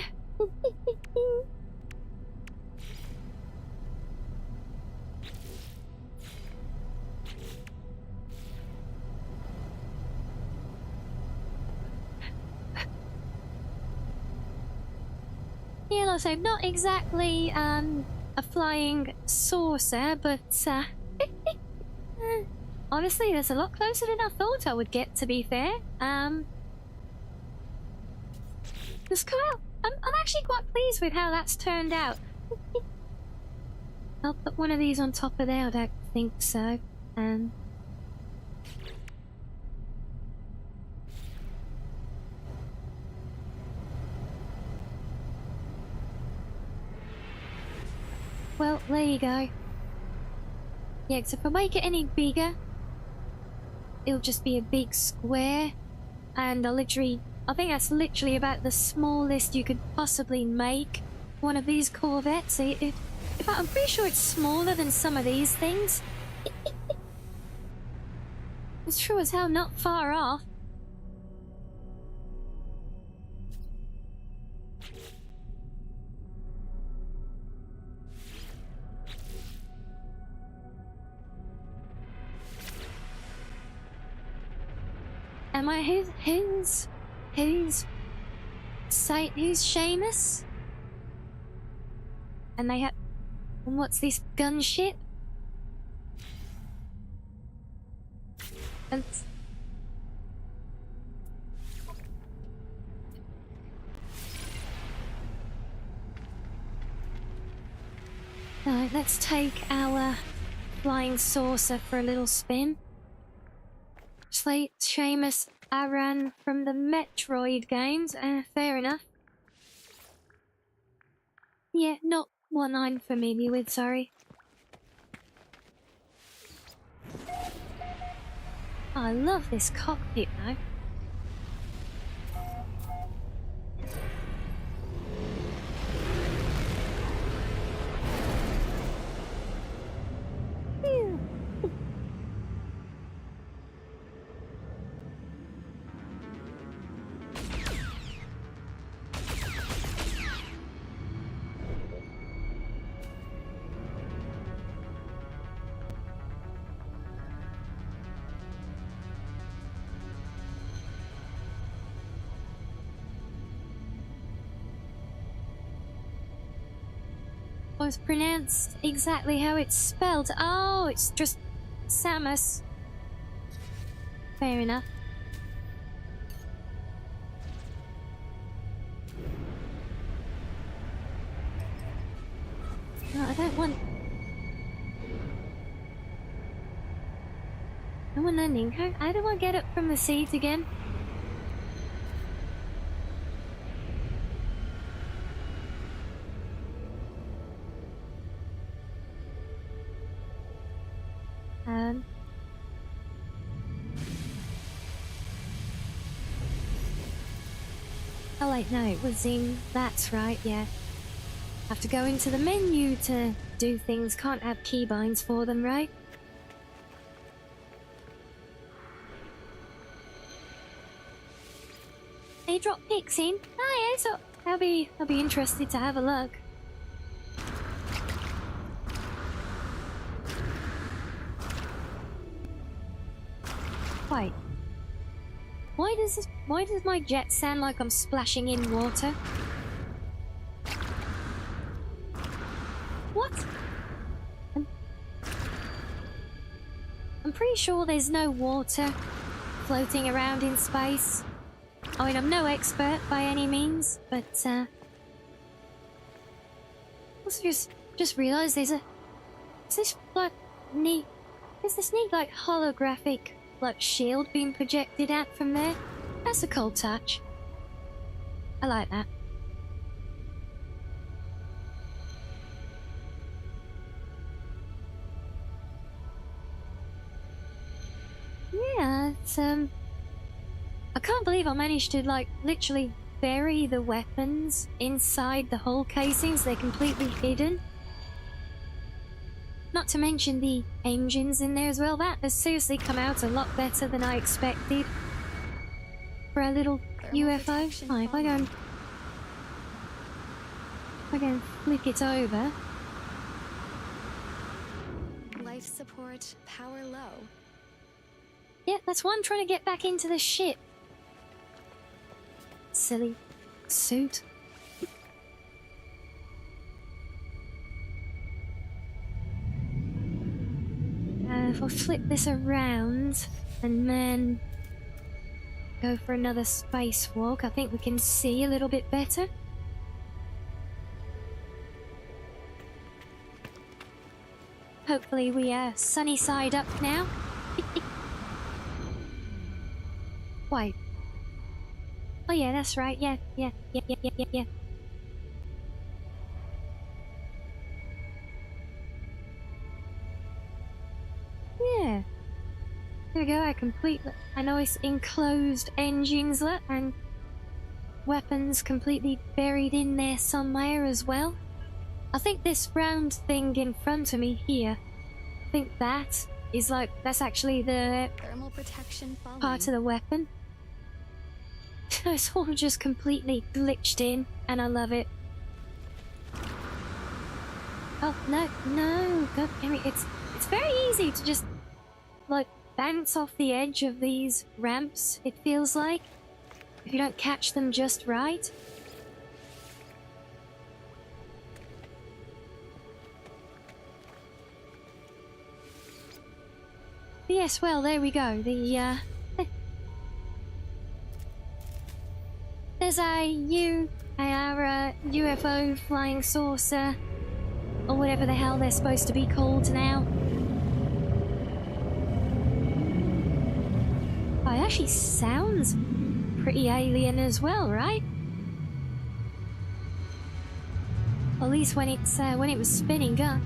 Yeah, so not exactly a flying saucer, but honestly, that's a lot closer than I thought I would get, to be fair. Just come out. I'm actually quite pleased with how that's turned out. I'll put one of these on top of there. I don't think so. Well, there you go. Yeah, so if I make it any bigger, it'll just be a big square, and I think that's literally about the smallest you could possibly make one of these Corvettes. In fact, I'm pretty sure it's smaller than some of these things. It's true as hell not far off. am I? Who's Seamus? And they have. And what's this gunship? And. Alright, let's take our flying saucer for a little spin. Slate Seamus Aran from the Metroid games. Fair enough. Yeah, not one I'm familiar with, sorry. I love this cockpit though. Phew. Was pronounced exactly how it's spelled. Oh, it's just Samus. Fair enough. No, I don't want landing. How do I get up from the seat again? Oh wait, no, it was in... That's right, yeah. Have to go into the menu to do things. Can't have keybinds for them, right? They drop pics in? Oh yeah, so I'll be interested to have a look. Wait. Why does my jet sound like I'm splashing in water? What? I'm pretty sure there's no water floating around in space. I mean, I'm no expert by any means, but also just realised there's this neat like holographic like shield being projected out from there. That's a cool touch. I like that. Yeah, it's I can't believe I managed to like literally bury the weapons inside the hull casings. They're completely hidden. Not to mention the engines in there as well. That has seriously come out a lot better than I expected. For a little UFO. Right, if I go and flick it over. Life support, power low. Yeah, that's why I'm trying to get back into the ship. Silly suit. If I flip this around and then go for another spacewalk, I think we can see a little bit better. Hopefully we are sunny side up now. Wait. Oh yeah, that's right. Yeah. Yeah. There we go, I know it's enclosed engines and weapons completely buried in there somewhere as well. I think this round thing in front of me here, I think that is like, that's actually the Thermal protection falling. Part of the weapon. It's all just completely glitched in and I love it. Oh, no, god damn it, it's very easy to just like bounce off the edge of these ramps, it feels like, if you don't catch them just right. But yes, well, there we go. There's our UFO flying saucer, or whatever the hell they're supposed to be called now. Oh, it actually sounds pretty alien as well, right? At least when it was spinning up.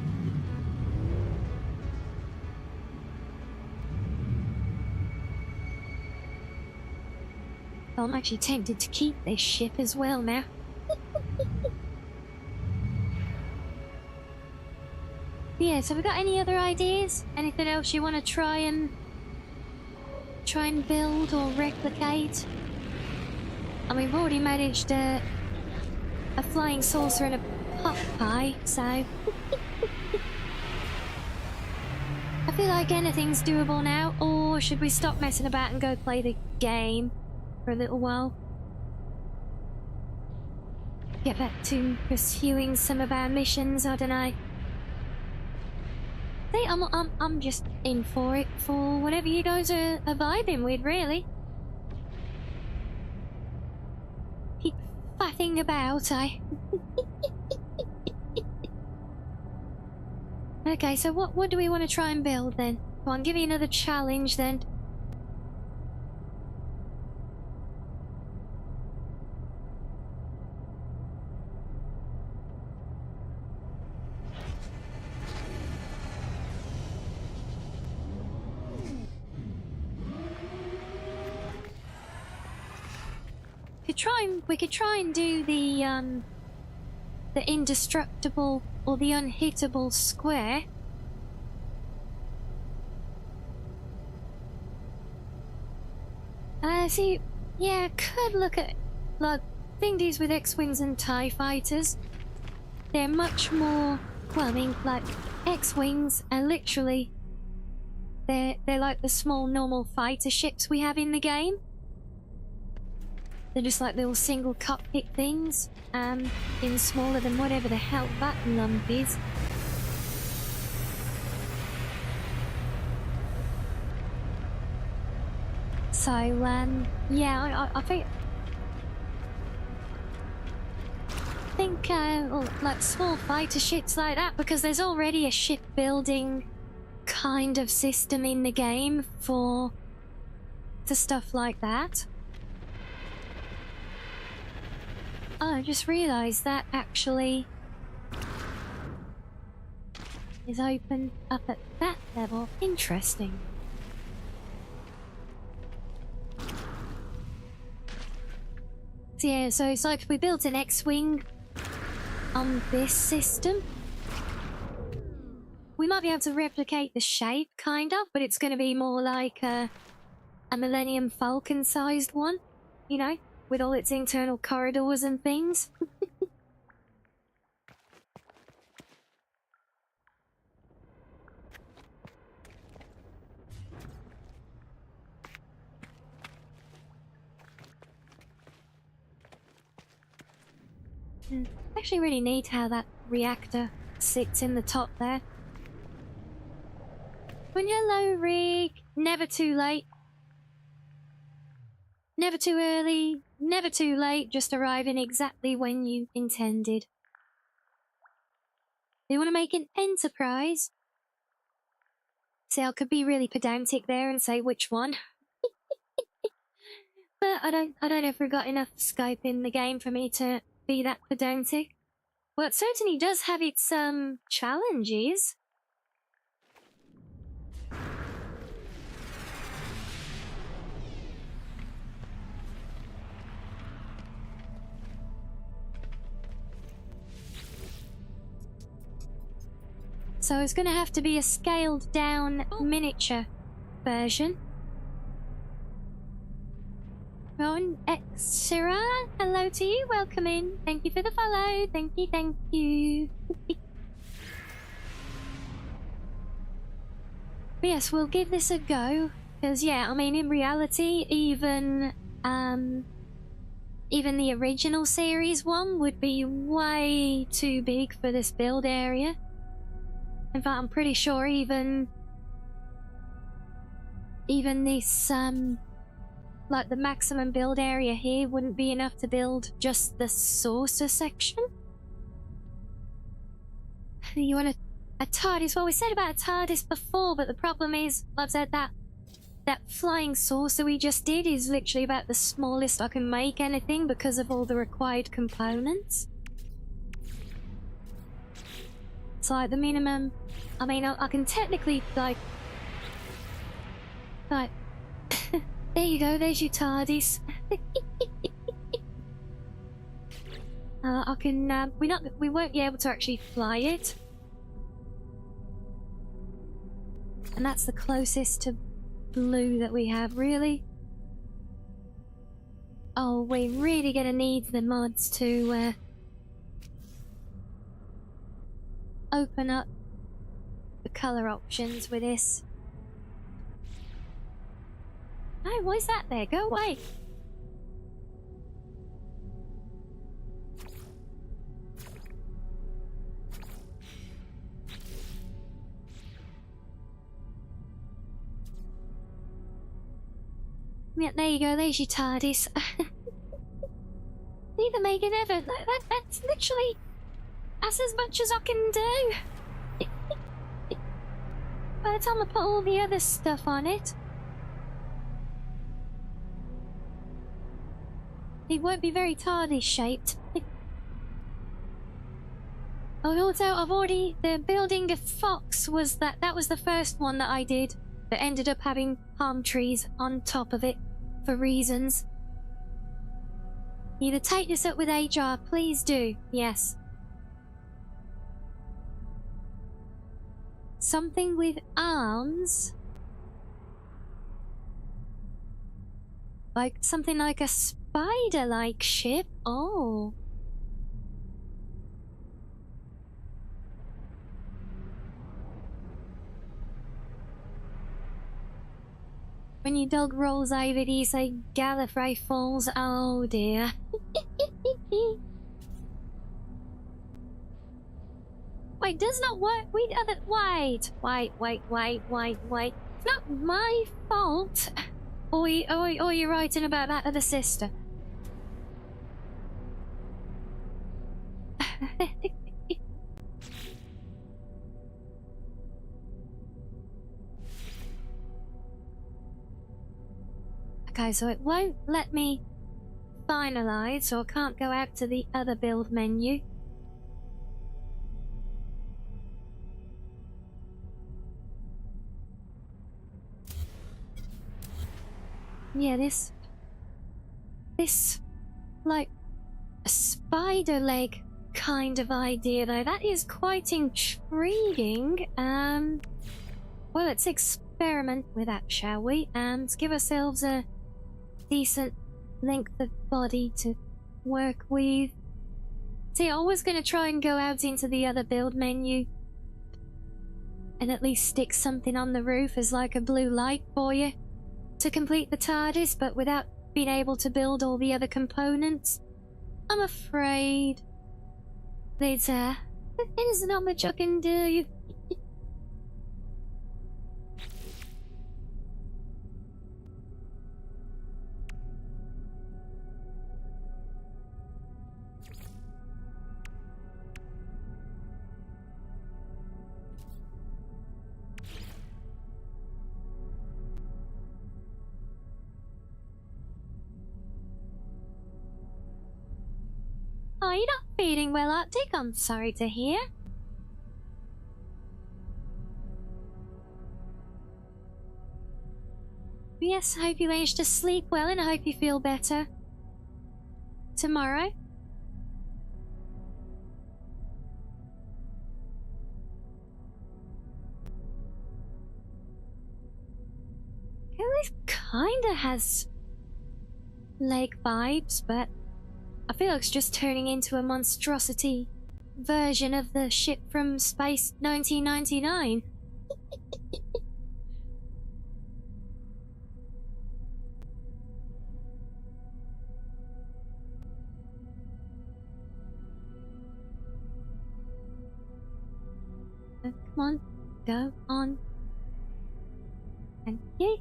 Well, I'm actually tempted to keep this ship as well now. Yeah, so have we got any other ideas? Anything else you want to try and build or replicate? I mean, we've already managed a flying saucer and a pot pie, so I feel like anything's doable now. Or should we stop messing about and go play the game for a little while? Get back to pursuing some of our missions, I don't know. See, I'm just in for it, for whatever you guys are vibing with, really. Keep faffing about, eh? Okay, so what do we want to try and build then? Come on, give me another challenge then. We could try and do the indestructible or the unhittable square. See, yeah, could look at like thingies with X-wings and TIE fighters. They're much more, well, I mean, like X-wings are literally they're like the small normal fighter ships we have in the game. They're just like little single cockpit things, in smaller than whatever the hell that lump is. So, yeah, I think, like small fighter ships like that, because there's already a shipbuilding kind of system in the game for stuff like that. Oh, I just realised that actually is open up at that level. Interesting. So yeah, so it's like we built an X-wing on this system. We might be able to replicate the shape, kind of, but it's going to be more like a Millennium Falcon-sized one, you know? With all its internal corridors and things. Actually really neat how that reactor sits in the top there. Well, hello, Rick. Never too late. Never too early, never too late, just arriving exactly when you intended. Do you want to make an Enterprise? See, I could be really pedantic there and say which one. But I don't know if we've got enough scope in the game for me to be that pedantic. Well, it certainly does have its, challenges. So it's going to have to be a scaled down miniature version. Ron Exera, hello to you, welcome in. Thank you for the follow, thank you, thank you. But But yes, we'll give this a go. Because, yeah, I mean, in reality, even the original series one would be way too big for this build area. In fact, I'm pretty sure even this, like the maximum build area here wouldn't be enough to build just the saucer section. You want a TARDIS? Well, we said about a TARDIS before, but the problem is, like I said, that flying saucer we just did is literally about the smallest I can make anything because of all the required components. It's like the minimum. I mean, I can technically, like there you go, there's your TARDIS. I can, we won't be able to actually fly it. And that's the closest to blue that we have, really. Oh, we're really gonna need the mods to open up the colour options with this. Oh, why is that there? Go away! Yeah, there you go, there's your TARDIS. Neither Megan ever. That's literally... That's as much as I can do. By the time I put all the other stuff on it, it won't be very TARDIS shaped. Oh, also, I've already... The building a fox was that was the first one that I did that ended up having palm trees on top of it for reasons. Either take this up with HR, please do. Yes. Something with arms. Like something like a spider-like ship. Oh. When your dog rolls over, do you say Gallifrey Falls? Oh dear. Wait, does not work. Wait. It's not my fault. Or you're writing about that other sister. Okay, so it won't let me finalize, so I can't go out to the other build menu. Yeah, this like a spider leg kind of idea though, that is quite intriguing. Well, let's experiment with that, shall we? Let's give ourselves a decent length of body to work with. See, I was going to try and go out into the other build menu and at least stick something on the roof as like a blue light for you to complete the TARDIS, but without being able to build all the other components, I'm afraid there's not much I can do. Oh, you're not feeling well, Arctic? I'm sorry to hear. Yes, I hope you managed to sleep well and I hope you feel better tomorrow. This kinda has leg vibes, but I feel like it's just turning into a monstrosity version of the ship from Space 1999. Come on, go on. Thank you.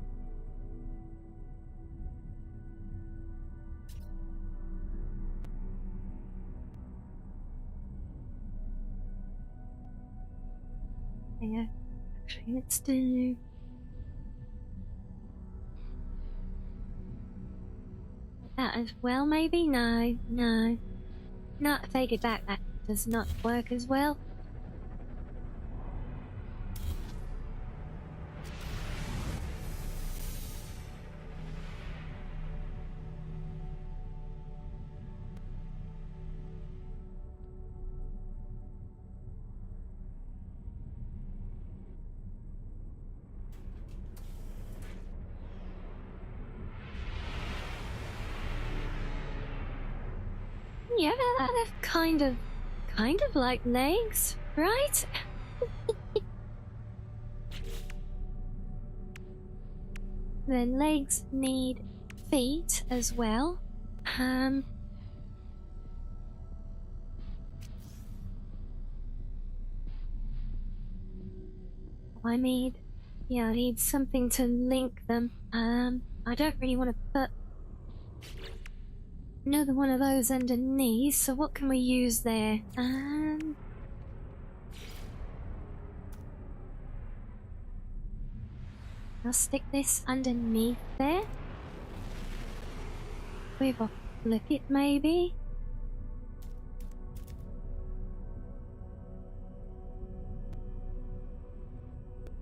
Yeah, actually, let's do that as well, maybe? No, no. Not take it back, that does not work as well. Yeah, they're kind of like legs, right? Then legs need feet as well. I need something to link them. I don't really want to put another one of those underneath, so what can we use there? I'll stick this underneath there. We've got flip it maybe.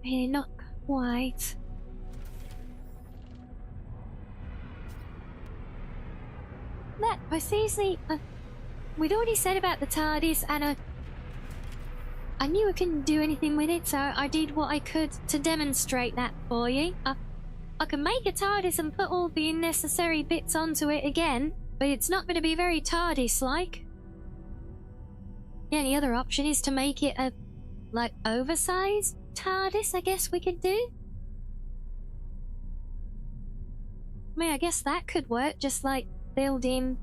Really not quite. That precisely. We'd already said about the TARDIS, and I knew I couldn't do anything with it, so I did what I could to demonstrate that for you. I can make a TARDIS and put all the unnecessary bits onto it again, but it's not going to be very TARDIS-like. The only other option is to make it a, like, oversized TARDIS, I guess we could do. I mean, I guess that could work, just like build in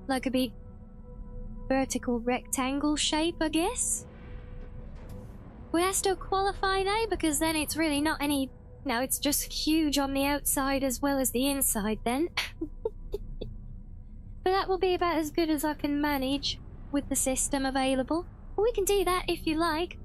like a big vertical rectangle shape, I guess. Would that still qualify though? Because then it's really not any... No, it's just huge on the outside as well as the inside then. But that will be about as good as I can manage with the system available. But we can do that if you like.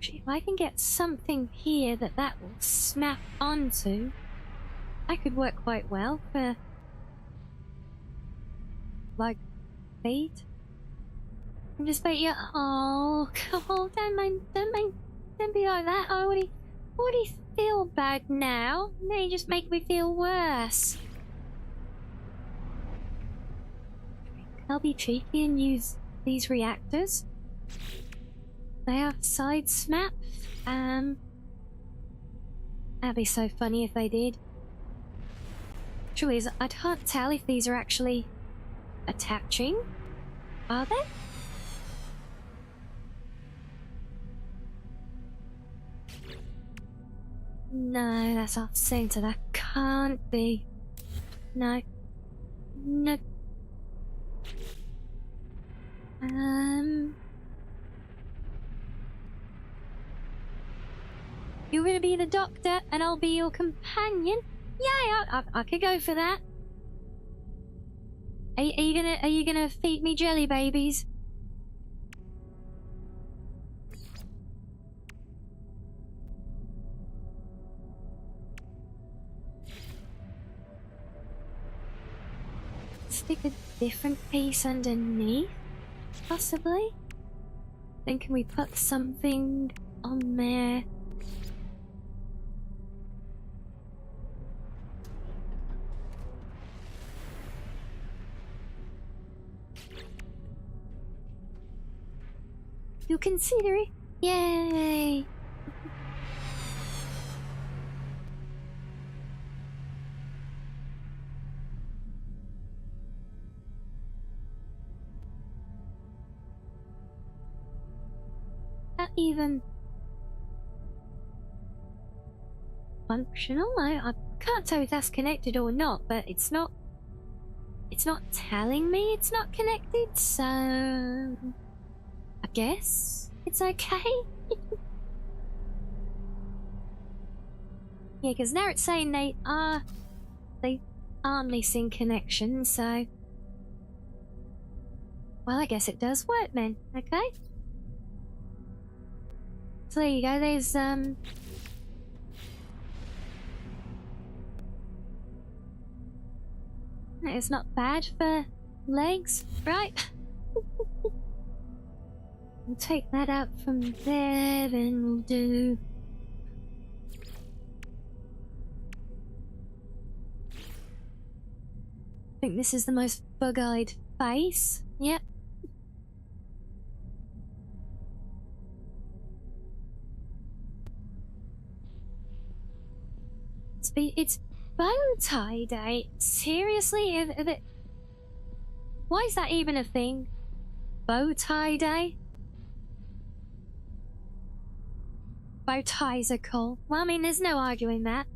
Actually, if I can get something here that will snap onto, that could work quite well for, like, feet. I'm just bet you. Oh, don't be like that. I already feel bad now. Now you just make me feel worse. I'll be cheeky and use these reactors. They have side snaps. That'd be so funny if they did. Truly, I can't tell if these are actually attaching. Are they? No, that's off center. That can't be. No. No. You're gonna be the doctor and I'll be your companion? Yeah, I could go for that. Are you gonna feed me jelly babies? Stick a different piece underneath, possibly? Then can we put something on there? you consider it. Yay! Not even functional. I can't tell if that's connected or not, but it's not telling me it's not connected, so I guess it's okay. Yeah, because now it's saying they are missing connections, so well, I guess it does work then. Okay. So there you go, there's it's not bad for legs, right? We'll take that out from there, then we'll do... I think this is the most bug-eyed face. Yep. It's bow tie day. Seriously? Why is that even a thing? Bow tie day? Bow ties are cool. Well, I mean, there's no arguing that.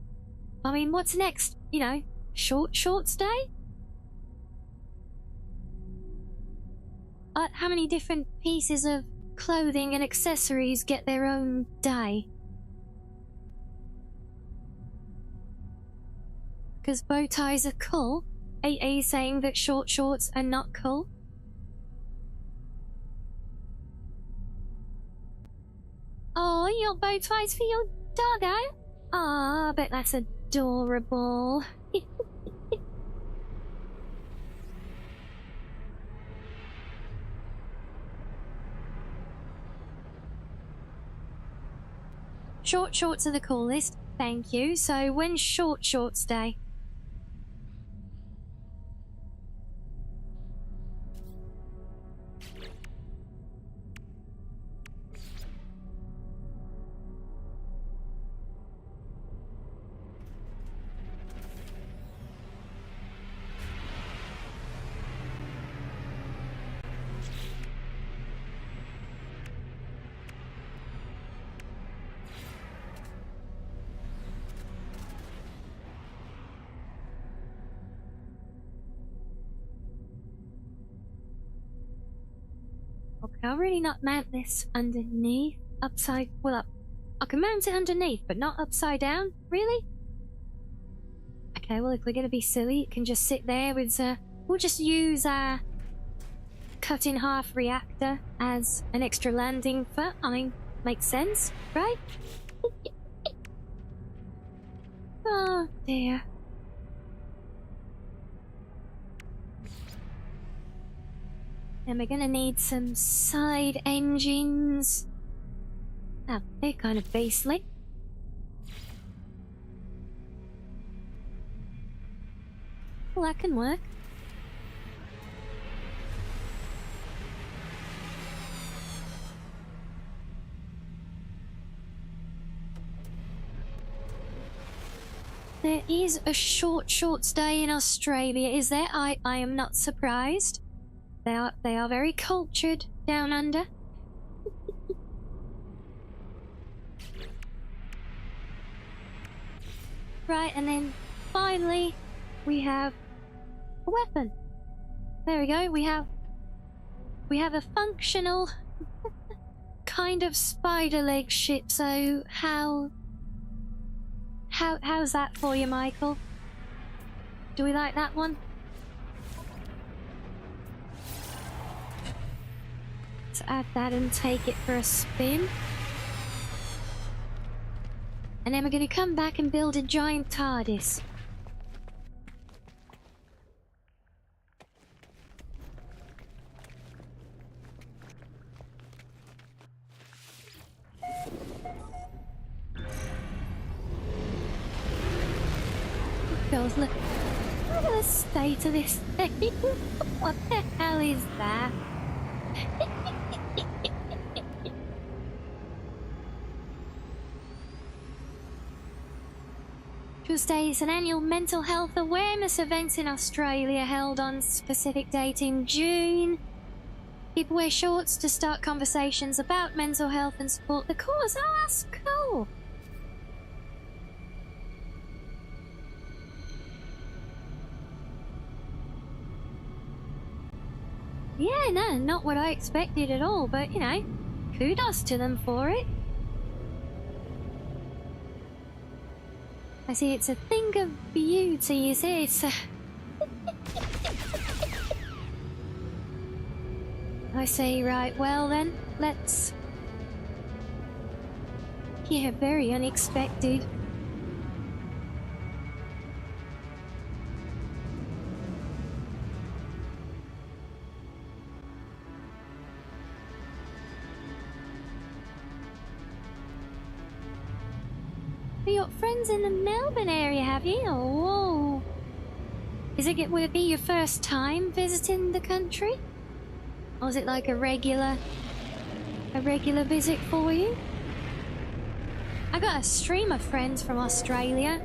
I mean, what's next? You know, shorts day? How many different pieces of clothing and accessories get their own day? Because bow ties are cool. Are you saying that shorts are not cool? Oh, you got bow ties for your doggo? Aw, I bet that's adorable. Shorts are the coolest. Thank you. So when's shorts day? I'll really not mount this underneath, upside, well up. I can mount it underneath, but not upside down? Really? Okay, well if we're gonna be silly, it can just sit there with, we'll just use our cut in half reactor as an extra landing foot. I mean, makes sense, right? Oh dear. And we're gonna need some side engines. Oh, they're kind of basic. Well, that can work. There is a short stay in Australia, is there? I am not surprised. They are very cultured down under. Right, and then finally we have a weapon. There we go. We have a functional kind of spider leg ship. So how's that for you, Michael? Do we like that one? Let's add that and take it for a spin. And then we're going to come back and build a giant TARDIS. Girls, look at the state of this thing. What the hell is that? Tuesday is an annual mental health awareness event in Australia held on specific date in June. People wear shorts to start conversations about mental health and support the cause. Oh, that's cool. Yeah, no, not what I expected at all, but you know, kudos to them for it. I see it's a thing of beauty, you see, it's I say, right, well then, let's... Yeah, very unexpected. You got friends in the Melbourne area, have you? Oh, whoa. Would it be your first time visiting the country? Or is it like a regular visit for you? I got a stream of friends from Australia.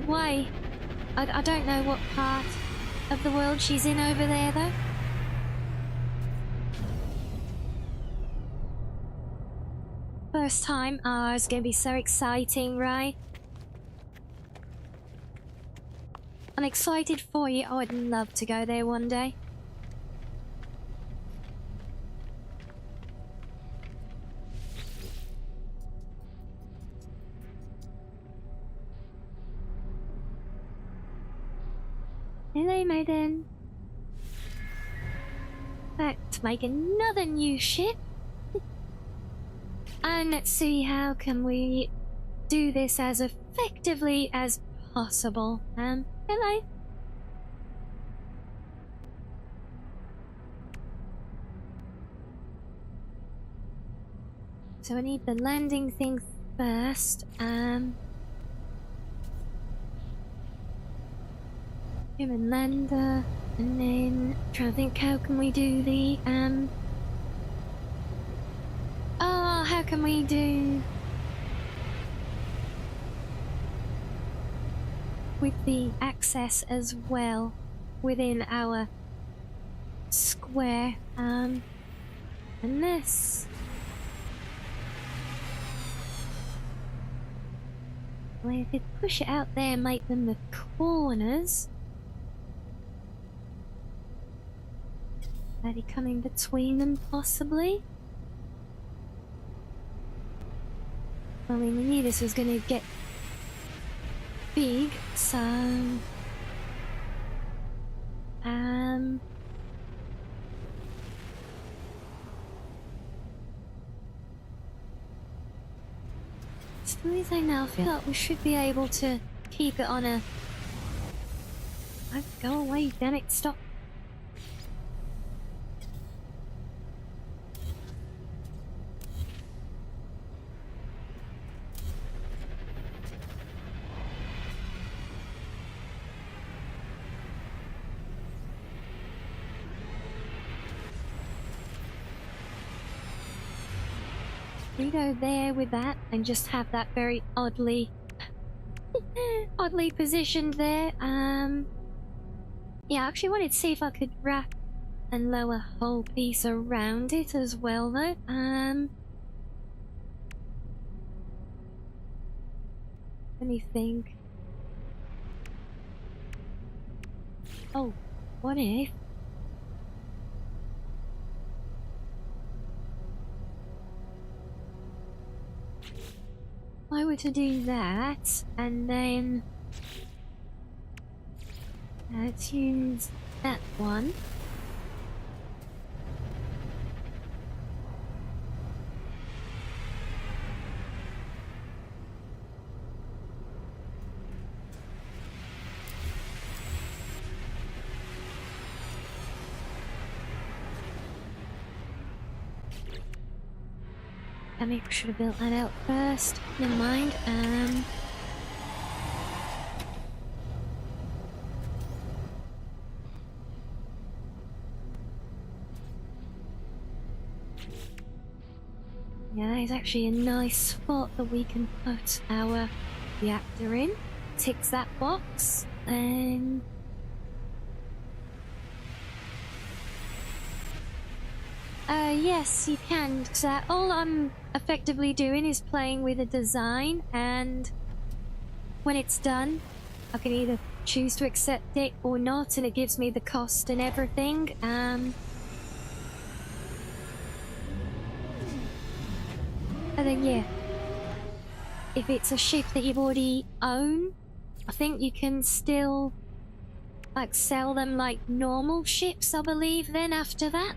Why? I don't know what part of the world she's in over there, though. First time? Oh, it's gonna be so exciting, right? I'm excited for you. Oh, I'd love to go there one day. Hello, maiden. Back to make another new ship. And let's see how can we do this as effectively as possible. Hello. So I need the landing thing first. Human lander, and then trying to think how can we do the how can we do with the access as well within our square, unless well, if it push it out there and make them the corners, maybe coming between them possibly. I mean, we knew this was going to get big, so still as I now feel like we should be able to keep it on a... Oh, go away, damn it, stop. We go there with that and just have that very oddly positioned there. Yeah, I actually wanted to see if I could wrap and lower a whole piece around it as well though. Let me think. Oh, what if I were to do that, and then let's use that one. I maybe should have built that out first. Never mind. Yeah, that is actually a nice spot that we can put our reactor in. ticks that box, then... yes, you can, because all I'm effectively doing is playing with a design, and when it's done, I can either choose to accept it or not, and it gives me the cost and everything. And then, yeah, if it's a ship that you've already owned, I think you can still, like, sell them like normal ships, I believe, then after that.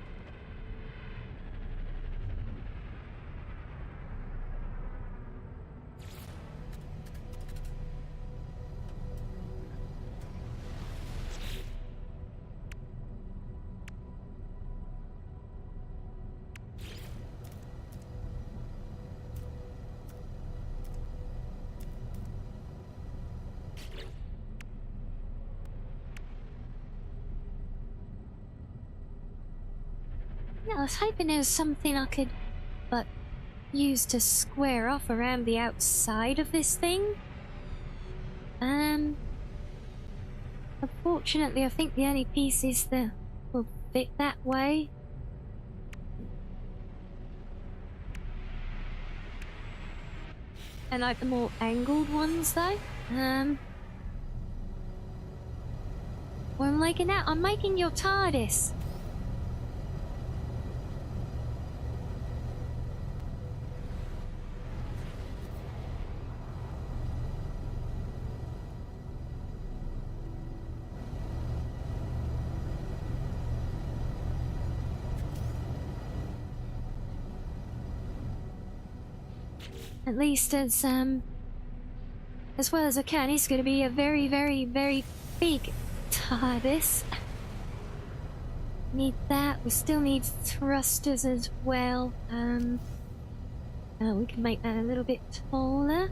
I was hoping there was something I could, but, use to square off around the outside of this thing. Unfortunately, I think the only pieces that will fit that way. And like the more angled ones, though. What am I making now? I'm making your TARDIS. At least as well as I can. It's going to be a very, very, very big TARDIS. Need that. We still need thrusters as well. We can make that a little bit taller.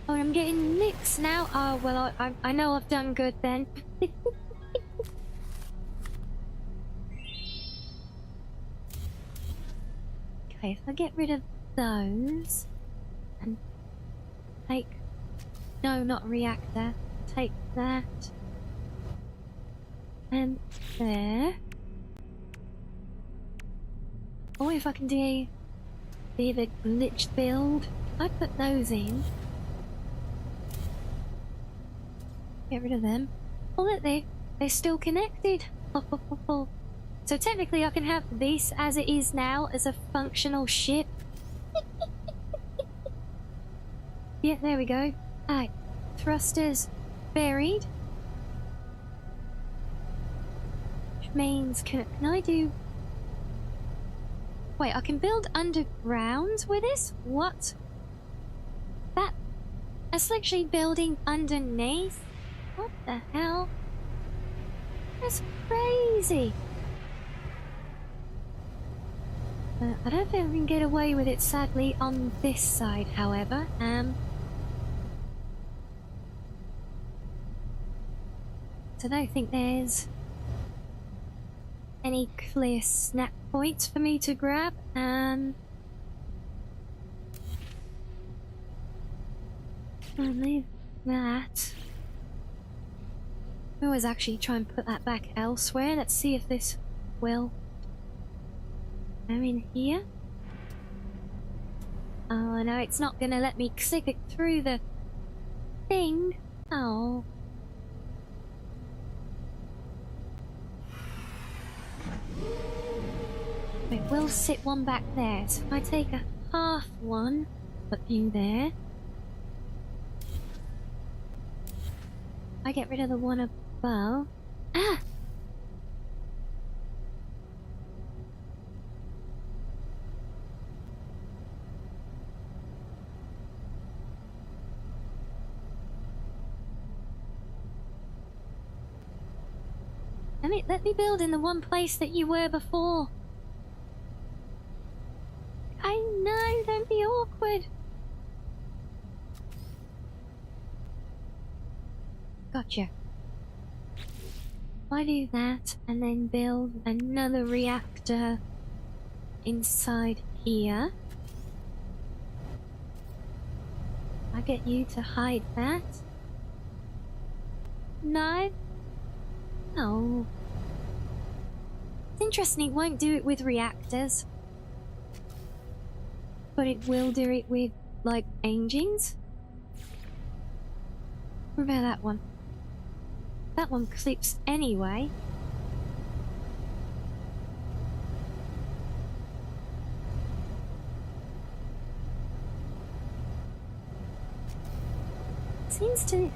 Oh, I'm getting mixed now. Oh, well, I know I've done good then. Okay, if I get rid of those and take... No, not reactor. Take that. And there. Or if I can do the glitched build, I put those in. Get rid of them. Oh look, they're still connected. So technically I can have this as it is now as a functional ship. Yeah, there we go. Alright, thrusters buried. Which means, can I do... Wait, I can build underground with this? What? That's literally building underneath? What the hell? That's crazy. I don't think we can get away with it, sadly, on this side, however. So I don't think there's any clear snap points for me to grab. I'll leave that. I always actually try and put that back elsewhere. Let's see if this will... I'm in here. Oh no, it's not gonna let me click it through the thing. Oh. It will sit one back there. So if I take a half one, put you there. I get rid of the one above. Ah! Let me build in the one place that you were before. I know, don't be awkward. Gotcha. I do that and then build another reactor inside here. get you to hide that? No? No. It's interesting, it won't do it with reactors. But it will do it with, like, engines? What about that one? That one clips anyway. Seems to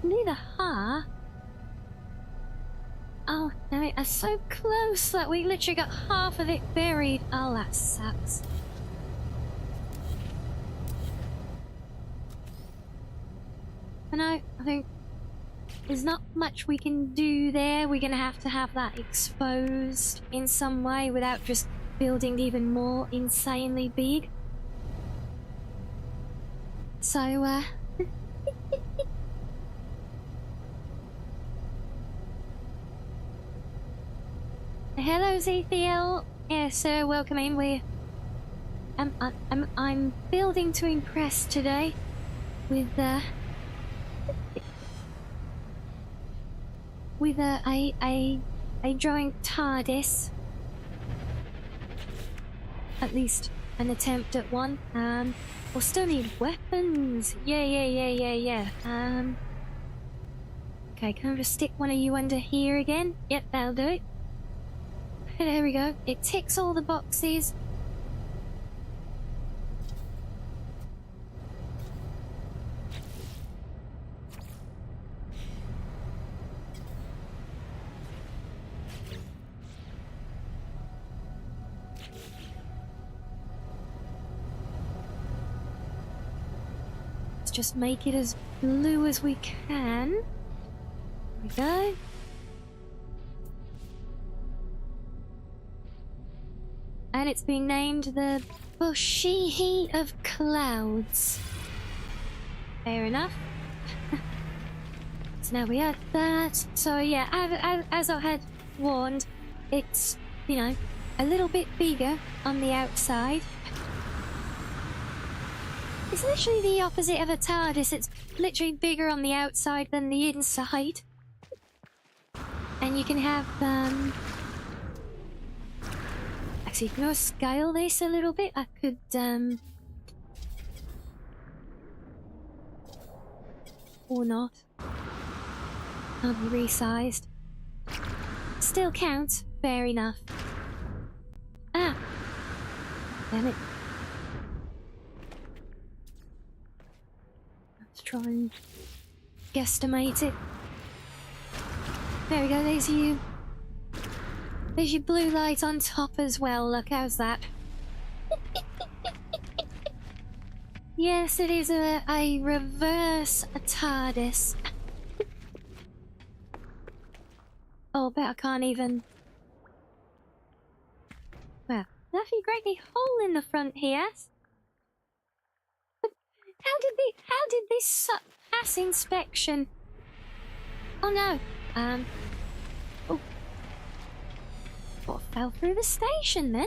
do the ha. Oh, no, it is so close that we literally got half of it buried. Oh, that sucks. I know, I think there's not much we can do there. We're gonna have to have that exposed in some way without just building even more insanely big. So, hello, ZTL. Yeah, sir, welcome in. I'm building to impress today with a drawing TARDIS. At least an attempt at one. We'll still need weapons. Yeah. Okay, can I just stick one of you under here again? Yep, that'll do it. There we go. It ticks all the boxes. Let's just make it as blue as we can. There we go. And it's been named the Bushy Heat of Clouds. Fair enough. So now we had that. So yeah, as I had warned, it's, you know, a little bit bigger on the outside. It's literally the opposite of a TARDIS. It's literally bigger on the outside than the inside. And you can have, actually, can I scale this a little bit? I could, or not. Can't be resized. Still counts. Fair enough. Ah! Damn it. Let's try and guesstimate it. There we go, there's you. There's your blue light on top as well, look, how's that? Yes, it is a reverse TARDIS. Oh, but I can't even... Well, nothing greatly hole in the front here. But how did this pass inspection? Oh no, oh. What fell through the station then?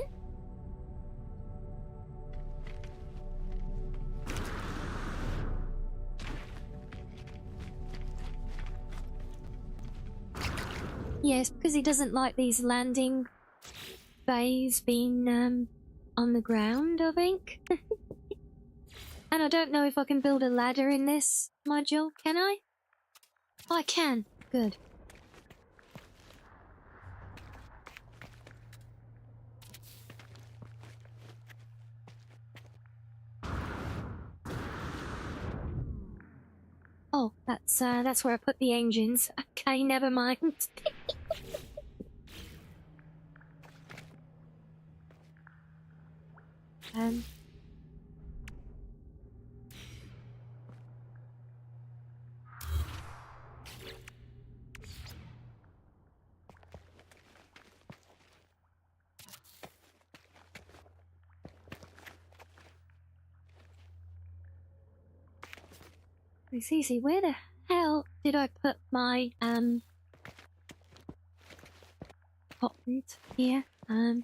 Yes, because he doesn't like these landing bays being on the ground, I think. And I don't know if I can build a ladder in this module, can I? Oh, I can. Good. Oh, that's where I put the engines. Okay, never mind. It's easy. Where the hell did I put my hotpoint here? Ah.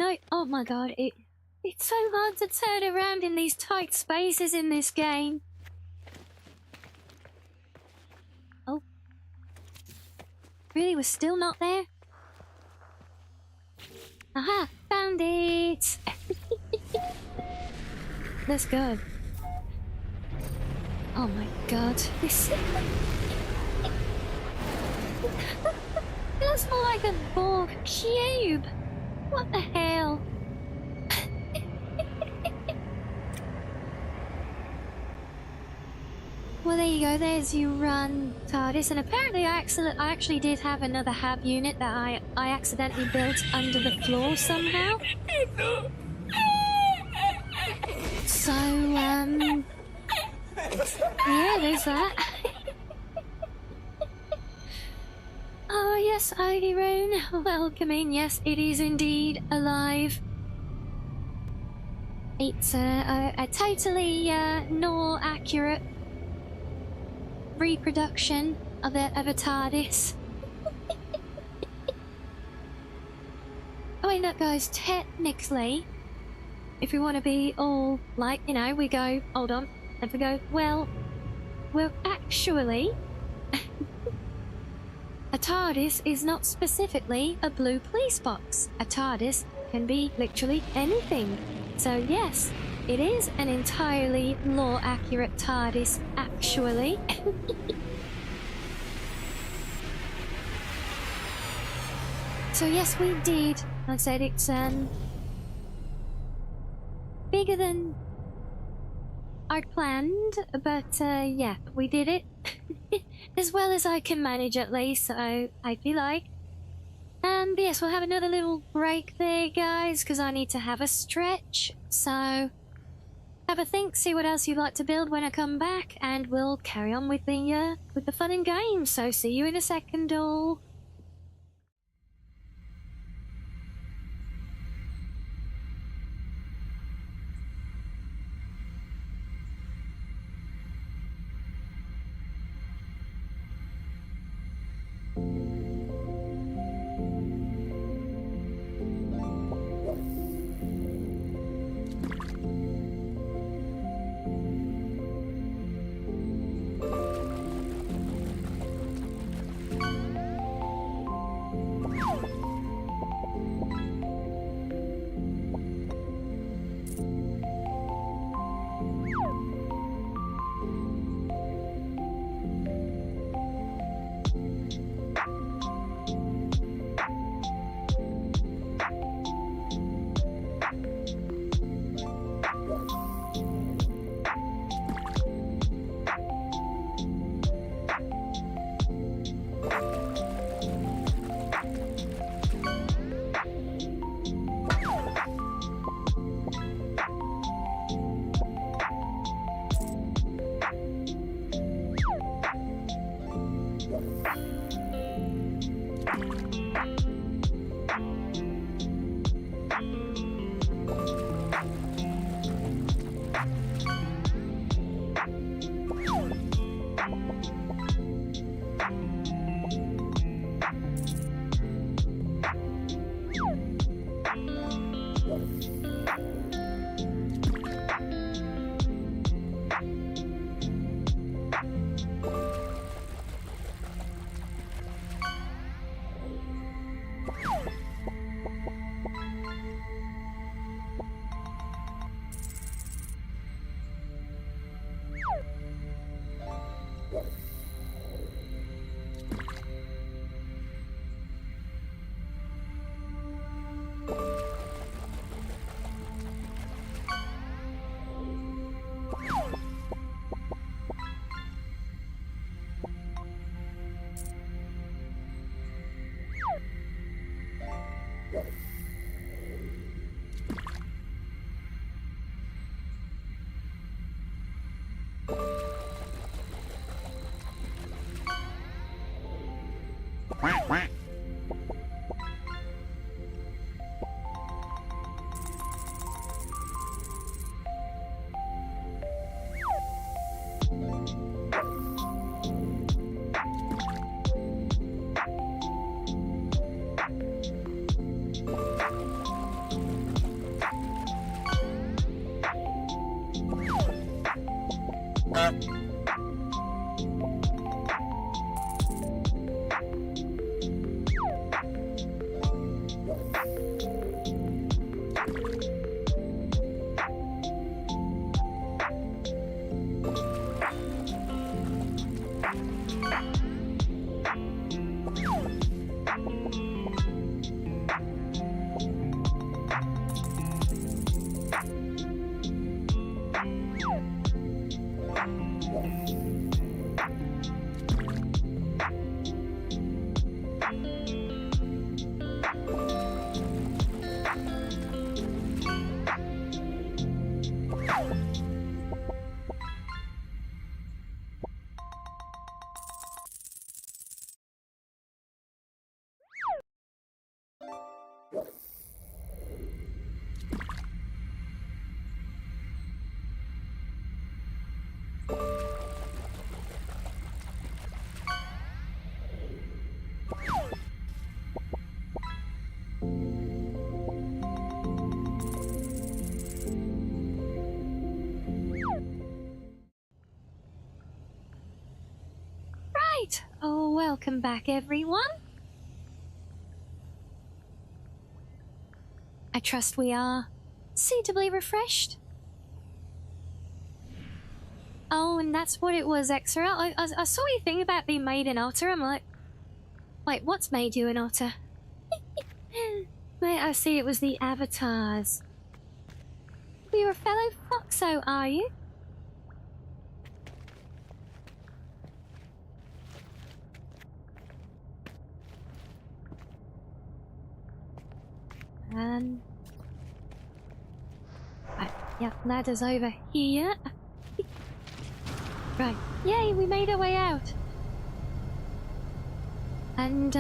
No, oh my god, it's so hard to turn around in these tight spaces in this game. Oh. Really, we're still not there? Aha, found it! Let's go. Oh my god, this... It looks more like a Borg cube. What the hell? Well, there you go. There's you run TARDIS, and apparently I actually did have another hab unit that I accidentally built under the floor somehow. So yeah, there's that. Oh yes, Ivy Rune, welcoming. Yes, it is indeed alive. It's a totally nor accurate reproduction of a TARDIS. I mean, look guys, technically, if we want to be all like, you know, we go, hold on, and we go, well actually, a TARDIS is not specifically a blue police box. A TARDIS can be literally anything. So yes, it is an entirely lore-accurate TARDIS, actually. So yes, we did. Like I said, it's bigger than I'd planned, but yeah, we did it. As well as I can manage, at least, so I feel like. But yes, we'll have another little break there, guys, because I need to have a stretch. So have a think, see what else you'd like to build when I come back, and we'll carry on with the fun and games. So see you in a second, all. Right. Oh, welcome back, everyone. I trust we are suitably refreshed. Oh, and that's what it was, Extra. I saw your thing about being made an otter. I'm like, wait, what's made you an otter? Wait, I see it was the avatars. You're a fellow foxo, are you? Right, yeah, ladder's over here. Right, yay, we made our way out. And,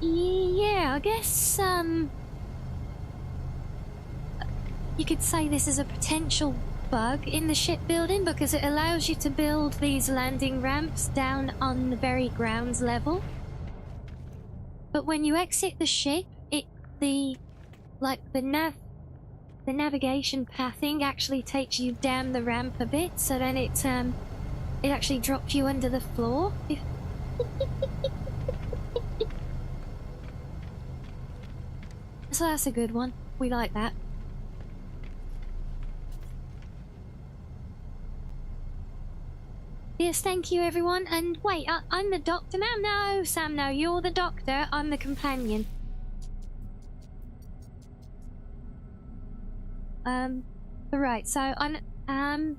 yeah, I guess, you could say this is a potential bug in the shipbuilding because it allows you to build these landing ramps down on the very ground level. But when you exit the ship, the navigation pathing actually takes you down the ramp a bit, so then it actually drops you under the floor. So that's a good one. We like that. Yes, thank you, everyone. And wait, I'm the doctor now? No, Sam, no, you're the doctor. I'm the companion. Right, so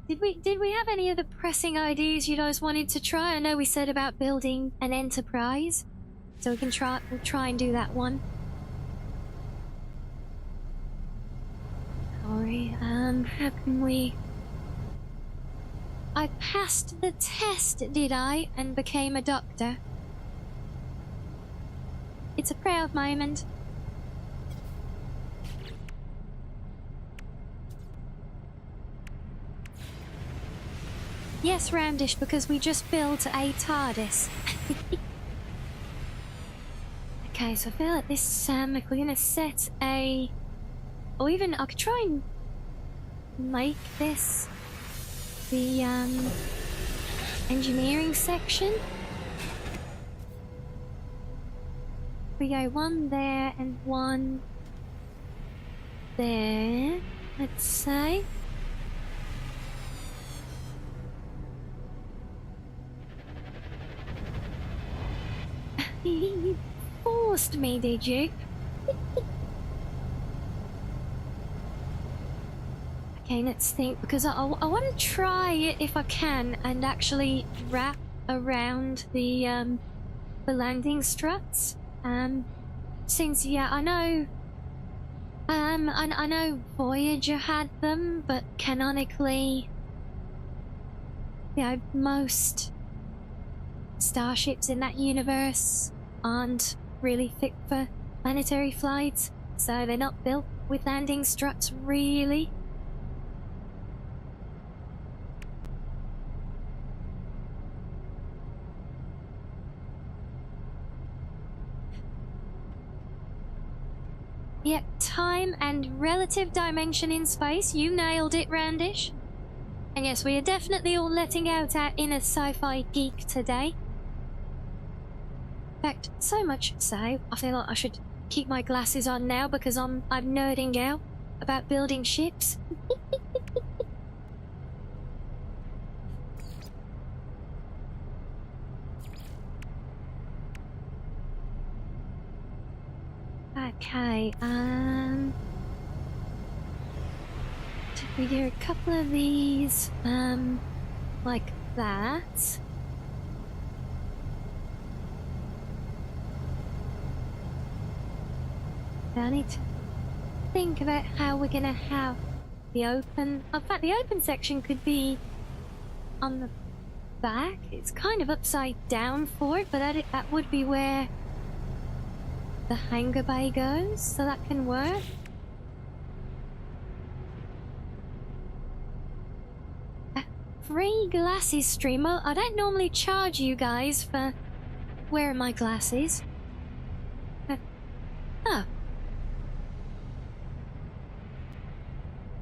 did we have any other pressing ideas you guys wanted to try? I know we said about building an Enterprise, so we'll try and do that one. Sorry, how can we... I passed the test, did I? And became a doctor. It's a proud moment. Yes, Roundish, because we just built a TARDIS. Okay, so I feel like this, if we're gonna set a... Or even, I could try and make this the, engineering section. We go one there and one there, let's say. You forced me, did you? Okay, let's think, because I want to try it if I can and actually wrap around the landing struts. Since, yeah, I know Voyager had them, but canonically, you know, most starships in that universe aren't really fit for planetary flights, so they're not built with landing struts, really. Yep, time and relative dimension in space. You nailed it, Roundish. And yes, we are definitely all letting out our inner sci-fi geek today. In fact, so much so, I feel like I should keep my glasses on now because I'm nerding out about building ships. Okay, if we do a couple of these, like that. I need to think about how we're gonna have the open. In fact, the open section could be on the back. It's kind of upside down for it, but that would be where the hangar bay goes, so that can work. Free glasses streamer. I don't normally charge you guys for wearing my glasses. Oh.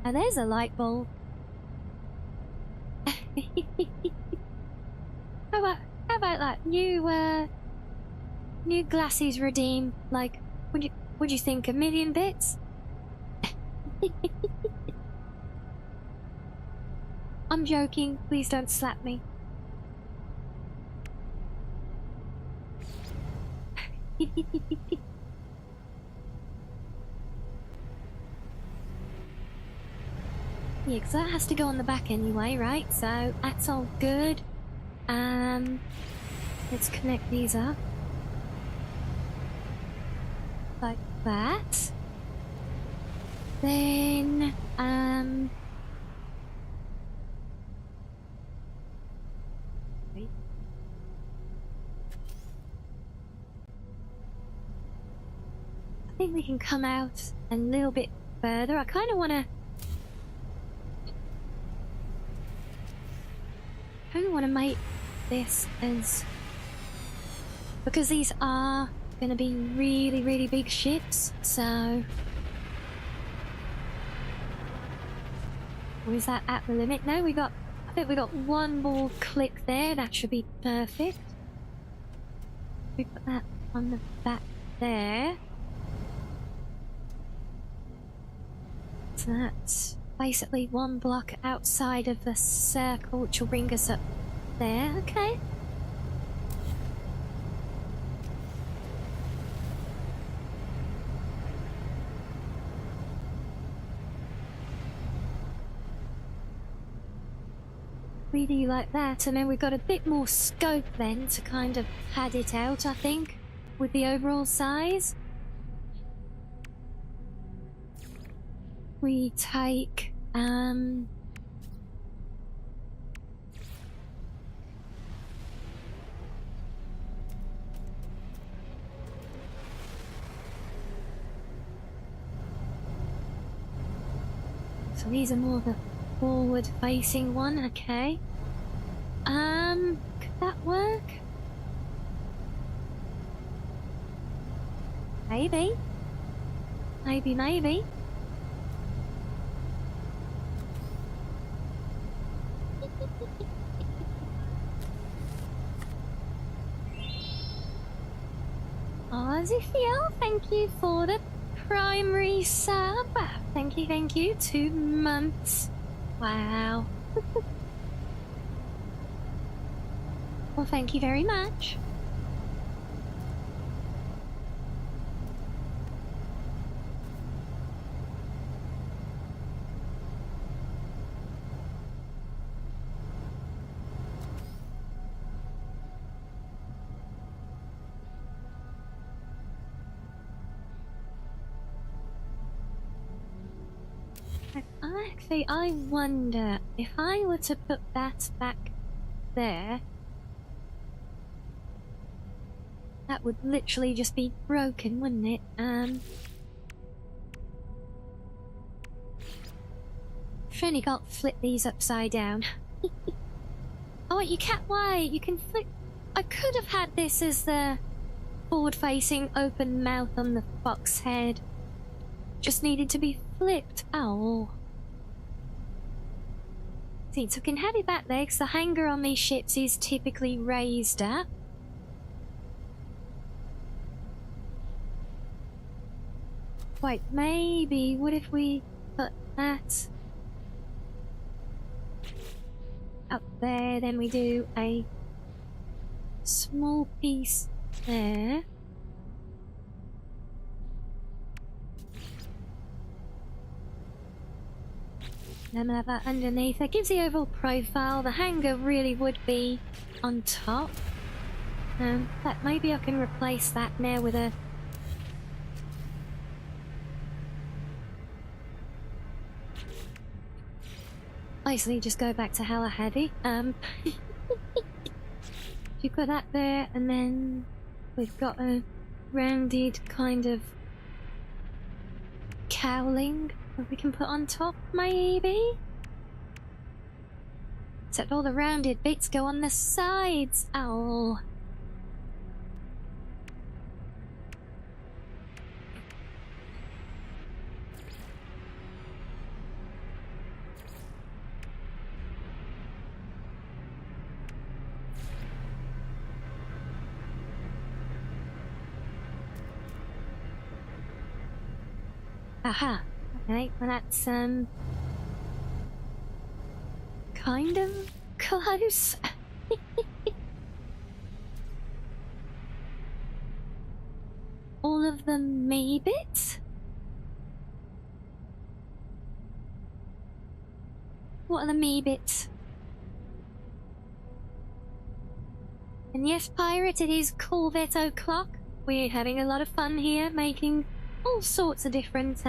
And there's a light bulb. How about that? New glasses redeem. Like, would you think 1,000,000 bits? I'm joking. Please don't slap me. Yeah, because that has to go on the back anyway, right? So that's all good. Let's connect these up. Like that. Then, wait. I think we can come out a little bit further. I kind of want to make this as, because these are going to be really, really big ships, so... Or is that at the limit? No, I think we got one more click there. That should be perfect. We put that on the back there. So that's basically one block outside of the circle, which will bring us up there. Okay. We do like that, and then we've got a bit more scope then to kind of pad it out, I think, with the overall size. We take, so these are more of a forward-facing one, okay. Could that work? Maybe. Maybe. Ozzyfiel, thank you for the primary sub. Thank you. 2 months. Wow. Well, thank you very much. Actually, I wonder if I were to put that back there, that would literally just be broken, wouldn't it? Shiny can't flip these upside down. Oh wait, you can't. Why? You can flip. I could have had this as the forward-facing open mouth on the fox head. Just needed to be flipped. Oh. See, so we can have it back there because the hangar on these ships is typically raised up. Wait, maybe, what if we put that up there, then we do a small piece there. Then we'll have that underneath. It gives the overall profile. The hanger really would be on top. But maybe I can replace that now with a... Basically just go back to how I had it. You put that there, and then we've got a rounded kind of cowling that we can put on top, maybe? Except all the rounded bits go on the sides. Oh. Aha. Okay, well that's, kind of close. All of the me bits? What are the me bits? And yes, pirate, it is Corvette O'Clock. We're having a lot of fun here, making all sorts of different,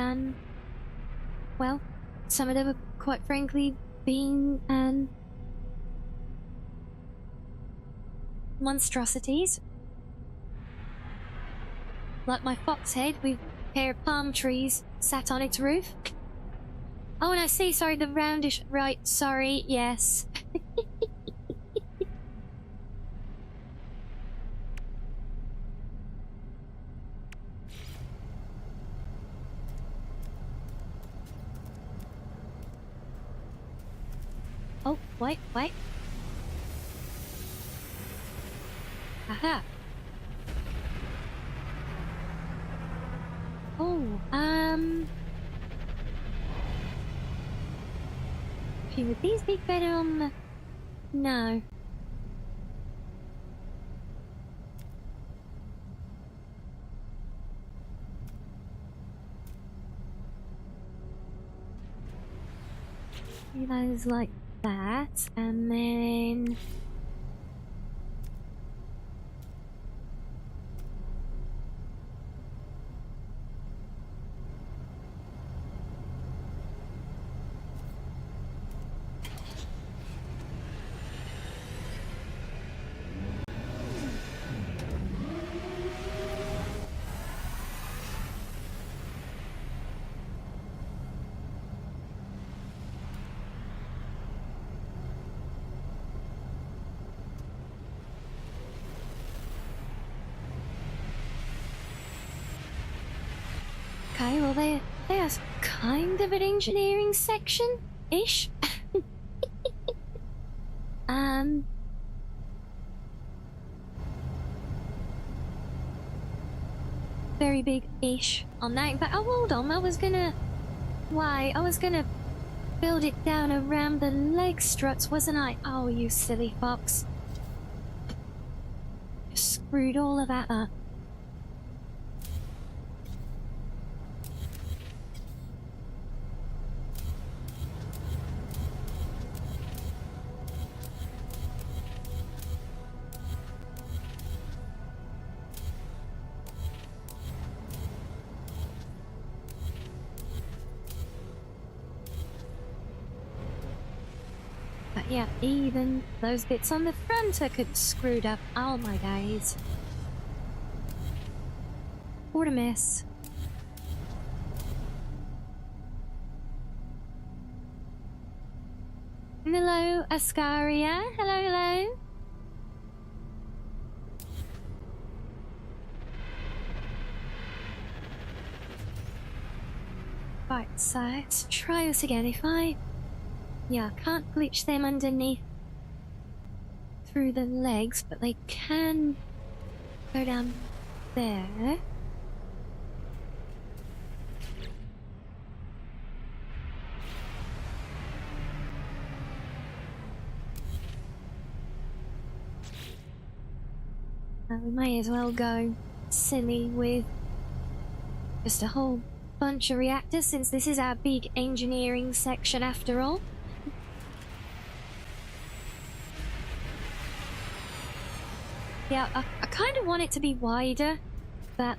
well, some of them are quite frankly being, monstrosities. Like my fox head with a pair of palm trees sat on its roof. Oh, and I see, sorry, the roundish, right, sorry, yes. Oh, wait. Aha. Oh, okay, would these be better on the... No. Those like that, and then... Okay, well there's kind of an engineering section-ish. Very big-ish on that. But oh, hold on, I was gonna build it down around the leg struts, wasn't I? Oh, you silly fox. Just screwed all of that up. Yeah, even those bits on the front are screwed up. Oh my days. What a mess. Hello, Ascaria. Hello. Right, so let's try this again. If I... Yeah, I can't glitch them underneath through the legs, but they can go down there. We may as well go silly with just a whole bunch of reactors, since this is our big engineering section after all. Yeah, I kind of want it to be wider, but...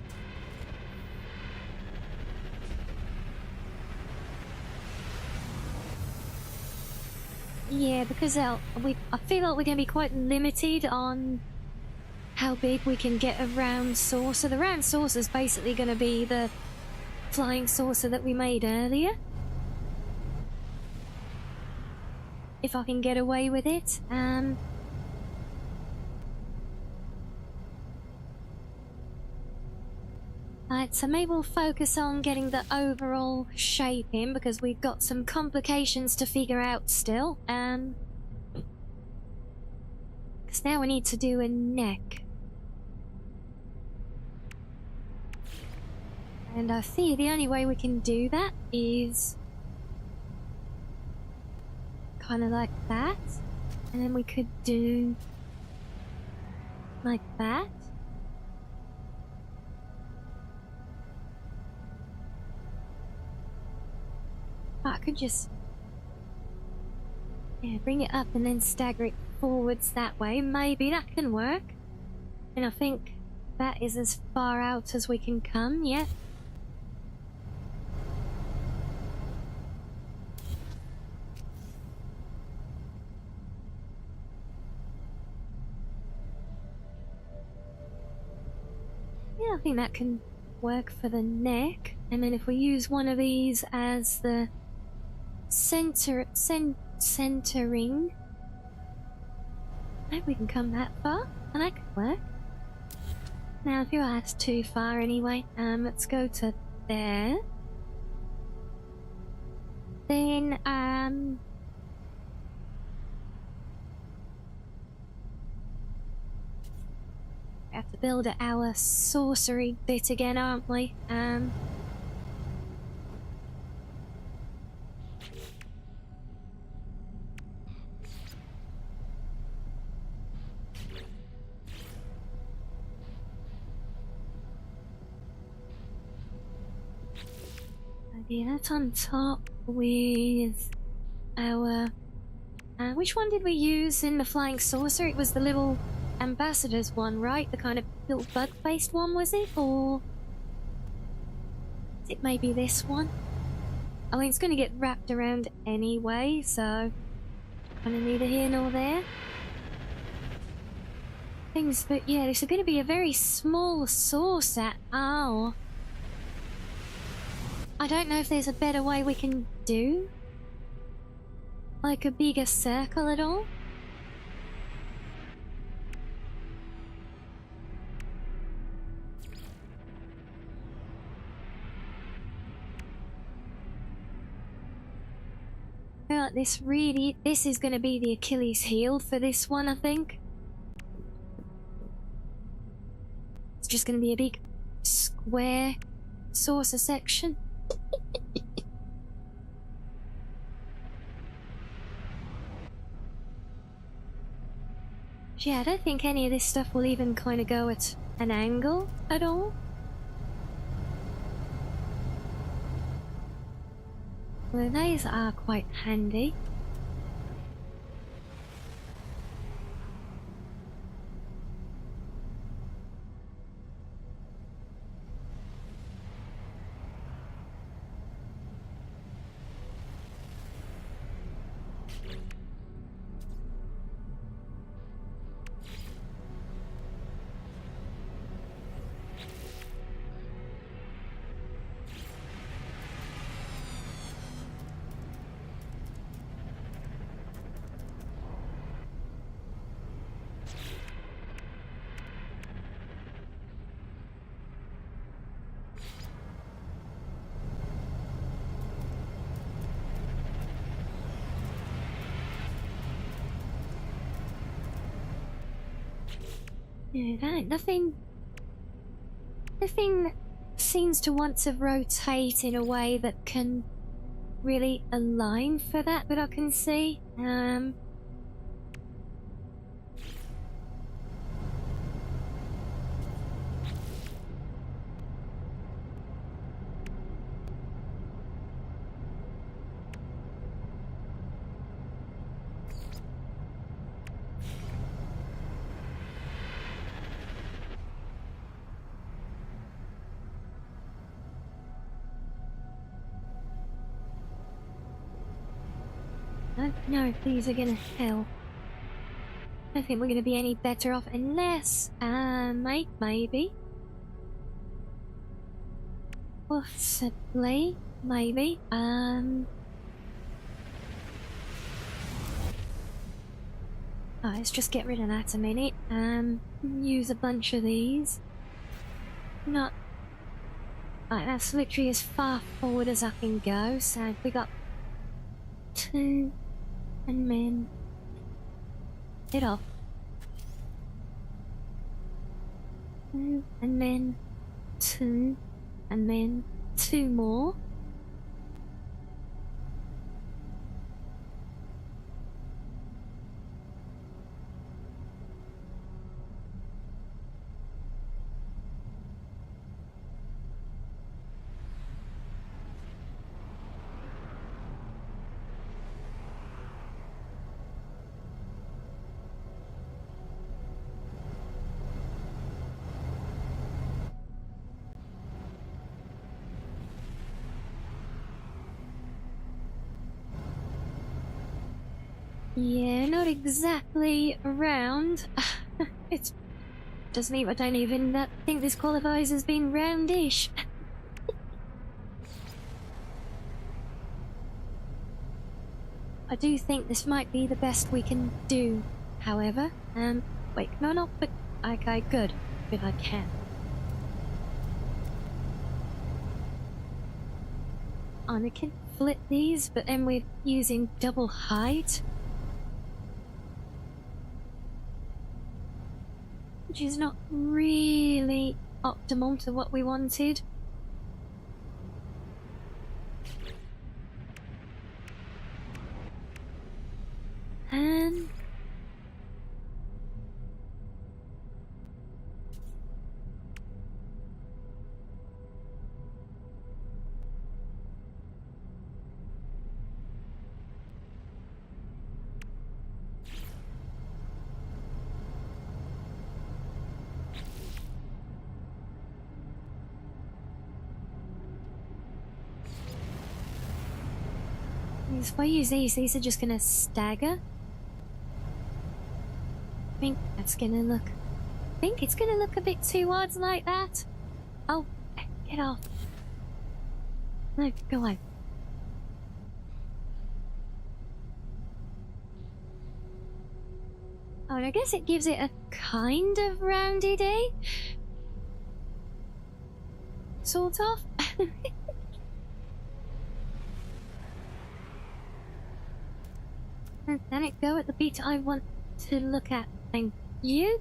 yeah, because I feel like we're going to be quite limited on how big we can get a round saucer. The round saucer is basically going to be the flying saucer that we made earlier. If I can get away with it. Right, so maybe we'll focus on getting the overall shape in, because we've got some complications to figure out still. Because now we need to do a neck. And I see the only way we can do that is kind of like that. And then we could do like that. I could just, yeah, bring it up and then stagger it forwards that way. Maybe that can work. And I think that is as far out as we can come yet. Yeah, I think that can work for the neck. And then if we use one of these as the centering, maybe we can come that far, and that could work. Now, if you're asked too far anyway, let's go to there. Then, we have to build our sorcery bit again, aren't we? Yeah, that's on top with our... which one did we use in the flying saucer? It was the little ambassador's one, right? The kind of little bug-faced one, was it? Or... is it maybe this one? I mean, it's going to get wrapped around anyway, so... kind of neither here nor there. Things, but yeah, this is going to be a very small saucer. Oh... I don't know if there's a better way we can do, like a bigger circle at all. I feel like this is going to be the Achilles heel for this one, I think. It's just going to be a big square saucer section. Yeah, I don't think any of this stuff will even kind of go at an angle at all. Well, these are quite handy. Yeah, nothing seems to want to rotate in a way that can really align for that I can see. I don't know if these are gonna help. I don't think we're gonna be any better off unless, maybe. Possibly, maybe, Oh, let's just get rid of that a minute. Use a bunch of these. Not... Right, that's literally as far forward as I can go, so we got 2, and then... Hit off. 2, and then 2, and then 2 more. Yeah, not exactly around. It's... Doesn't mean I don't even think this qualifies as being roundish. I do think this might be the best we can do, however. Wait, no, but... Okay, good. Good, I can. I can flip these, but then we're using double height. Which is not really optimal to what we wanted. If I use these are just gonna stagger. I think it's gonna look a bit too odd like that. Oh, get off. No, go on. Oh, and I guess it gives it a kind of rounded edge. Sort of. And then it go at the beat I want to look at. Thank you.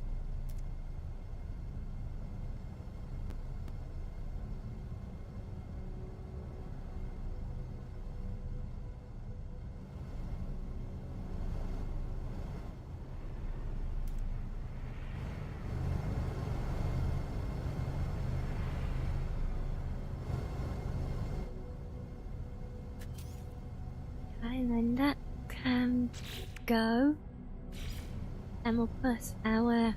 And then that can go, and we'll put our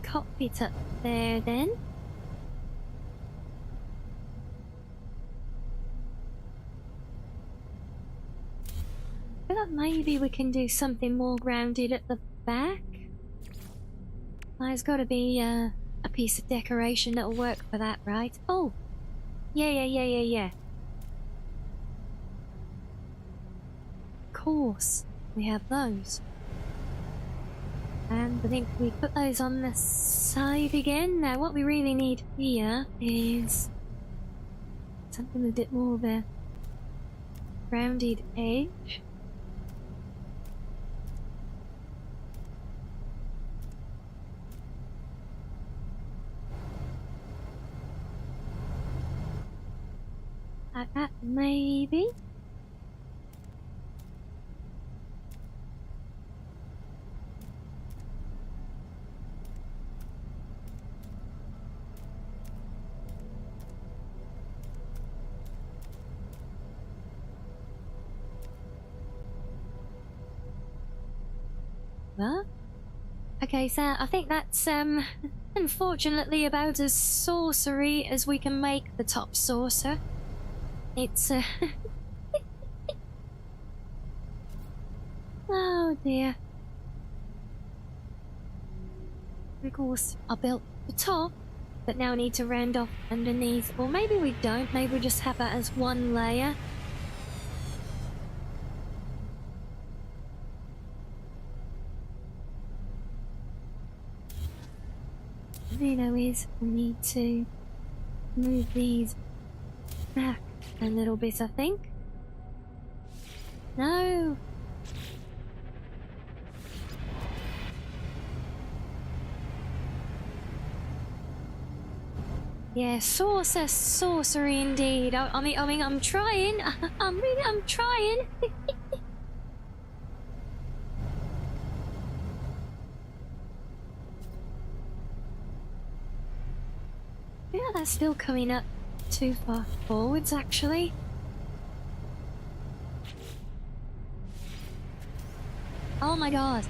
cockpit up there then. I feel like maybe we can do something more grounded at the back. There's got to be a piece of decoration that'll work for that, right? Oh! Yeah. Of course, we have those. And I think we put those on the side again. Now what we really need here is something with a bit more of a rounded edge. Like that, maybe. Well, okay, so I think that's unfortunately about as saucery as we can make the top saucer. It's oh dear. Of course, I built the top, but now I need to round off underneath. Or maybe we don't, maybe we just have that as one layer. You know, is we need to move these back a little bit, I think. No! Yeah, sorcery indeed. I mean, I'm trying. I'm trying. Yeah, that's still coming up too far forwards, actually. Oh my god.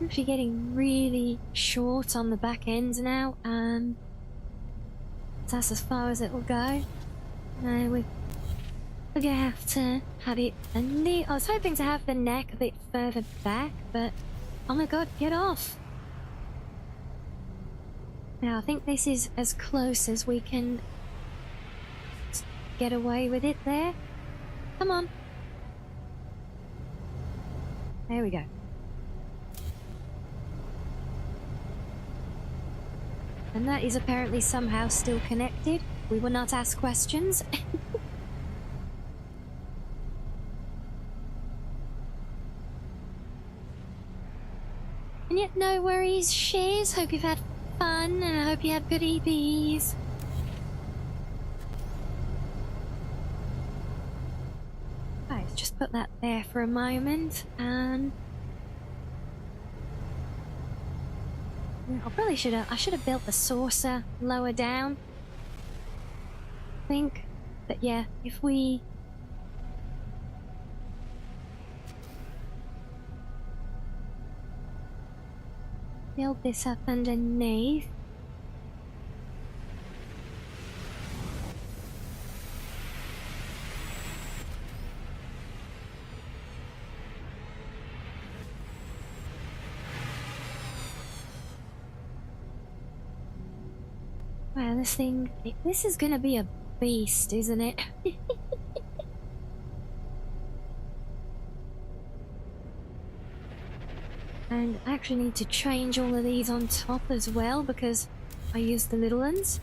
I'm actually getting really short on the back ends now. That's as far as it'll go. No, we're gonna have to have it a little. I was hoping to have the neck a bit further back, but oh my god, get off! Now I think this is as close as we can get away with it there. Come on. There we go. And that is apparently somehow still connected. We will not ask questions. And yet no worries, Shiz. Hope you've had fun and I hope you have good EPs. Right, let's just put that there for a moment and I should have built the saucer lower down. I think. But yeah, if we build this up underneath. Wow, this is gonna be a beast, isn't it? And I actually need to change all of these on top as well because I used the little ones.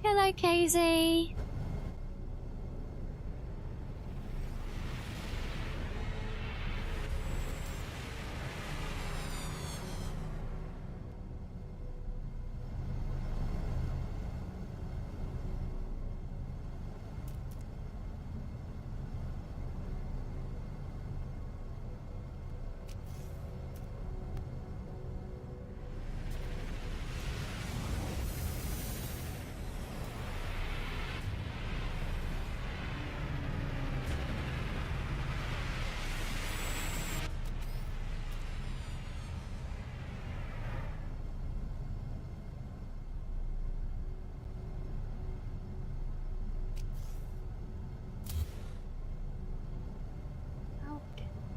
Hello, Casey.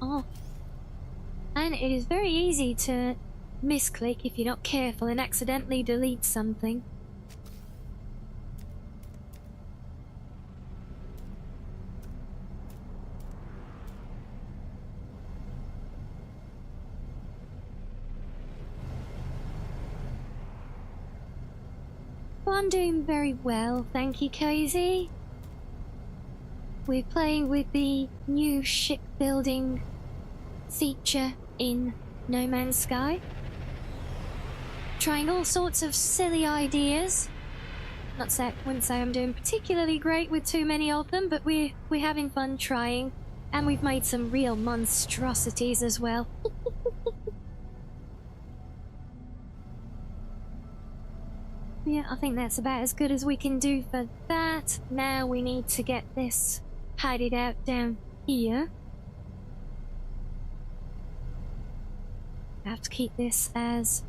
Oh. And it is very easy to misclick if you're not careful and accidentally delete something. Well, I'm doing very well, thank you, Cozy. We're playing with the new shipbuilding feature in No Man's Sky. trying all sorts of silly ideas. Wouldn't say I'm doing particularly great with too many of them, but we're having fun trying. And we've made some real monstrosities as well. Yeah, I think that's about as good as we can do for that. Now we need to get this tidied out down here. I have to keep this as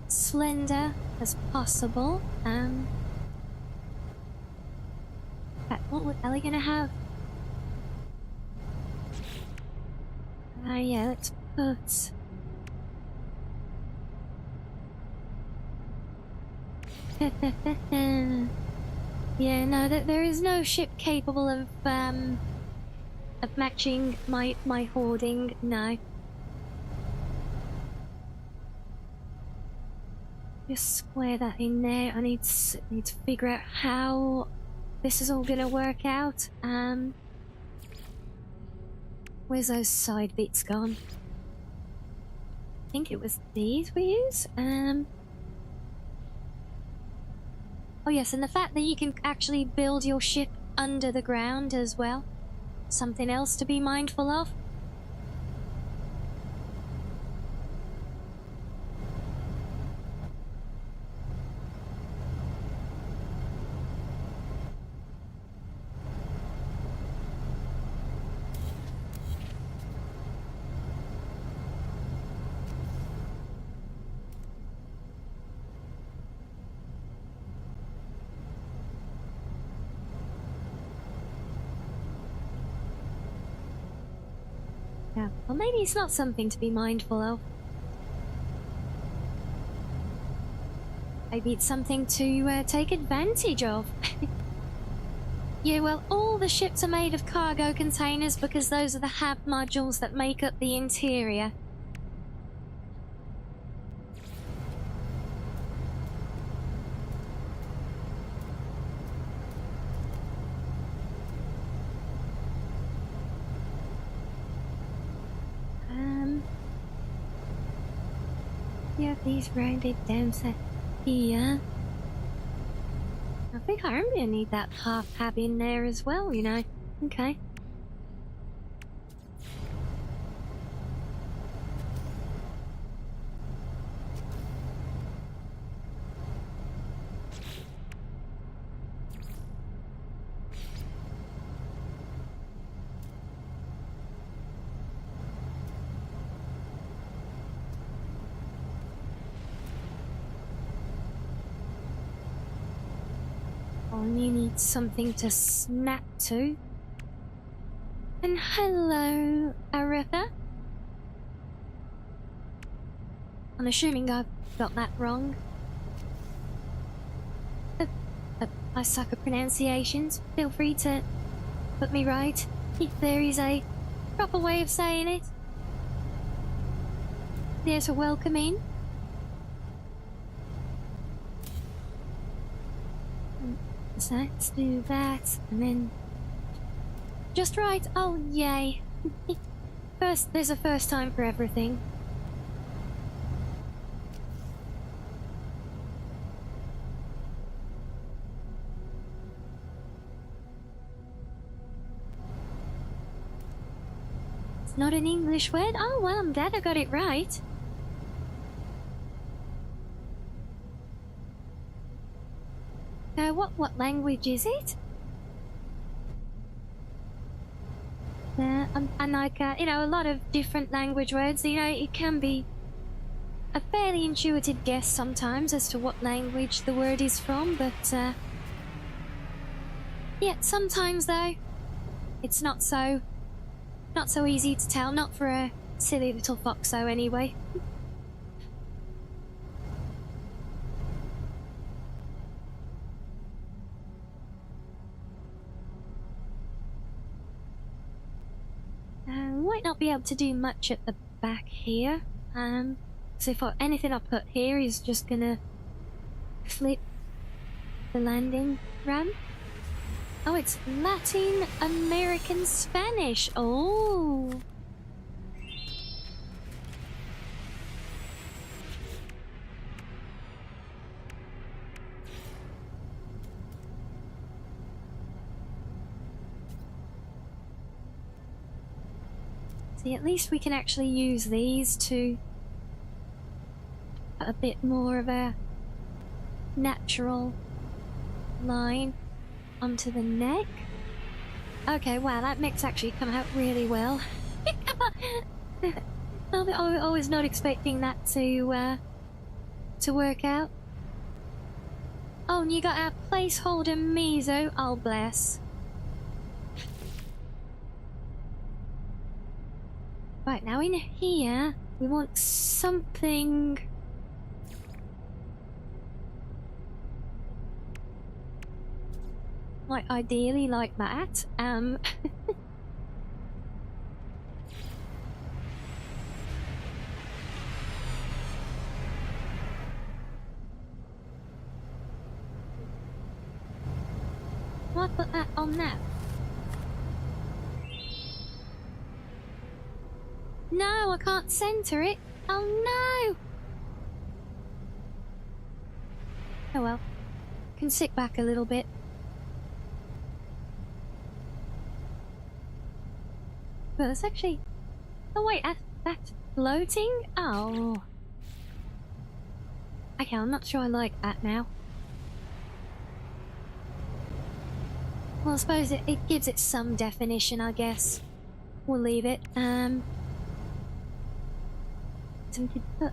slender as possible. What would Ellie gonna have? Yeah, let's put... Yeah, no, there is no ship capable of matching my hoarding, no. Just square that in there. I need to figure out how this is all gonna work out. Where's those side bits gone? I think it was these we use. Oh yes, and the fact that you can actually build your ship under the ground as well. Something else to be mindful of. Yeah, well maybe it's not something to be mindful of. Maybe it's something to take advantage of. Yeah, well, all the ships are made of cargo containers because those are the hab modules that make up the interior. Yeah, these rounded down to here. I think I'm gonna need that half hab in there as well, you know. Okay. You need something to snap to. And hello, Aretha. I'm assuming I've got that wrong. I suck at pronunciations. Feel free to put me right if there is a proper way of saying it. There's a welcome in. So let's do that, and then... Just right! Oh, yay! There's a first time for everything. It's not an English word? Oh, well, I'm glad I got it right. What language is it? And like, you know, a lot of different language words, you know, it can be a fairly intuitive guess sometimes as to what language the word is from, but, yeah, sometimes though, it's not so easy to tell, not for a silly little foxo anyway. Might not be able to do much at the back here. So if anything I put here is just gonna flip the landing ramp. Oh, it's Latin American Spanish. Oh. See, at least we can actually use these to put a bit more of a natural line onto the neck. Okay, wow, that mix actually come out really well. I was not expecting that to work out. Oh, and you got our placeholder Mizo. Oh, bless. Right, now in here, we want something... like, ideally like that. I'll put that on that. No, I can't center it. Oh no! Oh well. Can sit back a little bit. Well, it's actually... oh wait, that's floating? Oh. Okay, I'm not sure I like that now. Well, I suppose it gives it some definition, I guess. We'll leave it. So we could put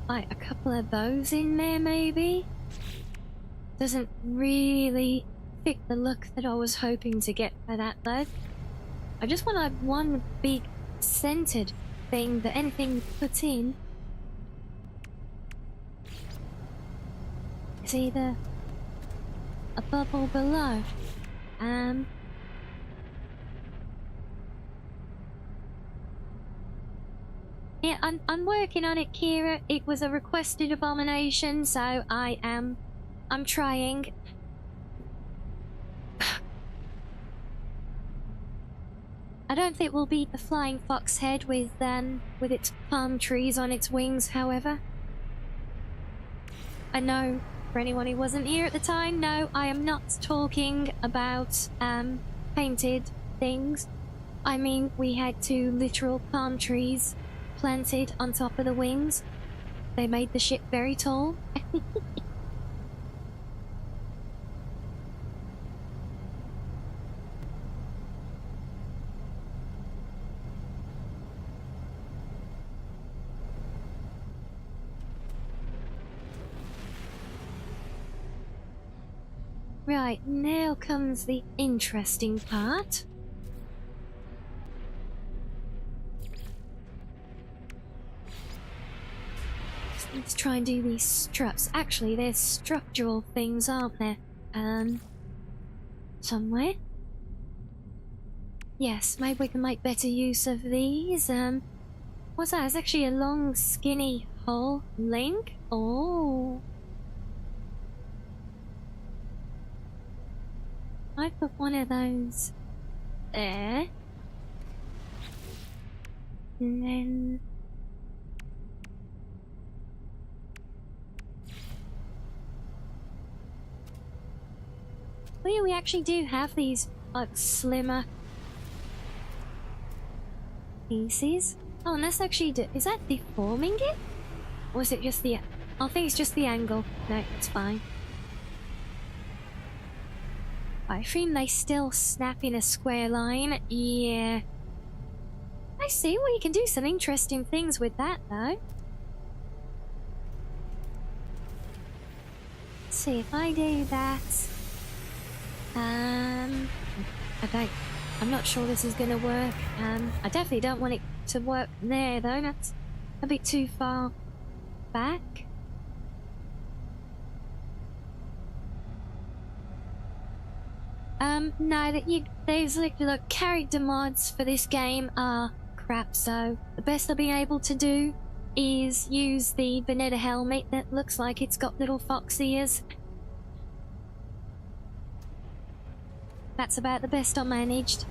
like a couple of those in there, maybe? Doesn't really fit the look that I was hoping to get for that, though. I just want like one big centered thing that anything you put in is either above or below. Yeah, I'm working on it, Kira. It was a requested abomination, so I'm trying. I don't think we'll beat the flying fox head with its palm trees on its wings, however. I know, for anyone who wasn't here at the time, no, I am not talking about painted things. I mean, we had 2 literal palm trees planted on top of the wings. They made the ship very tall. Right, now comes the interesting part. Let's try and do these struts. Actually, there's structural things, aren't there? Somewhere? Yes, maybe we can make better use of these. What's that? It's actually a long, skinny hole link. Oh. I put one of those there. And then... oh yeah, we actually do have these, like, slimmer pieces. Oh, and that's actually... is that deforming it? Or is it just the... I think it's just the angle. No, it's fine. I assume they still snap in a square line. Yeah. I see. Well, you can do some interesting things with that, though. Let's see if I do that. I'm not sure this is gonna work. I definitely don't want it to work there, though. That's a bit too far back. No, those little character mods for this game are crap, so the best I've been able to do is use the vanilla helmet that looks like it's got little fox ears. That's about the best I managed.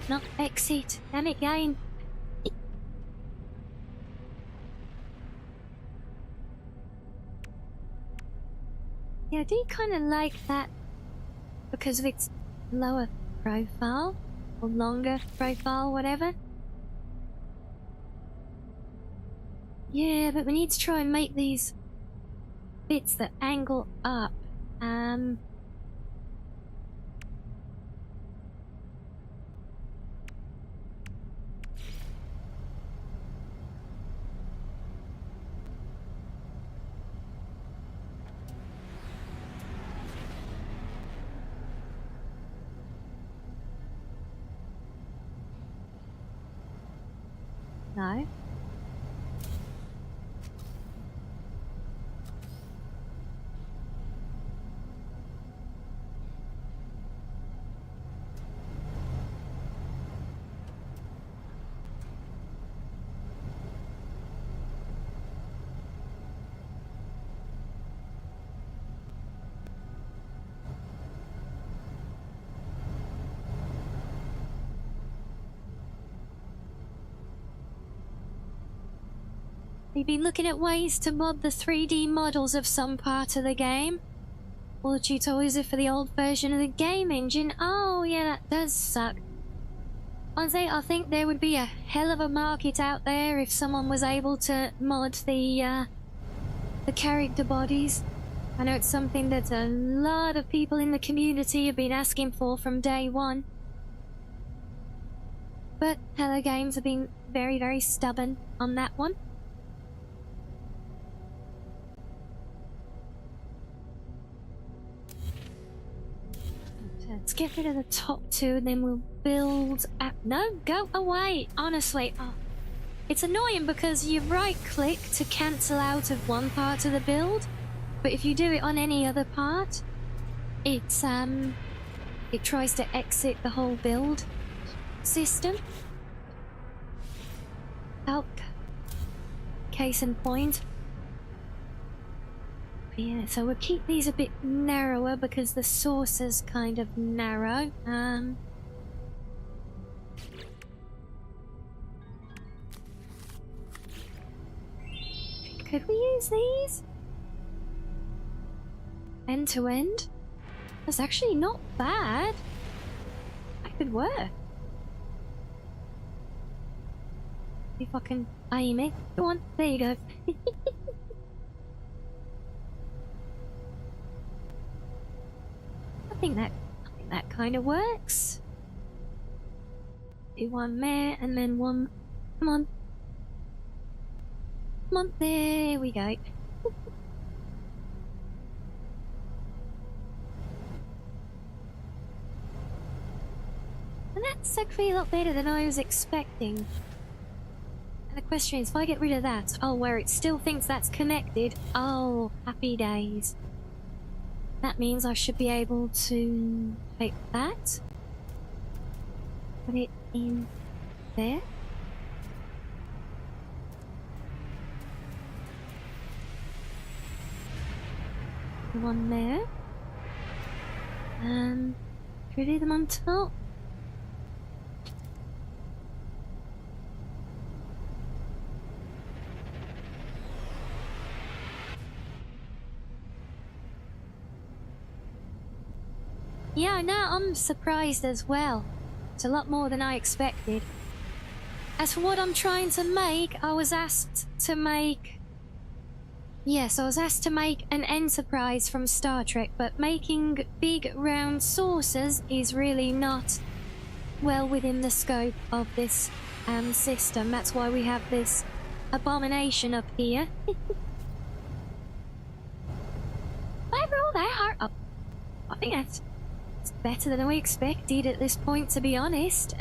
Not exit. Damn it, game. Yeah, I do kind of like that because of its lower profile or longer profile, whatever. Yeah, but we need to try and make these bits that angle up. No. We've been looking at ways to mod the 3D models of some part of the game. All the tutorials are for the old version of the game engine. Oh, yeah, that does suck. Honestly, I think there would be a hell of a market out there if someone was able to mod the character bodies. I know it's something that a lot of people in the community have been asking for from day one. But Hello Games have been very, very stubborn on that one. Let's get rid of the top two and then we'll build up. No, go away! Honestly, oh. It's annoying because you right click to cancel out of one part of the build, but if you do it on any other part, it tries to exit the whole build system. Oh, case in point. Yeah, so we'll keep these a bit narrower because the saucer's kind of narrow. Could we use these? End to end? That's actually not bad. That could work. If I can aim it. Go on, there you go. I think that kind of works. Do one there and then one. Come on. Come on, there we go. And that's actually a lot better than I was expecting. And the question is, if I get rid of that, oh, where it still thinks that's connected, oh, happy days. That means I should be able to take that, put it in there. One there. And should we do them on top? Yeah, I know, I'm surprised as well. It's a lot more than I expected. As for what I'm trying to make, I was asked to make... Yes, I was asked to make an Enterprise from Star Trek, but making big round saucers is really not well within the scope of this system. That's why we have this abomination up here. Overall, they are up. I think it's better than we expected at this point, to be honest.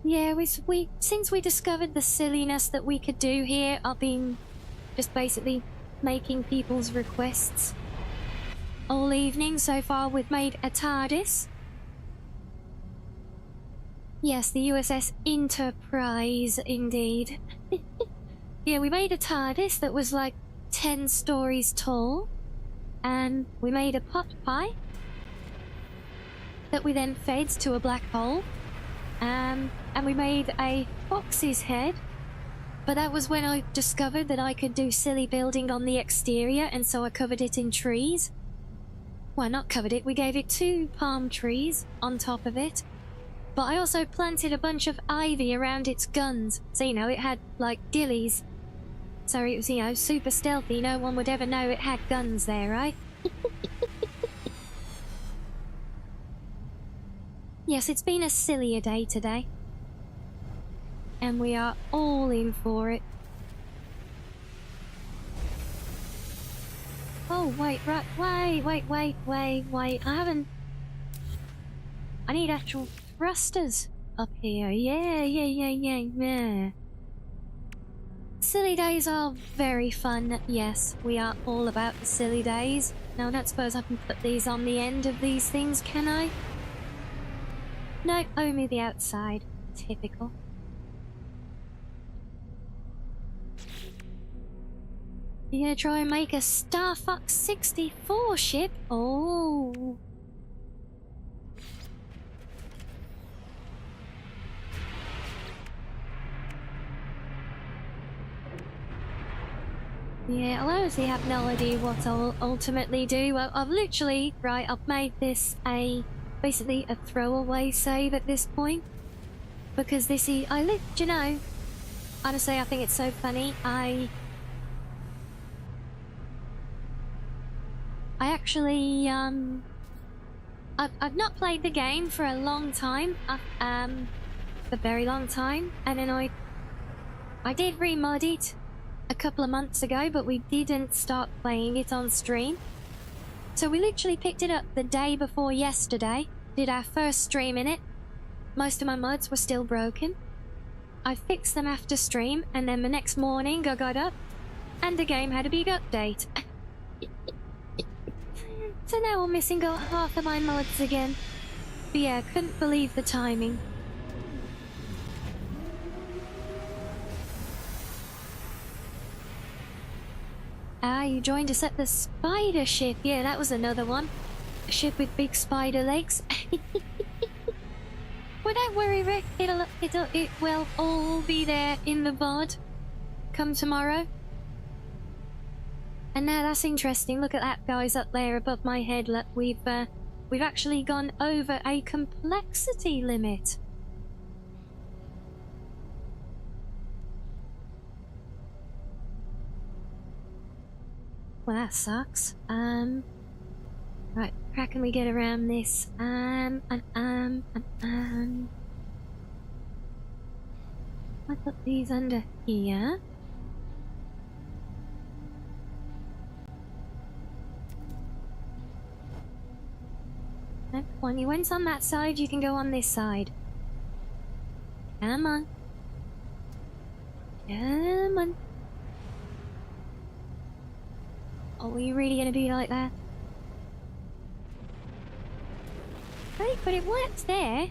Yeah, since we discovered the silliness that we could do here, I've been just basically making people's requests all evening. So far, we've made a TARDIS. Yes, the USS Enterprise, indeed. Yeah, we made a TARDIS that was like 10 stories tall. And we made a pot pie. that we then fed to a black hole. And we made a fox's head. But that was when I discovered that I could do silly building on the exterior, and so I covered it in trees. Well, not covered it, we gave it 2 palm trees on top of it. But I also planted a bunch of ivy around its guns, so, you know, it had, like, ghillies. So it was, you know, super stealthy, no one would ever know it had guns there, right? Yes, it's been a sillier day today. And we are all in for it. Oh, wait, right, wait. I need actual thrusters up here. Yeah. Silly days are very fun. Yes, we are all about the silly days. Now, I don't suppose I can put these on the end of these things, can I? No, only the outside. Typical. You gonna try and make a Star Fox 64 ship? Oh. Yeah, I honestly have no idea what I'll ultimately do. Well, I've literally, right, I've made this basically a throwaway save at this point. Because this is, you know, honestly, I think it's so funny. I actually, I've not played the game for a long time, a very long time, and then I did remod it a couple of months ago, but we didn't start playing it on stream. So we literally picked it up the day before yesterday, did our first stream in it. Most of my mods were still broken. I fixed them after stream, and then the next morning I got up, and the game had a big update. So now I'm missing half of my mods again. But yeah, couldn't believe the timing. Ah, you joined us at the spider ship. Yeah, that was another one. A ship with big spider legs. Well, don't worry, Rick. It will all be there in the VOD come tomorrow. And now that's interesting. Look at that, guys, up there above my head. Look, we've actually gone over a complexity limit. Well, that sucks. Right, how can we get around this? I put these under here. No, when you went on that side, you can go on this side. Come on. Come on. Oh, are you really gonna be like that? Right, but it worked there.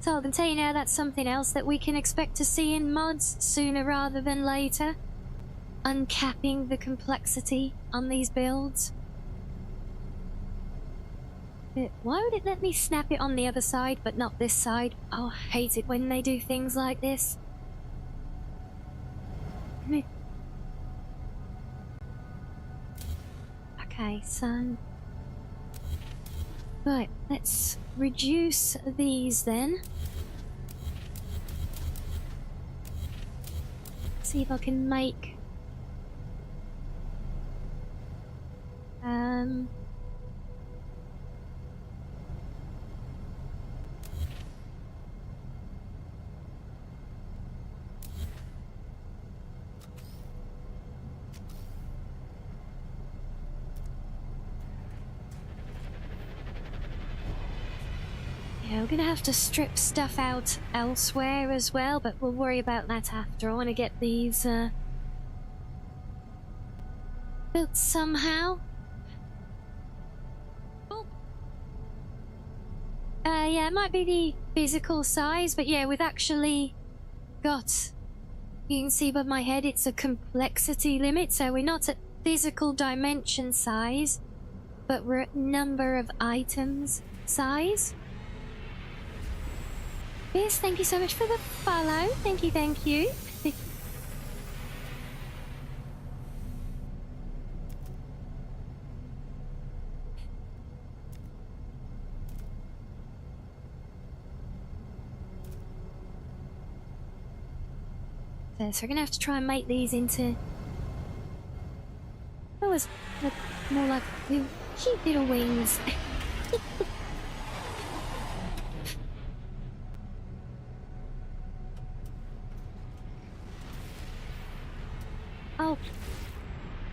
So I can tell you now that's something else that we can expect to see in mods sooner rather than later. Uncapping the complexity on these builds. Why would it let me snap it on the other side but not this side? Oh, I hate it when they do things like this. Okay, so... Right, let's reduce these then. See if I can make... Yeah, we're gonna have to strip stuff out elsewhere as well, but we'll worry about that after. I want to get these built somehow. Oh. Yeah, it might be the physical size, but yeah, with actually got, you can see above my head, it's a complexity limit, so we're not at physical dimension size, but we're at number of items size. Yes, thank you so much for the follow. Thank you, thank you. So we're gonna have to try and make these into... That was more like cute little wings. Oh,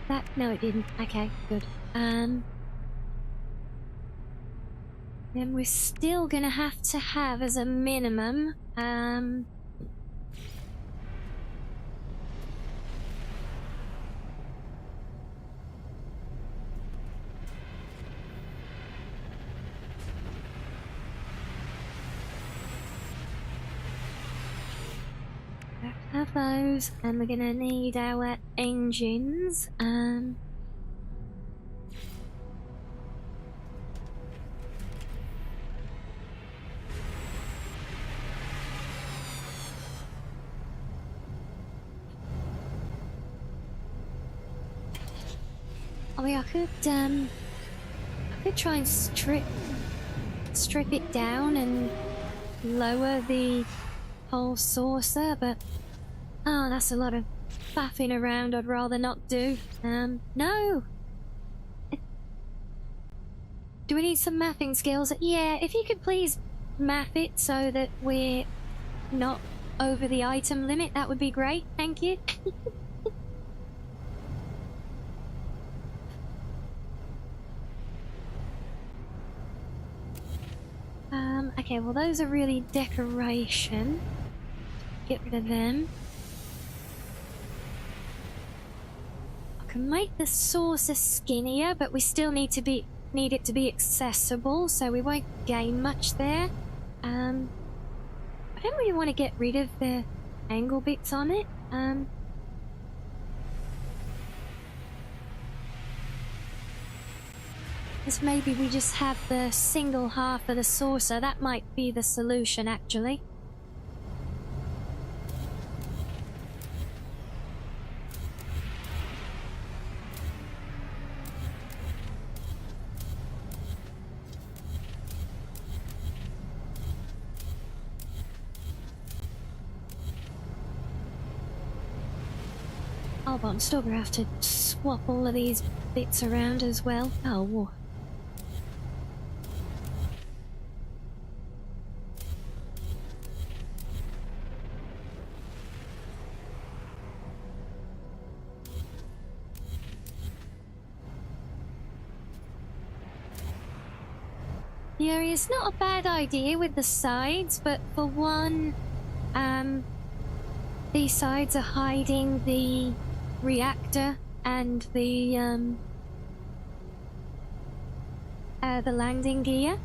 that, no it didn't. Okay, good. Then we're still gonna have to have as a minimum, have those, and we're gonna need our engines. Oh yeah, I could try and strip it down and lower the whole saucer, but oh, that's a lot of faffing around I'd rather not do. No! Do we need some mathing skills? Yeah, if you could please math it so that we're not over the item limit, that would be great. Thank you. Okay, well those are really decoration. Get rid of them. I can make the saucer skinnier, but we still need it to be accessible, so we won't gain much there. I don't really want to get rid of the angle bits on it. Because maybe we just have the single half of the saucer. That might be the solution, actually. Oh, but I'm still gonna have to swap all of these bits around as well. Oh. Yeah, it's not a bad idea with the sides, but for one, these sides are hiding the reactor and the landing gear.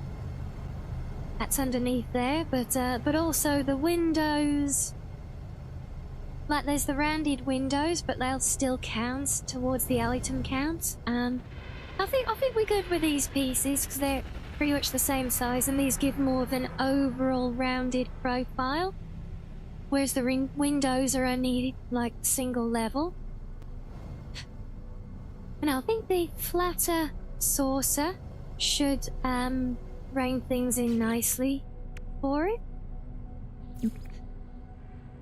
That's underneath there, but also the windows. Like there's the rounded windows, but they'll still count towards the item count. I think we're good with these pieces because they're pretty much the same size, and these give more of an overall rounded profile, whereas the windows are only like single level. And I think the flatter saucer should rein things in nicely for it.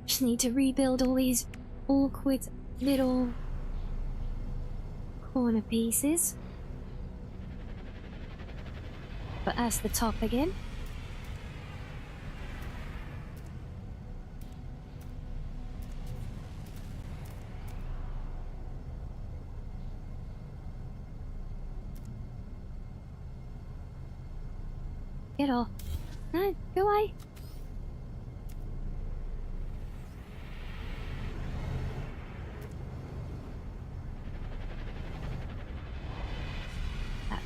Just need to rebuild all these awkward little corner pieces. But as the top again. Get off. No, go away.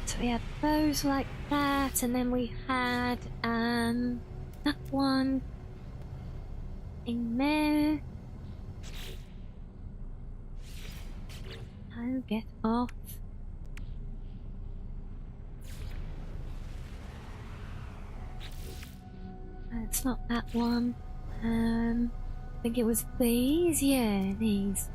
So we had those like that, and then we had that one. in there. Oh, get off. It's not that one. I think it was these. Yeah, these.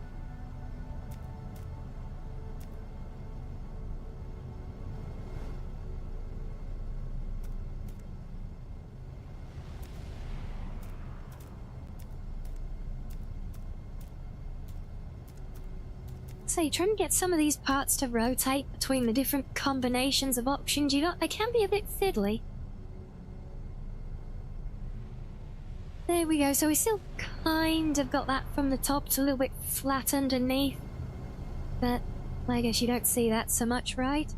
So trying to get some of these parts to rotate between the different combinations of options you got, they can be a bit fiddly. There we go, so we still kind of got that from the top. It's a little bit flat underneath. But I guess you don't see that so much, right?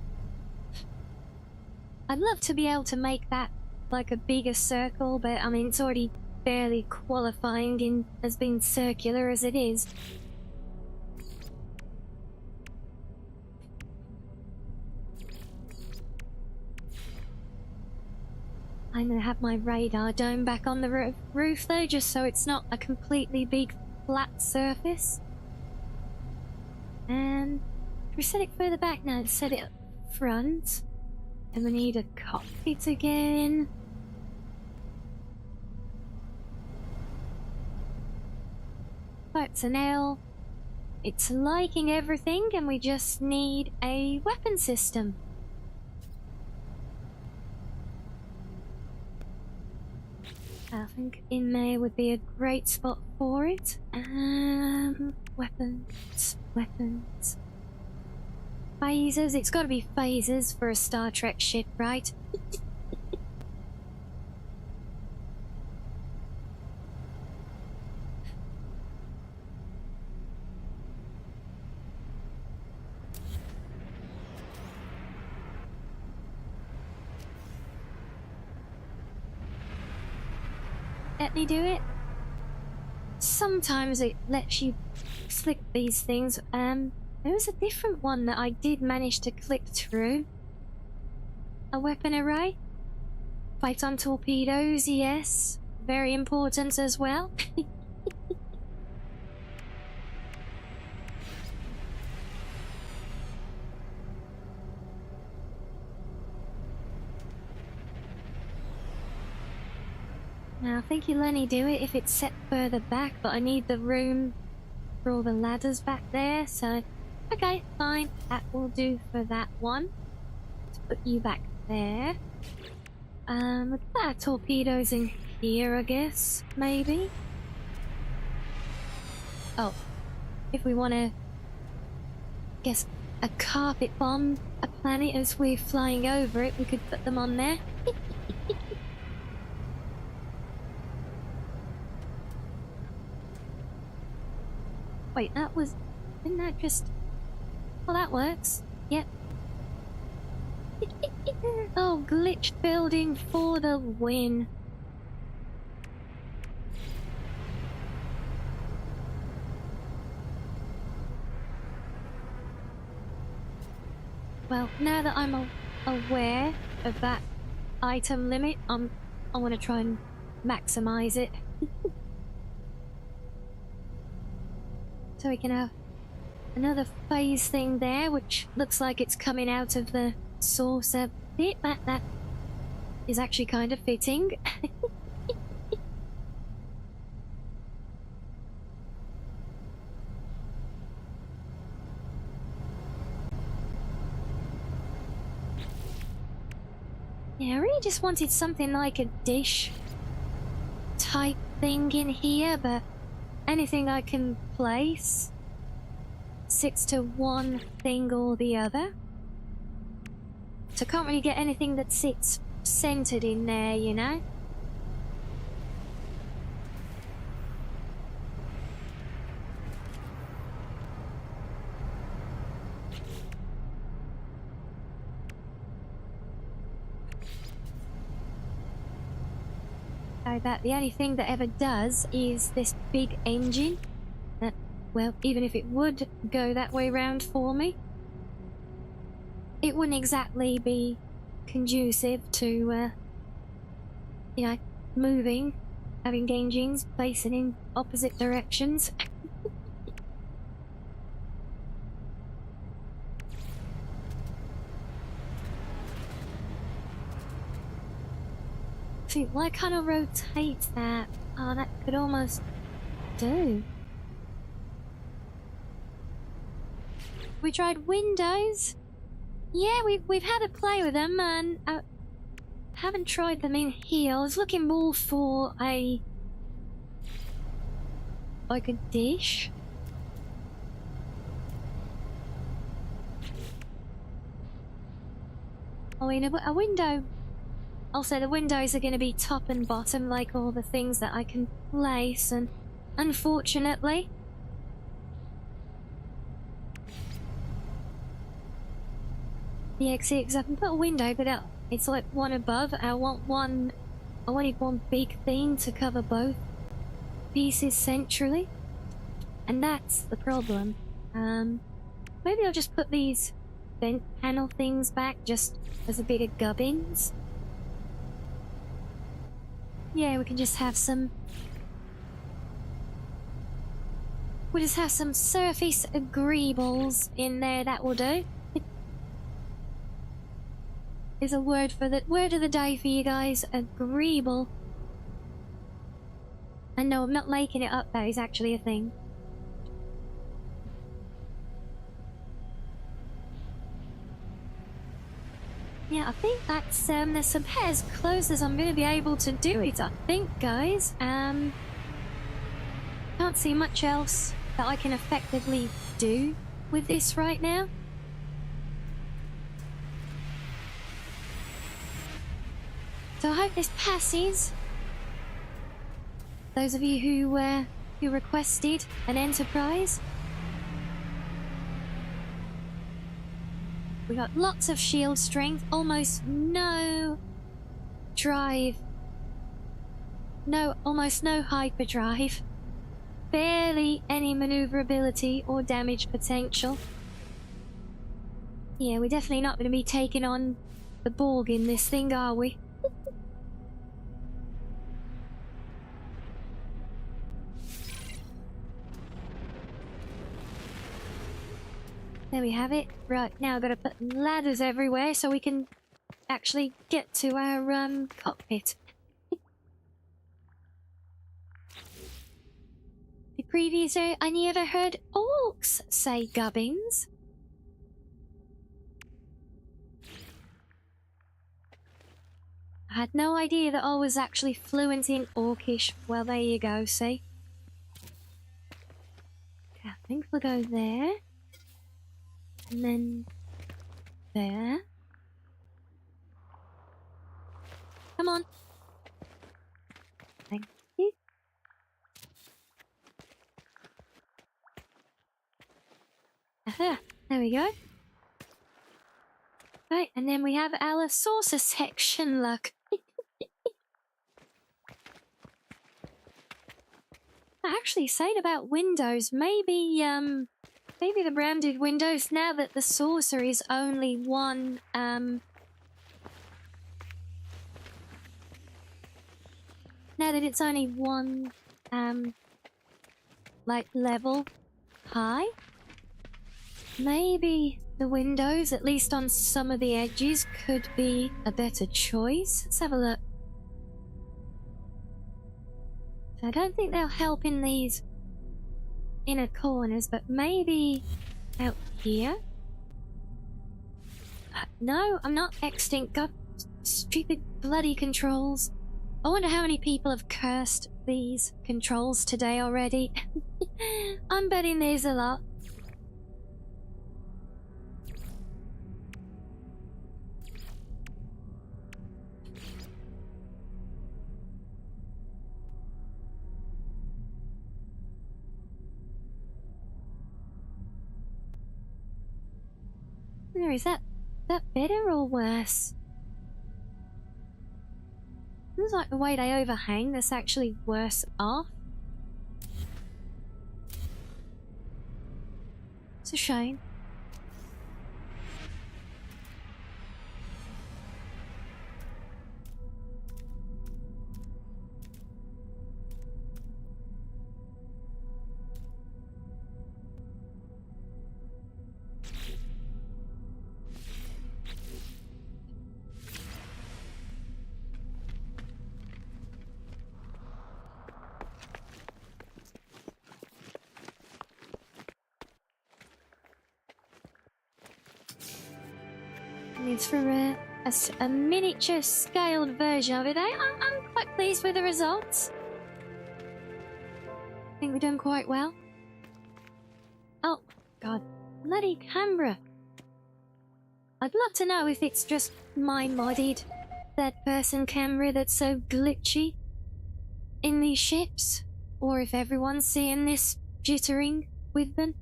I'd love to be able to make that like a bigger circle, but I mean, it's already barely qualifying in as being circular as it is. I'm gonna have my radar dome back on the roof though, just so it's not a completely big flat surface. And we set it further back now, set it up front. And we need a cockpit again. Personnel. It's liking everything and we just need a weapon system. I think in there would be a great spot for it. Weapons. Phasers. It's got to be phasers for a Star Trek ship, right? Let me do it. Sometimes it lets you click these things. There was a different one that I did manage to click through. A weapon array. Photon torpedoes, yes. Very important as well. Now, I think you'll only do it if it's set further back, but I need the room for all the ladders back there, so... Okay, fine. That will do for that one. Let's put you back there. We'll put our torpedoes in here, I guess. Maybe. Oh. If we want to... guess a carpet bomb a planet as we're flying over it, we could put them on there. Wait, that was... didn't that just... well, that works. Yep. Oh, glitch building for the win. Well, now that I'm aware of that item limit, I want to try and maximize it. So we can have another phase thing there, which looks like it's coming out of the saucer bit. That is actually kind of fitting. Yeah, I really just wanted something like a dish type thing in here, but anything I can place sits to one thing or the other. So I can't really get anything that sits centered in there, you know? So that the only thing that ever does is this big engine. That, well, even if it would go that way round for me, it wouldn't exactly be conducive to, you know, moving having engines facing in opposite directions. See, why can't I rotate that? Oh, that could almost do. We tried windows. Yeah, we've had a play with them, and I haven't tried them in here. I was looking more for a like a dish. Oh, in a window. Also, the windows are going to be top and bottom, like all the things that I can place, and unfortunately, the X6, I can put a window, but it's like one above. I wanted one big thing to cover both pieces centrally, and that's the problem. Maybe I'll just put these vent panel things back just as a bit of gubbins. Yeah, we can just have some... We'll just have some surface agreeables in there, that will do. Is a word of the day for you guys, agreeable. And no, I'm not making it up, that is actually a thing. Yeah, I think that's there's about as close as I'm gonna be able to do it, I think, guys. Can't see much else that I can effectively do with this right now. So I hope this passes. Those of you who requested an Enterprise. We got lots of shield strength, almost no drive. Almost no hyperdrive. Barely any maneuverability or damage potential. Yeah, we're definitely not going to be taking on the Borg in this thing, are we? There we have it. Right, now I've got to put ladders everywhere so we can actually get to our cockpit. The previous I never heard orcs say gubbins. I had no idea that I was actually fluent in Orcish. Well, there you go, see? Okay, I think we'll go there. And then there. Come on. Thank you. Aha, there we go. Right, and then we have our saucer section, look. I actually saying about windows, maybe the branded windows, now that the saucer is only one, now that it's only one, like, level high, maybe the windows, at least on some of the edges, could be a better choice. Let's have a look. I don't think they'll help in these inner corners, but maybe out here? No, I'm not extinct. God, stupid bloody controls. I wonder how many people have cursed these controls today already. I'm betting there's a lot. Is that better or worse? Seems like the way they overhang, that's actually worse off. It's a shame. it's for a miniature scaled version of it. I'm quite pleased with the results. I think we've done quite well. Oh, God. Bloody camera. I'd love to know if it's just my modded third-person camera that's so glitchy in these ships, or if everyone's seeing this jittering with them.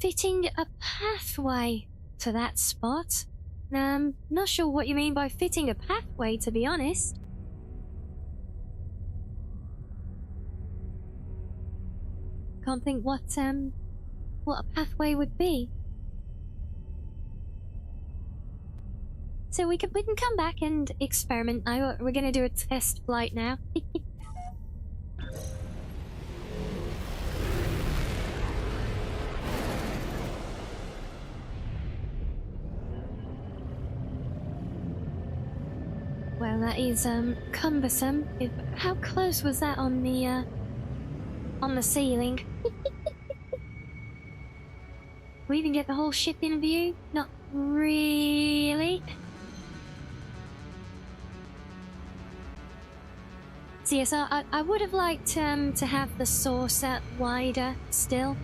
Fitting a pathway to that spot. Not sure what you mean by fitting a pathway, to be honest. Can't think what a pathway would be. So we can come back and experiment now. We're gonna do a test flight now. Well, that is cumbersome. How close was that on the ceiling? We even get the whole ship in view? Not really. So yes, I would have liked to have the saucer wider still.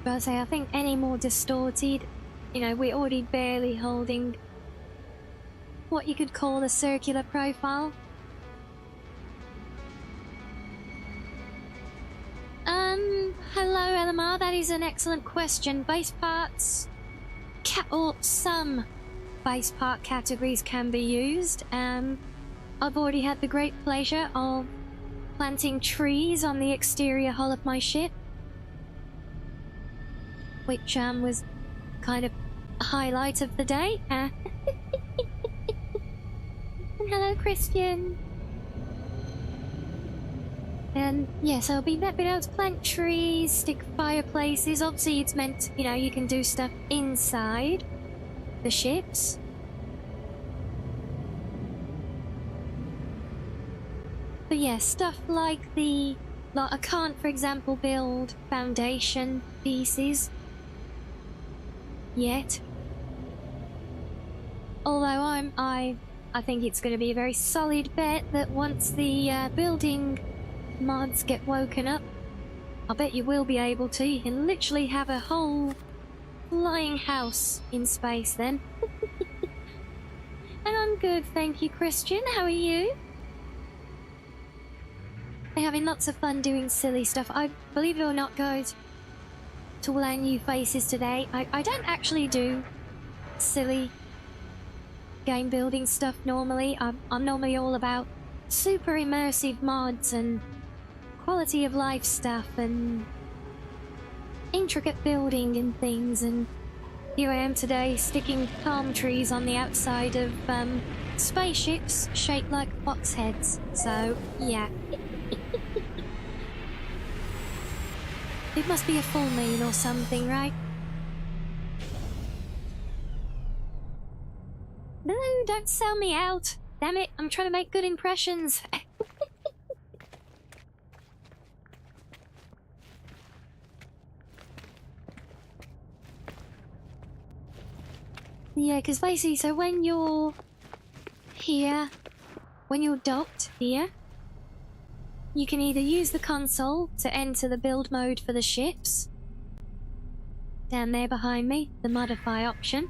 But I think any more distorted, you know, we're already barely holding what you could call a circular profile. Hello LMR, that is an excellent question. Base parts, or some base part categories can be used. I've already had the great pleasure of planting trees on the exterior hull of my ship, which was kind of a highlight of the day. And hello, Christian. And yes, I'll be able to plant trees, stick fireplaces. Obviously, it's meant, you know, you can do stuff inside the ships. But yeah, stuff like I can't, for example, build foundation pieces yet. Although I think it's going to be a very solid bet that once the building mods get woken up, I bet you will be able to. You can literally have a whole flying house in space then. And I'm good, thank you, Christian. How are you? We're having lots of fun doing silly stuff. I believe it or not, guys, to all our new faces today, I don't actually do silly game building stuff normally. I'm normally all about super immersive mods and quality of life stuff and intricate building and things, and here I am today sticking palm trees on the outside of spaceships shaped like fox heads. So yeah. It must be a full moon or something, right? No, don't sell me out. Damn it, I'm trying to make good impressions. Yeah, because basically, so when you're here, when you're docked here, you can either use the console to enter the build mode for the ships, down there behind me, the modify option,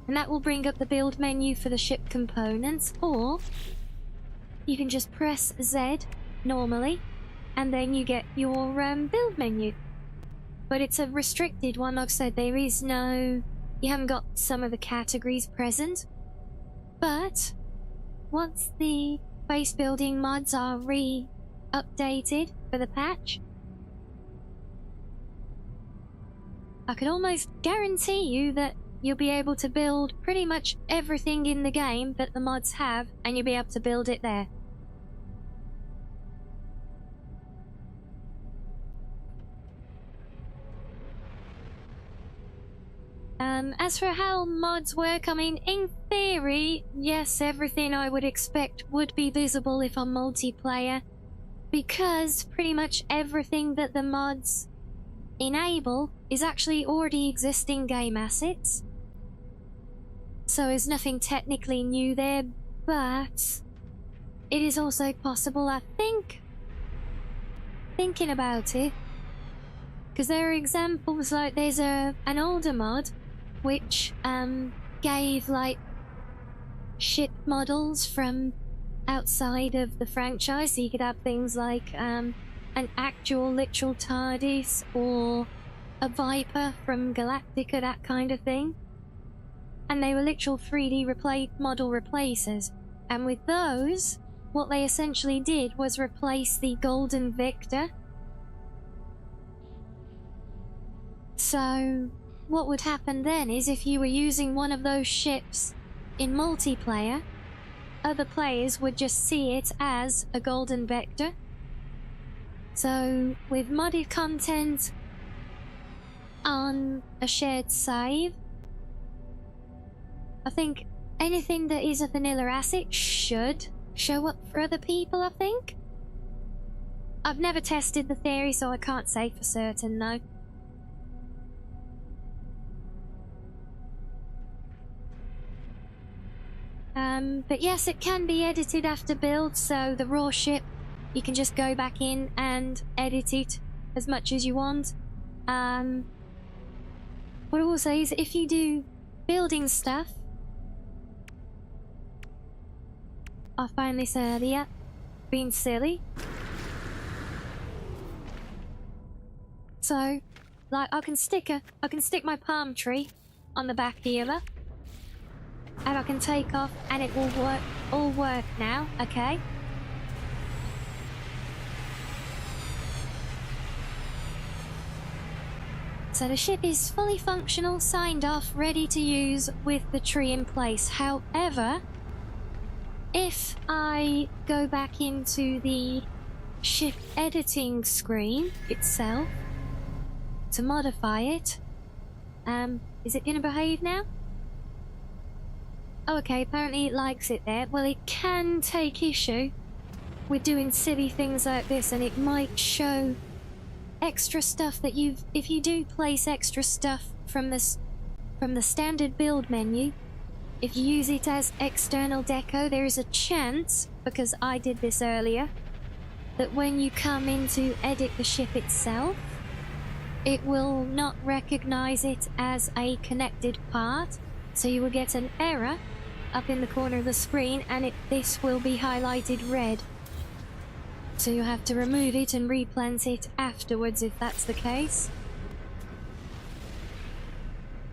and that will bring up the build menu for the ship components, or you can just press Z normally, and then you get your build menu. But it's a restricted one, like I said, there is no... You haven't got some of the categories present, but once the base building mods are updated for the patch, I could almost guarantee you that you'll be able to build pretty much everything in the game that the mods have, and you'll be able to build it there. As for how mods work, I mean, in theory, yes, everything I would expect would be visible if on multiplayer, because pretty much everything that the mods enable is actually already existing game assets. So there's nothing technically new there, but it is also possible, I think, thinking about it, because there are examples like there's an older mod which gave like ship models from outside of the franchise, so you could have things like an actual literal TARDIS or a Viper from Galactica, that kind of thing. And they were literal 3D model replacers. And with those, what they essentially did was replace the Golden Victor. So what would happen then is if you were using one of those ships in multiplayer, other players would just see it as a Golden Vector. So with modded content on a shared save, I think anything that is a vanilla asset should show up for other people, I think. I've never tested the theory, so I can't say for certain, though. But yes, it can be edited after build, so the raw ship, you can just go back in and edit it as much as you want. What I will say is if you do building stuff, I found this earlier, being silly. So, like, I can stick my palm tree on the back here, and I can take off, and it will all work now, okay? So the ship is fully functional, signed off, ready to use with the tree in place. However, if I go back into the ship editing screen itself to modify it, is it going to behave now? Oh, okay, apparently it likes it there. Well, it can take issue with doing silly things like this, and it might show extra stuff that if you do place extra stuff from the standard build menu, if you use it as external deco, there is a chance, because I did this earlier, that when you come in to edit the ship itself, it will not recognize it as a connected part, so you will get an error up in the corner of the screen, and this will be highlighted red. So you'll have to remove it and replant it afterwards if that's the case.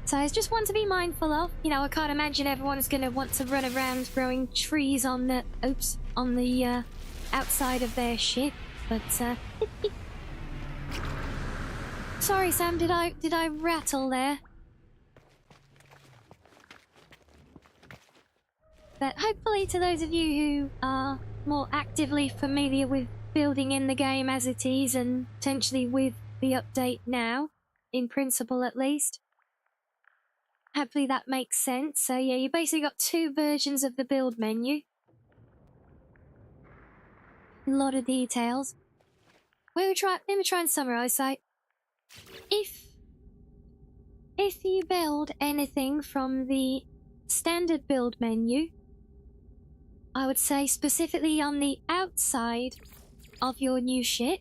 So it's just one to be mindful of. You know, I can't imagine everyone's going to want to run around growing trees on the outside of their ship, but sorry, Sam, did I rattle there? But hopefully to those of you who are more actively familiar with building in the game as it is, and potentially with the update now, in principle at least, hopefully that makes sense. So yeah, you basically got two versions of the build menu. A lot of details. Let me try and summarize. So, if you build anything from the standard build menu, I would say specifically on the outside of your new ship.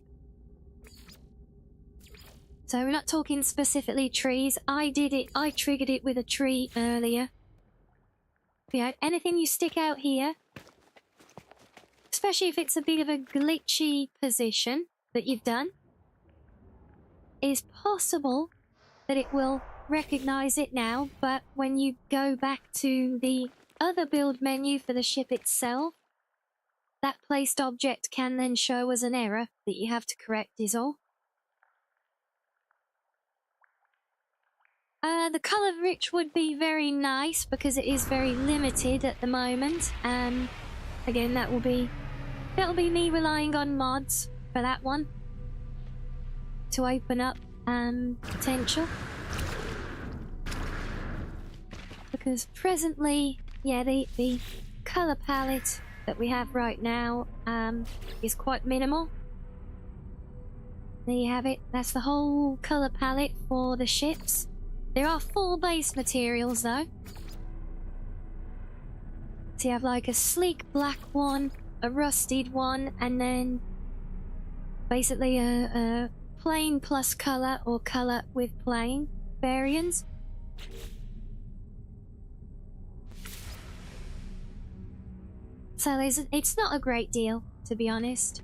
So we're not talking specifically trees. I triggered it with a tree earlier. Yeah, anything you stick out here, especially if it's a bit of a glitchy position that you've done, it is possible that it will recognize it now, but when you go back to the other build menu for the ship itself, that placed object can then show as an error that you have to correct is all. The colour rich would be very nice because it is very limited at the moment. Again, that'll be me relying on mods for that one to open up potential. because presently, yeah, the color palette that we have right now is quite minimal. There you have it. That's the whole color palette for the ships. There are 4 base materials though. So you have like a sleek black one, a rusted one, and then basically a plain plus color or color with plain variants. So it's not a great deal, to be honest.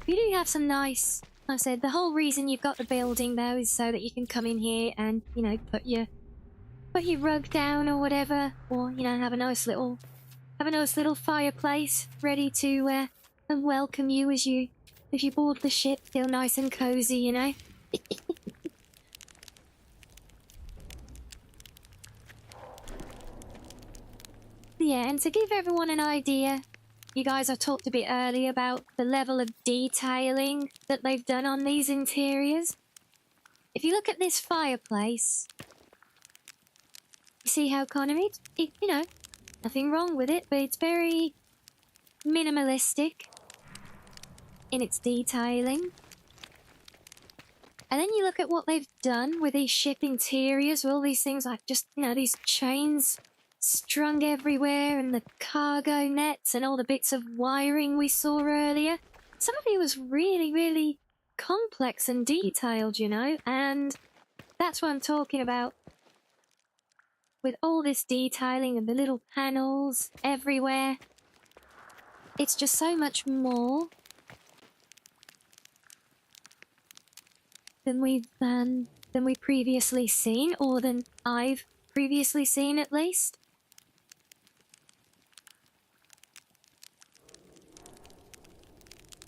You do have some nice... Like I said, the whole reason you've got the building though is so that you can come in here and, you know, put your rug down or whatever, or, you know, have a nice little fireplace ready to welcome you as you board the ship. Feel nice and cozy, you know. Yeah, and to give everyone an idea, you guys have talked a bit earlier about the level of detailing that they've done on these interiors. If you look at this fireplace, you see how kind of you know, nothing wrong with it, but it's very minimalistic in its detailing. And then you look at what they've done with these ship interiors, with all these things like just, you know, these chains strung everywhere and the cargo nets and all the bits of wiring we saw earlier. Some of it was really, really complex and detailed, you know, and that's what I'm talking about. With all this detailing and the little panels everywhere, it's just so much more than we've previously seen, or than I've previously seen at least.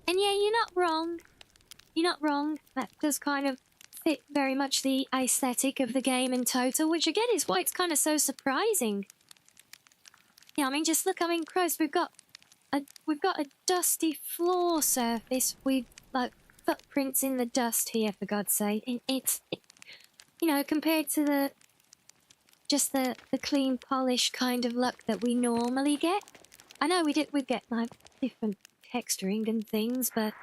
And yeah, you're not wrong. You're not wrong. That does kind of fit very much the aesthetic of the game in total, which again is why it's kind of so surprising. Yeah, I mean, just look. I mean, Christ, we've got a dusty floor surface with like footprints in the dust here, for God's sake. It's you know, compared to the clean, polished kind of look that we normally get. I know we'd get like different texturing and things, but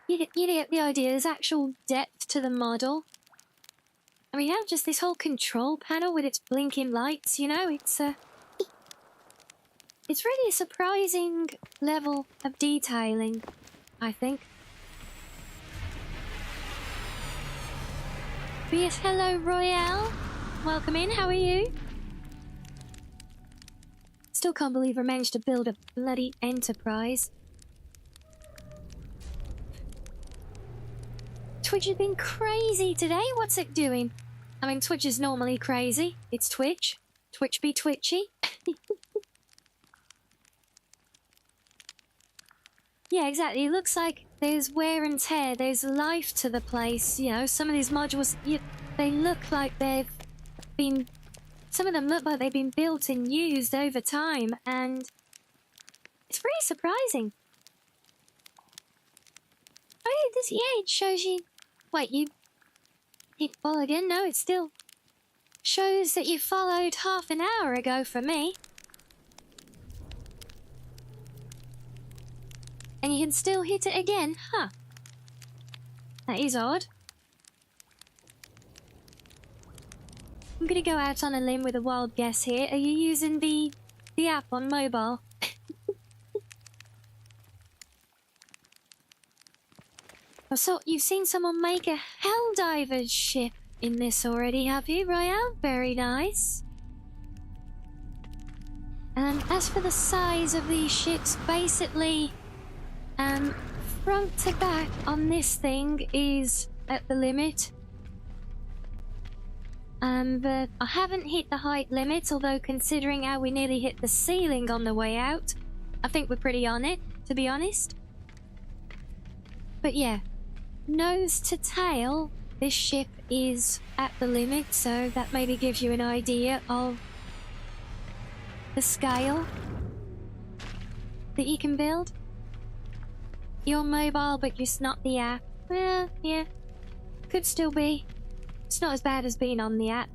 you get the idea. There's actual depth to the model. And we have just this whole control panel with its blinking lights, you know, it's really a surprising level of detailing, I think. But yes, hello Royale. Welcome in, how are you? Still can't believe I managed to build a bloody Enterprise. Twitch has been crazy today. What's it doing? I mean, Twitch is normally crazy. It's Twitch. Twitch be twitchy. Yeah, exactly. It looks like there's wear and tear. There's life to the place. You know, some of these modules, they look like they've been... Some of them look like they've been built and used over time, and it's pretty surprising. Oh, yeah, it shows you... Wait, you hit follow again? No, it still shows that you followed half an hour ago for me. And you can still hit it again, huh? That is odd. I'm gonna go out on a limb with a wild guess here. Are you using the app on mobile? So you've seen someone make a Helldiver's ship in this already, have you, Royale? Very nice. And as for the size of these ships, basically, front to back on this thing is at the limit. But I haven't hit the height limit, although considering how we nearly hit the ceiling on the way out, I think we're pretty on it, to be honest. But yeah. Nose to tail, this ship is at the limit, so that maybe gives you an idea of the scale that you can build. You're mobile, but just not the app. Yeah, could still be. It's not as bad as being on the app.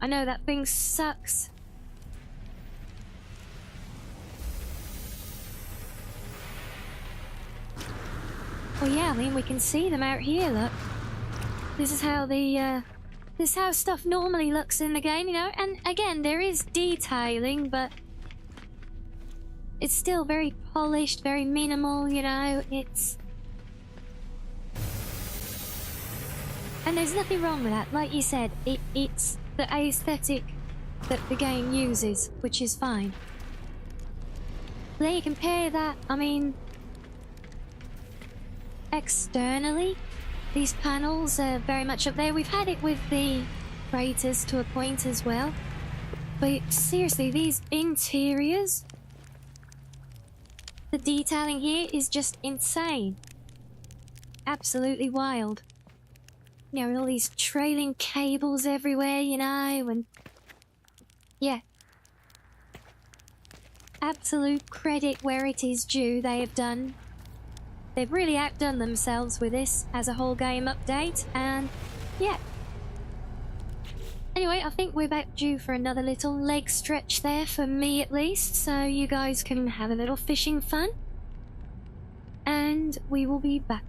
I know that thing sucks. Well, yeah, I mean, we can see them out here, look. This is how this is how stuff normally looks in the game, you know? And again, there is detailing, but it's still very polished, very minimal, you know? And there's nothing wrong with that. Like you said, it's the aesthetic that the game uses, which is fine. Then you compare that, I mean, externally, these panels are very much up there. We've had it with the freighters to a point as well. But seriously, these interiors, the detailing here is just insane. Absolutely wild. You know, with all these trailing cables everywhere, you know, and yeah. Absolute credit where it is due, they have done. They've really outdone themselves with this as a whole game update, and yeah. Anyway, I think we're about due for another little leg stretch there, for me at least, so you guys can have a little fishing fun. And we will be back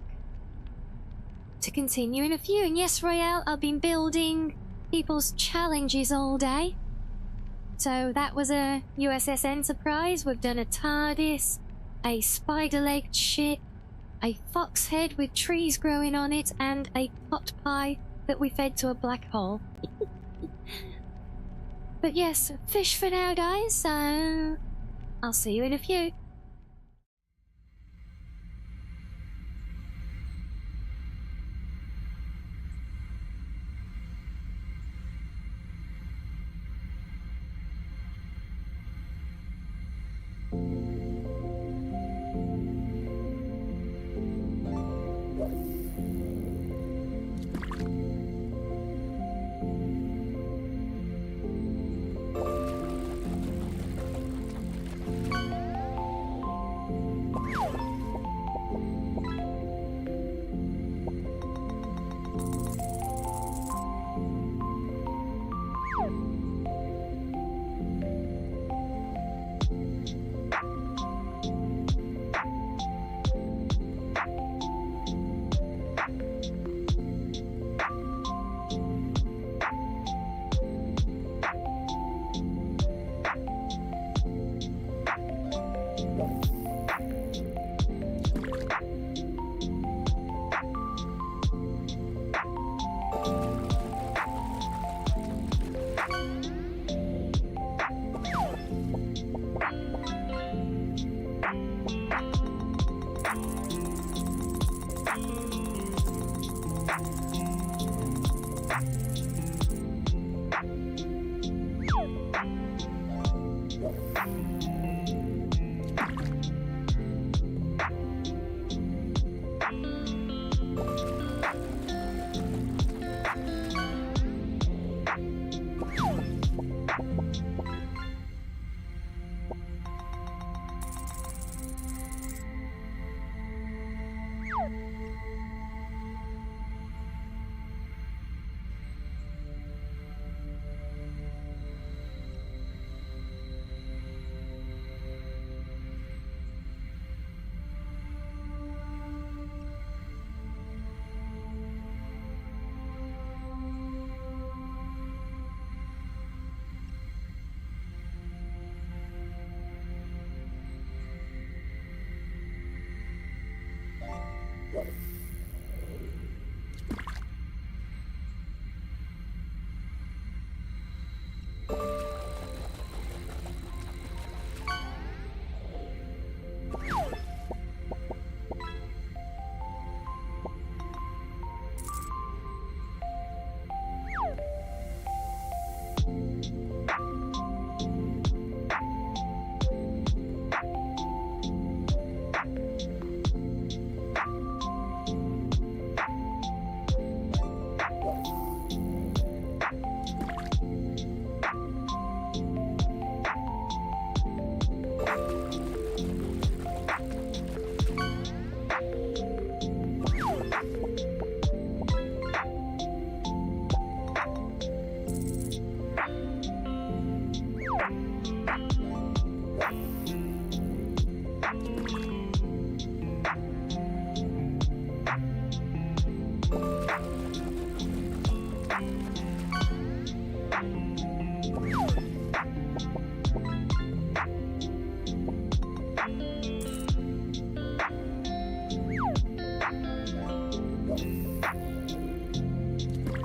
to continue in a few. And yes, Royale, I've been building people's challenges all day. So that was a USS Enterprise. We've done a TARDIS, a spider-legged ship, a fox head with trees growing on it, and a pot pie that we fed to a black hole. But yes, fish for now, guys, so I'll see you in a few.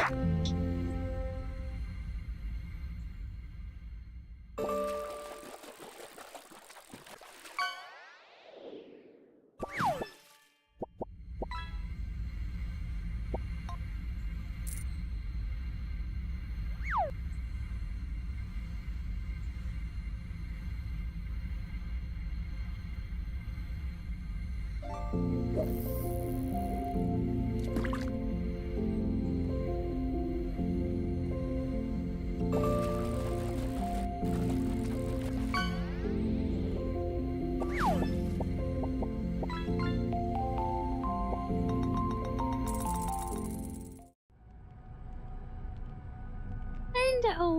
And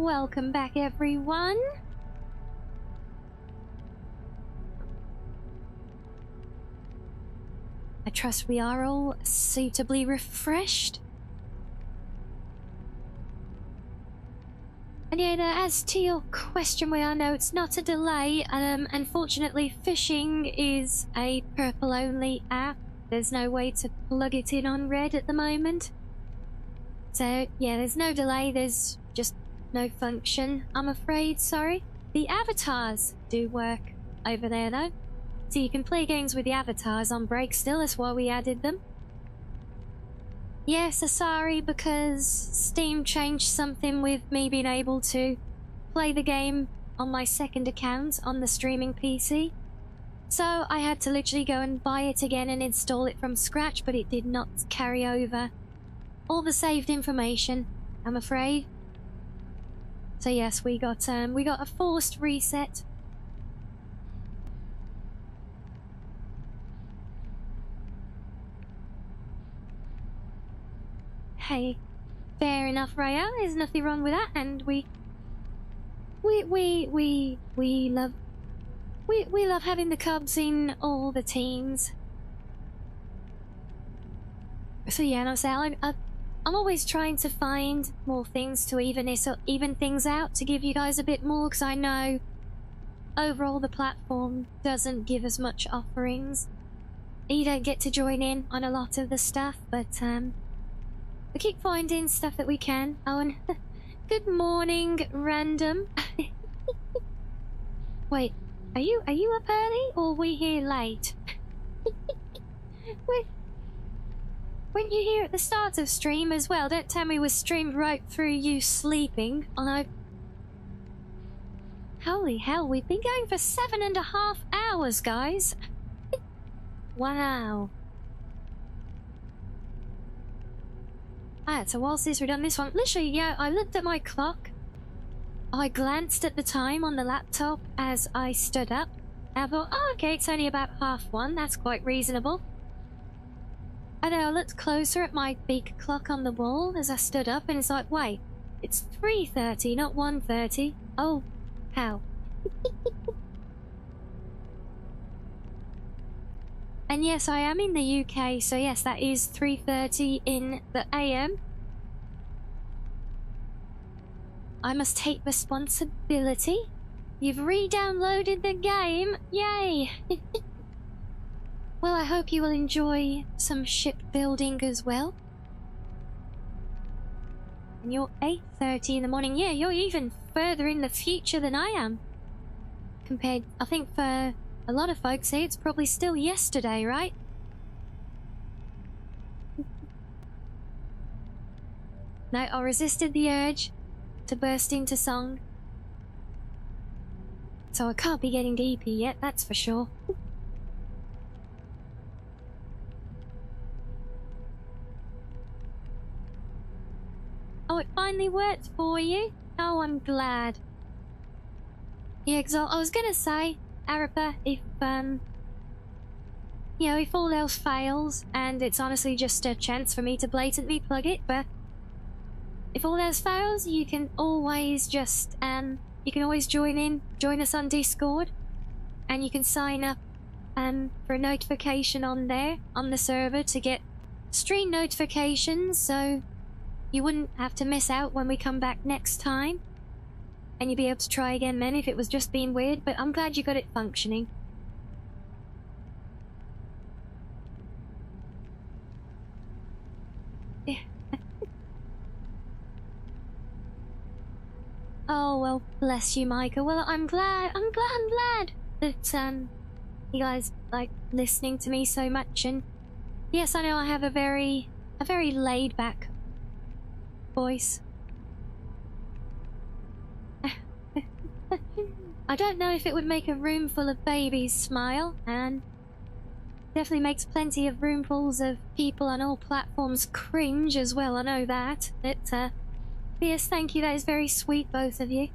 welcome back, everyone. I trust we are all suitably refreshed. And yeah, as to your question, where I know it's not a delay, unfortunately fishing is a purple only app. There's no way to plug it in on red at the moment. So yeah, there's no delay, there's just no function, I'm afraid, sorry. The avatars do work over there though. So you can play games with the avatars on break still, that's why we added them. Yes, sorry, because Steam changed something with me being able to play the game on my second account on the streaming PC. So I had to literally go and buy it again and install it from scratch, but it did not carry over all the saved information, I'm afraid. So yes, we got a forced reset. Hey, fair enough, Raya. There's nothing wrong with that, and we love having the Cubs in all the teams. So yeah, and I'm saying I'm always trying to find more things to even things out to give you guys a bit more, because I know overall the platform doesn't give as much offerings. You don't get to join in on a lot of the stuff, but we keep finding stuff that we can. Oh, and good morning, random. Wait, are you up early or are we here late? Weren't you here at the start of stream as well? Don't tell me we streamed right through you sleeping. Holy hell, we've been going for 7.5 hours, guys. Wow. Alright, so whilst we've done this one, literally, yeah, I looked at my clock. I glanced at the time on the laptop as I stood up. I thought, oh, okay, it's only about 1:30. That's quite reasonable. And then I looked closer at my big clock on the wall as I stood up, and it's like, wait, it's 3:30, not 1:30. Oh, how? And yes, I am in the UK, so yes, that is 3:30 in the AM. I must take responsibility. You've re-downloaded the game. Yay! Well, I hope you will enjoy some shipbuilding as well. And you're 8:30 in the morning. Yeah, you're even further in the future than I am. Compared, I think for a lot of folks here, it's probably still yesterday, right? No, I resisted the urge to burst into song. So I can't be getting to EP yet, that's for sure. Oh, it finally worked for you? Oh, I'm glad. Yeah, I was gonna say, Aripa, if, you know, if all else fails, and it's honestly just a chance for me to blatantly plug it, but if all else fails, you can always just, you can always join us on Discord, and you can sign up, for a notification on there, on the server, to get stream notifications, so you wouldn't have to miss out when we come back next time. And you'd be able to try again then if it was just being weird, but I'm glad you got it functioning. Yeah. Oh, well, bless you, Micah. Well, I'm glad that, you guys like listening to me so much. And yes, I know I have a very laid-back voice. I don't know if it would make a room full of babies smile, and definitely makes plenty of roomfuls of people on all platforms cringe as well, I know that. But, yes, thank you, that is very sweet, both of you.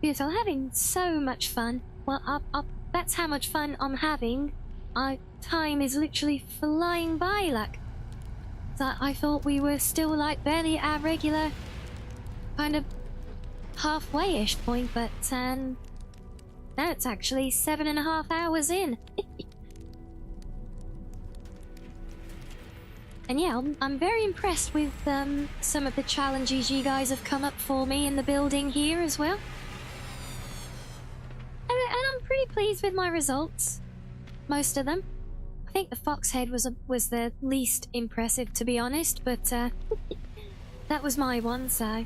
Yes, I'm having so much fun. Well, that's how much fun I'm having. Time is literally flying by, like. So I thought we were still, like, barely at our regular kind of halfway-ish point, but, now it's actually 7.5 hours in. And yeah, I'm very impressed with, some of the challenges you guys have come up for me in the building here as well. And I'm pretty pleased with my results. Most of them. I think the fox head was the least impressive, to be honest, but, that was my one, so...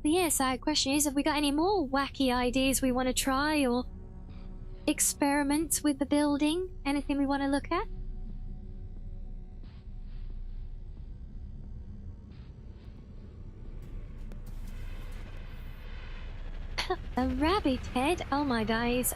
But yeah, so the question is, have we got any more wacky ideas we want to try, or experiments with the building? Anything we want to look at? A rabbit head? Oh my days.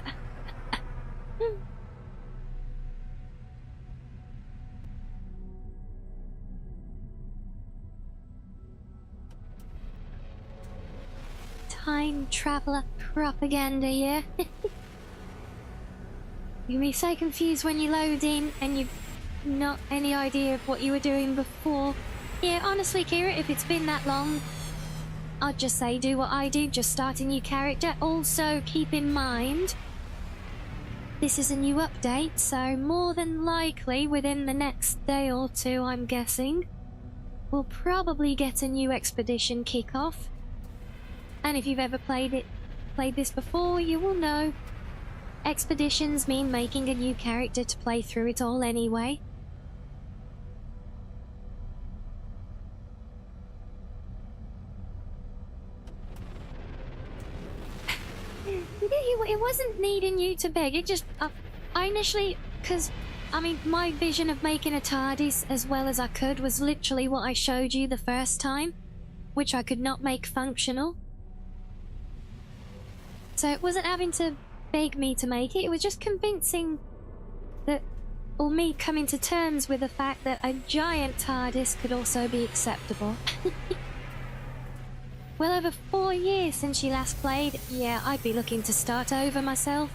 Time traveler propaganda, yeah? You'll be so confused when you load in and you've not any idea of what you were doing before. Yeah, honestly, Kira, if it's been that long, I'd just say do what I do, just start a new character. Also, keep in mind, this is a new update, so more than likely, within the next day or two, I'm guessing, we'll probably get a new expedition kickoff. And if you've ever played this before, you will know expeditions mean making a new character to play through it all anyway. It wasn't needing you to beg, it just... I initially... Because, I mean, my vision of making a TARDIS as well as I could was literally what I showed you the first time, which I could not make functional. So it wasn't having to beg me to make it, it was just convincing that... Or me coming to terms with the fact that a giant TARDIS could also be acceptable. Well over 4 years since you last played, yeah, I'd be looking to start over myself.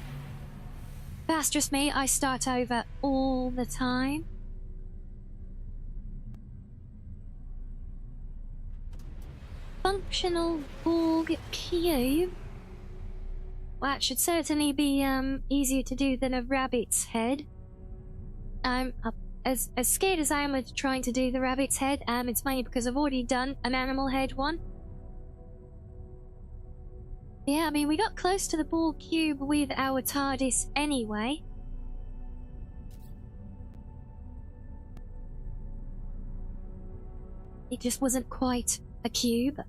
That's just me, I start over all the time. Functional Borg cube? Well, that should certainly be easier to do than a rabbit's head. As scared as I am with trying to do the rabbit's head, it's mainly because I've already done an animal head one. Yeah, I mean, we got close to the Borg cube with our TARDIS anyway. It just wasn't quite a cube.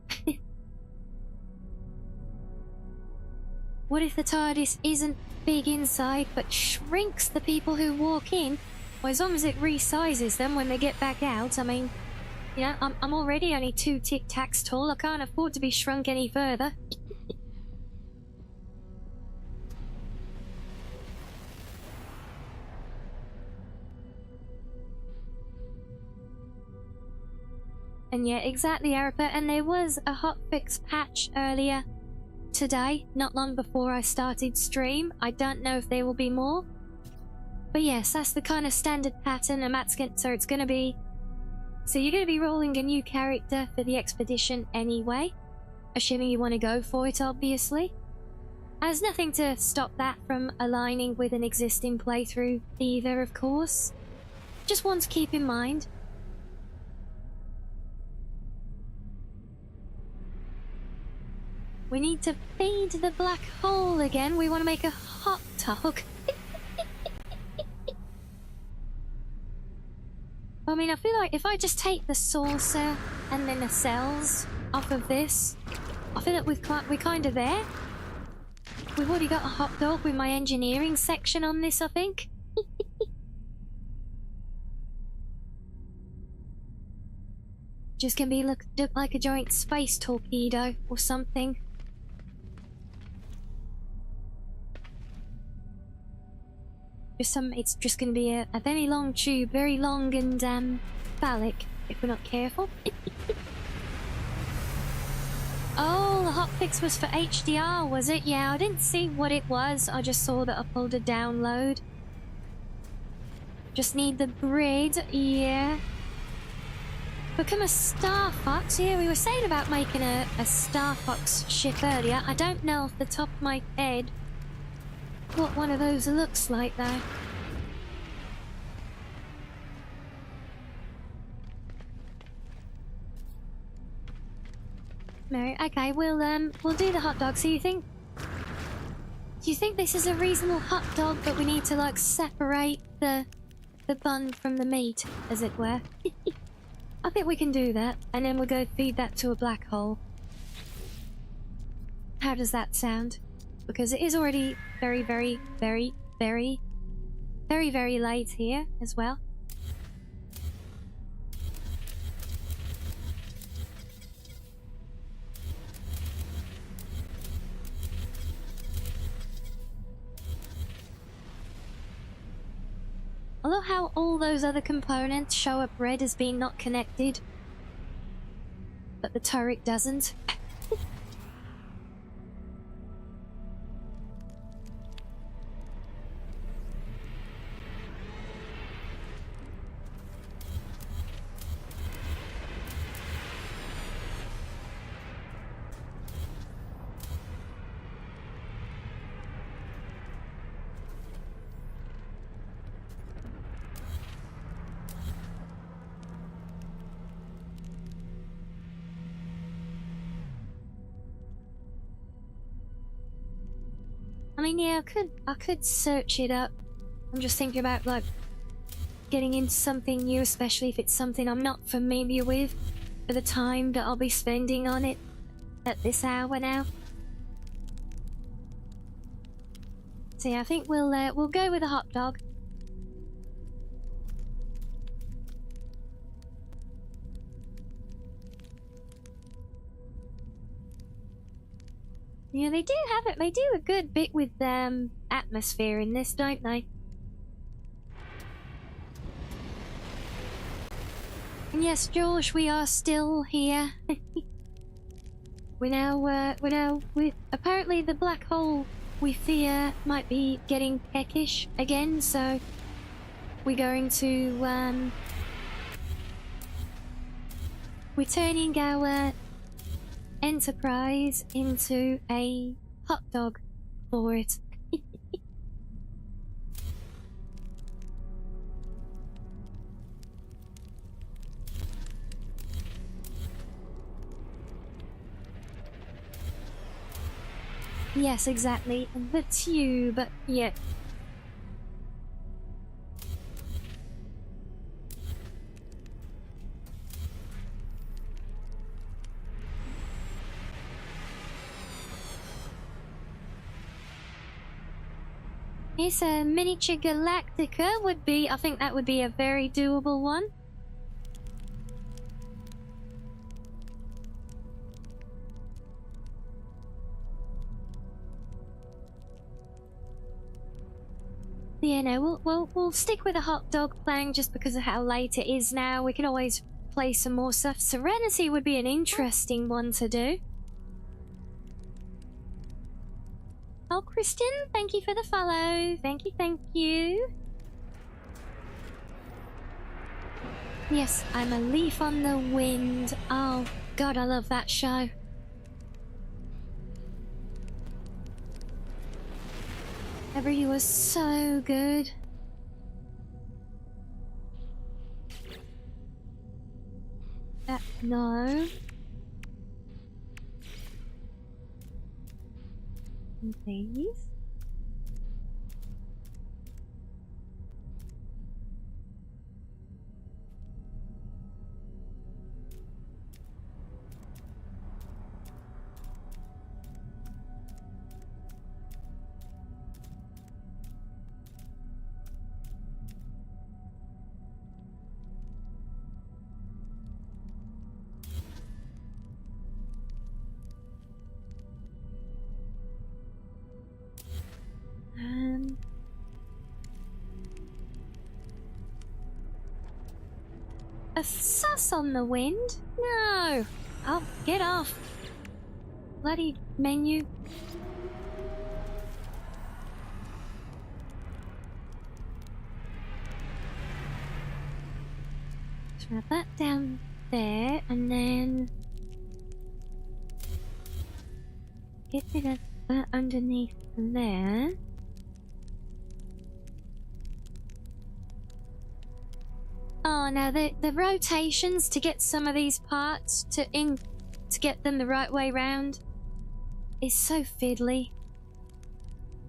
What if the TARDIS isn't big inside, but shrinks the people who walk in? Well, as long as it resizes them when they get back out, I mean, you know, I'm already only 2 Tic Tacs tall, I can't afford to be shrunk any further. And yeah, exactly, Arapa, and there was a hotfix patch earlier today, not long before I started stream. I don't know if there will be more. But yes, that's the kind of standard pattern, and that's so it's gonna be... So you're gonna be rolling a new character for the expedition anyway. Assuming you want to go for it, obviously. There's nothing to stop that from aligning with an existing playthrough either, of course. Just one to keep in mind. We need to feed the black hole again. We want to make a hot dog. I mean, I feel like if I just take the saucer and then the cells off of this, I feel like we're kind of there. We've already got a hot dog with my engineering section on this, I think. Just gonna be look like a giant space torpedo or something. It's just gonna be a very long tube, very long and phallic, if we're not careful. Oh, the hotfix was for HDR, was it? Yeah, I didn't see what it was. I just saw that I pulled a download. Just need the grid, yeah. Become a Star Fox? Yeah, we were saying about making a Star Fox ship earlier. I don't know off the top of my head what one of those looks like, though. No, okay, we'll do the hot dog. So you think this is a reasonable hot dog, but we need to like separate the bun from the meat, as it were? I think we can do that, and then we'll go feed that to a black hole. How does that sound? Because it is already very, very, very, very, very, very late here as well. I love how all those other components show up red as being not connected, but the turret doesn't. I mean, yeah, I could search it up. I'm just thinking about, like, getting into something new, especially if it's something I'm not familiar with, for the time that I'll be spending on it at this hour now. So yeah, I think we'll go with a hot dog. Yeah, they do have it. They do a good bit with atmosphere in this, don't they? And yes, George, we are still here. Apparently the black hole, we fear, might be getting peckish again, so we're going to we're turning our Enterprise into a hot dog for it. Yes, exactly. The tube, yeah. Yes, a miniature Galactica would be, I think that would be a very doable one. Yeah, no, we'll stick with a hot dog playing just because of how late it is now. We can always play some more stuff. Serenity would be an interesting one to do. Oh, Kristen, thank you for the follow. Thank you, thank you. Yes, I'm a leaf on the wind. Oh, God, I love that show. Every was so good. No. Please. a sus on the wind? No! Oh, get off. Bloody menu. Let's wrap that down there, and then get rid of that underneath there. Oh, now the rotations to get some of these parts to get them the right way round is so fiddly.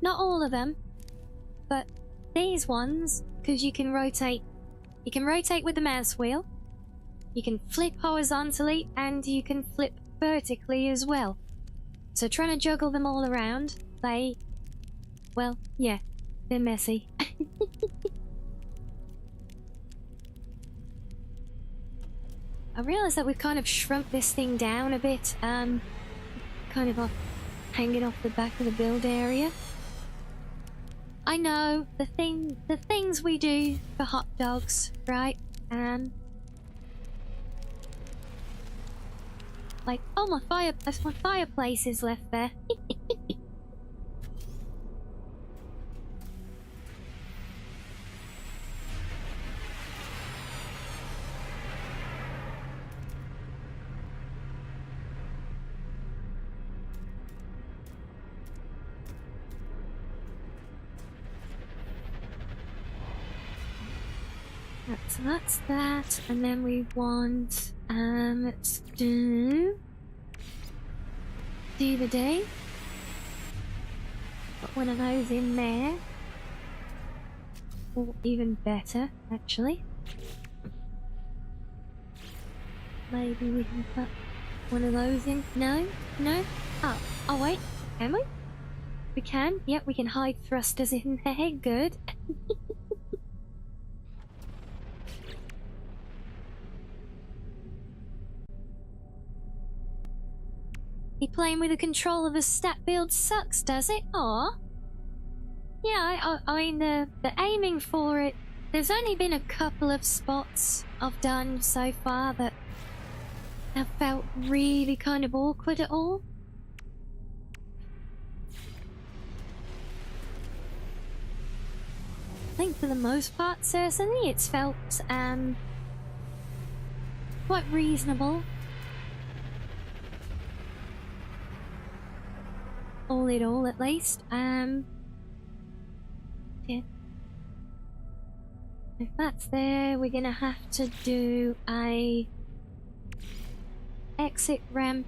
Not all of them, but these ones, because you can rotate. You can rotate with the mouse wheel, you can flip horizontally, and you can flip vertically as well. So trying to juggle them all around, well, yeah, they're messy. I realise that we've kind of shrunk this thing down a bit, kind of hanging off the back of the build area. I know, the things we do for hot dogs, right? Like, oh, my fireplace is left there. So that's that, and then we want, let's do the day. Put one of those in there. Or even better, actually. Maybe we can put one of those in. No? No? Oh wait, can we? We can? Yep, we can hide thrusters in there, good. You playing with the control of a stat build sucks, does it? Aw. Yeah, I mean, the aiming for it, there's only been a couple of spots I've done so far that have felt really kind of awkward at all. I think for the most part, certainly, it's felt, quite reasonable. All in all, at least. Yeah. If that's there, we're gonna have to do a exit ramp.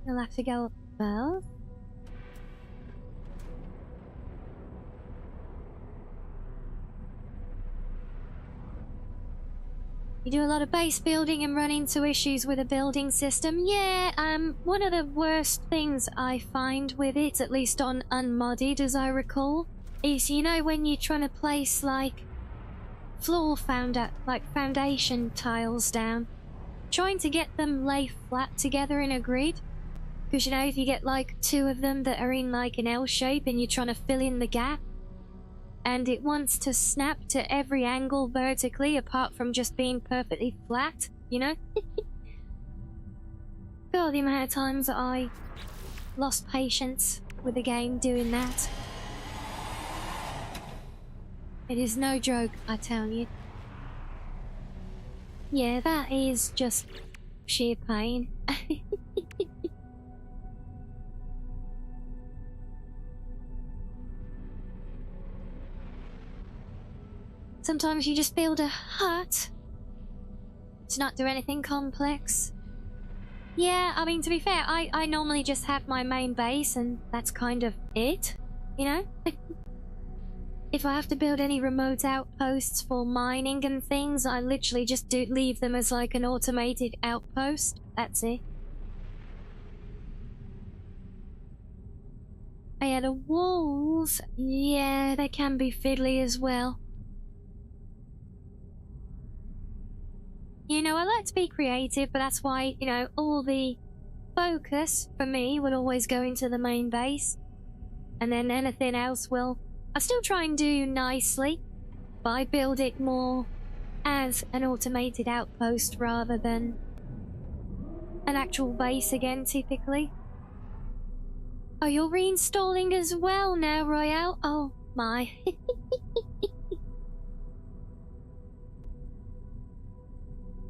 We'll have to go up above. You do a lot of base building and run into issues with a building system. Yeah, one of the worst things I find with it, at least on Unmodded as I recall, is, you know, when you're trying to place, like, foundation tiles down, trying to get them lay flat together in a grid. Because, you know, if you get, like, two of them that are in, like, an L shape and you're trying to fill in the gap, and it wants to snap to every angle vertically apart from just being perfectly flat, you know? God, the amount of times that I lost patience with the game doing that. It is no joke, I tell you. Yeah, that is just sheer pain. Sometimes you just build a hut to not do anything complex. Yeah, I mean, to be fair, I normally just have my main base and that's kind of it, you know? If I have to build any remote outposts for mining and things, I literally just leave them as like an automated outpost. That's it. Yeah, the walls, yeah, they can be fiddly as well. You know, I like to be creative, but that's why, you know, all the focus for me will always go into the main base, and then anything else will... I still try and do nicely, but I build it more as an automated outpost rather than an actual base again, typically. Oh, you're reinstalling as well now, Royale? Oh my.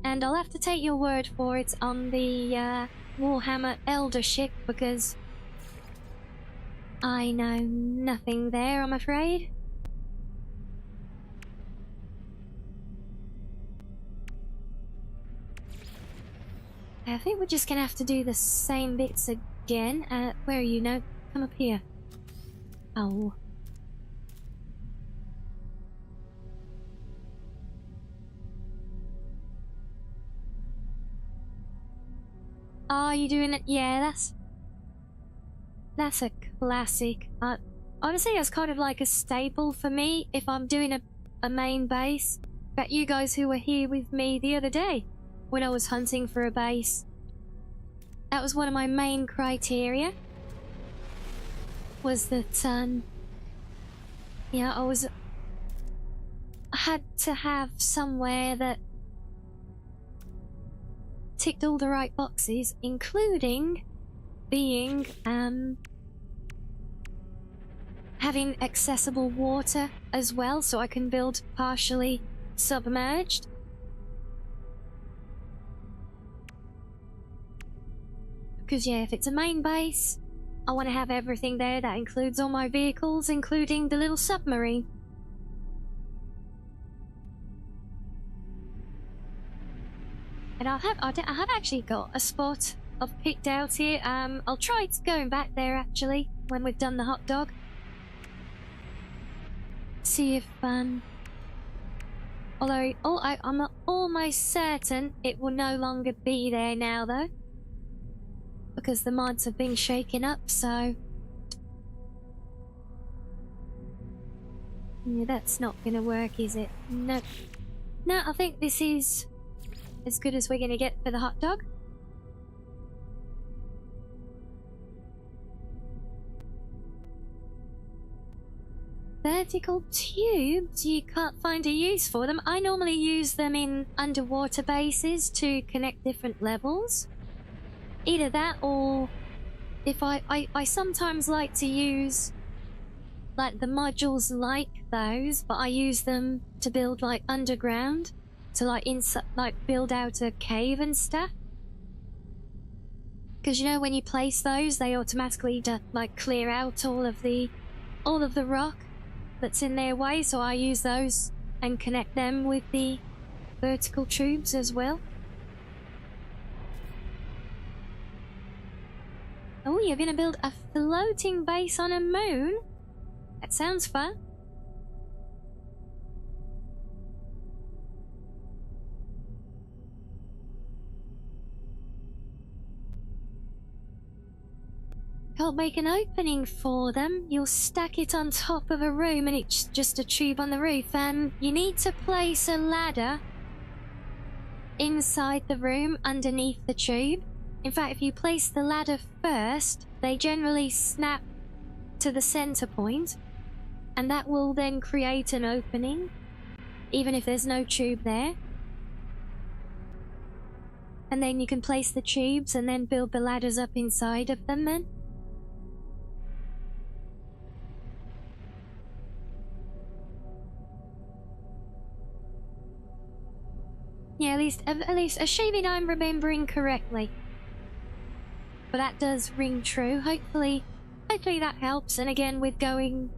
And I'll have to take your word for it on the Warhammer Eldership, because I know nothing there, I'm afraid. I think we're just gonna have to do the same bits again. Where are you now? Come up here. Oh. Are you doing it? Yeah, that's a classic. Honestly, that's kind of like a staple for me if I'm doing a main base. But you guys who were here with me the other day when I was hunting for a base, that was one of my main criteria. Was that yeah, I had to have somewhere that ticked all the right boxes, including being having accessible water as well, so I can build partially submerged. Because yeah, if it's a main base, I want to have everything there. That includes all my vehicles, including the little submarine. And I have actually got a spot I've picked out here. I'll try going back there actually when we've done the hot dog. See if although I'm almost certain it will no longer be there now though, because the mods have been shaken up. So yeah, that's not gonna work, is it? No. No, I think this is as good as we're gonna get for the hot dog. Vertical tubes, you can't find a use for them. I normally use them in underwater bases to connect different levels. Either that, or if I sometimes like to use like the modules like those, but I use them to build like underground, to like build out a cave and stuff. Because you know when you place those, they automatically like clear out all of the rock that's in their way, so I use those and connect them with the vertical tubes as well. Oh, you're gonna build a floating base on a moon? That sounds fun. Can't make an opening for them. You'll stack it on top of a room and it's just a tube on the roof. You need to place a ladder inside the room underneath the tube. In fact, if you place the ladder first, they generally snap to the center point, and that will then create an opening, even if there's no tube there. And then you can place the tubes and then build the ladders up inside of them then. Yeah, at least assuming I'm remembering correctly. But that does ring true. Hopefully that helps. And again, with going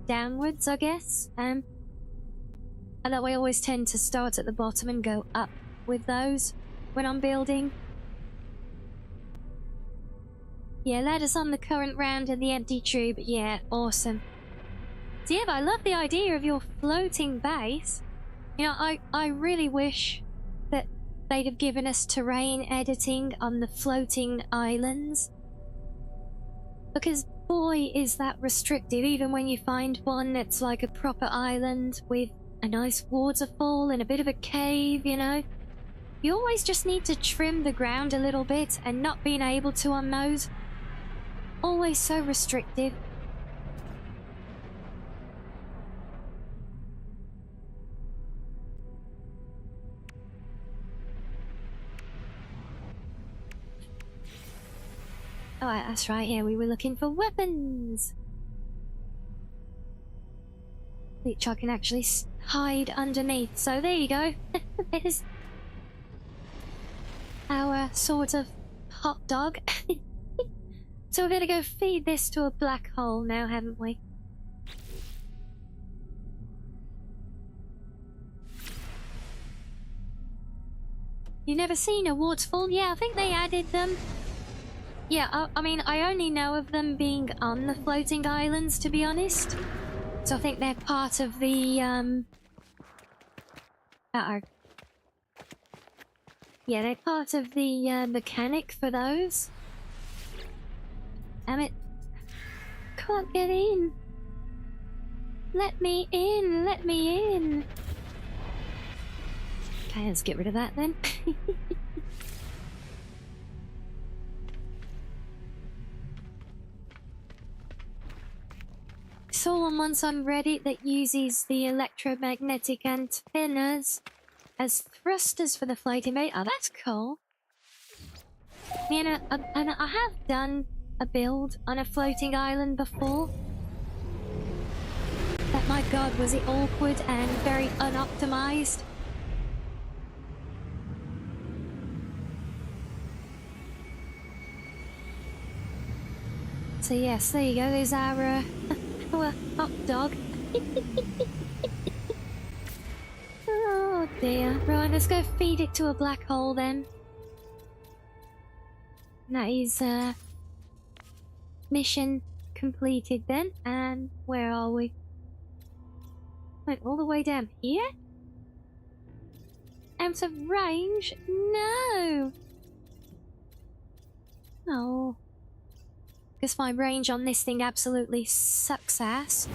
downwards, I guess. And that way I always tend to start at the bottom and go up with those when I'm building. Yeah, ladders on the current round and the empty tube. Yeah, awesome. So yeah, but I love the idea of your floating base. You know, I really wish that they'd have given us terrain editing on the floating islands. Because boy, is that restrictive, even when you find one that's like a proper island with a nice waterfall and a bit of a cave, you know? You always just need to trim the ground a little bit, and not being able to on those. Always so restrictive. Oh, that's right, yeah, we were looking for weapons. Which I can actually hide underneath. So there you go. There's our sort of hot dog. So we're gonna go feed this to a black hole now, haven't we? You never seen a waterfall? Yeah, I think they added them. Yeah, I mean, I only know of them being on the floating islands, to be honest. So I think they're part of the, yeah, they're part of the, mechanic for those. Damn it. Can't get in. Let me in, let me in. Okay, let's get rid of that then. Saw one once on Reddit that uses the electromagnetic antennas as thrusters for the floating bait. Oh, that's cool. You know, and I have done a build on a floating island before. But my god, was it awkward and very unoptimized. So yes, there you go, there's our hot dog. Oh dear. Right, let's go feed it to a black hole then. That is mission completed then. And where are we? Went all the way down here? Out of range? No! Oh. Guess my range on this thing absolutely sucks ass.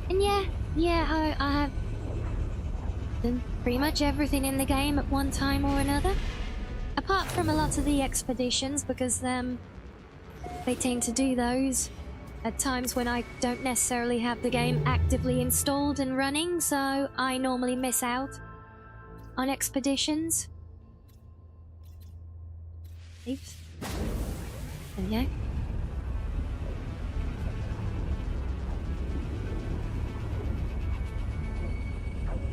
And yeah, I have done pretty much everything in the game at one time or another. Apart from a lot of the expeditions, because they tend to do those at times when I don't necessarily have the game actively installed and running, so I normally miss out on expeditions. Oops. There we go.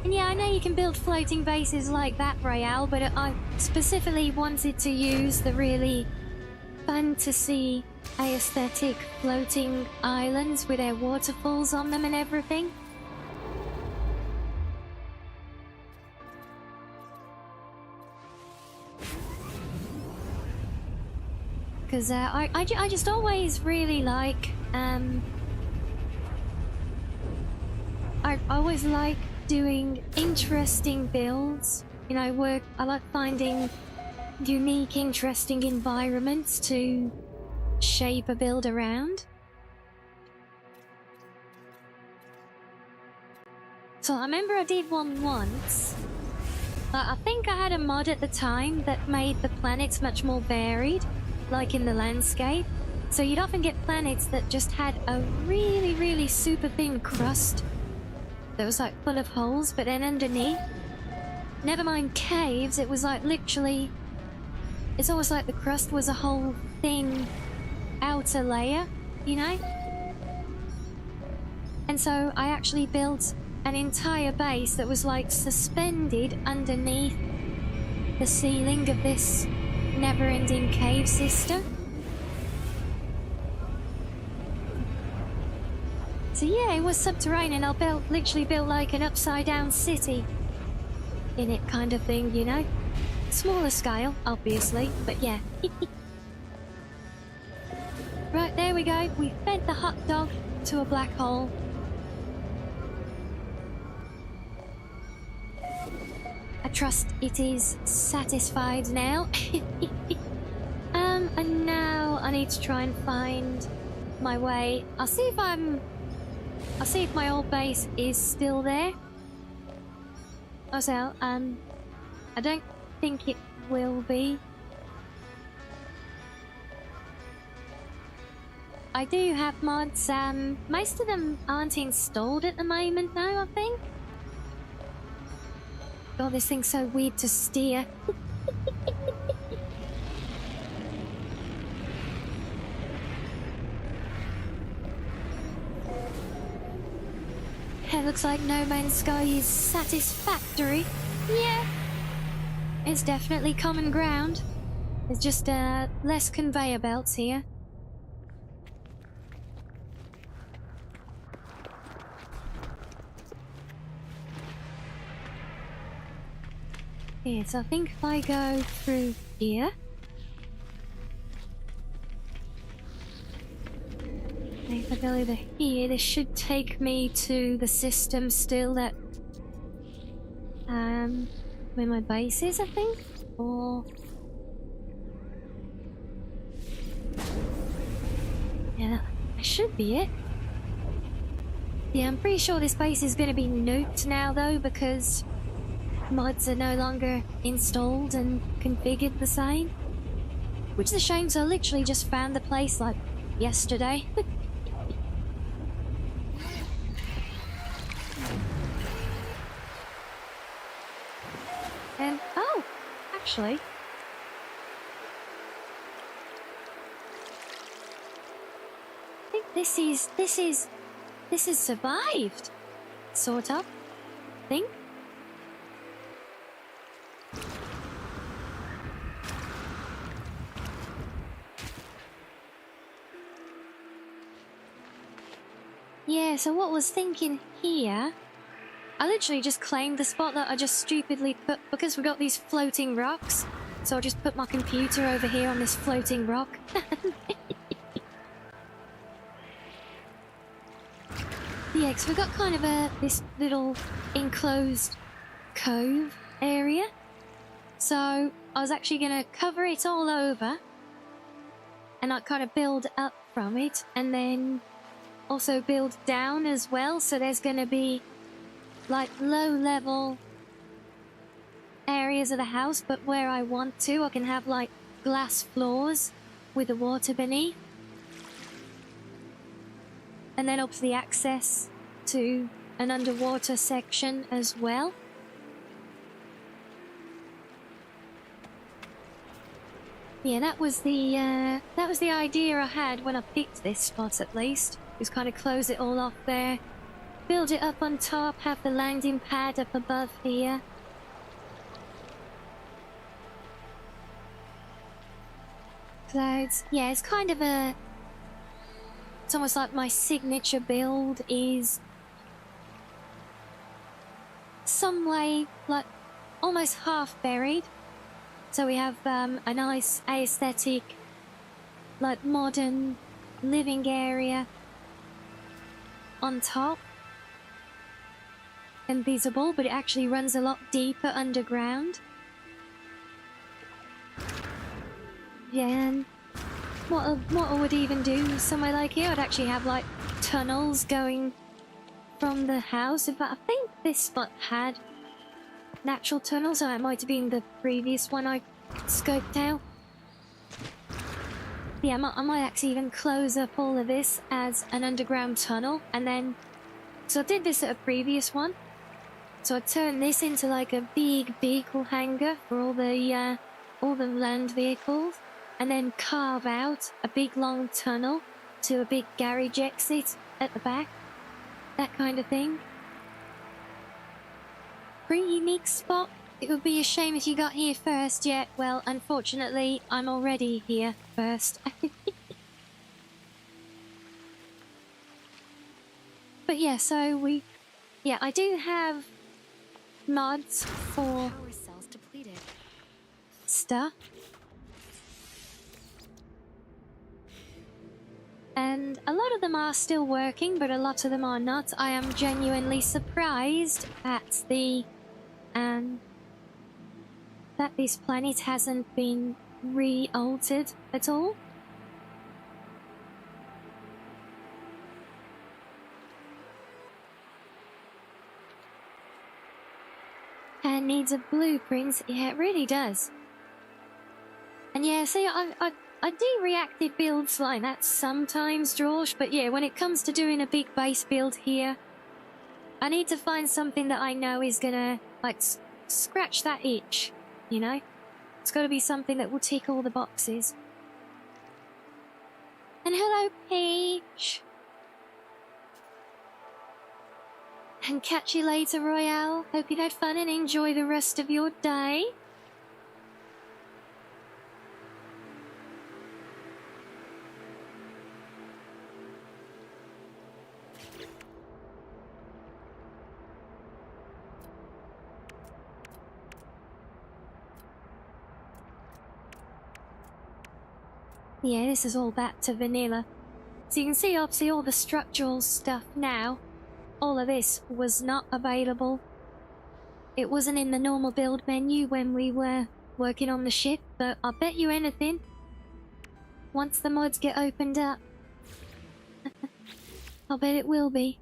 And yeah, I know you can build floating bases like that, Royale, but I specifically wanted to use the really fantasy aesthetic floating islands with their waterfalls on them and everything. Because I just always really like, I always like doing interesting builds. You know, I like finding unique, interesting environments to shape a build around. So I remember I did one once. I think I had a mod at the time that made the planets much more varied, like in the landscape. So you'd often get planets that just had a really, really super thin crust that was like full of holes, but then underneath, never mind caves, it was like literally, it's almost like the crust was a whole thin outer layer, you know? And so I actually built an entire base that was like suspended underneath the ceiling of this never-ending cave system. So yeah, it was subterranean. I literally built like an upside-down city in it, kind of thing, you know? Smaller scale, obviously, but yeah. Right, there we go. We fed the hot dog to a black hole. I trust it is satisfied now. And now I need to try and find my way. I'll see if I'm I'll see if my old base is still there. Also, I don't think it will be. I do have mods, most of them aren't installed at the moment though, I think. God, this thing's so weird to steer. It looks like No Man's Sky is satisfactory. Yeah. It's definitely common ground. There's just, less conveyor belts here. Yeah, so I think if I go through here... If I go over here, this should take me to the system still that... where my base is, I think? Or... Yeah, that should be it. Yeah, I'm pretty sure this base is going to be nuked now, though, because... mods are no longer installed and configured the same. Which is a shame, so I literally just found the place, like, yesterday. And, oh, actually... I think this is survived. Sort of. Think. Yeah, so what I was thinking here... I literally just claimed the spot that I just stupidly put... Because we got these floating rocks. So I just put my computer over here on this floating rock. Yeah, because we've got kind of this little enclosed cove area. So I was actually going to cover it all over. And I kind of build up from it. And then... also build down as well, so there's going to be like low-level areas of the house, but where I want to, I can have like glass floors with the water beneath. And then obviously access to an underwater section as well. Yeah, that was the idea I had when I picked this spot, at least. Just kind of close it all off there. Build it up on top, have the landing pad up above here. Clouds. Yeah, it's kind of a... It's almost like my signature build is... some way, like, almost half buried. So we have a nice aesthetic, like, modern living area on top and visible, but it actually runs a lot deeper underground. Yeah, and what I would even do somewhere like here, I'd actually have like tunnels going from the house. In fact, I think this spot had natural tunnels, or it might have been the previous one I scoped out. Yeah, I might actually even close up all of this as an underground tunnel, and then... So I did this at a previous one. So I turned this into like a big vehicle hangar for all the land vehicles, and then carve out a big long tunnel to a big garage exit at the back. That kind of thing. Pretty unique spot. It would be a shame if you got here first, yet, well, unfortunately, I'm already here first. But yeah, so we... Yeah, I do have mods for Power cells depleted. stuff. And a lot of them are still working, but a lot of them are not. I am genuinely surprised at the... that this planet hasn't been re-altered at all. Japan needs a blueprint. Yeah, it really does. And yeah, see, I do reactive builds like that sometimes, George, but yeah, when it comes to doing a big base build here, I need to find something that I know is gonna, like, scratch that itch, you know? It's gotta be something that will tick all the boxes. And hello, Peach! And catch you later, Royale. Hope you had fun and enjoy the rest of your day. Yeah, this is all back to vanilla. So you can see, obviously, all the structural stuff now. All of this was not available. It wasn't in the normal build menu when we were working on the ship, but I'll bet you anything, once the mods get opened up, I'll bet it will be.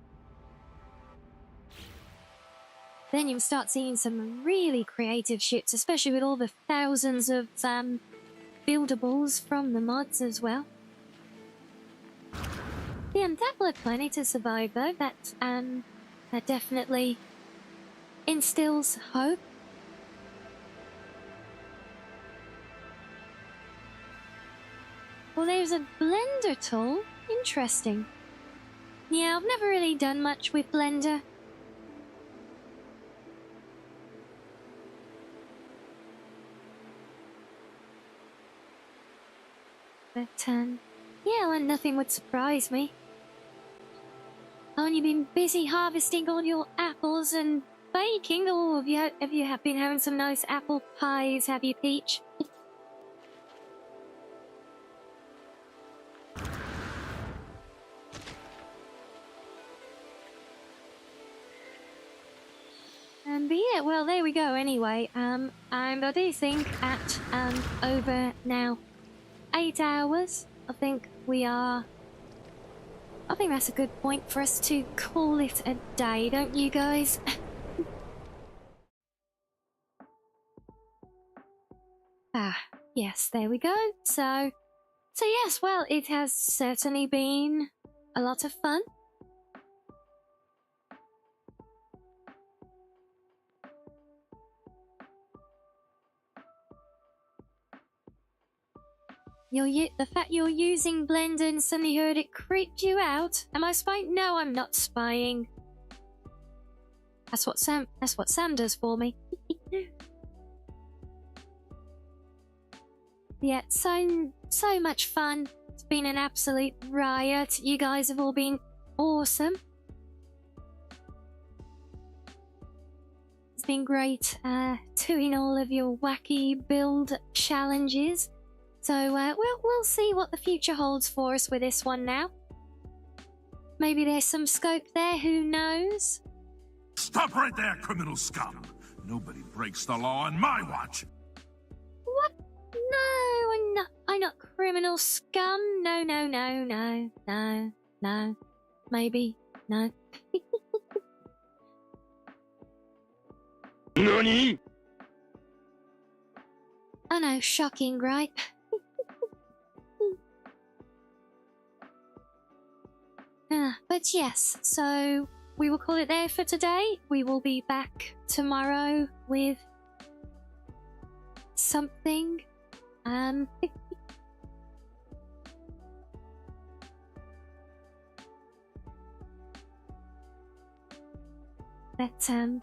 Then you'll start seeing some really creative ships, especially with all the thousands of buildables from the mods as well. Yeah, and that blood planet to survive though, that definitely instills hope. Well, there's a blender tool. Interesting. Yeah, I've never really done much with Blender. But, yeah, well, nothing would surprise me. Haven't you been busy harvesting all your apples and baking? Or have you been having some nice apple pies, have you, Peach? But yeah, well, there we go anyway. And I do think at, over now 8 hours, I think that's a good point for us to call it a day, don't you guys? Yes, there we go. So yes, well, it has certainly been a lot of fun. The fact you're using Blender and suddenly heard it creeped you out. Am I spying? No, I'm not spying. That's what Sam does for me. Yeah, so much fun. It's been an absolute riot. You guys have all been awesome. It's been great doing all of your wacky build challenges. So we'll see what the future holds for us with this one now. Maybe there's some scope there, who knows? Stop right there, criminal scum! Nobody breaks the law on my watch! What? No, I'm not criminal scum. No. Maybe, no. NANI?! I know, shocking, right? But yes, so we will call it there for today. We will be back tomorrow with something.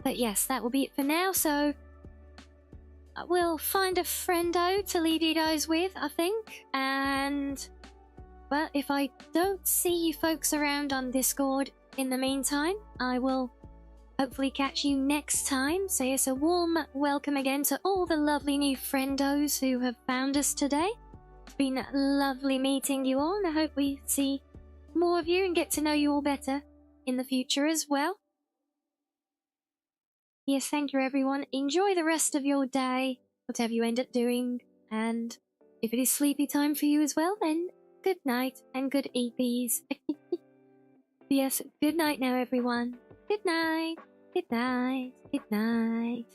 But yes, that will be it for now. So we'll find a friendo to leave you guys with, I think. And well, if I don't see you folks around on Discord in the meantime, I will hopefully catch you next time. So yes, a warm welcome again to all the lovely new friendos who have found us today. It's been lovely meeting you all, and I hope we see more of you and get to know you all better in the future as well. Yes, thank you everyone. Enjoy the rest of your day, whatever you end up doing. And if it is sleepy time for you as well, then good night and good EPs. Yes, good night now everyone. Good night, good night, good night.